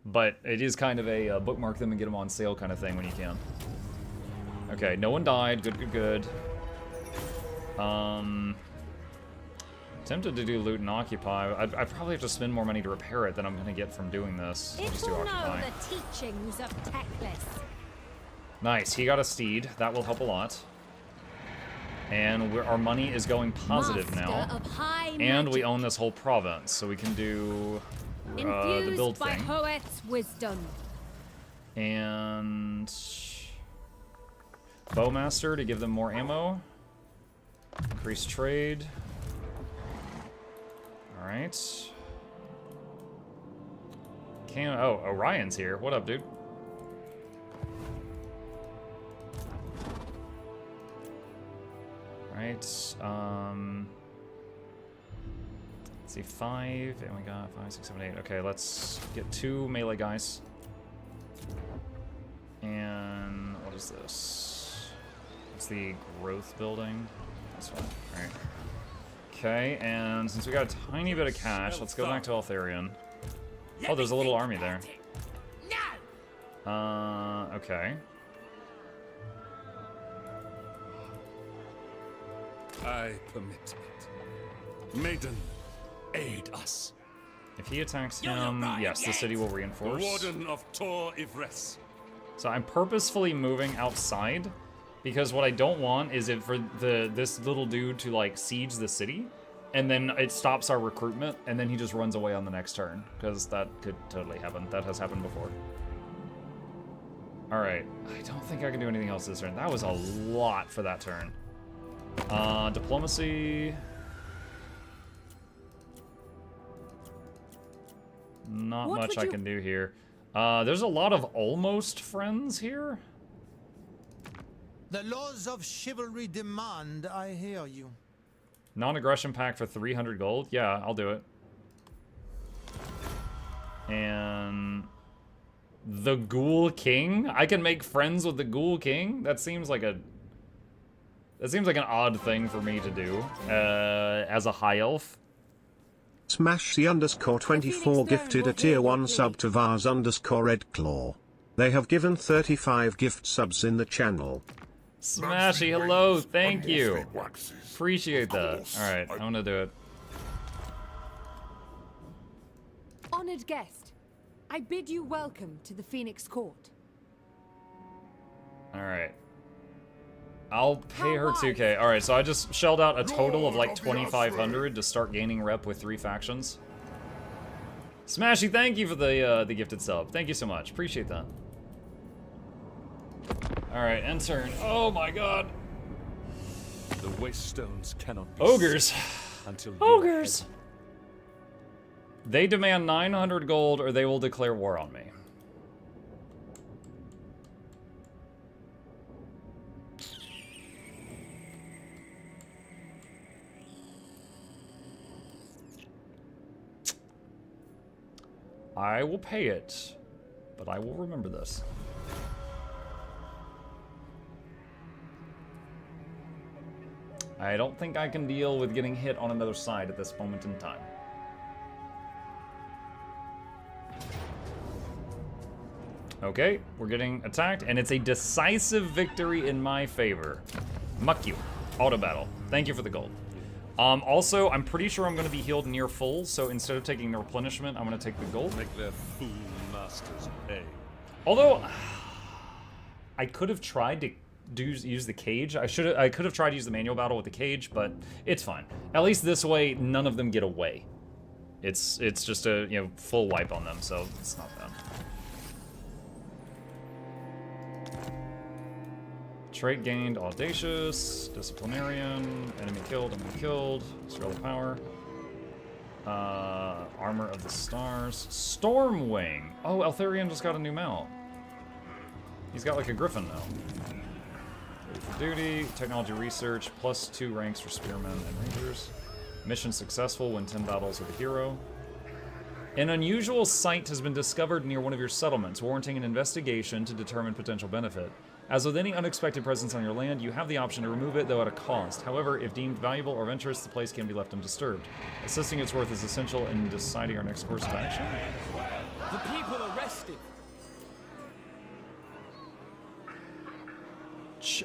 But it is kind of a bookmark them and get them on sale kind of thing when you can. Okay, no one died. Good, good, good. Tempted to do loot and occupy. I probably have to spend more money to repair it than I'm going to get from doing this. I'll just do occupy.
Know the teachings of Teclis.
Nice, he got a steed. That will help a lot. And our money is going positive now. And we own this whole province, so we can do the build
by
thing.
Hoeth's wisdom.
And Bowmaster to give them more ammo. Increase trade. Alright. Oh, Orion's here. What up, dude? Alright, let's see, 5, and we got 5, 6, 7, 8. Okay, let's get 2 melee guys. And what is this? It's the growth building. That's fine. Alright. Okay, and since we got a tiny bit of cash, let's go back to Eltharion. Oh, there's a little army there. Okay.
I permit it. Maiden, aid us.
If he attacks him, yes, the city will reinforce.
The Warden of Tor Ivres.
So I'm purposefully moving outside Because what I don't want is it for this little dude to like siege the city, and then it stops our recruitment, and then he just runs away on the next turn, because that could totally happen. That has happened before. All right, I don't think I can do anything else this turn. That was a lot for that turn. Diplomacy. Not much I can do here. There's a lot of almost friends here.
The laws of chivalry demand, I hear you.
Non-aggression pact for 300 gold. Yeah, I'll do it. And the Ghoul King? I can make friends with the Ghoul King? That seems like an odd thing for me to do as a high elf.
Smash the _24 gifted a tier 1 sub to Vars _Redclaw. They have given 35 gift subs in the channel.
Smashy, hello, thank you. Appreciate that. Alright, I'm gonna do it.
Honored guest, I bid you welcome to the Phoenix Court.
Alright. I'll pay her 2k. Alright, so I just shelled out a total of like 2,500 to start gaining rep with 3 factions. Smashy, thank you for the gifted sub. Thank you so much. Appreciate that. Alright, end turn. Oh my god.
The waste stones cannot be
ogres.
Until
ogres. They demand 900 gold or they will declare war on me. I will pay it, but I will remember this. I don't think I can deal with getting hit on another side at this moment in time. Okay, we're getting attacked, and it's a decisive victory in my favor. Muck you. Auto battle. Thank you for the gold. Also, I'm pretty sure I'm going to be healed near full, so instead of taking the replenishment, I'm going to take the gold.
Make their fool masters pay.
Although, I could have tried to use the cage. I could have tried to use the manual battle with the cage, but it's fine. At least this way, none of them get away. It's just a full wipe on them, so it's not bad. Trait gained, audacious, disciplinarian, enemy killed, spell of power. Armor of the stars, Stormwing. Oh, Eltharion just got a new mount. He's got like a griffin now. Ready for duty, technology research, +2 ranks for spearmen and rangers. Mission successful, win 10 battles with a hero. An unusual site has been discovered near one of your settlements, warranting an investigation to determine potential benefit. As with any unexpected presence on your land, you have the option to remove it, though at a cost. However, if deemed valuable or of interest, the place can be left undisturbed. Assessing its worth is essential in deciding our next course of action.
The people arrested.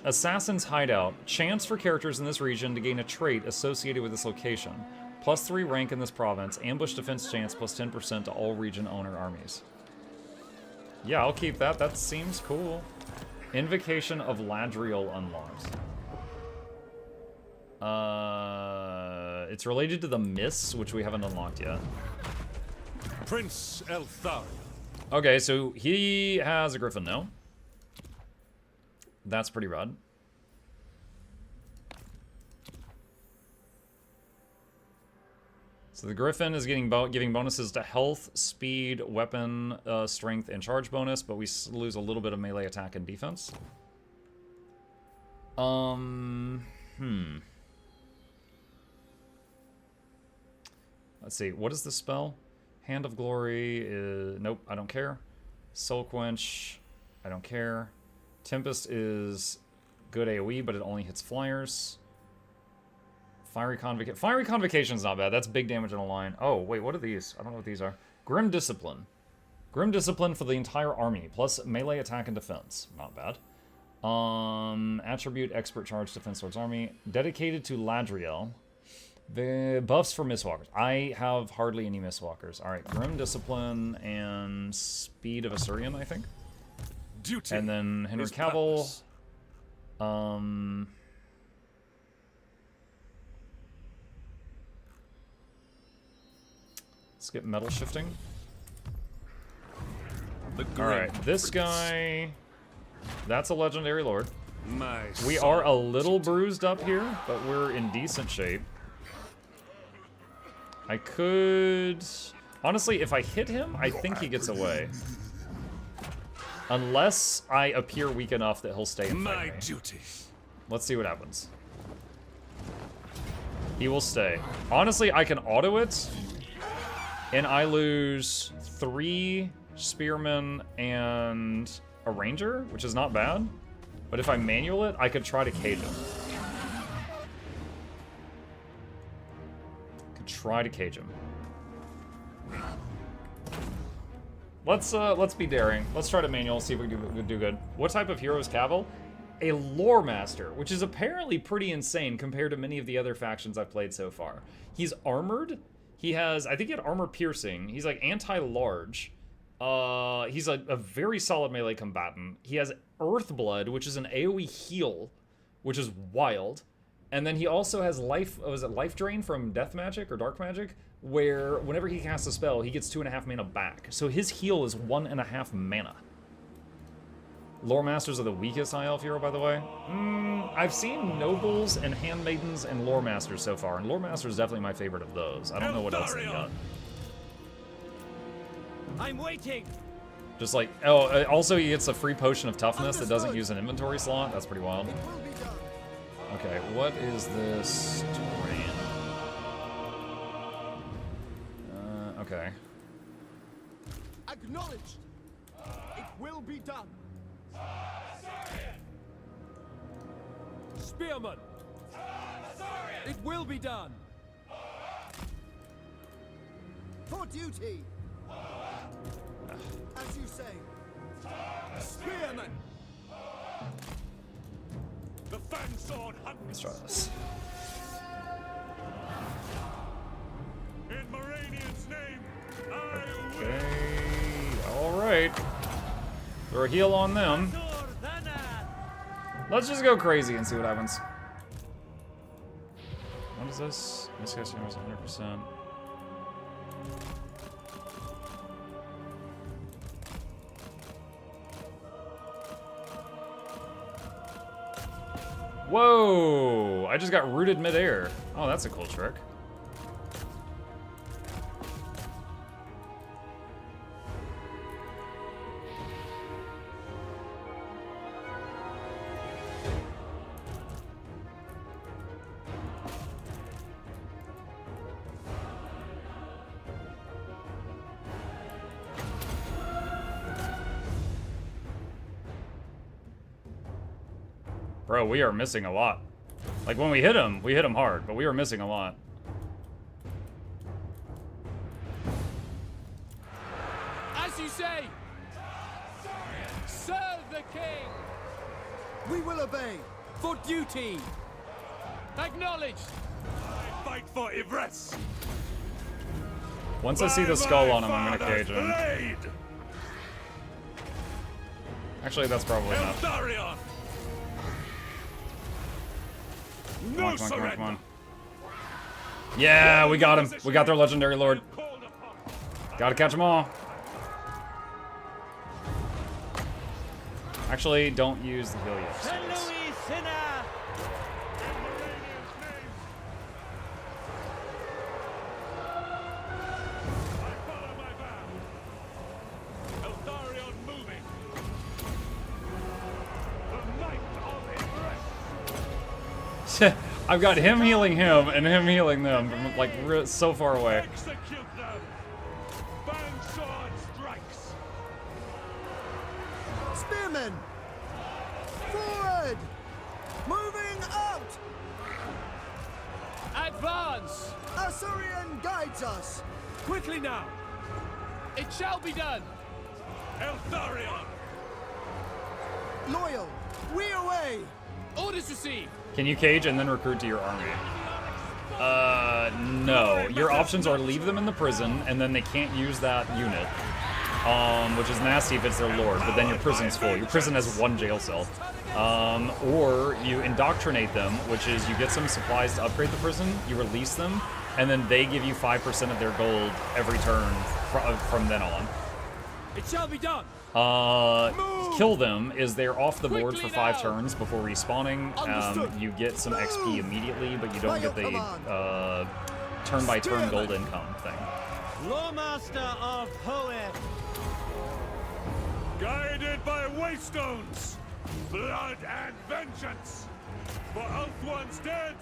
Assassin's Hideout. Chance for characters in this region to gain a trait associated with this location. +3 rank in this province. Ambush defense chance +10% to all region owner armies. Yeah, I'll keep that. That seems cool. Invocation of Ladriel unlocked. It's related to the Mists, which we haven't unlocked yet.
Prince Elthar.
Okay, so he has a griffin now. That's pretty rad. So the Griffin is giving bonuses to health, speed, weapon, strength, and charge bonus, but we lose a little bit of melee attack and defense. Let's see, what is the spell? Hand of Glory is... Nope, I don't care. Soul Quench, I don't care. Tempest is good AoE, but it only hits flyers. Fiery Convocation's not bad. That's big damage on a line. Oh, wait, what are these? I don't know what these are. Grim Discipline. Grim Discipline for the entire army, plus melee attack and defense. Not bad. Attribute Expert Charge Defense Towards Army. Dedicated to Ladriel. The buffs for Mistwalkers. I have hardly any Mistwalkers. Alright, Grim Discipline and Speed of Assyrian, I think.
Duty
and then Henry Cavill. Let's get metal shifting. Alright, this guy... That's a legendary lord. We are a little bruised up here, but we're in decent shape. I could... Honestly, if I hit him, I think he gets away. Unless I appear weak enough that he'll stay and fight me. Let's see what happens. He will stay. Honestly, I can auto it, and I lose 3 spearmen and a ranger, which is not bad. But if I manual it, I could try to cage him. Try to cage him. Let's be daring. Let's try to manual, see if we can do good. What type of hero is Cavill? A lore master, which is apparently pretty insane compared to many of the other factions I've played so far. He's armored. He has, I think he had armor piercing. He's like anti-large. He's a very solid melee combatant. He has Earthblood, which is an AoE heal, which is wild. And then he also has life, was it life drain from death magic or dark magic, where whenever he casts a spell, he gets 2.5 mana back. So his heal is 1.5 mana. Lore Masters are the weakest High Elf hero, by the way. I've seen Nobles and Handmaidens and Lore Masters so far, and Lore Master is definitely my favorite of those. I don't know what else they got.
I'm waiting.
Just like, oh, also he gets a free potion of toughness that doesn't use an inventory slot. That's pretty wild. Okay, what is this terrain? Okay.
Acknowledged. It will be done. Spearman. It will be done.
For duty. As you say.
Spearman. The Fang Sword hunt.
Let's try this.
In Moranian's name, I
Okay. Alright. Throw a heal on them. Let's just go crazy and see what happens. What is this? This guy's almost 100%. Whoa! I just got rooted midair. Oh, that's a cool trick. Bro, we are missing a lot. Like, when we hit him hard, but we are missing a lot.
As you say, serve the king.
We will obey. For duty.
Acknowledged.
I fight for Ivres.
Once I see the skull on him, I'm gonna cage him. Actually, that's probably enough. Come on, come on, come on, come on. Yeah, we got him. We got their legendary lord. Gotta catch them all. Actually, don't use the heal yet. I've got him healing him and him healing them from like so far away.
Execute them. Bang sword strikes.
Spearmen! Forward! Moving out!
Advance!
Assyrian guides us!
Quickly now!
It shall be done!
Eldarion!
Loyal! We away!
Orders received!
Can you cage and then recruit to your army? No. Your options are leave them in the prison, and then they can't use that unit. which is nasty if it's their lord, but then your prison's full. Your prison has 1 jail cell. Or you indoctrinate them, which is you get some supplies to upgrade the prison, you release them, and then they give you 5% of their gold every turn from then on.
It shall be done.
Kill them is they're off the board for 5 turns before respawning. You get some XP immediately, but you don't get the turn-by-turn gold income thing.
Lawmaster of Hoed.
Guided by waystones, blood and vengeance. For Ulthuan's dead.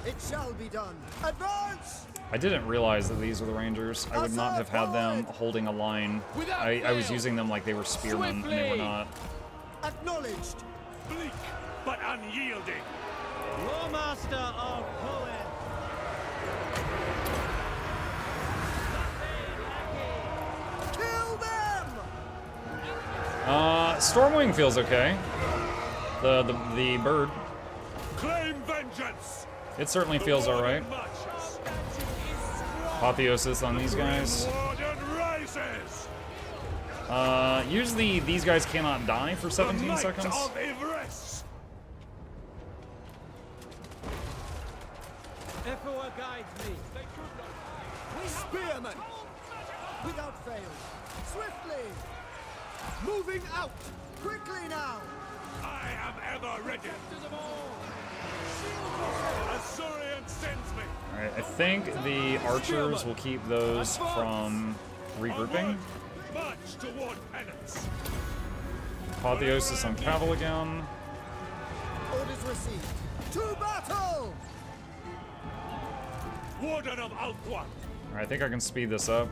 It shall be done. Advance!
I didn't realize that these were the Rangers. I would not have had them holding a line. I was using them like they were spearmen, and they were not.
Acknowledged.
Bleak, but unyielding.
Lawmaster of Hoed. Kill them!
Stormwing feels okay. The bird.
Claim vengeance.
It certainly feels alright. Apotheosis on these guys. Usually these guys cannot die for 17 seconds.
Ephor guides me. Spearmen! Without fail. Swiftly! Moving out! Quickly now!
I am ever ready. Azurian sends me.
Alright, I think the archers will keep those from regrouping.
March toward penance.
Apotheosis on Cavill again.
Orders received. To battle!
Warden of Ulthuan.
Alright, I think I can speed this up.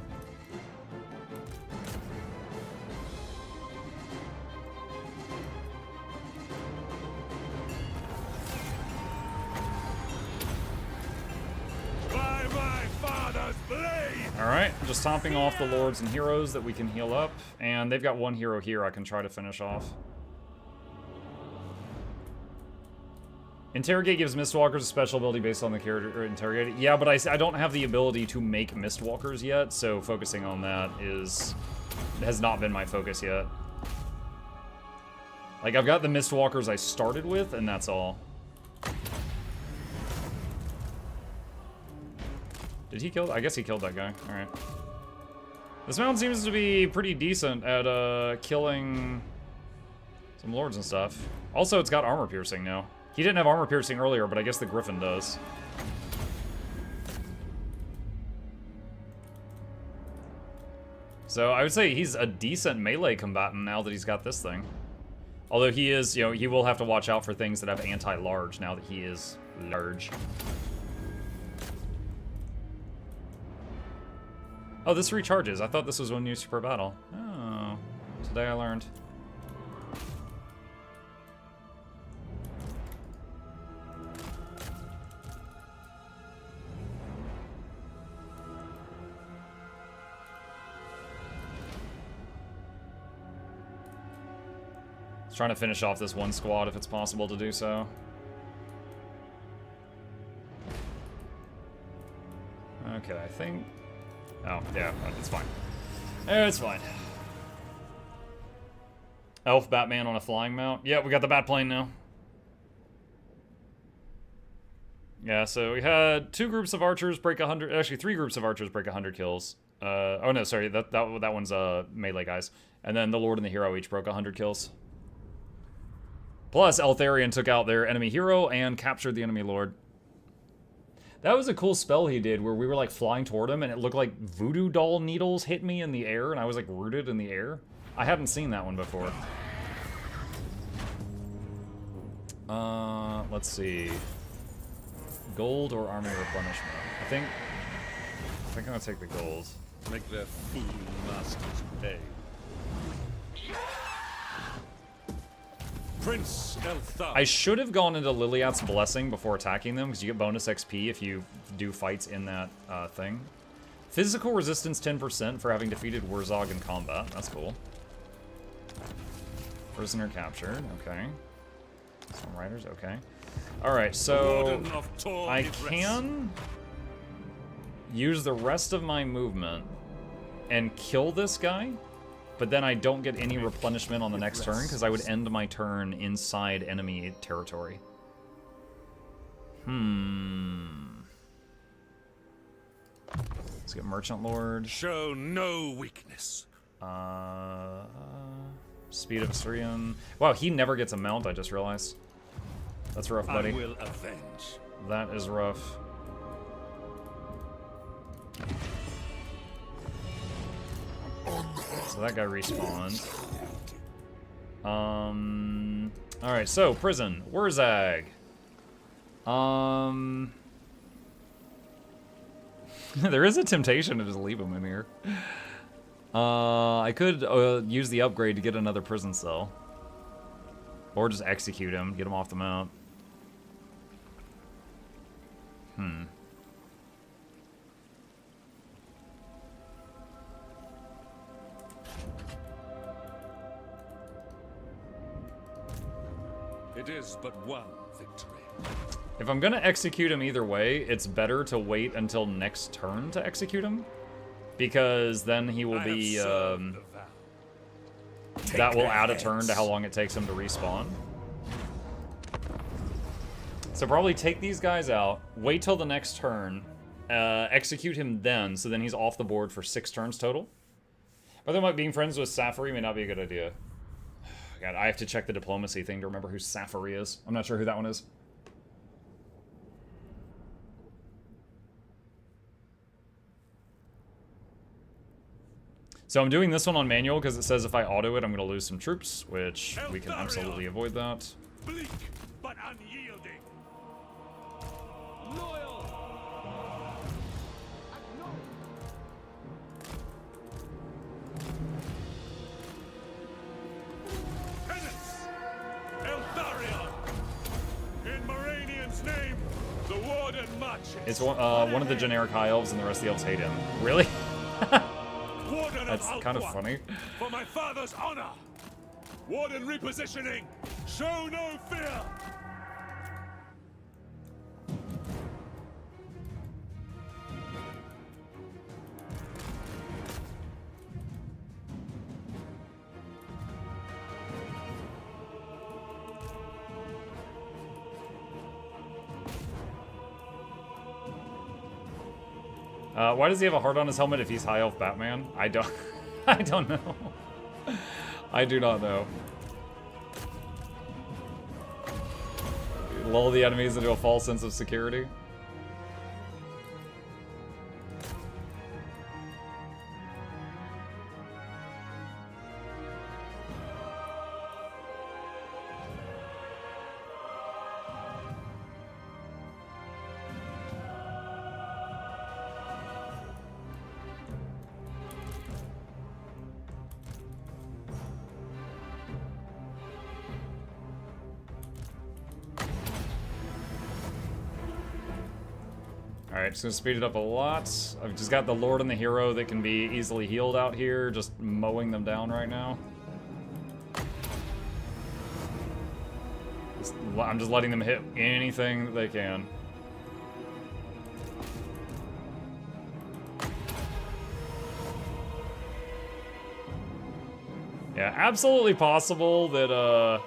Alright, just topping off the lords and heroes that we can heal up. And they've got 1 hero here I can try to finish off. Interrogate gives Mistwalkers a special ability based on the character interrogated. Yeah, but I don't have the ability to make Mistwalkers yet, so focusing on that has not been my focus yet. Like, I've got the Mistwalkers I started with, and that's all. Did he kill? I guess he killed that guy. Alright. This mountain seems to be pretty decent at killing some lords and stuff. Also, it's got armor piercing now. He didn't have armor piercing earlier, but I guess the Griffin does. So I would say he's a decent melee combatant now that he's got this thing. Although he is, you know, he will have to watch out for things that have anti-large now that he is large. Oh, this recharges. I thought this was when used per battle. Oh, today I learned. Trying to finish off this one squad if it's possible to do so. Okay, I think... Oh, yeah, it's fine. It's fine. Elf Batman on a flying mount. Yeah, we got the Batplane now. Yeah, so we had 2 groups of archers break 100... Actually, 3 groups of archers break 100 kills. Oh no, sorry, that one's melee guys. And then the Lord and the Hero each broke 100 kills. Plus, Eltharion took out their enemy hero and captured the enemy lord. That was a cool spell he did where we were like flying toward him and it looked like voodoo doll needles hit me in the air and I was like rooted in the air. I hadn't seen that one before. Let's see. Gold or army replenishment? I think I'm gonna take the gold.
Make their fool masters pay. Prince Elthar.
I should have gone into Liliath's Blessing before attacking them, because you get bonus XP if you do fights in that thing. Physical resistance 10% for having defeated Wurzog in combat. That's cool. Prisoner captured. Okay. Some riders. Okay. Alright, so I can use the rest of my movement and kill this guy, but then I don't get any replenishment on the next turn because I would end my turn inside enemy territory. Let's get Merchant Lord.
Show no weakness.
Speed of Assyrian. Wow, he never gets a mount, I just realized. That's rough, buddy.
I will avenge.
That is rough. So that guy respawned. Alright, so prison. Wurzag. There is a temptation to just leave him in here. I could use the upgrade to get another prison cell. Or just execute him, get him off the mount.
It is but one victory.
If I'm gonna execute him either way, it's better to wait until next turn to execute him. Because then he will be, that will add a turn to how long it takes him to respawn. So probably take these guys out, wait till the next turn, execute him then, so then he's off the board for 6 turns total. By the way, being friends with Safari may not be a good idea. God, I have to check the diplomacy thing to remember who Safari is. I'm not sure who that one is. So I'm doing this one on manual because it says if I auto it, I'm going to lose some troops, which we can absolutely avoid that.
Bleak, but unyielding. Penance! Eltharion! In Moranian's name, the Warden marches.
It's one of the generic high elves and the rest of the elves hate him. Really? That's kind of funny.
For my father's honor! Warden repositioning! Show no fear!
Why does he have a heart on his helmet if he's High Elf Batman? I don't... I don't know. I do not know. Lull the enemies into a false sense of security. Alright, just gonna speed it up a lot. I've just got the Lord and the Hero that can be easily healed out here, just mowing them down right now. I'm just letting them hit anything that they can. Yeah, absolutely possible that,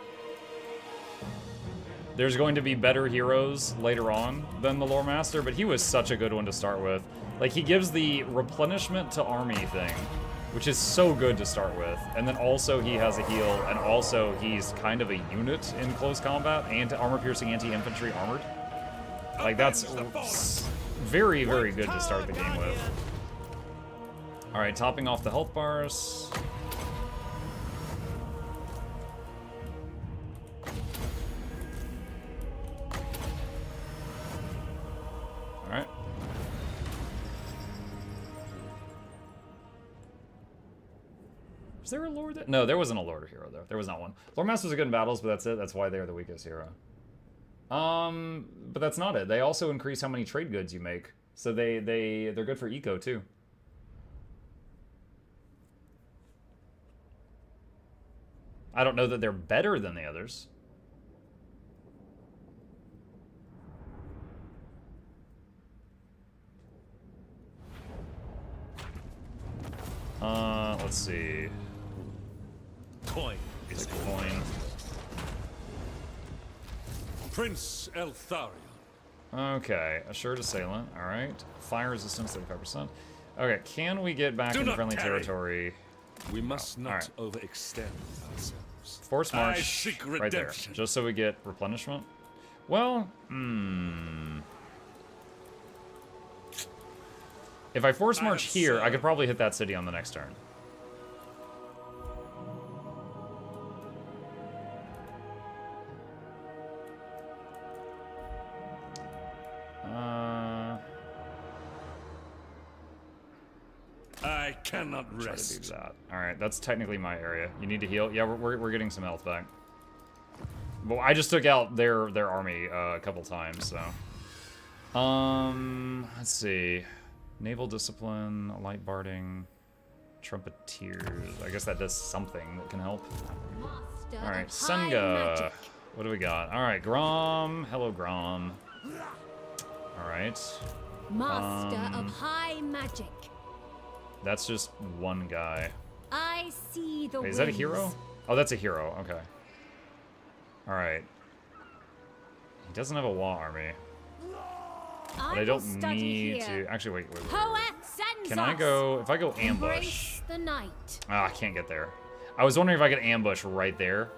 there's going to be better heroes later on than the Lore Master, but he was such a good one to start with. Like, he gives the replenishment to army thing, which is so good to start with. And then also he has a heal, and also he's kind of a unit in close combat, and armor-piercing anti-infantry armored. Like, that's very, very good to start the game with. Alright, topping off the health bars. Alright. Was there a Lord? No, there wasn't a Lord or Hero there. There was not one. Lord Masters are good in battles, but that's it. That's why they're the weakest hero. But that's not it. They also increase how many trade goods you make. So they're good for eco too. I don't know that they're better than the others. Let's see.
Coin is
a coin.
Prince Eltharion.
Okay, assured assailant. All right. Fire resistance 35%. Okay, can we get back into friendly territory?
We must not
right.
overextend ourselves.
Force march right there, just so we get replenishment. Well, if I force march here, I could probably hit that city on the next turn.
I cannot rest.
Try to do that. All right, that's technically my area. You need to heal. Yeah, we're getting some health back. Well, I just took out their army a couple times, so. Let's see. Naval discipline, light barding, trumpeteers. I guess that does something that can help. All right, Senga. What do we got? All right, Grom. Hello, Grom. All right.
Master of high magic.
That's just one guy.
I see the
Wait, is that a hero? Oh, that's a hero. Okay. All right. He doesn't have a Wa army. But I don't need to. Actually, wait. Can I go? If I go ambush.
The night.
Ah, I can't get there. I was wondering if I could ambush right there.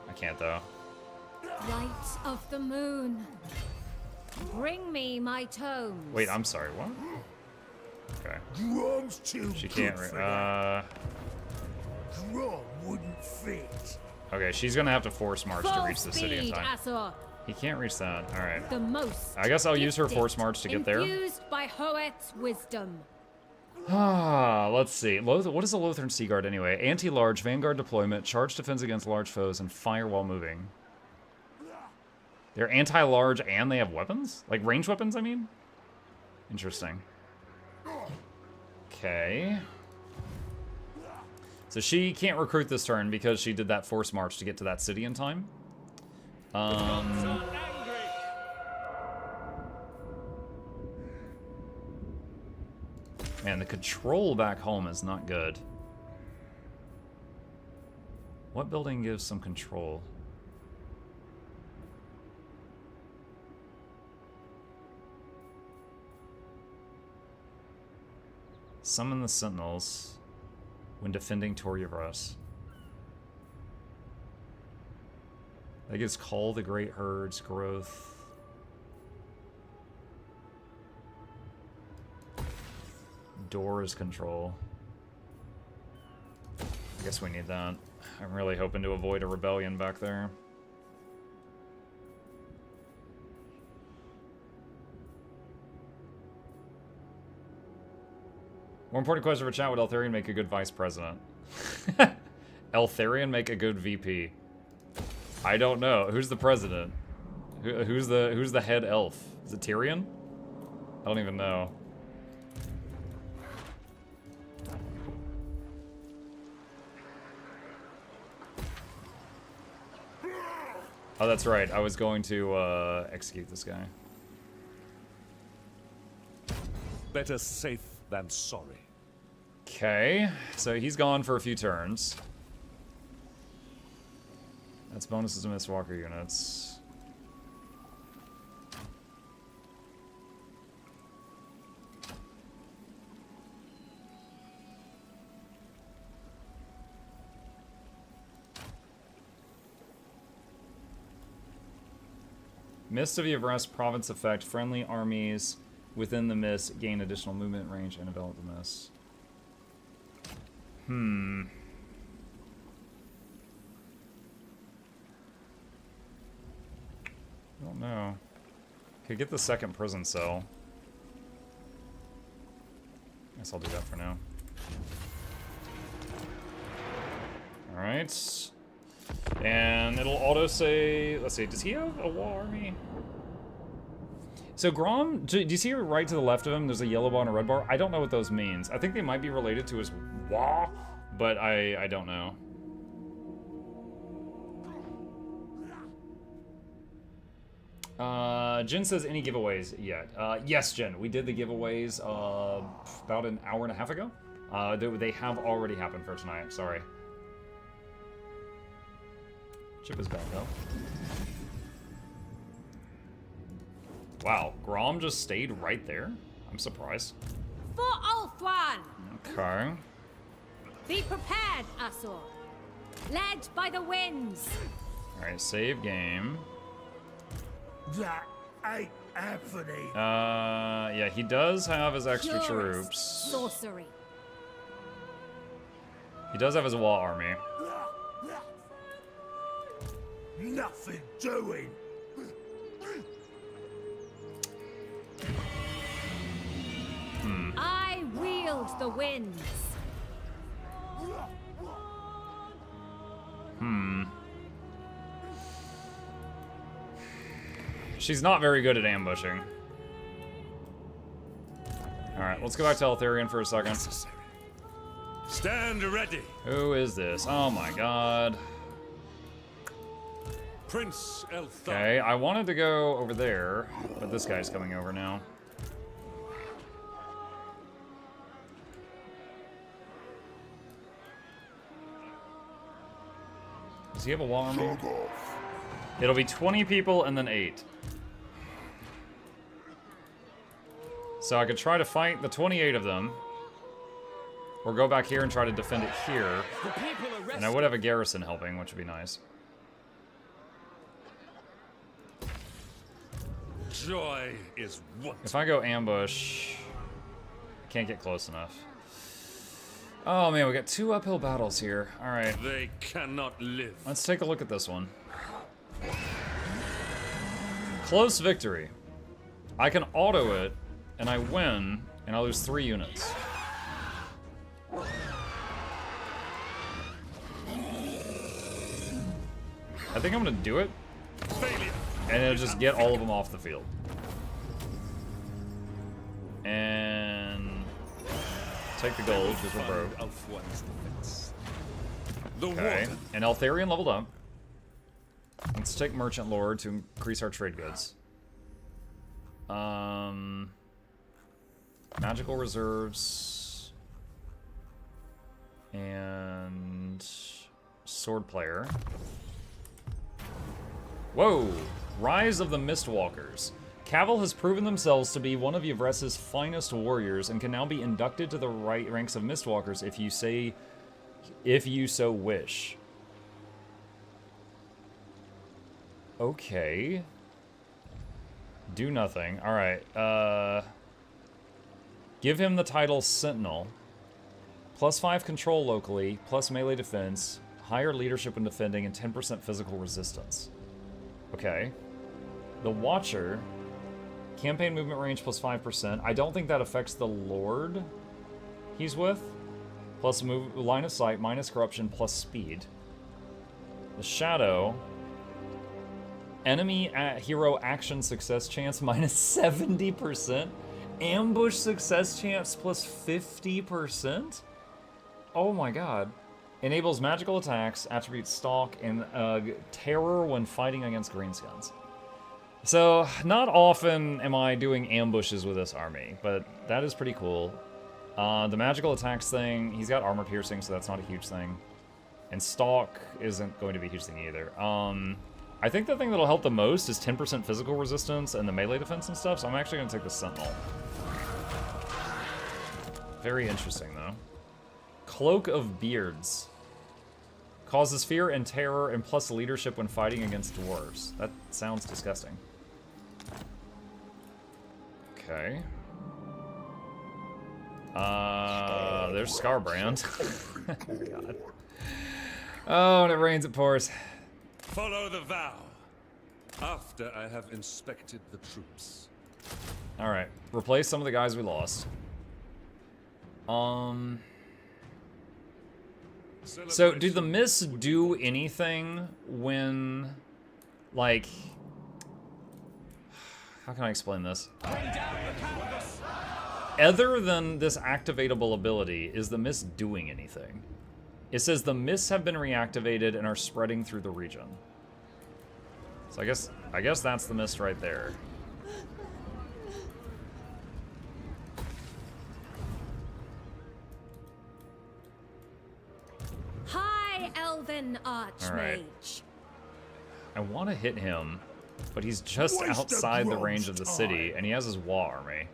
I can't though.
Light of the moon. Bring me my tomes.
Wait, I'm sorry. What? Okay. She can't.
wouldn't fit.
Okay, she's gonna have to force march to reach the city in time.
Azor.
He can't reach that. All right.
The most.
I guess I'll use her force march to get there.
Infused by Hoet's wisdom.
Ah, let's see. What is a Lothern Sea Guard anyway? Anti-large, vanguard deployment, charge defense against large foes, and fire while moving. They're anti-large and they have weapons? Like ranged weapons, I mean? Interesting. Okay. So she can't recruit this turn because she did that force march to get to that city in time. Man, the control back home is not good. What building gives some control? Summon the Sentinels when defending Toriavras. That gives Call the Great Herds growth. Doors control. I guess we need that. I'm really hoping to avoid a rebellion back there. More important question for chat: would Eltharion make a good vice president? Eltharion make a good VP? I don't know. Who's the president? Who's the head elf? Is it Tyrion? I don't even know. Oh, that's right. I was going to execute this guy.
Better safe than sorry.
Okay, so he's gone for a few turns. That's bonuses to miss walker units. Mist of Yvres province effect. Friendly armies within the mist gain additional movement range and envelop the mist. I don't know. Could get the second prison cell. Guess I'll do that for now. Alright. And it'll auto say, let's see, does he have a war army? So Grom, do you see right to the left of him, there's a yellow bar and a red bar? I don't know what those means. I think they might be related to his Wa, but I don't know. Jen says, any giveaways yet? Yes, Jen, we did the giveaways about an hour and a half ago. They have already happened for tonight, sorry. Chip is back though. Wow, Grom just stayed right there? I'm surprised.
For Ulthuan!
Okay.
Be prepared, Asur. Led by the winds.
Alright, save game.
That ain't happening.
Yeah, he does have his extra
Purest
troops.
sorcery.
He does have his wall army.
Nothing doing.
I wield the winds.
She's not very good at ambushing. Alright, let's go back to Eltharion for a second.
Stand ready.
Who is this? Oh my god.
Prince Elthar.
Okay, I wanted to go over there, but this guy's coming over now. Does he have a wall army? It'll be 20 people and then 8. So I could try to fight the 28 of them, or go back here and try to defend it here. And I would have a garrison helping, which would be nice.
Joy is what?
If I go ambush, I can't get close enough. Oh man, we got 2 uphill battles here. All right.
They cannot live.
Let's take a look at this one. Close victory. I can auto it, and I win, and I lose 3 units. I think I'm gonna do it, and it'll just get all of them off the field. And take the gold, because we're broke. Okay, and Eltharion leveled up. Let's take Merchant Lord to increase our trade goods. Magical reserves. And sword player. Whoa! Rise of the Mistwalkers. Cavil has proven themselves to be one of Yvres's finest warriors and can now be inducted to the ranks of Mistwalkers if you so wish. Okay. Do nothing. Alright, give him the title Sentinel. +5 control locally, plus melee defense, higher leadership when defending, and 10% physical resistance. Okay. The Watcher. Campaign movement range +5%. I don't think that affects the Lord he's with. Plus move, line of sight, minus corruption, plus speed. The Shadow. Enemy hero action success chance minus 70%. Ambush success chance plus 50%. Oh my god. Enables magical attacks, attribute stalk, and terror when fighting against greenskins. So, not often am I doing ambushes with this army, but that is pretty cool. The magical attacks thing, he's got armor piercing, so that's not a huge thing. And stalk isn't going to be a huge thing either. I think the thing that'll help the most is 10% physical resistance and the melee defense and stuff, so I'm actually going to take the Sentinel. Very interesting, though. Cloak of Beards. Causes fear and terror and plus leadership when fighting against dwarves. That sounds disgusting. Okay. There's Scarbrand. Oh, God. Oh, and it rains, it pours.
Follow the vow. After I have inspected the troops.
Alright. Replace some of the guys we lost. So, do the Mists do anything when, like... How can I explain this? Other than this activatable ability, is the Mist doing anything? It says the Mists have been reactivated and are spreading through the region. So I guess that's the Mist right there.
my elven archmage.
I want to hit him, but he's just outside the range of the city, and he has his Wa army.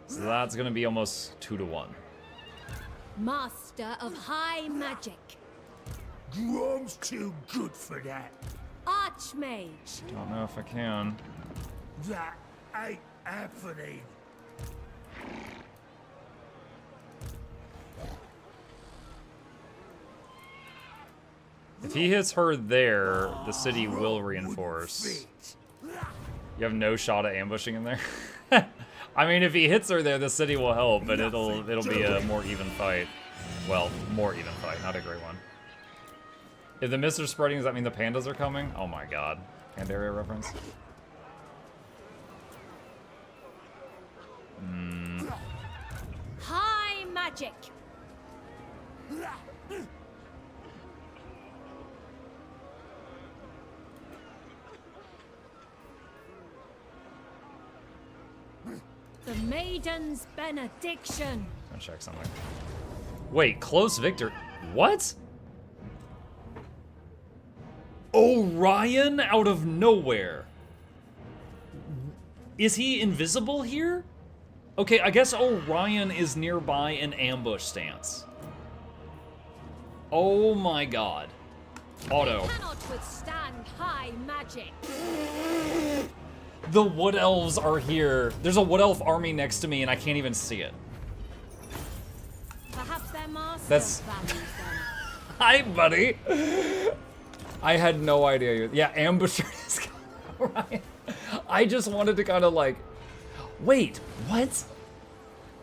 So that's going to be almost 2-to-1.
Master of high magic.
Grom's too good for that.
Archmage.
Don't know if I can.
That ain't happening.
If he hits her there, the city will reinforce. You have no shot at ambushing him there? I mean, if he hits her there, the city will help, but it'll be a more even fight. Well, more even fight, not a great one. If the mists are spreading, does that mean the pandas are coming? Oh my god. Pandaria reference.
High magic. The maiden's benediction.
I'll check something. Wait, close victory. What? Orion out of nowhere. Is he invisible here? Okay, I guess Orion is nearby in ambush stance. Oh my god. Auto.
Cannot withstand high magic.
The Wood Elves are here. There's a Wood Elf army next to me and I can't even see it.
Perhaps their master
That's...
values them.
Hi, buddy. I had no idea. Yeah, ambusher is Orion. I just wanted to kind of like... Wait, what?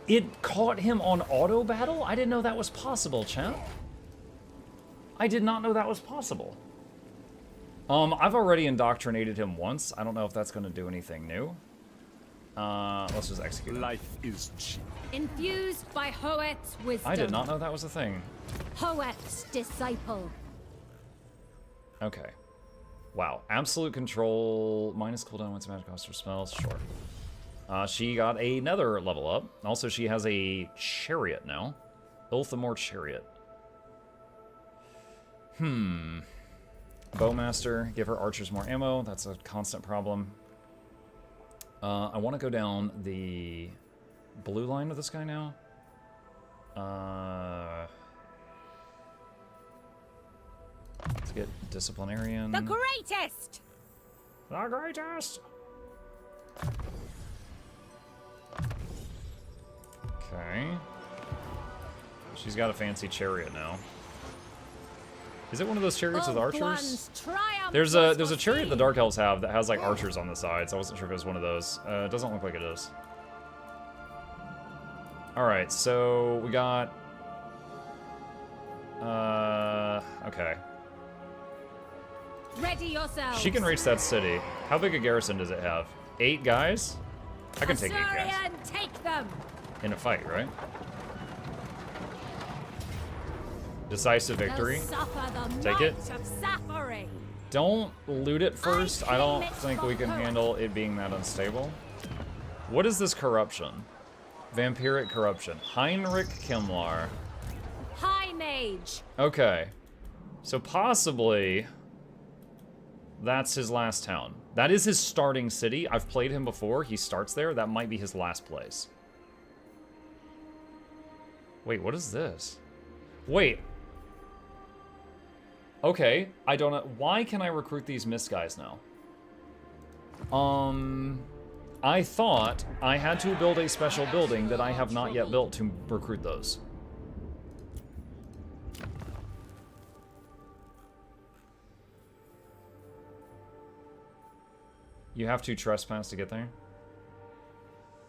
It caught him on auto battle? I didn't know that was possible, champ. I did not know that was possible. I've already indoctrinated him once. I don't know if that's going to do anything new. Let's just execute.
Life is cheap.
Infused by Hoet's wisdom.
I did not know that was a thing.
Hoet's disciple.
Okay. Wow. Absolute control. Minus cooldown once magic cost her spells. Sure. She got another level up. Also, she has a chariot now. Ilthamore chariot. Bowmaster. Give her archers more ammo. That's a constant problem. I want to go down the blue line with this guy now. Let's get disciplinarian.
The greatest!
The greatest! Okay. She's got a fancy chariot now. Is it one of those chariots with archers? There's a chariot the Dark Elves have that has like archers on the sides. I wasn't sure if it was one of those. It doesn't look like it is. Alright, so we got... okay.
Ready yourselves.
She can reach that city. How big a garrison does it have? 8 guys? I can take 8 guys.
Take them.
In a fight, right? Decisive victory. Take it. Don't loot it first. I don't think we can handle it being that unstable. What is this corruption? Vampiric corruption. Heinrich Kimlar.
High mage.
Okay. So possibly that's his last town. That is his starting city. I've played him before. He starts there. That might be his last place. Wait, what is this? Wait. Okay, I don't know. Why can I recruit these mist guys now? I thought I had to build a special building that I have not yet built to recruit those. You have to trespass to get there?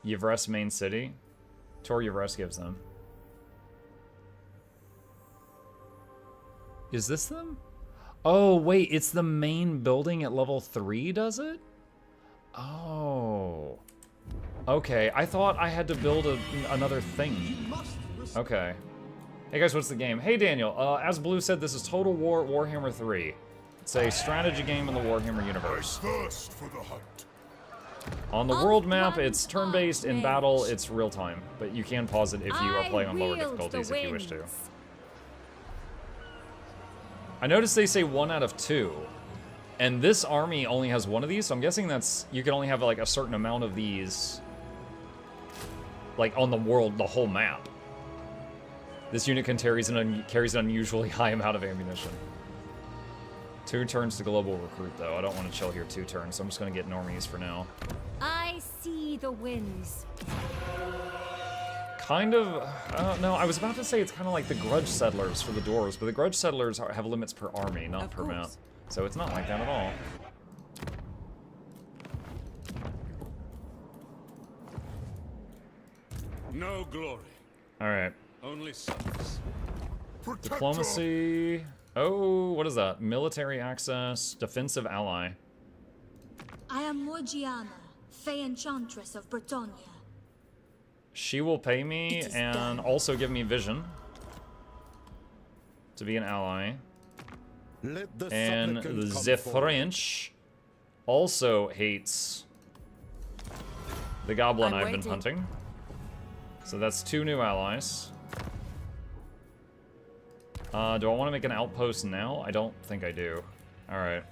Yvresse main city? Tor Yvresse gives them. Is this them? Oh, wait, it's the main building at level 3, does it? Oh. Okay, I thought I had to build another thing. Okay. Hey guys, what's the game? Hey Daniel, as Blue said, this is Total War Warhammer 3. It's a strategy game in the Warhammer universe.
Thirst for the hunt.
On the world map, it's turn-based. In battle, it's real-time. But you can pause it if you are playing on lower difficulties if you wish to. I noticed they say 1 out of 2. And this army only has 1 of these, so I'm guessing that's... You can only have, like, a certain amount of these... Like, on the world, the whole map. This unit carries an unusually high amount of ammunition. 2 turns to global recruit, though. I don't want to chill here 2 turns, so I'm just going to get normies for now.
I see the winds.
Kind of... I don't know. I was about to say it's kind of like the grudge settlers for the dwarves, but the grudge settlers have limits per army, not per map. So it's not like that at all.
No glory.
Alright.
Only service.
Diplomacy. Oh, what is that? Military access, defensive ally.
I am Morgiana, Fey Enchantress of Bretonia.
She will pay me and also give me vision to be an ally. And the French also hates the goblin I've been hunting. So that's 2 new allies. Do I want to make an outpost now? I don't think I do. Alright.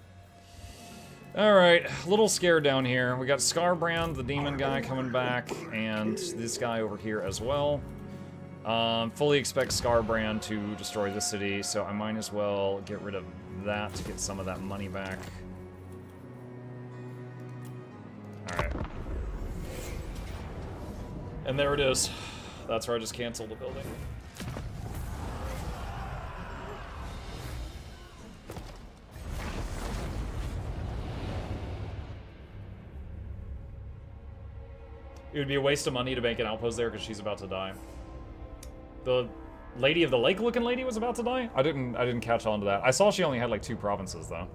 Alright, a little scared down here. We got Scarbrand, the demon guy, coming back, and this guy over here as well. Fully expect Scarbrand to destroy the city, so I might as well get rid of that to get some of that money back. Alright. And there it is. That's where I just canceled the building. It would be a waste of money to make an outpost there because she's about to die. The Lady of the Lake looking lady was about to die? I didn't catch on to that. I saw she only had like 2 provinces though.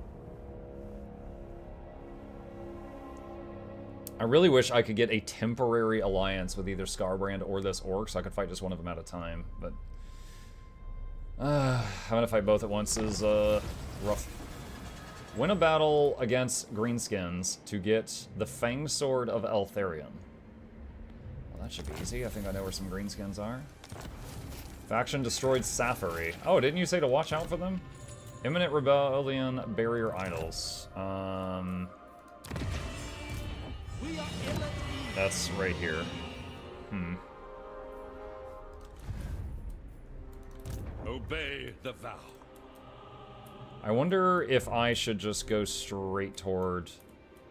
I really wish I could get a temporary alliance with either Scarbrand or this orc so I could fight just one of them at a time, but having to fight both at once is rough. Win a battle against greenskins to get the Fang Sword of Eltharion. Well, that should be easy. I think I know where some greenskins are. Faction destroyed Safari. Oh, didn't you say to watch out for them? Imminent Rebellion, Barrier Idols. That's right here.
Obey the vow.
I wonder if I should just go straight toward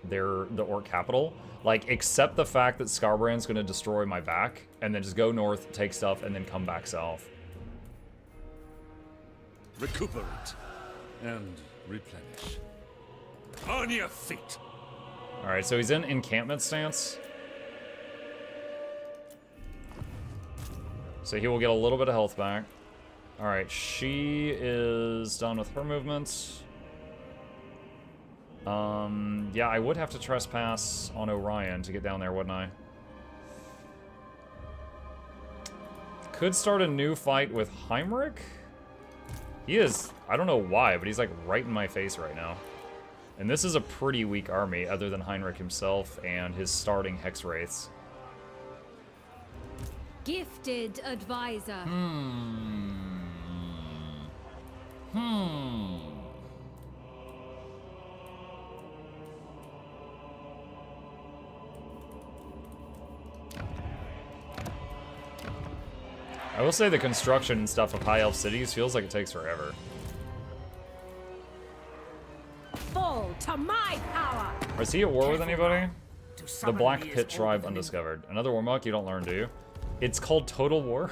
the orc capital. Like, accept the fact that Scarbrand's gonna destroy my back, and then just go north, take stuff, and then come back south.
Recuperate and replenish. On your feet.
Alright, so he's in encampment stance. So he will get a little bit of health back. Alright, she is done with her movements. Yeah, I would have to trespass on Orion to get down there, wouldn't I? Could start a new fight with Heinrich? He is, I don't know why, but he's like right in my face right now. And this is a pretty weak army, other than Heinrich himself and his starting Hex Wraiths.
Gifted advisor.
I will say the construction and stuff of High Elf cities feels like it takes forever.
Fall to my power.
Is he at war with anybody? The Black Pit Tribe undiscovered. Another Warmuck you don't learn, do you? It's called Total War?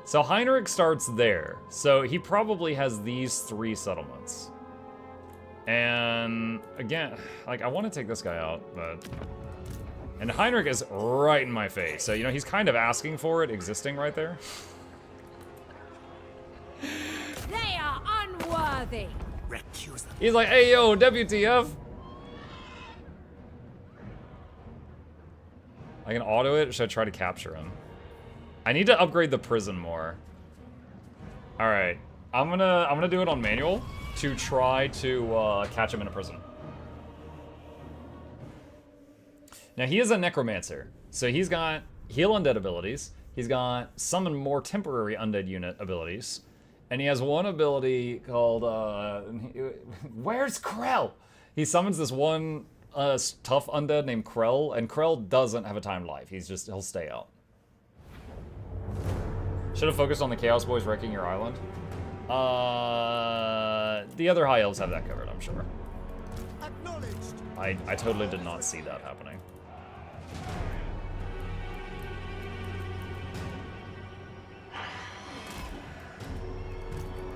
So Heinrich starts there. So he probably has these 3 settlements. And again, like, I want to take this guy out, but... And Heinrich is right in my face. So, you know, he's kind of asking for it, existing right there.
They are unworthy.
He's like, hey, yo, WTF. I can auto it, or should I try to capture him? I need to upgrade the prison more. Alright. I'm gonna do it on manual to try to catch him in a prison. Now, he is a necromancer, so he's got heal undead abilities. He's got summon more temporary undead unit abilities. And he has one ability called, where's Krell? He summons this one tough undead named Krell, and Krell doesn't have a timed life. He'll stay out. Should have focused on the Chaos Boys wrecking your island. The other High Elves have that covered, I'm sure. I totally did not see that happening.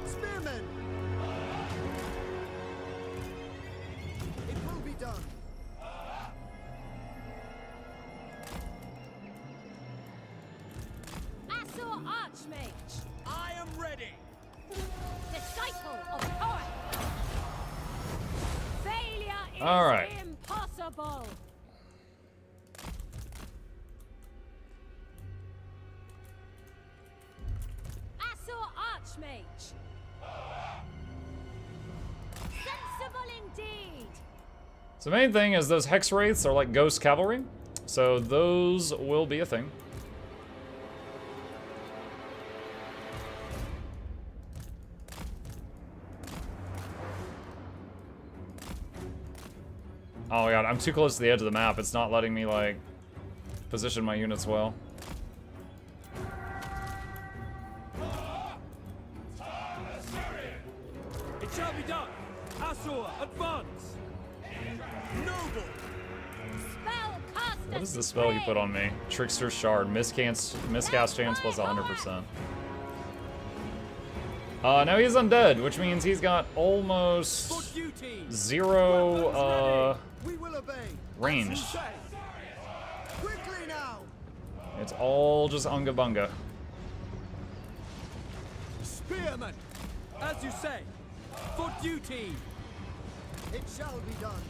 Spearmen! It will be done.
Assault Archmage!
I am ready!
Disciple of power! Failure is
All right.
impossible! Assault Archmage! Sensible indeed!
So the main thing is those Hex Wraiths are like Ghost Cavalry. So those will be a thing. Oh my god, I'm too close to the edge of the map. It's not letting me, like, position my units well.
It shall be done! Asur, advance! Noble!
What is the spell you put on me? Trickster Shard. Miscast chance plus 100%. Now he's undead, which means he's got almost zero range. It's all just unga bunga.
Spearmen! As you say, for duty! It shall be done.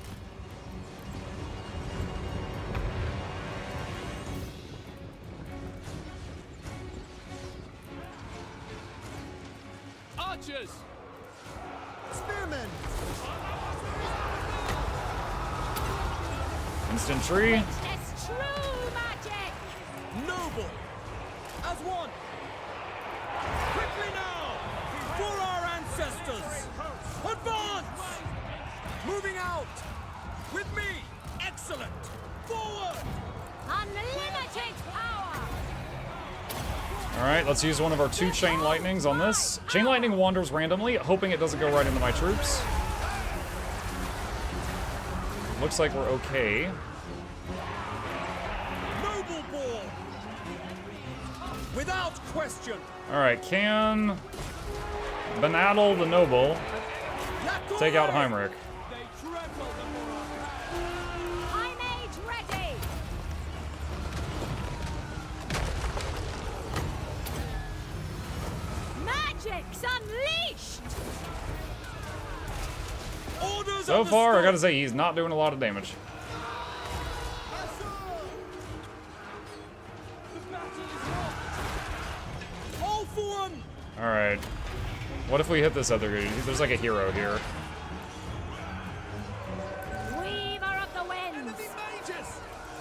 Archers!
Spearmen!
Instant tree.
It's true magic!
Noble! As one! Quickly now! For our ancestors! Advance! Moving out! With me! Excellent! Forward!
Unlimited power!
Alright, let's use one of our 2 Chain Lightnings on this. Chain Lightning wanders randomly, hoping it doesn't go right into my troops. Looks like we're okay.
Noble ball! Without question!
Alright, can Benaddle the Noble take out Heinrich?
High Mage ready! Magic's unleashed!
Orders
So far, I gotta say, he's not doing a lot of damage.
All for one!
Alright. What if we hit this other dude? There's like a hero here.
Weaver of the winds!
Mages!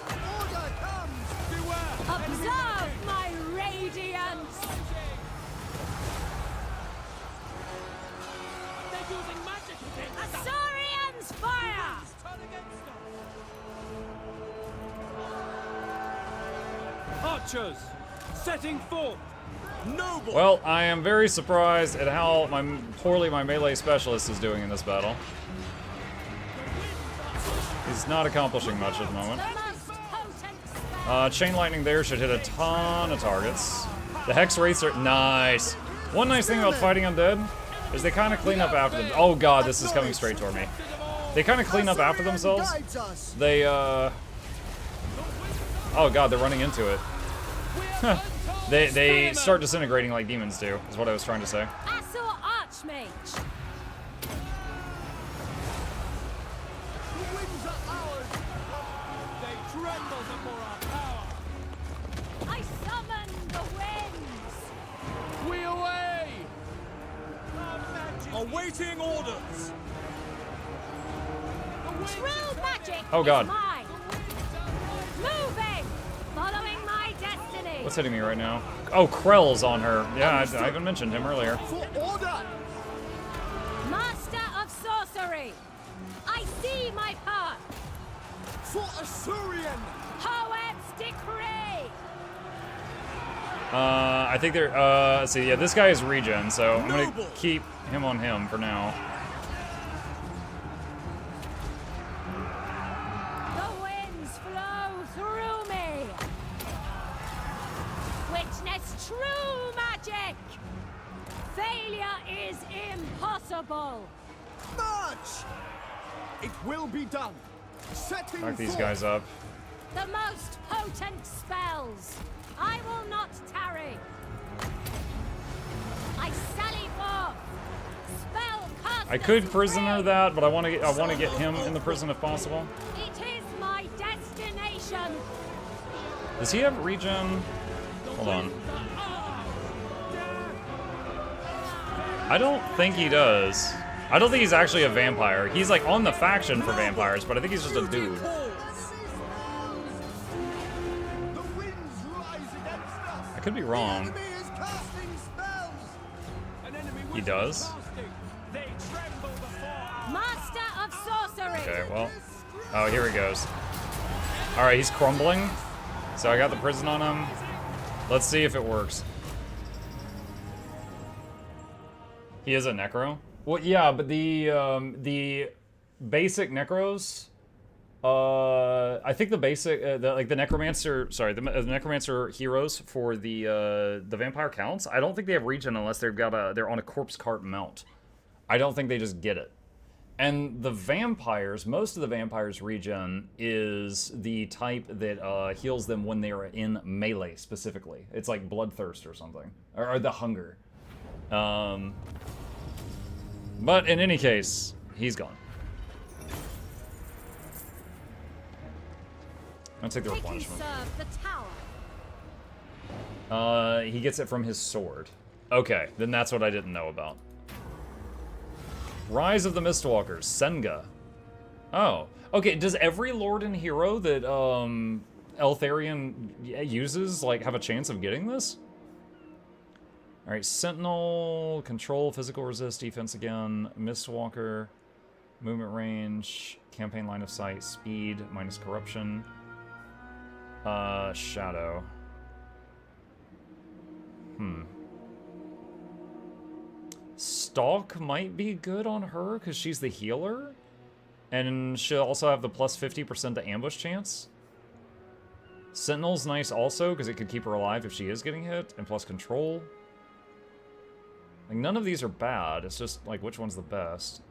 Order comes! Beware!
Observe my radiance!
They're using magic against us!
Assyrians fire!
Archers! Setting forth! Noble!
Well, I am very surprised at how poorly my melee specialist is doing in this battle. He's not accomplishing much at the moment. Chain Lightning there should hit a ton of targets. The Hex Wraiths are nice. One nice thing about fighting undead is they kind of clean up after them. Oh god, this is coming straight toward me. They kind of clean up after themselves. They, oh god, they're running into it. They start disintegrating like demons do, is what I was trying to say.
Assault Archmage!
The winds are ours! They tremble before our power!
I summon the winds!
We away!
Awaiting orders!
True magic
Oh god.
is mine! Moving! Following my destiny!
What's hitting me right now? Oh, Krell's on her. Yeah, I even mentioned him earlier.
For order!
Master of sorcery! I see my path!
For Assyrian!
Poet's decree!
I think they're, let's see, yeah, this guy is regen, so I'm gonna keep him on him for now.
The winds flow through me! Witness true magic! Failure is impossible!
March! It will be done! Setting
Knock these
forth.
guys up.
The most potent spells! I will not tarry! I sally forth! Spell cast!
I could prisoner that, but I want to get him in the prison if possible.
It is my destination!
Does he have regen? Hold on. I don't think he does. I don't think he's actually a vampire. He's like on the faction for vampires, but I think he's just a dude. I could be wrong. He does?
Master of sorcery!
Okay, well. Oh, here he goes. Alright, he's crumbling. So I got the prison on him. Let's see if it works. He is a necro? Well, yeah, but the basic necros, I think the basic, like the necromancer, sorry, the necromancer heroes for the vampire counts, I don't think they have regen unless they're on a corpse cart mount. I don't think they just get it. And the vampires, most of the vampires' regen is the type that heals them when they are in melee specifically. It's like bloodthirst or something, or the hunger. But in any case, he's gone. I'll take the replenishment. He gets it from his sword. Okay, then that's what I didn't know about. Rise of the Mistwalkers, Senga. Oh, okay. Does every lord and hero that Eltharion uses like have a chance of getting this? All right, Sentinel, control, physical resist, defense again, Mistwalker, movement range, campaign line of sight, speed, minus corruption, shadow. Stalk might be good on her because she's the healer, and she'll also have the plus 50% to ambush chance. Sentinel's nice also because it could keep her alive if she is getting hit, and plus control. Like, none of these are bad, it's just, like, which one's the best?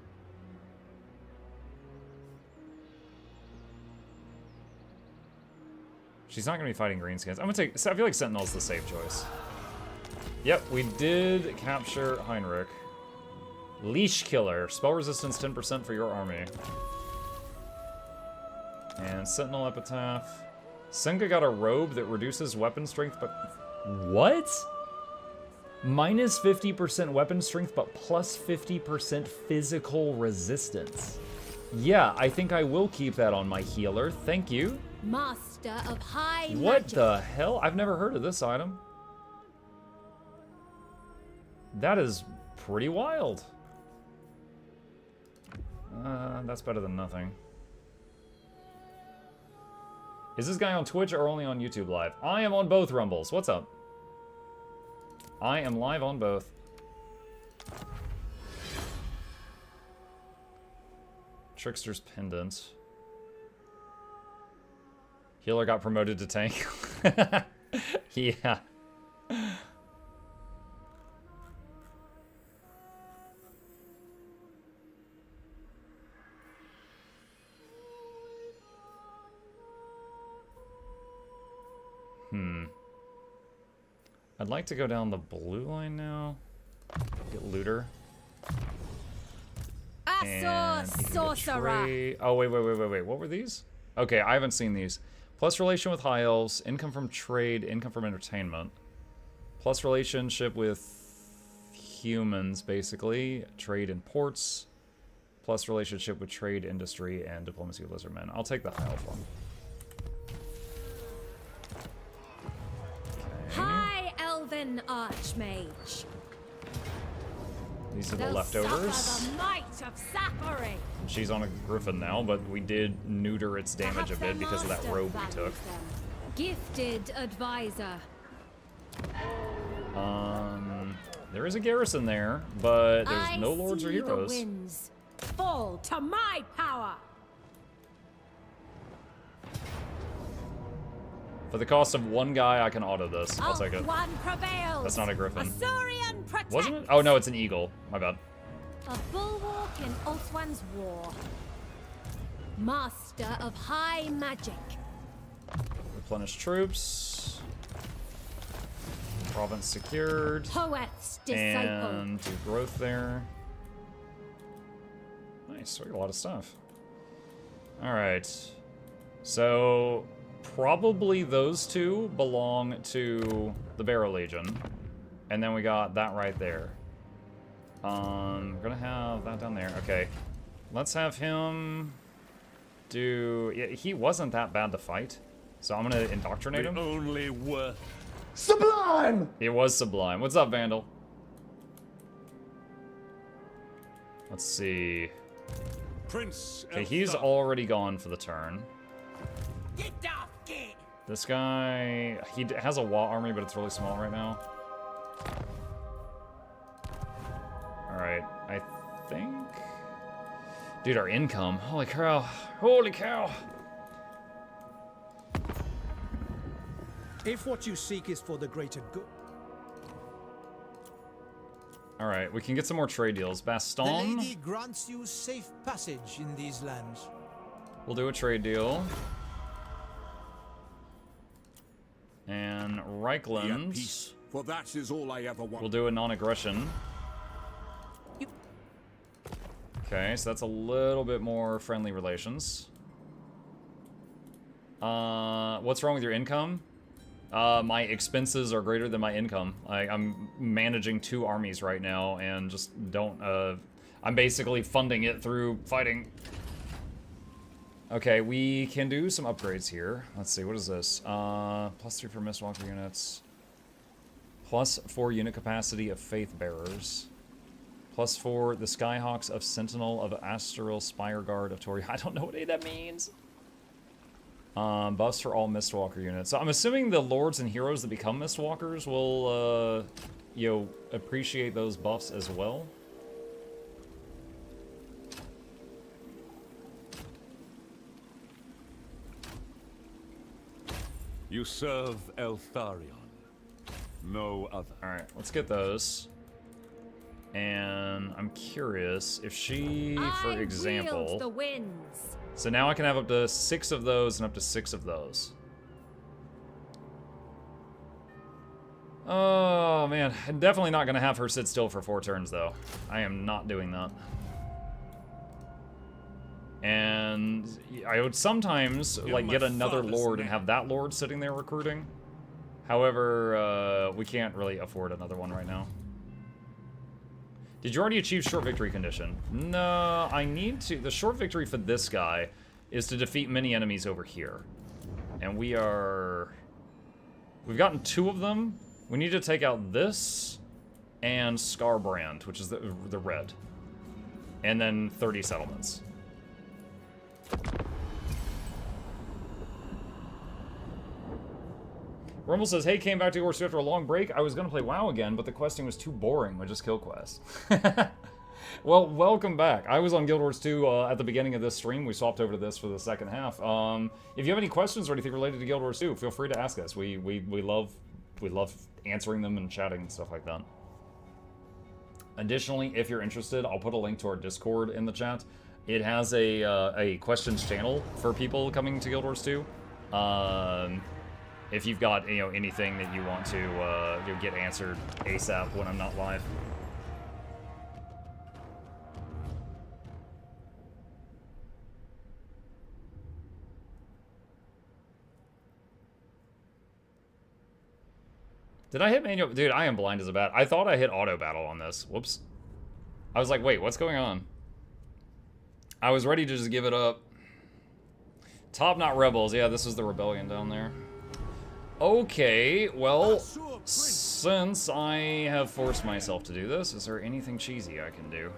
She's not gonna be fighting greenskins. I'm gonna take, I feel like Sentinel's the safe choice. Yep, we did capture Heinrich. Leash Killer, spell resistance 10% for your army. And Sentinel Epitaph. Senga got a robe that reduces weapon strength, but... What? Minus 50% weapon strength, but plus 50% physical resistance. Yeah, I think I will keep that on my healer. Thank you.
Master of high magic.
What the hell? I've never heard of this item. That is pretty wild. That's better than nothing. Is this guy on Twitch or only on YouTube Live? I am on both Rumbles. What's up? I am live on both. Trickster's Pendant. Healer got promoted to tank. Yeah. I'd like to go down the blue line now. Get looter. And
sorcerer.
oh, wait. What were these? Okay, I haven't seen these. Plus relation with high elves, income from trade, income from entertainment. Plus relationship with humans, basically. Trade in ports. Plus relationship with trade, industry, and diplomacy with lizardmen. I'll take the high elf one. Okay.
One archmage.
These are the leftovers.
The might of Sapphire.
She's on a griffin now, but we did neuter its damage a bit because of that robe we took.
Gifted advisor.
There is a garrison there, but there's no lords or
I see
heroes.
the winds fall to my power.
For the cost of one guy, I can auto this. I'll take it.
One prevails.
That's not a griffin.
Asaurian protects.
Wasn't it? Oh no, it's an eagle. My bad.
A bulwark in Ulthuan's war. Master of high magic.
Replenish troops. Province secured.
Poet's disciple.
And do growth there. Nice, we got a lot of stuff. Alright. So, probably those two belong to the Barrow Legion. And then we got that right there. We're gonna have that down there. Okay. Let's have him do... Yeah, he wasn't that bad to fight. So I'm gonna indoctrinate him.
Only worth...
Sublime! It was Sublime. What's up, Vandal? Let's see.
Prince.
Okay, he's already gone for the turn.
Get off, kid!
This guy, he has a Wa army, but it's really small right now. Alright, I think... Dude, our income. Holy cow. Holy cow.
If what you seek is for the greater good.
Alright, we can get some more trade deals.
The
Baston.
lady grants you safe passage in these lands.
We'll do a trade deal. And Reichland.
Peace, for that is all I ever want.
We'll do a non-aggression. Okay, so that's a little bit more friendly relations. What's wrong with your income? My expenses are greater than my income. I'm managing 2 armies right now and just don't, I'm basically funding it through fighting. Okay, we can do some upgrades here. Let's see, what is this? +3 for Mistwalker units. +4 unit capacity of Faith Bearers. +4 the Skyhawks of Sentinel of Astral Spire Guard of Tori. I don't know what any of that means. Buffs for all Mistwalker units. So I'm assuming the lords and heroes that become Mistwalkers will, you know, appreciate those buffs as well.
You serve Eltharion. No other.
Alright, let's get those. And I'm curious if she, for example...
the winds.
So now I can have up to 6 of those and up to 6 of those. Oh, man. I'm definitely not going to have her sit still for 4 turns, though. I am not doing that. And I would sometimes, like, get another lord and have that lord sitting there recruiting. However, we can't really afford another one right now. Did you already achieve short victory condition? No, I need to. The short victory for this guy is to defeat many enemies over here. And we are... We've gotten 2 of them. We need to take out this and Scarbrand, which is the red. And then 30 settlements. Rumble says, hey, came back to Guild Wars 2 after a long break. I was going to play WoW again, but the questing was too boring with just kill quests. Well, welcome back. I was on Guild Wars 2 at the beginning of this stream. We swapped over to this for the second half. If you have any questions or anything related to Guild Wars 2, feel free to ask us. We love answering them and chatting and stuff like that. Additionally, if you're interested, I'll put a link to our Discord in the chat. It has a questions channel for people coming to Guild Wars 2. If you've got, you know, anything that you want to get answered ASAP when I'm not live. Did I hit manual? Dude, I am blind as a bat. I thought I hit auto battle on this. Whoops. I was like, wait, what's going on? I was ready to just give it up. Top Knot Rebels. Yeah, this is the rebellion down there. Okay, well, since I have forced myself to do this, is there anything cheesy I can do?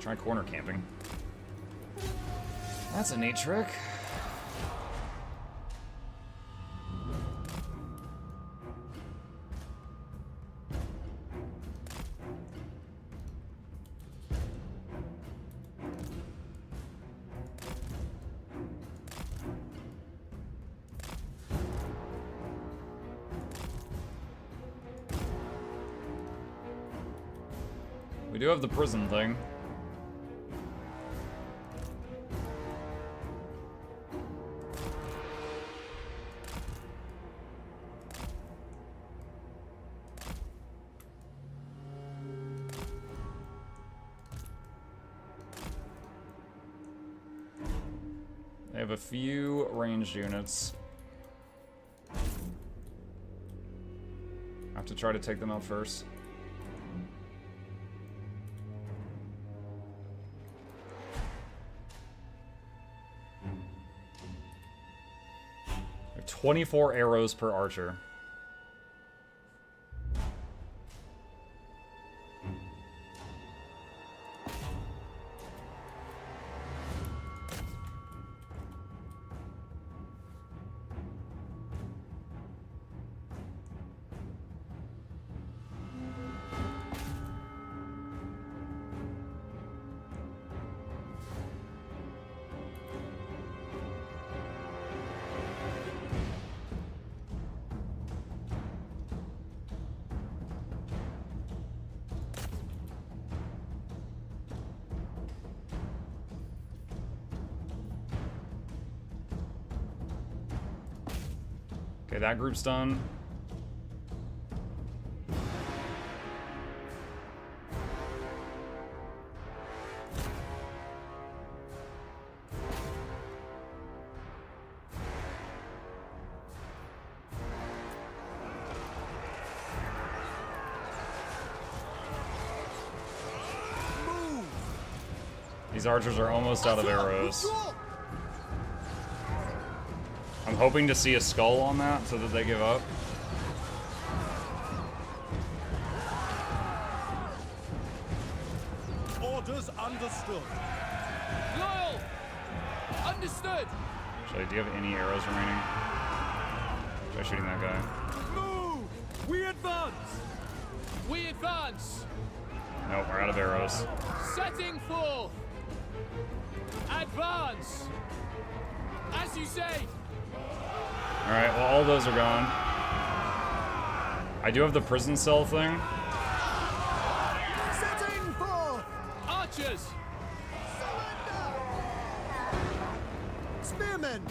Try corner camping. That's a neat trick. We do have the prison thing. They have a few ranged units. I have to try to take them out first. They have 24 arrows per archer. Okay, that group's done. These archers are almost out of arrows. I'm hoping to see a skull on that so that they give up.
Orders understood.
Loyal! Understood!
Actually, do you have any arrows remaining? Try shooting that guy.
Move! We advance!
We advance!
Nope, we're out of arrows.
Setting forth! Advance! As you say!
Alright, well, all those are gone. I do have the prison cell thing.
Setting forth!
Archers!
Spearmen!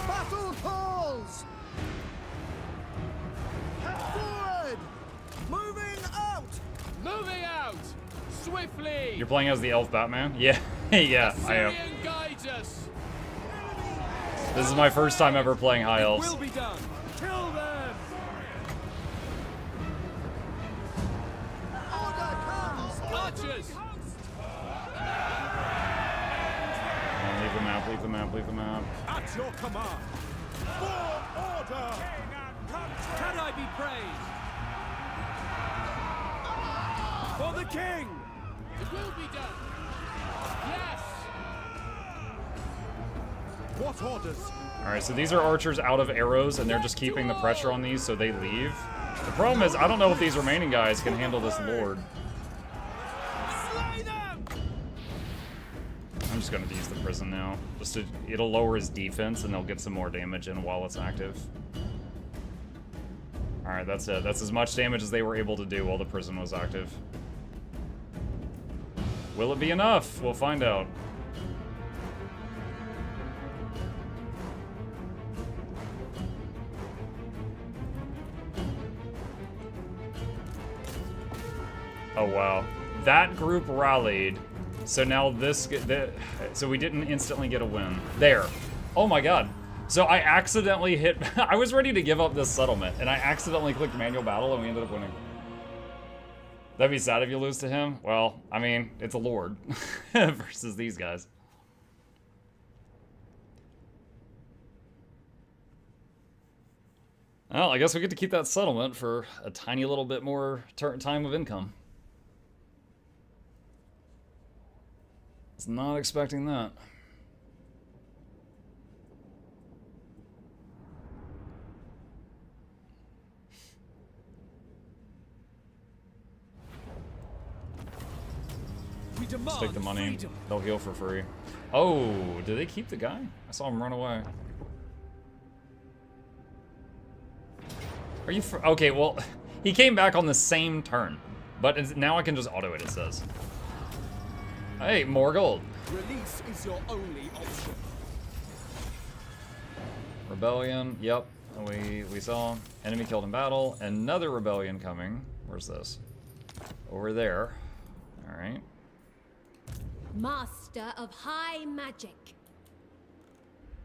Battle calls! Forward! Moving out!
Moving out! Swiftly!
You're playing as the elf Batman? Yeah, yeah, I am.
Syrian guides us!
This is my first time ever playing high elves.
Will be done! Kill them! Order comes!
Archers!
Leave the map, leave the map, leave the map.
At your command! For order! Can I be praised? For the king!
It will be done! Yes!
What orders?
Alright, so these are archers out of arrows, and they're just keeping the pressure on these so they leave. The problem is, I don't know if these remaining guys can handle this lord.
Slay them!
I'm just gonna use the prison now. It'll lower his defense, and they'll get some more damage in while it's active. Alright, that's it. That's as much damage as they were able to do while the prison was active. Will it be enough? We'll find out. Oh wow, that group rallied. So now so we didn't instantly get a win. There. Oh my god. So I accidentally hit, I was ready to give up this settlement, and I accidentally clicked manual battle, and we ended up winning. That'd be sad if you lose to him. Well, I mean, it's a lord versus these guys. Well, I guess we get to keep that settlement for a tiny little bit more time of income. Was not expecting that. Let's take the money. Freedom. They'll heal for free. Oh, did they keep the guy? I saw him run away. Are you okay, well, he came back on the same turn. But now I can just auto it, it says. Hey, more gold.
Release is your only option.
Rebellion, yep. We saw. Enemy killed in battle. Another rebellion coming. Where's this? Over there. Alright.
Master of high magic.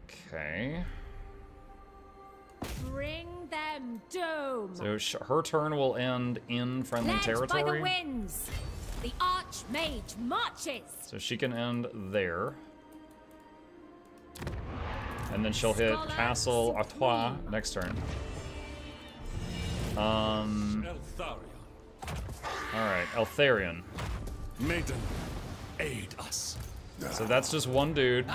Okay.
Bring them doom.
So her turn will end in friendly territory.
By the winds, the Archmage marches.
So she can end there. And then she'll hit Castle Artois next turn. Alright, Eltharion.
Maiden, aid us.
So that's just one dude.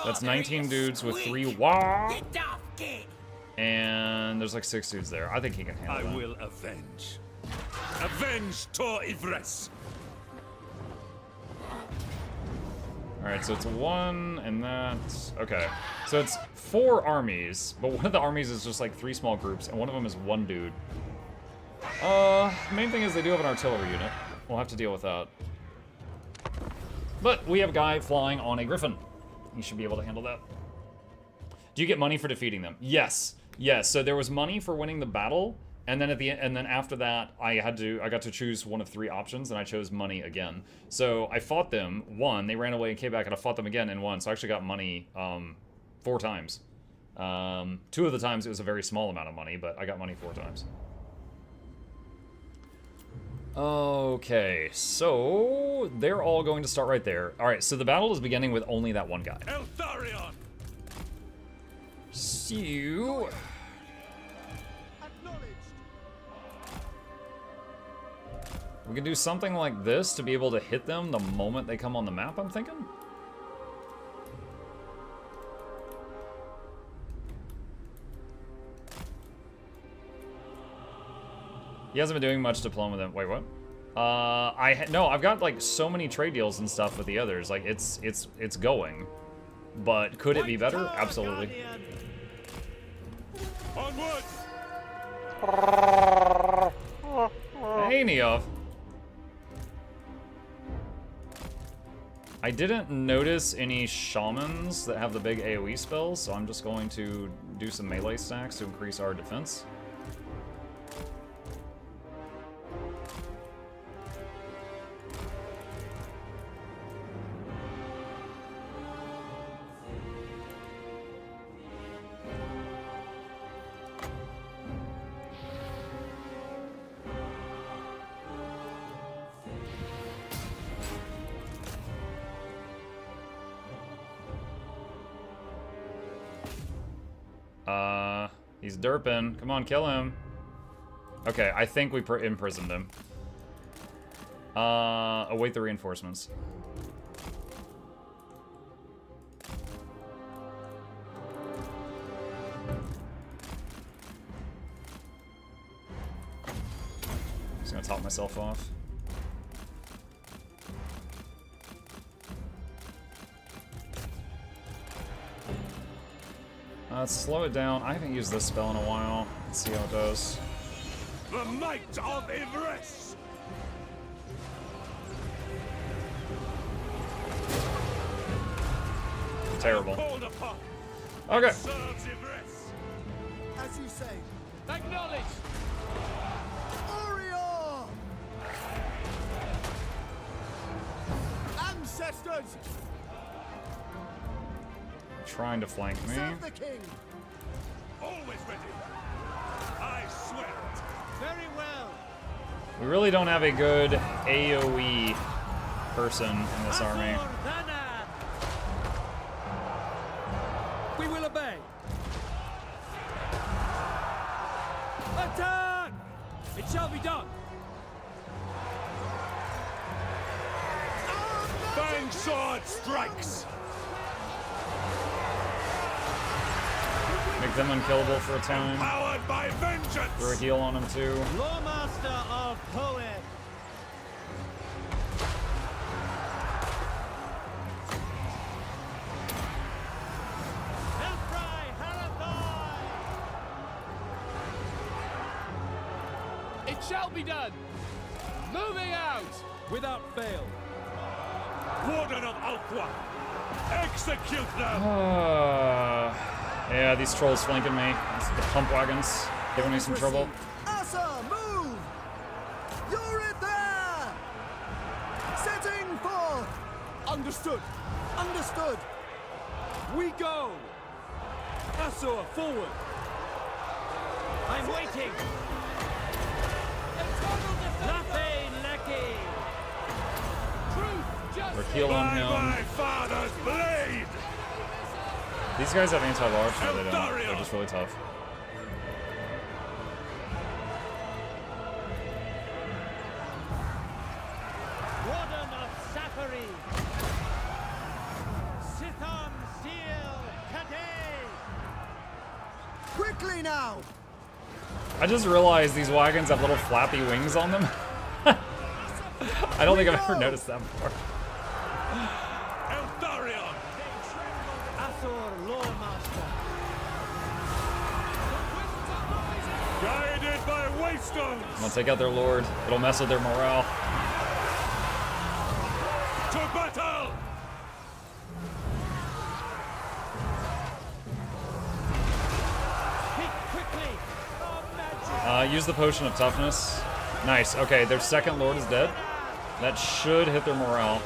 That's 19 dudes with 3 wah. And there's like 6 dudes there. I think he can handle that.
I will avenge. Avenge Tor Ivres.
Alright, so it's 1 and that's... Okay. So it's 4 armies, but one of the armies is just like 3 small groups, and one of them is 1 dude. Main thing is they do have an artillery unit. We'll have to deal with that. But we have a guy flying on a griffin. He should be able to handle that. Do you get money for defeating them? Yes. Yes, so there was money for winning the battle, and then at the end, and then after that, I got to choose one of 3 options, and I chose money again. So I fought them, won, they ran away and came back, and I fought them again and won. So I actually got money 4 times. 2 of the times it was a very small amount of money, but I got money 4 times. Okay, so they're all going to start right there. All right, so the battle is beginning with only that one guy.
Eltharion.
So we can do something like this to be able to hit them the moment they come on the map, I'm thinking. He hasn't been doing much diplomacy. Wait, what? No, I've got like so many trade deals and stuff with the others. Like it's going, but could it be better? Absolutely.
Onward.
Hey, Neof. I didn't notice any shamans that have the big AoE spells, so I'm just going to do some melee stacks to increase our defense. He's derping. Come on, kill him. Okay, I think we imprisoned him. Await the reinforcements. Just gonna top myself off. Let's slow it down. I haven't used this spell in a while. Let's see how it does.
The might of Ivres.
Terrible. Okay.
As you say.
Acknowledge.
Orior! Ancestors!
Trying to flank me.
Serve the king.
Always ready. I swear it.
Very well.
We really don't have a good AoE person in this army.
We will obey. Attack! It shall be done.
Fang sword strikes.
Make them unkillable for a time.
Powered by vengeance.
Throw a heal on them too.
Lawmaster of Poet.
It shall be done. Moving out.
Without fail.
Warden of Alqua. Execute them.
Yeah, these trolls flanking me. The pump wagons giving me some trouble.
Asa, move! You're it there! Setting forth! Understood. Understood. We go. Asa, forward. I'm waiting. Nothing lacking.
We're heal on him.
My father's blade.
These guys have anti-large? No, they don't. They're just really tough.
Warden of Safari. Sitham Steel Kadei. Quickly now.
I just realized these wagons have little flappy wings on them. I don't think I've ever noticed that before.
Eltharion.
Asur Lawmaster.
Guided by waystones.
I'm gonna take out their lord. It'll mess with their morale.
To battle.
Speak quickly.
Use the potion of toughness. Nice. Okay, their second lord is dead. That should hit their morale.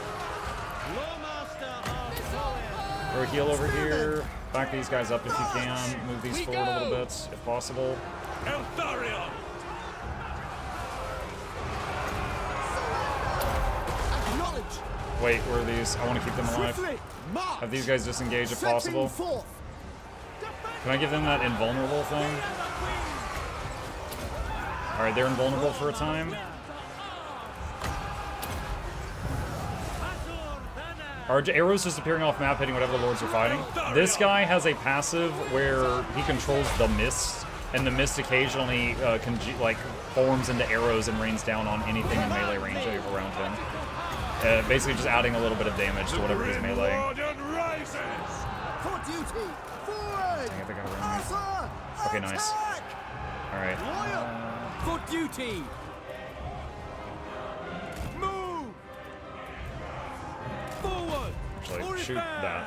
Throw a heal over here. Back these guys up if you can. Move these forward a little bit, if possible.
Eltharion.
Wait, where are these? I want to keep them alive. Have these guys disengage if possible. Can I give them that invulnerable thing? Alright, they're invulnerable for a time. Are arrows just appearing off map, hitting whatever the lords are fighting? This guy has a passive where he controls the mist, and the mist occasionally forms into arrows and rains down on anything in melee range around him. Basically just adding a little bit of damage to whatever he's meleeing.
For duty. Forward.
Dang it, they got around me. Okay, nice. Alright.
For duty. Move. Forward.
Actually, shoot that.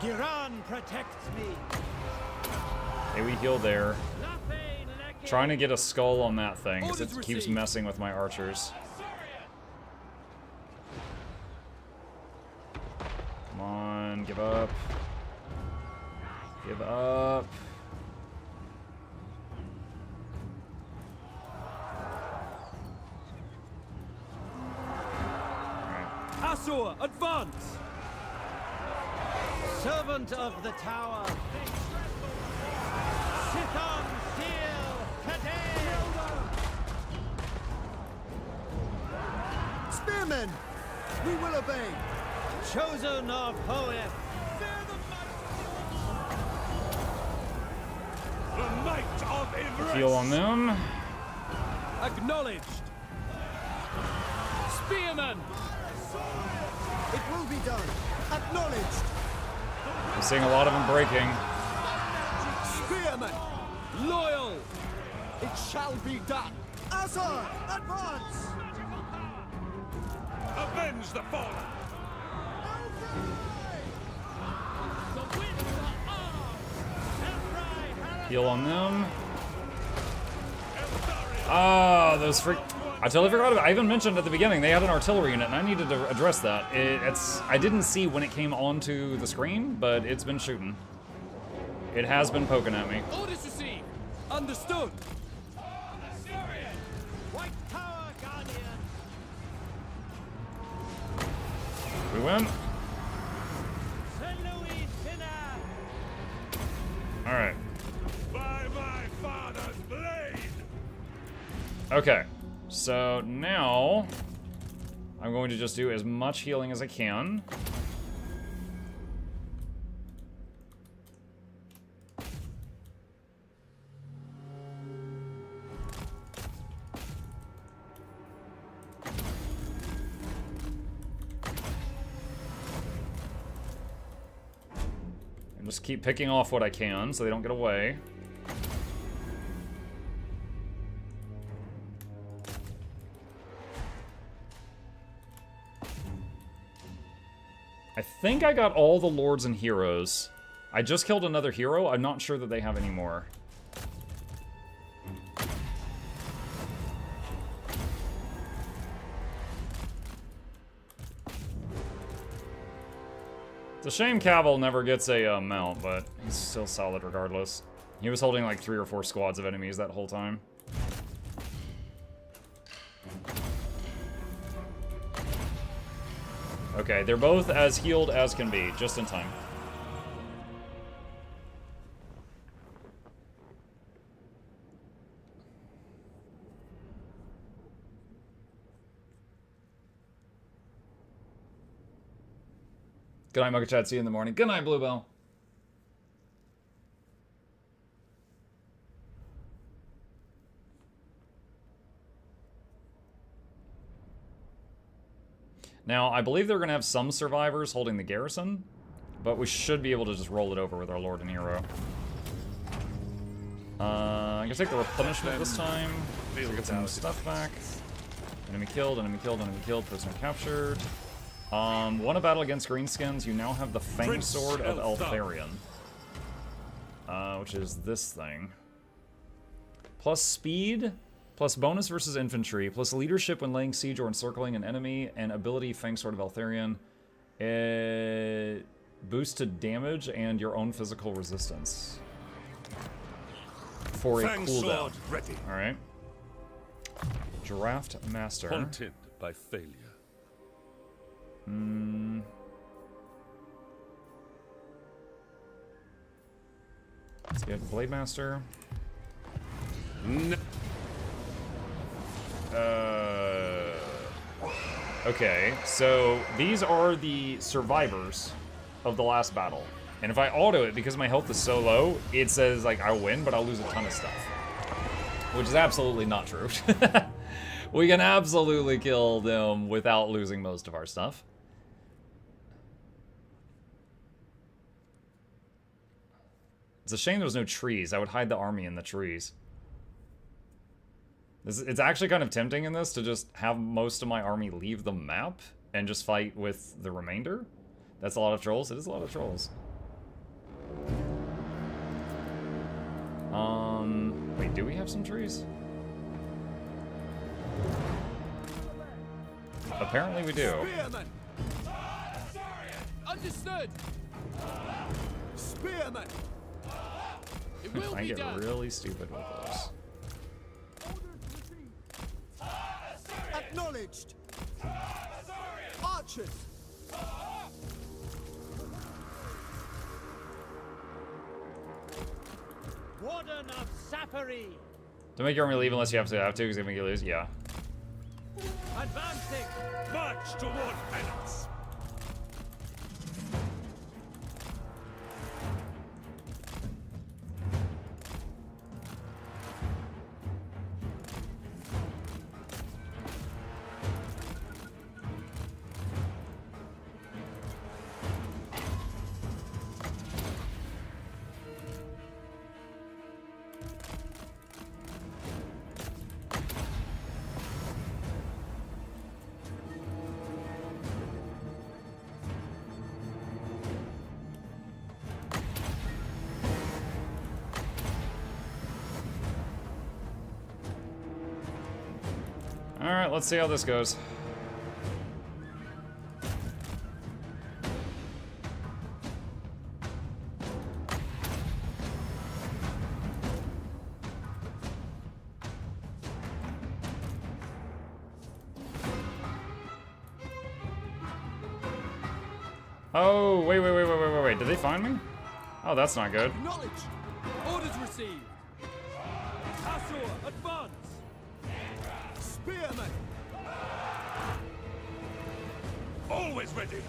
Giran protects me.
Hey, we heal there. Trying to get a skull on that thing, because it keeps messing with my archers. Come on, give up. Give up.
Asur, advance!
Servant of the tower. Sitham Steel Kadei. Spearmen, we will obey. Chosen of Poet.
The might of Everest.
Heal on them.
Acknowledged.
Spearman.
It will be done. Acknowledged.
I'm seeing a lot of them breaking.
Spearman, loyal. It shall be done. Asa, advance.
Avenge the fallen.
Heal on them. Ah, those freak. I totally forgot about it. I even mentioned at the beginning they had an artillery unit, and I needed to address that. I didn't see when it came onto the screen, but it's been shooting. It has been poking at me.
Orders received.
Understood.
We win. All right.
By my father's blade.
Okay, so now I'm going to just do as much healing as I can. And just keep picking off what I can so they don't get away. I think I got all the lords and heroes. I just killed another hero. I'm not sure that they have any more. It's a shame Cavill never gets a mount, but he's still solid regardless. He was holding like 3 or 4 squads of enemies that whole time. Okay, they're both as healed as can be, just in time. Good night, MuklukChat. See you in the morning. Good night, Bluebell. Now, I believe they're going to have some survivors holding the garrison, but we should be able to just roll it over with our Lord and Hero. I'm going to take the replenishment this time to get some stuff back. Enemy killed, enemy killed, enemy killed, prisoner captured. Won a battle against Greenskins. You now have the Fang Sword of Eltharion, which is this thing. Plus speed. Plus bonus versus infantry, plus leadership when laying siege or encircling an enemy, and ability Fang Sword of Eltharion. It boosts to damage and your own physical resistance for a cooldown. All right. Draft Master.
Haunted by failure.
Let's get Blade Master.
No.
Okay, so these are the survivors of the last battle. And if I auto it, because my health is so low, it says, like, I'll win, but I'll lose a ton of stuff. Which is absolutely not true. We can absolutely kill them without losing most of our stuff. It's a shame there's no trees. I would hide the army in the trees. It's actually kind of tempting in this to just have most of my army leave the map and just fight with the remainder. That's a lot of trolls. It is a lot of trolls. Wait, do we have some trees? Apparently we do.
Spearman!
Understood.
Spearman!
It will
I
be
get
done.
really stupid with those.
Acknowledged. Archers.
Warden of Sappery.
Don't make your army leave unless you have to, because it's gonna make you lose. Yeah.
Advancing.
March toward penance.
Alright, let's see how this goes. Oh, wait. Did they find me? Oh, that's not good.
Acknowledge. Orders received. Asur, advance. Spearman.
Always ready.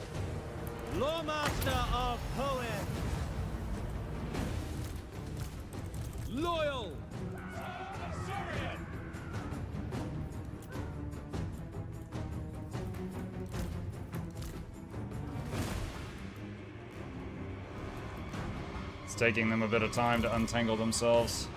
Lawmaster of Poem.
Loyal.
It's taking them a bit of time to untangle themselves.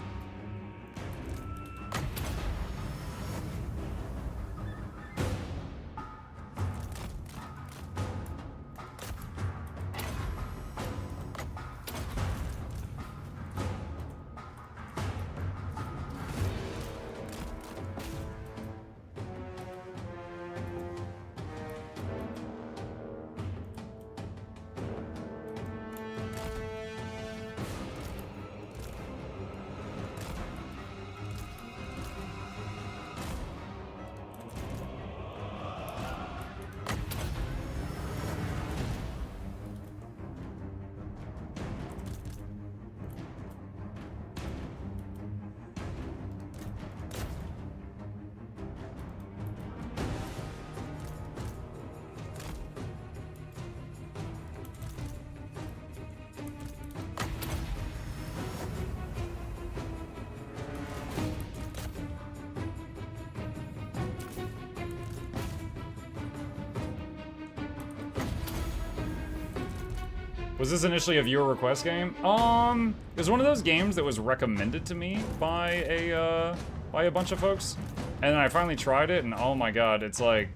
Was this initially a viewer request game? It was one of those games that was recommended to me by a bunch of folks. And then I finally tried it, and oh my god, it's like...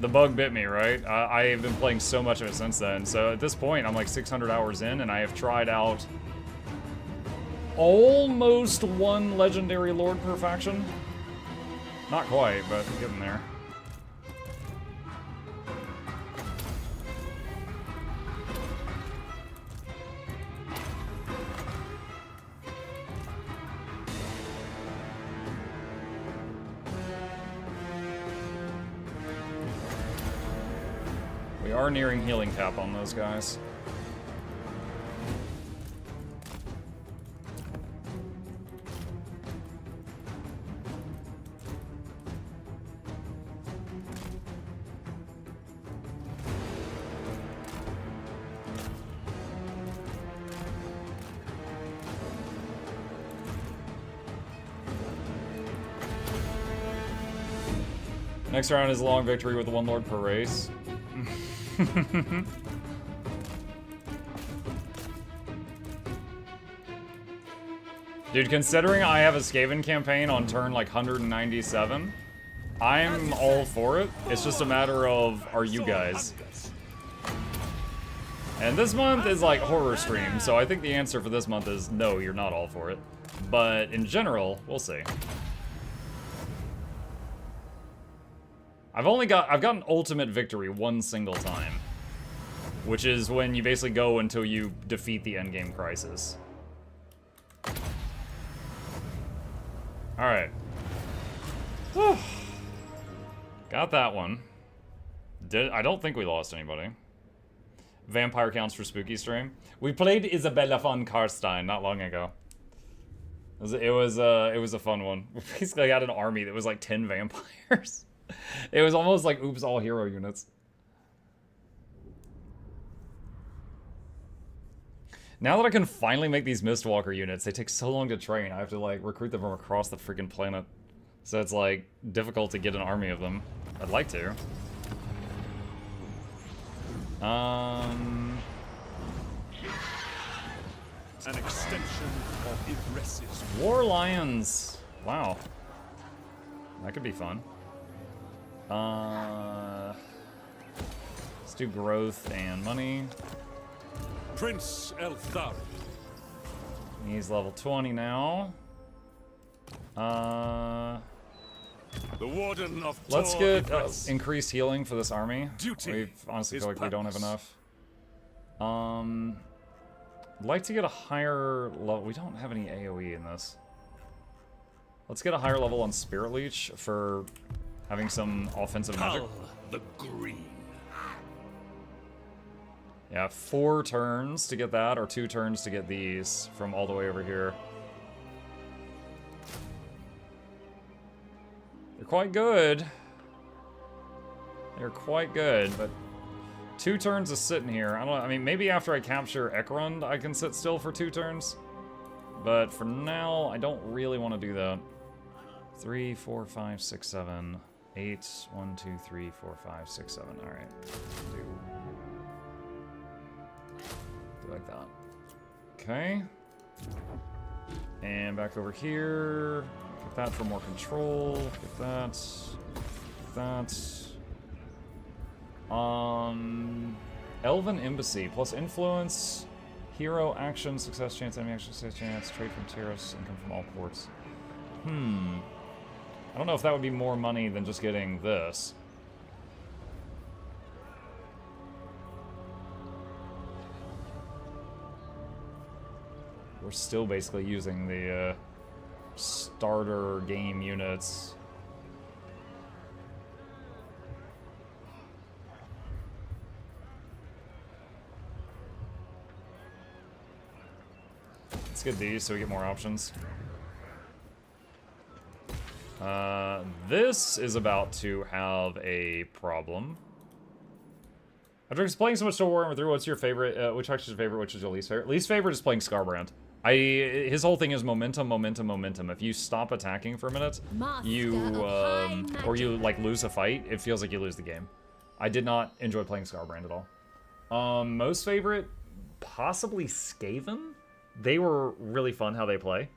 the bug bit me, right? I have been playing so much of it since then. So at this point, I'm like 600 hours in, and I have tried out almost one legendary lord per faction. Not quite, but getting there. We are nearing healing cap on those guys. Next round is a long victory with one lord per race. Dude, considering I have a Skaven campaign on turn like 197, I'm all for it. It's just a matter of, are you guys? And this month is like horror stream, so I think the answer for this month is no, you're not all for it. But in general, we'll see. I've gotten ultimate victory one single time, which is when you basically go until you defeat the endgame crisis. All right. Whew. Got that one. I don't think we lost anybody. Vampire counts for spooky stream. We played Isabella von Karstein not long ago. It was a fun one. We basically had an army that was like 10 vampires. It was almost like oops, all hero units. Now that I can finally make these Mistwalker units, they take so long to train. I have to like recruit them from across the freaking planet. So it's like difficult to get an army of them. I'd like to.
An extension of Igres's
War Lions. Wow. That could be fun. Let's do growth and money.
Prince Elthari.
He's level 20 now.
The Warden of
Let's
Tor
get
Ibris.
increased healing for this army.
Duty
We honestly
is
feel like we don't have
purpose.
enough. I'd like to get a higher level. We don't have any AoE in this. Let's get a higher level on Spirit Leech for having some offensive magic.
Cull the green.
Yeah, 4 turns to get that, or 2 turns to get these from all the way over here. They're quite good. They're quite good, but 2 turns of sitting here. I mean, maybe after I capture Ekrund, I can sit still for 2 turns. But for now, I don't really want to do that. 3, 4, 5, 6, 7, 8. 1, 2, 3, 4, 5, 6, 7. All right. Do like that. Okay. And back over here. Get that for more control. Get that. Get that. Elven Embassy plus influence, hero action, success chance, enemy action, success chance, trade from terrorists, income from all ports. I don't know if that would be more money than just getting this. We're still basically using the starter game units. Let's get these so we get more options. This is about to have a problem. After playing so much Star Warhammer 3, what's your favorite? Which is your favorite? Which is your least favorite? Least favorite is playing Scarbrand. His whole thing is momentum, momentum, momentum. If you stop attacking for a minute, or you like lose a fight, it feels like you lose the game. I did not enjoy playing Scarbrand at all. Most favorite, possibly Skaven. They were really fun how they play.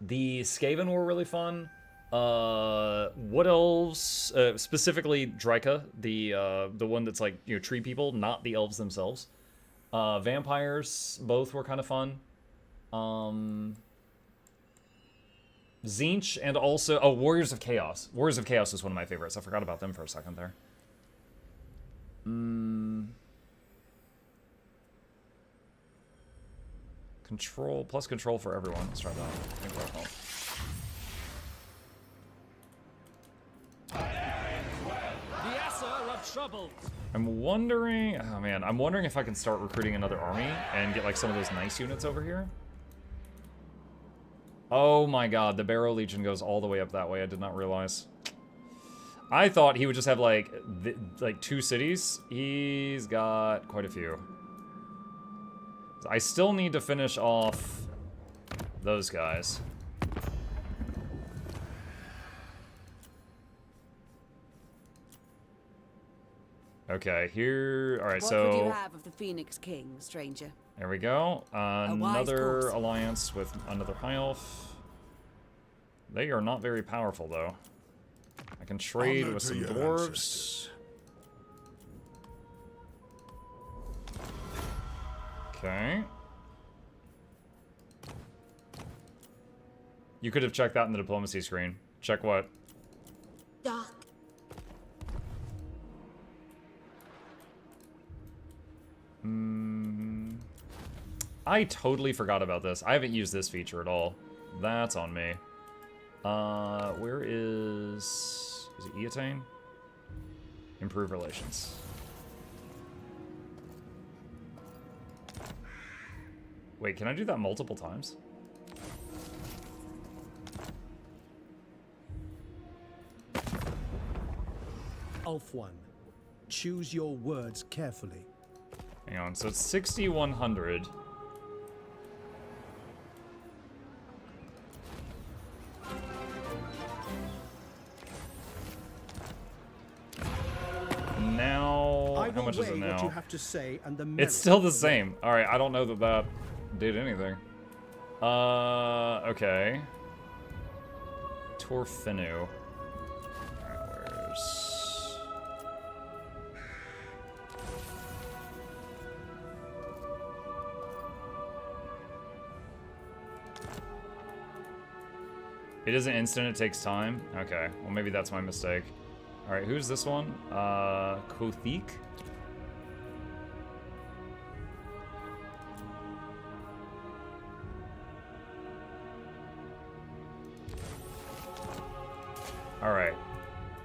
The Skaven were really fun. Wood Elves, specifically Drika, the one that's like, you know, tree people, not the elves themselves. Vampires, both were kind of fun. Tzeentch, and also Warriors of Chaos. Warriors of Chaos is one of my favorites. I forgot about them for a second there. Control plus control for everyone. Let's try that. I think that'll help.
The Assa are troubled.
I'm wondering, oh man, I'm wondering if I can start recruiting another army and get like some of those nice units over here. Oh my god, the Barrow Legion goes all the way up that way. I did not realize. I thought he would just have like 2 cities. He's got quite a few. I still need to finish off those guys. Okay, here. All right, so.
What would you have of the Phoenix King, stranger?
There we go. Another
course.
alliance with another high elf. They are not very powerful, though. I can trade
Honor
with
to
some
your
dwarves.
ancestors.
Okay. You could have checked that in the diplomacy screen. Check what?
Dark.
I totally forgot about this. I haven't used this feature at all. That's on me. Where is it Eatane? Improve relations. Wait, can I do that multiple times?
Elf one, choose your words carefully.
Hang on, so it's 6,100. Now, how much is it now?
What you have to say and the
It's still the same. All right, I don't know that that did anything. Okay. Torfinu. All right, where's... It isn't instant, it takes time? Okay, well maybe that's my mistake. Alright, who's this one? Kothik? Alright.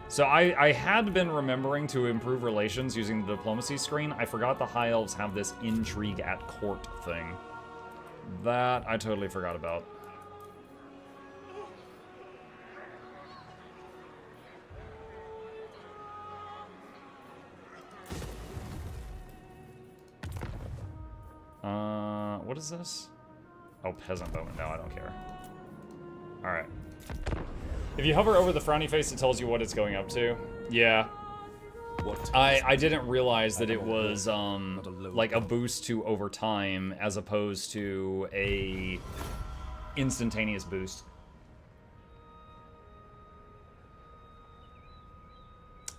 So I had been remembering to improve relations using the diplomacy screen. I forgot the High Elves have this intrigue at court thing. That I totally forgot about. What is this? Oh, peasant bowman. No, I don't care. Alright. If you hover over the frowny face, it tells you what it's going up to. Yeah. I didn't realize that it was, like a boost to over time as opposed to a instantaneous boost.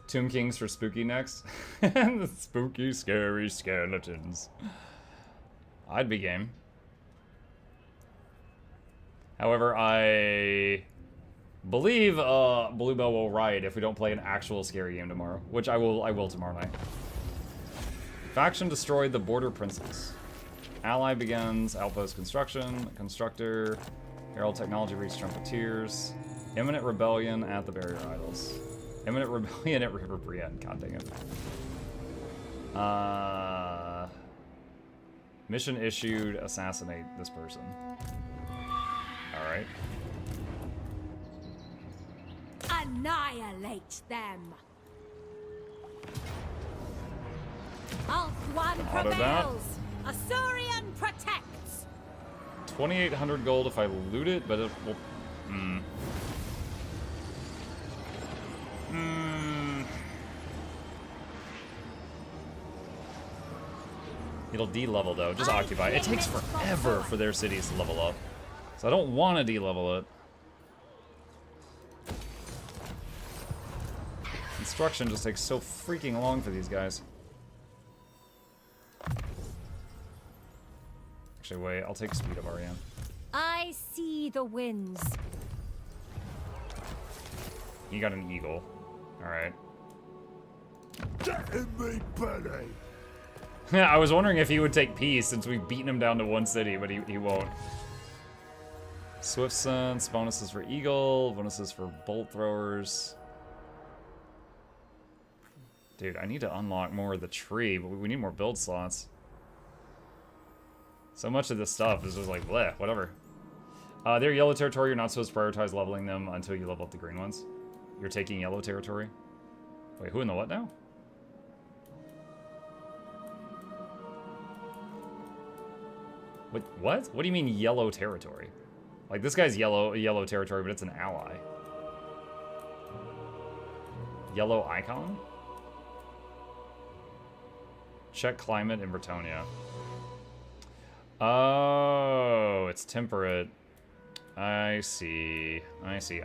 Tomb Kings for spooky next. The spooky, scary skeletons. I'd be game. However, I believe Bluebell will riot if we don't play an actual scary game tomorrow, which I will tomorrow night. Faction destroyed the Border Princess. Ally begins outpost construction. Constructor. Herald technology reached Trumpeteers. Imminent rebellion at the Barrier Idols. Imminent rebellion at River Brienne. God dang it. Mission issued, assassinate this person. Alright.
Annihilate them. Althwan
Auto that.
prevails. Asuryan protects.
2,800 gold if I loot it, but it will... It'll de-level though, just occupy. It takes forever for their cities to level up. So I don't want to de-level it. Construction just takes so freaking long for these guys. Actually, wait, I'll take speed of Ariane.
I see the winds.
He got an eagle. Alright. I was wondering if he would take peace since we've beaten him down to one city, but he won't. Swift Sense, bonuses for Eagle, bonuses for Bolt Throwers. Dude, I need to unlock more of the tree, but we need more build slots. So much of this stuff is just like, bleh, whatever. They're yellow territory, you're not supposed to prioritize leveling them until you level up the green ones. You're taking yellow territory. Wait, who in the what now? What? What do you mean yellow territory? Like, this guy's yellow territory, but it's an ally. Yellow icon? Check climate in Bretonia. Oh, it's temperate. I see. I see.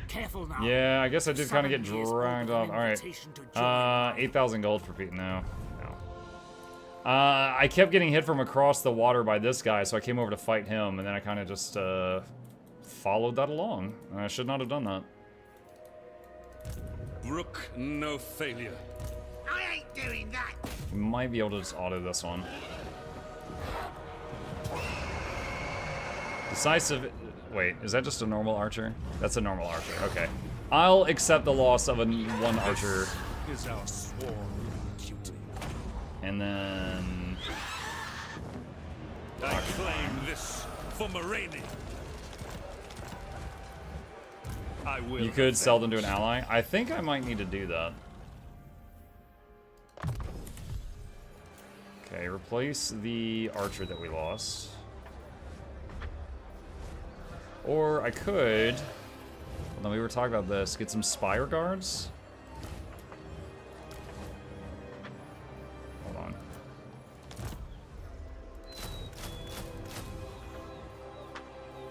Careful now.
Yeah, I guess I did kind of get dragged off. Alright. 8,000 gold for Pete. No. I kept getting hit from across the water by this guy, so I came over to fight him, and then I kind of just followed that along. I should not have done that.
Brook no failure.
I ain't doing that.
We might be able to just auto this one. Decisive... Wait, is that just a normal archer? That's a normal archer, okay. I'll accept the loss of one archer.
Is our sworn duty.
And then...
I claim this for Moraine. I will.
You could sell them to an ally. I think I might need to do that. Okay, replace the archer that we lost. Or I could, well, no, we were talking about this, get some Spire Guards. Hold on.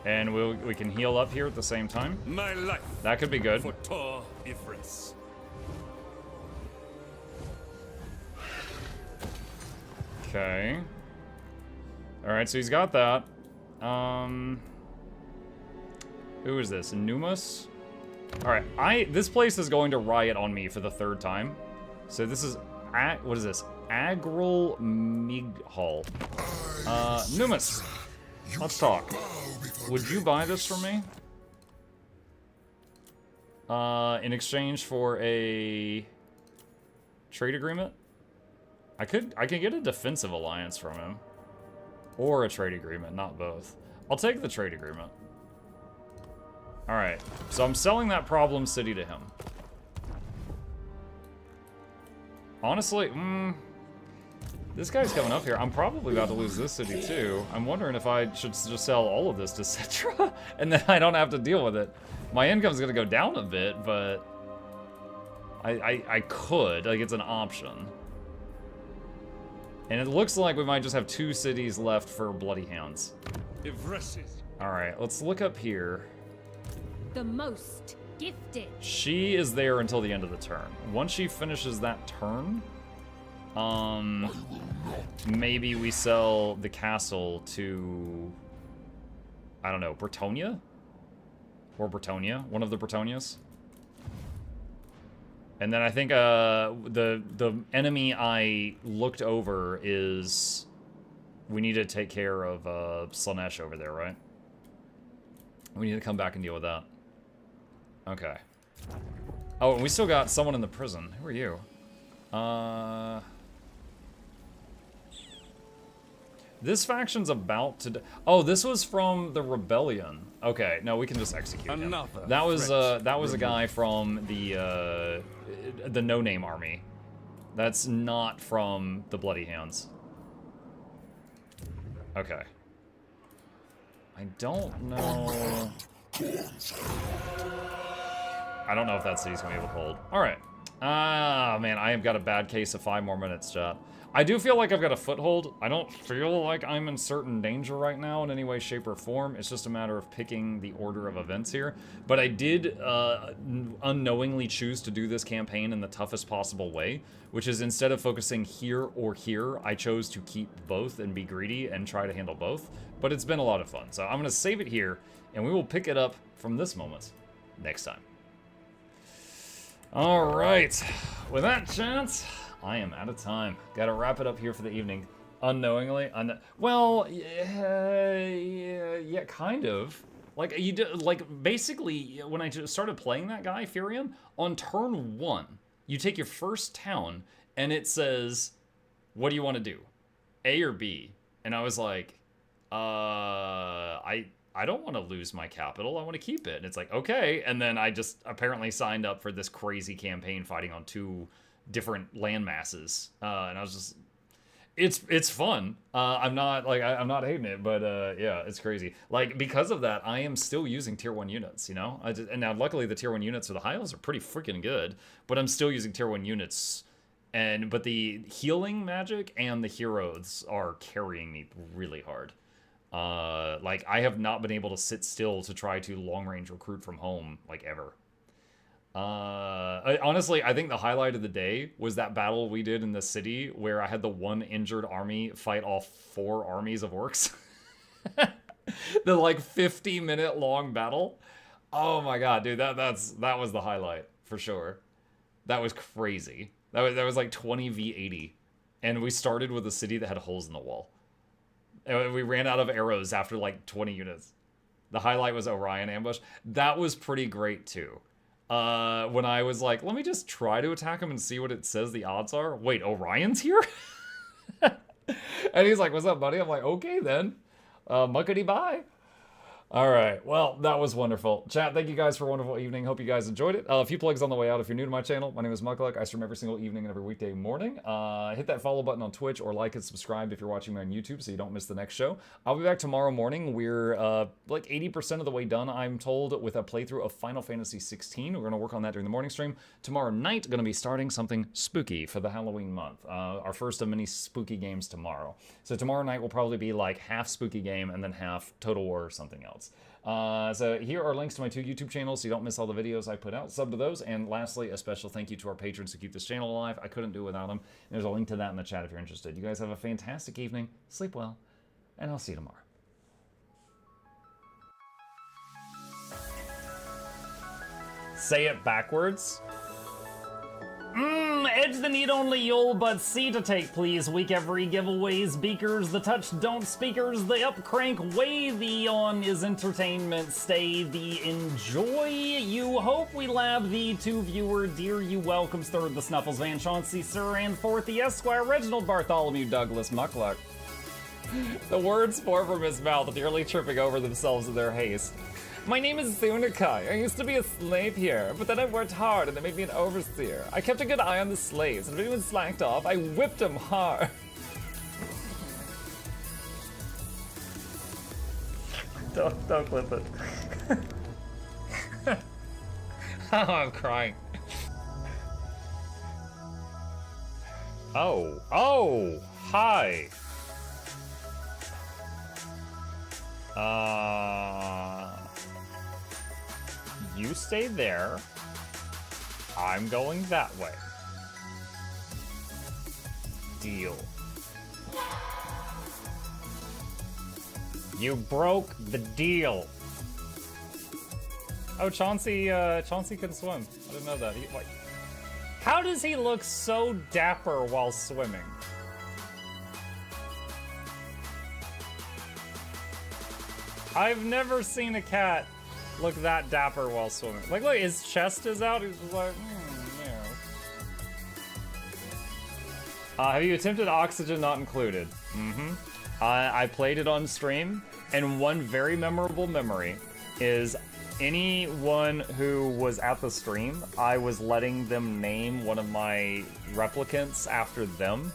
And we can heal up here at the same time.
My life.
That could be good.
For Tor Ifris.
Okay. Alright, so he's got that. Who is this? Numus? Alright, this place is going to riot on me for the 3rd time. So this is, what is this? Agril Mighal. Numus, let's talk. Would you buy this from me? In exchange for a trade agreement? I could get a defensive alliance from him. Or a trade agreement, not both. I'll take the trade agreement. Alright, so I'm selling that problem city to him. Honestly, this guy's coming up here. I'm probably about to lose this city too. I'm wondering if I should just sell all of this to Citra, and then I don't have to deal with it. My income's gonna go down a bit, but I could, like, it's an option. And it looks like we might just have 2 cities left for Bloody Hands. Alright, let's look up here.
The most gifted.
She is there until the end of the turn. Once she finishes that turn, maybe we sell the castle to, I don't know, Bretonia? Or Bretonia, one of the Bretonias. And then I think the enemy I looked over is, we need to take care of Slaanesh over there, right? We need to come back and deal with that. Okay. Oh, and we still got someone in the prison. Who are you? This faction's about to... Oh, this was from the rebellion. Okay, no, we can just execute him. That was a guy from the no-name army. That's not from the Bloody Hands. Okay. I don't know... I don't know if that city's gonna be able to hold. Alright. Ah, man, I have got a bad case of 5 more minutes, chat. I do feel like I've got a foothold. I don't feel like I'm in certain danger right now in any way, shape, or form. It's just a matter of picking the order of events here. But I did unknowingly choose to do this campaign in the toughest possible way, which is instead of focusing here or here, I chose to keep both and be greedy and try to handle both. But it's been a lot of fun. So I'm going to save it here, and we will pick it up from this moment next time. All right. With that, chance, I am out of time. Gotta wrap it up here for the evening. Unknowingly. Well, yeah, kind of. Like, you do, like, basically, when I just started playing that guy, Furium, on turn 1, you take your first town, and it says, what do you want to do? A or B? And I was like, I don't want to lose my capital. I want to keep it. And it's like, okay. And then I just apparently signed up for this crazy campaign fighting on 2 different land masses. And I was just, it's fun. I'm not hating it, but yeah, it's crazy. Like, because of that, I am still using tier 1 units, you know? And now luckily the tier 1 units for the high elves are pretty freaking good, but I'm still using tier 1 units. But the healing magic and the heroes are carrying me really hard. Like, I have not been able to sit still to try to long-range recruit from home, like, ever. Honestly, I think the highlight of the day was that battle we did in the city where I had the 1 injured army fight off 4 armies of orcs. The, like, 50-minute long battle. Oh my god, dude, that was the highlight, for sure. That was crazy. That was like 20v80. And we started with a city that had holes in the wall. And we ran out of arrows after like 20 units. The highlight was Orion ambush. That was pretty great too. When I was like, let me just try to attack him and see what it says the odds are. Wait, Orion's here? And he's like, what's up, buddy? I'm like, okay then. Muckety bye. All right, well, that was wonderful. Chat, thank you guys for a wonderful evening. Hope you guys enjoyed it. A few plugs on the way out. If you're new to my channel, my name is Mukluk. I stream every single evening and every weekday morning. Hit that follow button on Twitch or like and subscribe if you're watching me on YouTube so you don't miss the next show. I'll be back tomorrow morning. We're like 80% of the way done, I'm told, with a playthrough of Final Fantasy 16. We're going to work on that during the morning stream. Tomorrow night, going to be starting something spooky for the Halloween month. Our first of many spooky games tomorrow. So tomorrow night will probably be like half spooky game and then half Total War or something else. So here are links to my 2 YouTube channels so you don't miss all the videos I put out. Sub to those. And lastly, a special thank you to our patrons who keep this channel alive. I couldn't do it without them. And there's a link to that in the chat if you're interested. You guys have a fantastic evening. Sleep well. and I'll see you tomorrow. Say it backwards. Edge the need only you'll but see to take please. Week every giveaways, beakers, the touch don't speakers, the up crank way the on is entertainment, stay the enjoy. You hope we lab the two viewer, dear you welcomes third the Snuffles, Van Chauncey, Sir and fourth the Esquire, Reginald Bartholomew, Douglas, Mukluk. The words pour from his mouth, nearly tripping over themselves in their haste. My name is Zunikai. I used to be a slave here, but then I worked hard and they made me an overseer. I kept a good eye on the slaves, and if anyone slacked off, I whipped them hard. Don't clip it. Oh, I'm crying. Oh, hi. You stay there. I'm going that way. Deal. You broke the deal. Oh, Chauncey can swim. I didn't know that. How does he look so dapper while swimming? I've never seen a cat look that dapper while swimming. Like, look, his chest is out. He's just like, yeah. Have you attempted Oxygen Not Included? I played it on stream, and one very memorable memory is anyone who was at the stream, I was letting them name one of my replicants after them,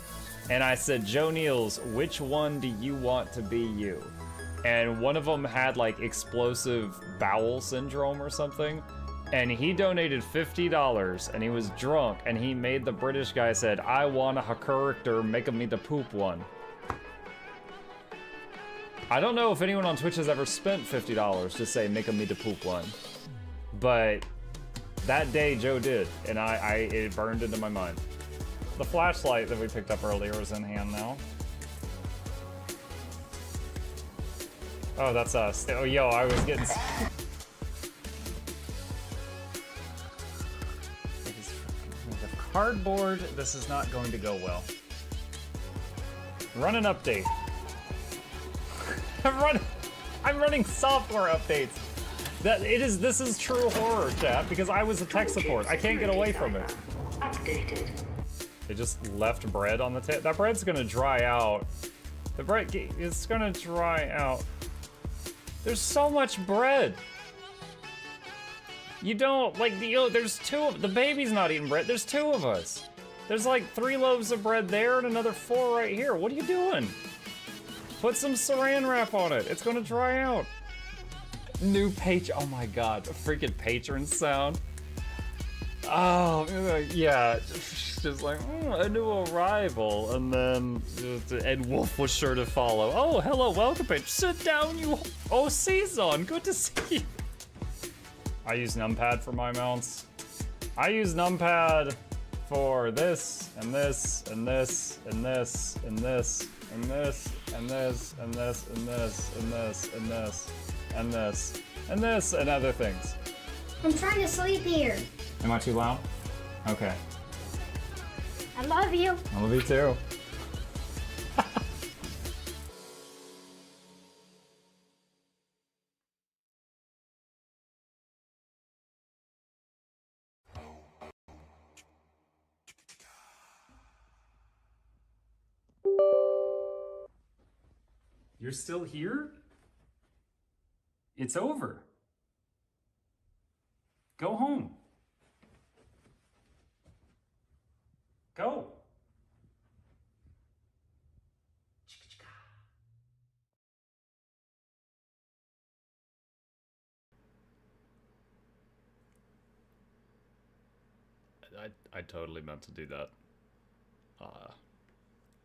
and I said, Joe Niels, which one do you want to be you? And one of them had like explosive bowel syndrome or something, and he donated $50 and he was drunk and he made the British guy said, I want a character, make me the poop one. I don't know if anyone on Twitch has ever spent $50 to say make me the poop one, but that day Joe did, and it burned into my mind. The flashlight that we picked up earlier is in hand now. Oh, that's us. Oh, yo, I was getting... The cardboard, this is not going to go well. Run an update. I'm running software updates. This is true horror, chat, because I was a tech support. I can't get away from it. Updated. They just left bread on the table. That bread's gonna dry out. The bread is gonna dry out. There's so much bread. You don't, like, there's the baby's not eating bread. There's 2 of us. There's like 3 loaves of bread there and another 4 right here. What are you doing? Put some saran wrap on it. It's gonna dry out. New oh my god, a freaking patron sound. Oh, yeah, just like, a new arrival, and then Ed Wolf was sure to follow. Oh, hello, welcome, page. Sit down, you. Oh, Season, good to see you. I use numpad for my mounts. I use numpad for this, and this, and this, and this, and this, and this, and this, and this, and this, and this, and this, and this, and this, and other things.
I'm trying to sleep here.
Am I too loud? Okay.
I love you.
I love you too. You're still here? It's over. Go home. Go. I totally meant to do that.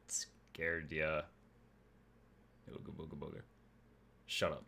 Scared ya. Ooga booga booger. Shut up.